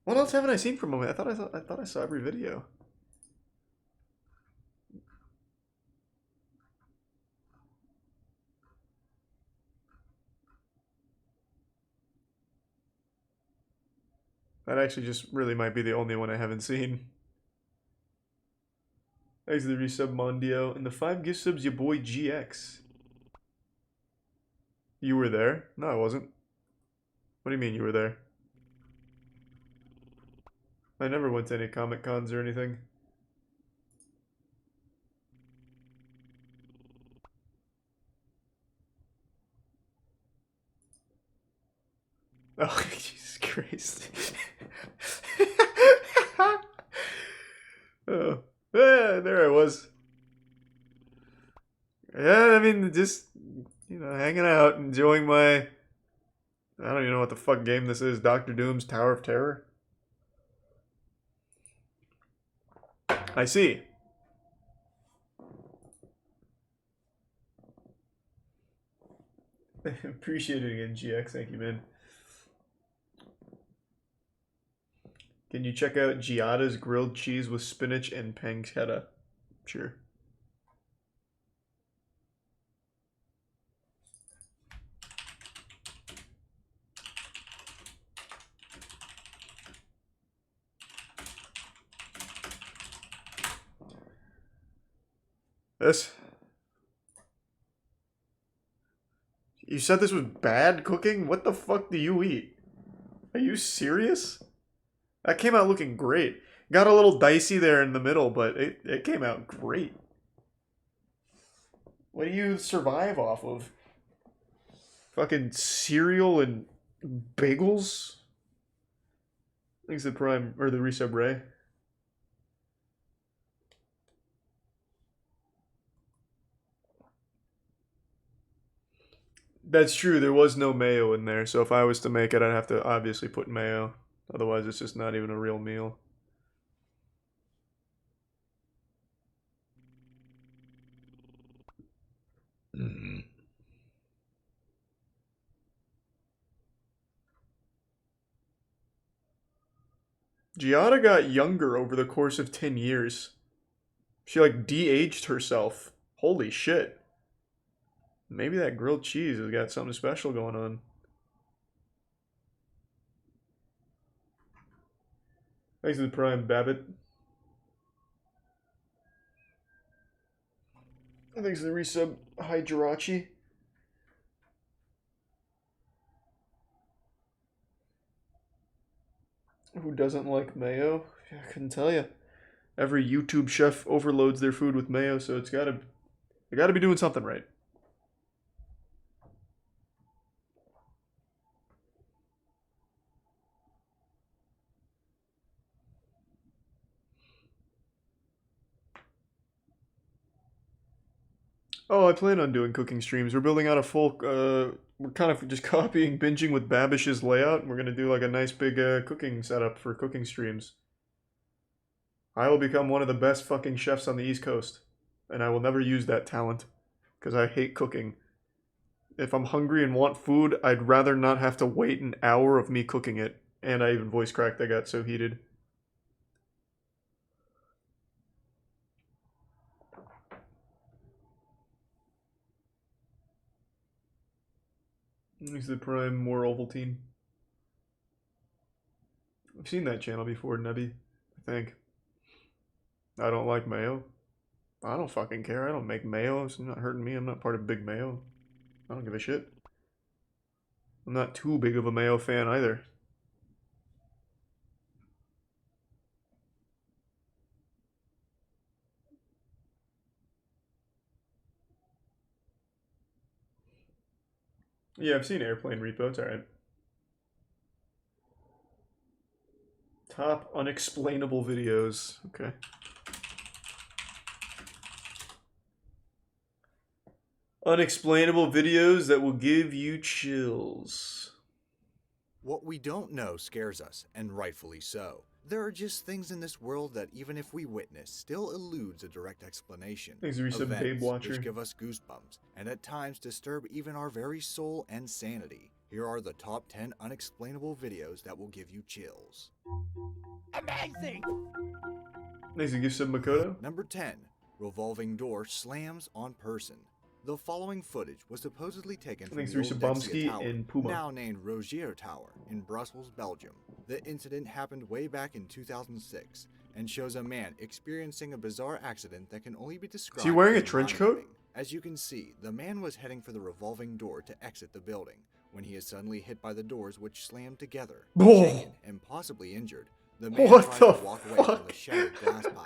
What else haven't I seen from him? I thought I saw every video. That actually just really might be the only one I haven't seen. Thanks to the resub Mondio. And the 5 gift subs, your boy GX. You were there? No, I wasn't. What do you mean you were there? I never went to any Comic Cons or anything. Oh, Jesus Christ. Oh, yeah, there I was. Yeah, I mean, just, you know, hanging out, enjoying my... I don't even know what the fuck game this is. Doctor Doom's Tower of Terror? I see. Appreciate it again, GX. Thank you, man. Can you check out Giada's grilled cheese with spinach and pancetta? Sure. This? You said this was bad cooking? What the fuck do you eat? Are you serious? That came out looking great. Got a little dicey there in the middle, but it came out great. What do you survive off of? Fucking cereal and bagels? Thanks to the Prime, or the resub Ray. That's true, there was no mayo in there, so if I was to make it, I'd have to obviously put mayo. Otherwise, it's just not even a real meal. Giada got younger over the course of 10 years. She, like, de-aged herself. Holy shit. Maybe that grilled cheese has got something special going on. Thanks to the Prime, Babbitt. Thanks to the resub, Hyderachi. Who doesn't like mayo? I couldn't tell you. Every YouTube chef overloads their food with mayo, so they gotta be doing something right. Oh, I plan on doing cooking streams. We're building out a full, we're kind of just copying Binging with Babish's layout. And we're going to do like a nice big cooking setup for cooking streams. I will become one of the best fucking chefs on the East Coast. And I will never use that talent. Because I hate cooking. If I'm hungry and want food, I'd rather not have to wait an hour of me cooking it. And I even voice cracked, I got so heated. He's the Prime, more Ovaltine. I've seen that channel before, Nebby. I think. I don't like mayo. I don't fucking care. I don't make mayo. It's not hurting me. I'm not part of Big Mayo. I don't give a shit. I'm not too big of a Mayo fan either. Yeah, I've seen Airplane Repo. It's alright. Top unexplainable videos. Okay. Unexplainable videos that will give you chills. What we don't know scares us, and rightfully so. There are just things in this world that even if we witness, still eludes a direct explanation. Thanks for resub, Babe Watcher. Which give us goosebumps, and at times disturb even our very soul and sanity. Here are the top 10 unexplainable videos that will give you chills. Amazing! Thanks for resub, Makoto. Number 10. Revolving door slams on person. The following footage was supposedly taken from Thanks the for old Sabomsky Dexia Tower, and Puma. now named Rogier Tower, in Brussels, Belgium. The incident happened way back in 2006 and shows a man experiencing a bizarre accident that can only be described. Is he wearing a as trench mind-numbing. coat? As you can see, the man was heading for the revolving door to exit the building when he is suddenly hit by the doors, which slammed together. Oh. Shaken and possibly injured, the man What tries the to walk away from the fuck? shattered glass pile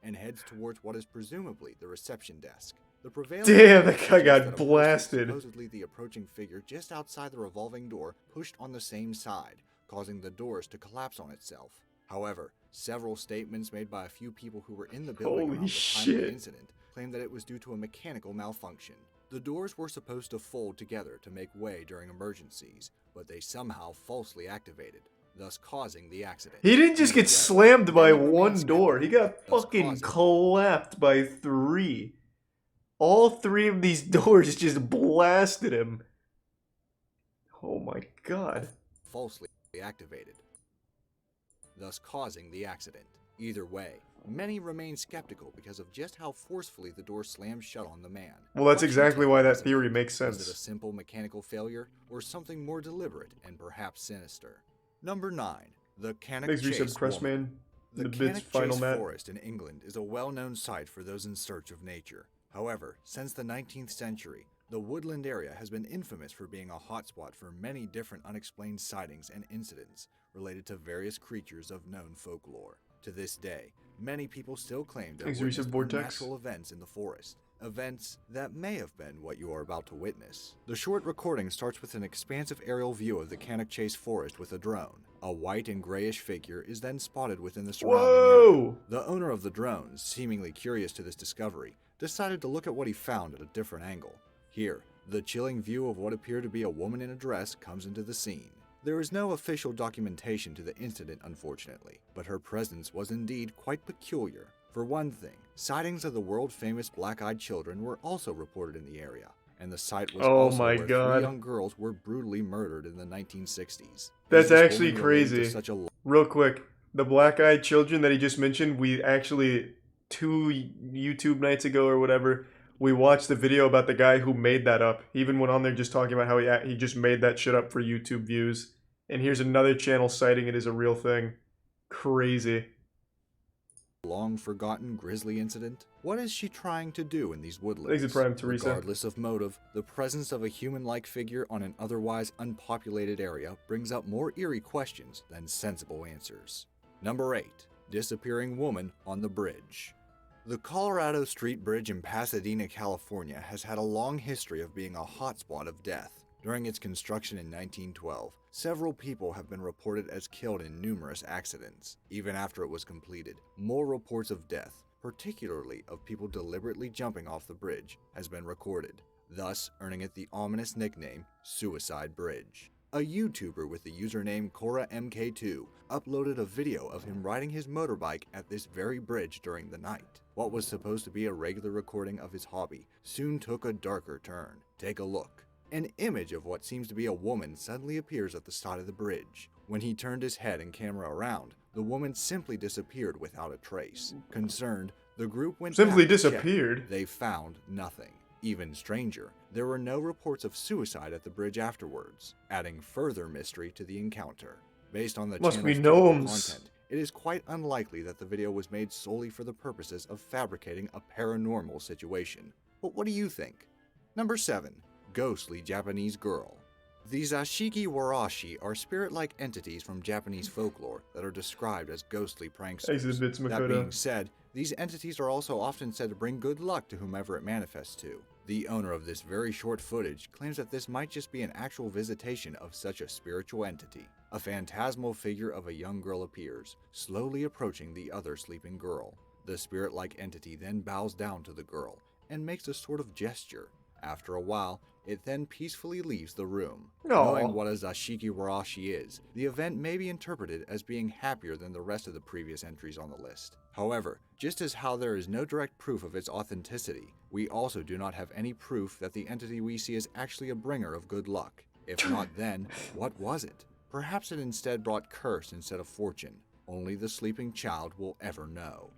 and heads towards what is presumably the reception desk. The prevailing Damn, that theory guy is got that a person, blasted. supposedly the approaching figure just outside the revolving door, pushed on the same side, causing the doors to collapse on itself. However, several statements made by a few people who were in the building Holy around the time of the shit. incident claim that it was due to a mechanical malfunction. The doors were supposed to fold together to make way during emergencies, but they somehow falsely activated, thus causing the accident. He didn't just Either get way, slammed by many remain one door. He got skeptical, thus fucking causing clapped by 3. All 3 of these doors just blasted him. Oh my god. falsely activated, thus causing the accident. Either way, many remain skeptical because of just how forcefully the door slammed shut on the man. Well, that's What do you exactly think why that was it? theory makes Was it a sense. simple mechanical failure, or something more deliberate and perhaps sinister? Number 9. The Cannock Thanks for Chase resub, Crestman. Woman. The The bits Cannock final Chase mat. Forest in England is a well-known site for those in search of nature. However, since the 19th century, the woodland area has been infamous for being a hotspot for many different unexplained sightings and incidents related to various creatures of known folklore. To this day, many people still claim to have Thanks for witnessed resub, Vortex. unnatural events in the forest. Events that may have been what you are about to witness. The short recording starts with an expansive aerial view of the Cannock Chase Forest with a drone. A white and grayish figure is then spotted within the surrounding area. Whoa! The owner of the drone, seemingly curious to this discovery, decided to look at what he found at a different angle. Here, the chilling view of what appeared to be a woman in a dress comes into the scene. There is no official documentation to the incident, unfortunately, but her presence was indeed quite peculiar. For one thing, sightings of the world-famous black-eyed children were also reported in the area, and the site was Oh also my where God. 3 young girls were brutally murdered in the 1960s. That's Is this actually woman related to crazy. such a Real quick, the black-eyed children that he just mentioned, we actually 2 YouTube nights ago or whatever, we watched the video about the guy who made that up. He even went on there just talking about how he just made that shit up for YouTube views. And here's another channel citing it as a real thing. Crazy. long-forgotten grisly incident? What is she trying to do in these woodlands? Thanks for Prime, Teresa. Regardless of motive, the presence of a human-like figure on an otherwise unpopulated area brings up more eerie questions than sensible answers. Number 8. Disappearing woman on the bridge. The Colorado Street Bridge in Pasadena, California has had a long history of being a hotspot of death. During its construction in 1912, several people have been reported as killed in numerous accidents. Even after it was completed, more reports of death, particularly of people deliberately jumping off the bridge, has been recorded, thus earning it the ominous nickname Suicide Bridge. A YouTuber with the username KoraMK2 uploaded a video of him riding his motorbike at this very bridge during the night. What was supposed to be a regular recording of his hobby soon took a darker turn. Take a look. An image of what seems to be a woman suddenly appears at the side of the bridge. When he turned his head and camera around, the woman simply disappeared without a trace. Concerned, the group went Simply back to check. disappeared? They found nothing. Even stranger, there were no reports of suicide at the bridge afterwards, adding further mystery to the encounter. Based on the Must be channel's typical gnomes. content, it is quite unlikely that the video was made solely for the purposes of fabricating a paranormal situation. But what do you think? Number 7. Ghostly Japanese Girl. The Zashiki Warashi are spirit-like entities from Japanese folklore that are described as ghostly pranksters. Exhibits That Makoto. being said, these entities are also often said to bring good luck to whomever it manifests to. The owner of this very short footage claims that this might just be an actual visitation of such a spiritual entity. A phantasmal figure of a young girl appears, slowly approaching the other sleeping girl. The spirit-like entity then bows down to the girl and makes a sort of gesture. After a while, it then peacefully leaves the room. Knowing what a Zashiki Warashi is, the event may be interpreted as being happier than the rest of the previous entries on the list. However, just as how there is no direct proof of its authenticity, we also do not have any proof that the entity we see is actually a bringer of good luck. If not then, what was it? Perhaps it instead brought curse instead of fortune. Only the sleeping child will ever know.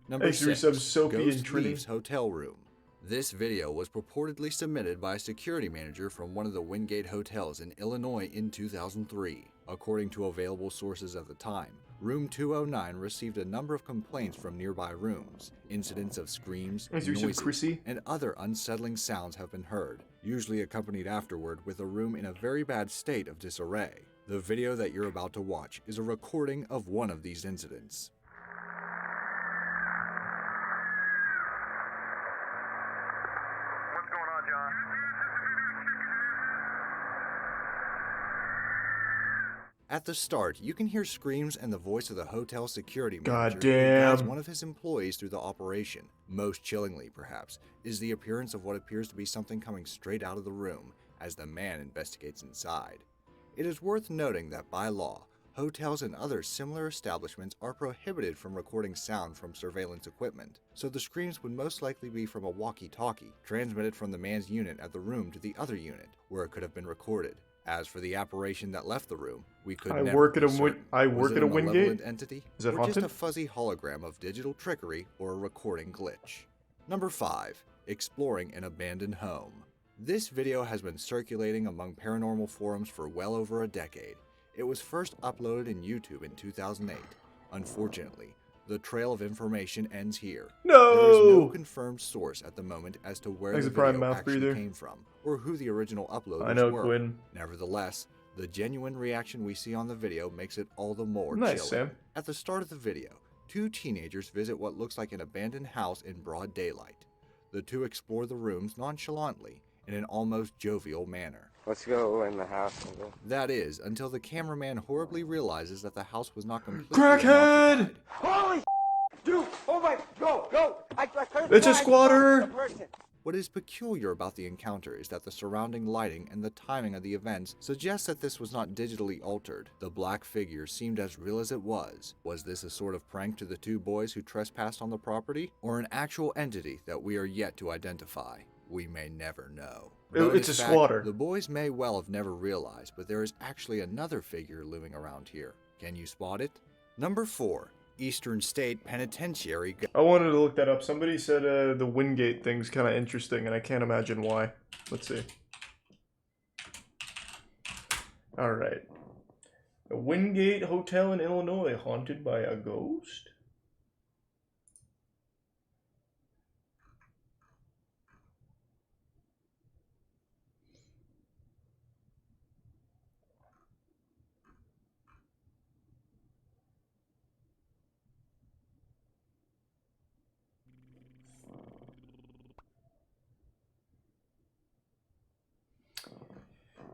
Number 6. Sophie Ghost and Trini. leaves hotel room. This video was purportedly submitted by a security manager from one of the Wingate hotels in Illinois in 2003. According to available sources at the time, Room 209 received a number of complaints from nearby rooms. Incidents of screams, noises, and other unsettling sounds have been heard, usually accompanied afterward with a room in a very bad state of disarray. The video that you're about to watch is a recording of one of these incidents. At the start, you can hear screams and the voice of the hotel security manager who guides one of his employees through the operation. Most chillingly, perhaps, is the appearance of what appears to be something coming straight out of the room as the man investigates inside. It is worth noting that by law, hotels and other similar establishments are prohibited from recording sound from surveillance equipment, so the screams would most likely be from a walkie-talkie, transmitted from the man's unit at the room to the other unit, where it could have been recorded. As for the apparition that left the room, we could never work be at a certain. work Was it at a a Wingate? malevolent entity, Is it or haunted? just a fuzzy hologram of digital trickery or a recording glitch? Number 5. Exploring an abandoned home. This video has been circulating among paranormal forums for well over a decade. It was first uploaded in YouTube in 2008. Unfortunately, the trail of information ends here. No! There is no confirmed source at the moment as to where Thanks the to Prime video Mouth actually Breather. came from, or who the original uploaders I know, were. Quinn. Nevertheless, the genuine reaction we see on the video makes it all the more Nice, chilling. Sam. At the start of the video, 2 teenagers visit what looks like an abandoned house in broad daylight. The 2 explore the rooms nonchalantly, in an almost jovial manner. Let's go in the house. That is, until the cameraman horribly realizes that the house was not completely Crackhead! unoccupied. Holy dude! Oh my, go! I heard It's a the squatter! person. What is peculiar about the encounter is that the surrounding lighting and the timing of the events suggests that this was not digitally altered. The black figure seemed as real as it was. Was this a sort of prank to the 2 boys who trespassed on the property, or an actual entity that we are yet to identify? We may never know. Though in It's a fact, squatter. The boys may well have never realized, but there is actually another figure looming around here. Can you spot it? Number 4. Eastern State Penitentiary. I wanted to look that up. Somebody said the Wingate thing's kind of interesting, and I can't imagine why. Let's see. Alright. A Wingate Hotel in Illinois haunted by a ghost?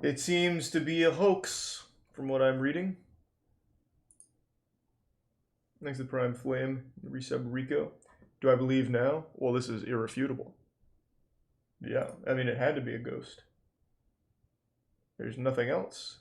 It seems to be a hoax, from what I'm reading. Thanks to Prime Flame, resub Rico. Do I believe now? Well, this is irrefutable. Yeah, I mean, it had to be a ghost. There's nothing else.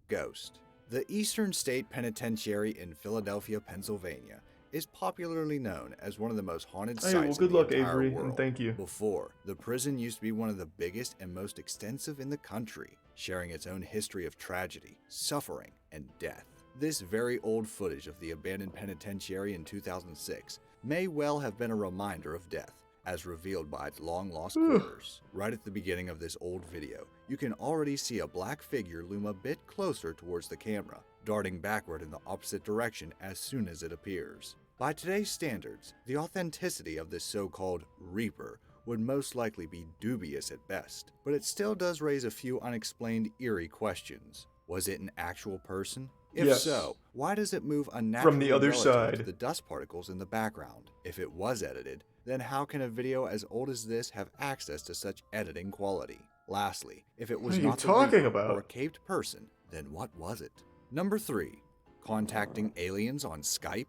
Ghost. The Eastern State Penitentiary in Philadelphia, Pennsylvania, is popularly known as one of the most haunted Hey, sites well, good in the luck, entire Avery, world. and thank you. Before, the prison used to be one of the biggest and most extensive in the country, sharing its own history of tragedy, suffering, and death. This very old footage of the abandoned penitentiary in 2006 may well have been a reminder of death, as revealed by its long-lost quarters. Right at the beginning of this old video, you can already see a black figure loom a bit closer towards the camera, darting backward in the opposite direction as soon as it appears. By today's standards, the authenticity of this so-called Reaper would most likely be dubious at best, but it still does raise a few unexplained eerie questions. Was it an actual person? If Yes. so, why does it move unnaturally From the other relative side. to the dust particles in the background? If it was edited, then how can a video as old as this have access to such editing quality? Lastly, if it was What are you not the talking Reaper about? or a caved person, then what was it? Number 3. Contacting aliens on Skype?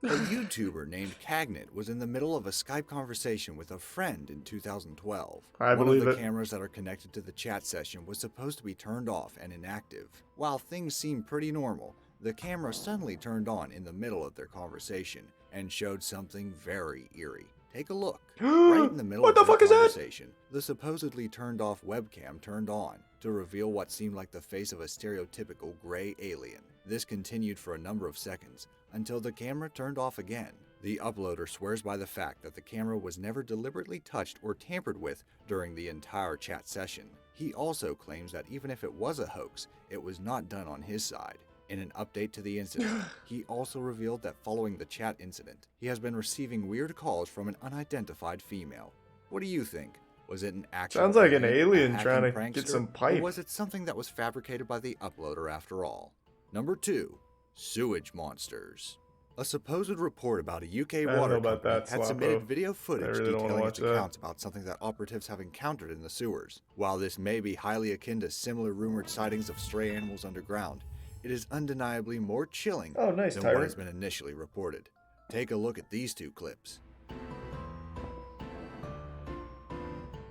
A YouTuber named Cagnet was in the middle of a Skype conversation with a friend in 2012. I One believe of the it. cameras that are connected to the chat session was supposed to be turned off and inactive. While things seemed pretty normal, the camera suddenly turned on in the middle of their conversation and showed something very eerie. Take a look. Right in the middle What of the their fuck is that? conversation, the supposedly turned off webcam turned on to reveal what seemed like the face of a stereotypical gray alien. This continued for a number of seconds until the camera turned off again. The uploader swears by the fact that the camera was never deliberately touched or tampered with during the entire chat session. He also claims that even if it was a hoax, it was not done on his side. In an update to the incident, he also revealed that following the chat incident, he has been receiving weird calls from an unidentified female. What do you think? Was it an actual Sounds like an a alien hacking trying to prankster, get some or pipe. was it something that was fabricated by the uploader after all? Number 2. Sewage monsters. A supposed report about a UK I don't water know about company that, had Slappo. submitted video I footage really don't wanna detailing watch its that. accounts about something that operatives have encountered in the sewers. While this may be highly akin to similar rumored sightings of stray animals underground, it is undeniably more chilling Oh, nice, than what Tyrant. has been initially reported. Take a look at these two clips.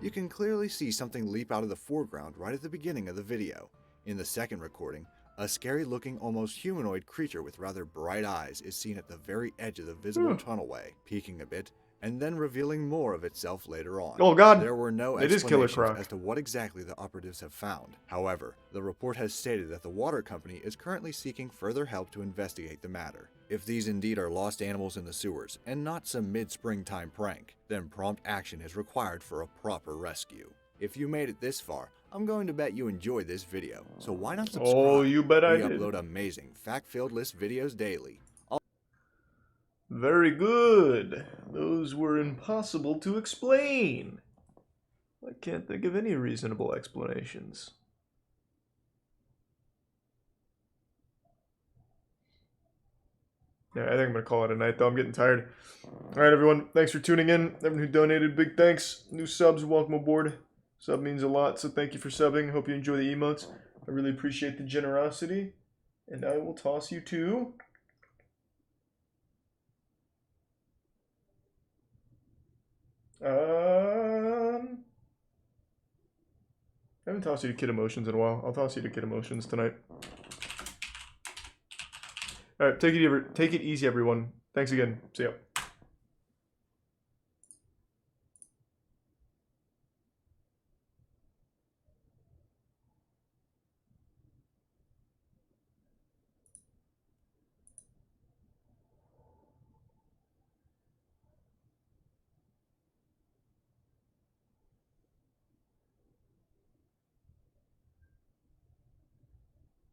You can clearly see something leap out of the foreground right at the beginning of the video. In the second recording, a scary-looking, almost humanoid creature with rather bright eyes is seen at the very edge of the visible tunnelway, peeking a bit, and then revealing more of itself later on. Oh god! There were no It is Killer explanations Croc. as to what exactly the operatives have found. However, the report has stated that the water company is currently seeking further help to investigate the matter. If these indeed are lost animals in the sewers, and not some mid-springtime prank, then prompt action is required for a proper rescue. If you made it this far, I'm going to bet you enjoyed this video, so why not subscribe? Oh, you bet I We did. upload amazing, fact-filled list videos daily. Very good. Those were impossible to explain. I can't think of any reasonable explanations. Yeah, I think I'm going to call it a night, though. I'm getting tired. Alright, everyone. Thanks for tuning in. Everyone who donated, big thanks. New subs, welcome aboard. Sub means a lot, so thank you for subbing. Hope you enjoy the emotes. I really appreciate the generosity. And I will toss you to... I haven't tossed you to Kid Emotions in a while. I'll toss you to Kid Emotions tonight. Alright, take it easy, everyone. Thanks again. See ya.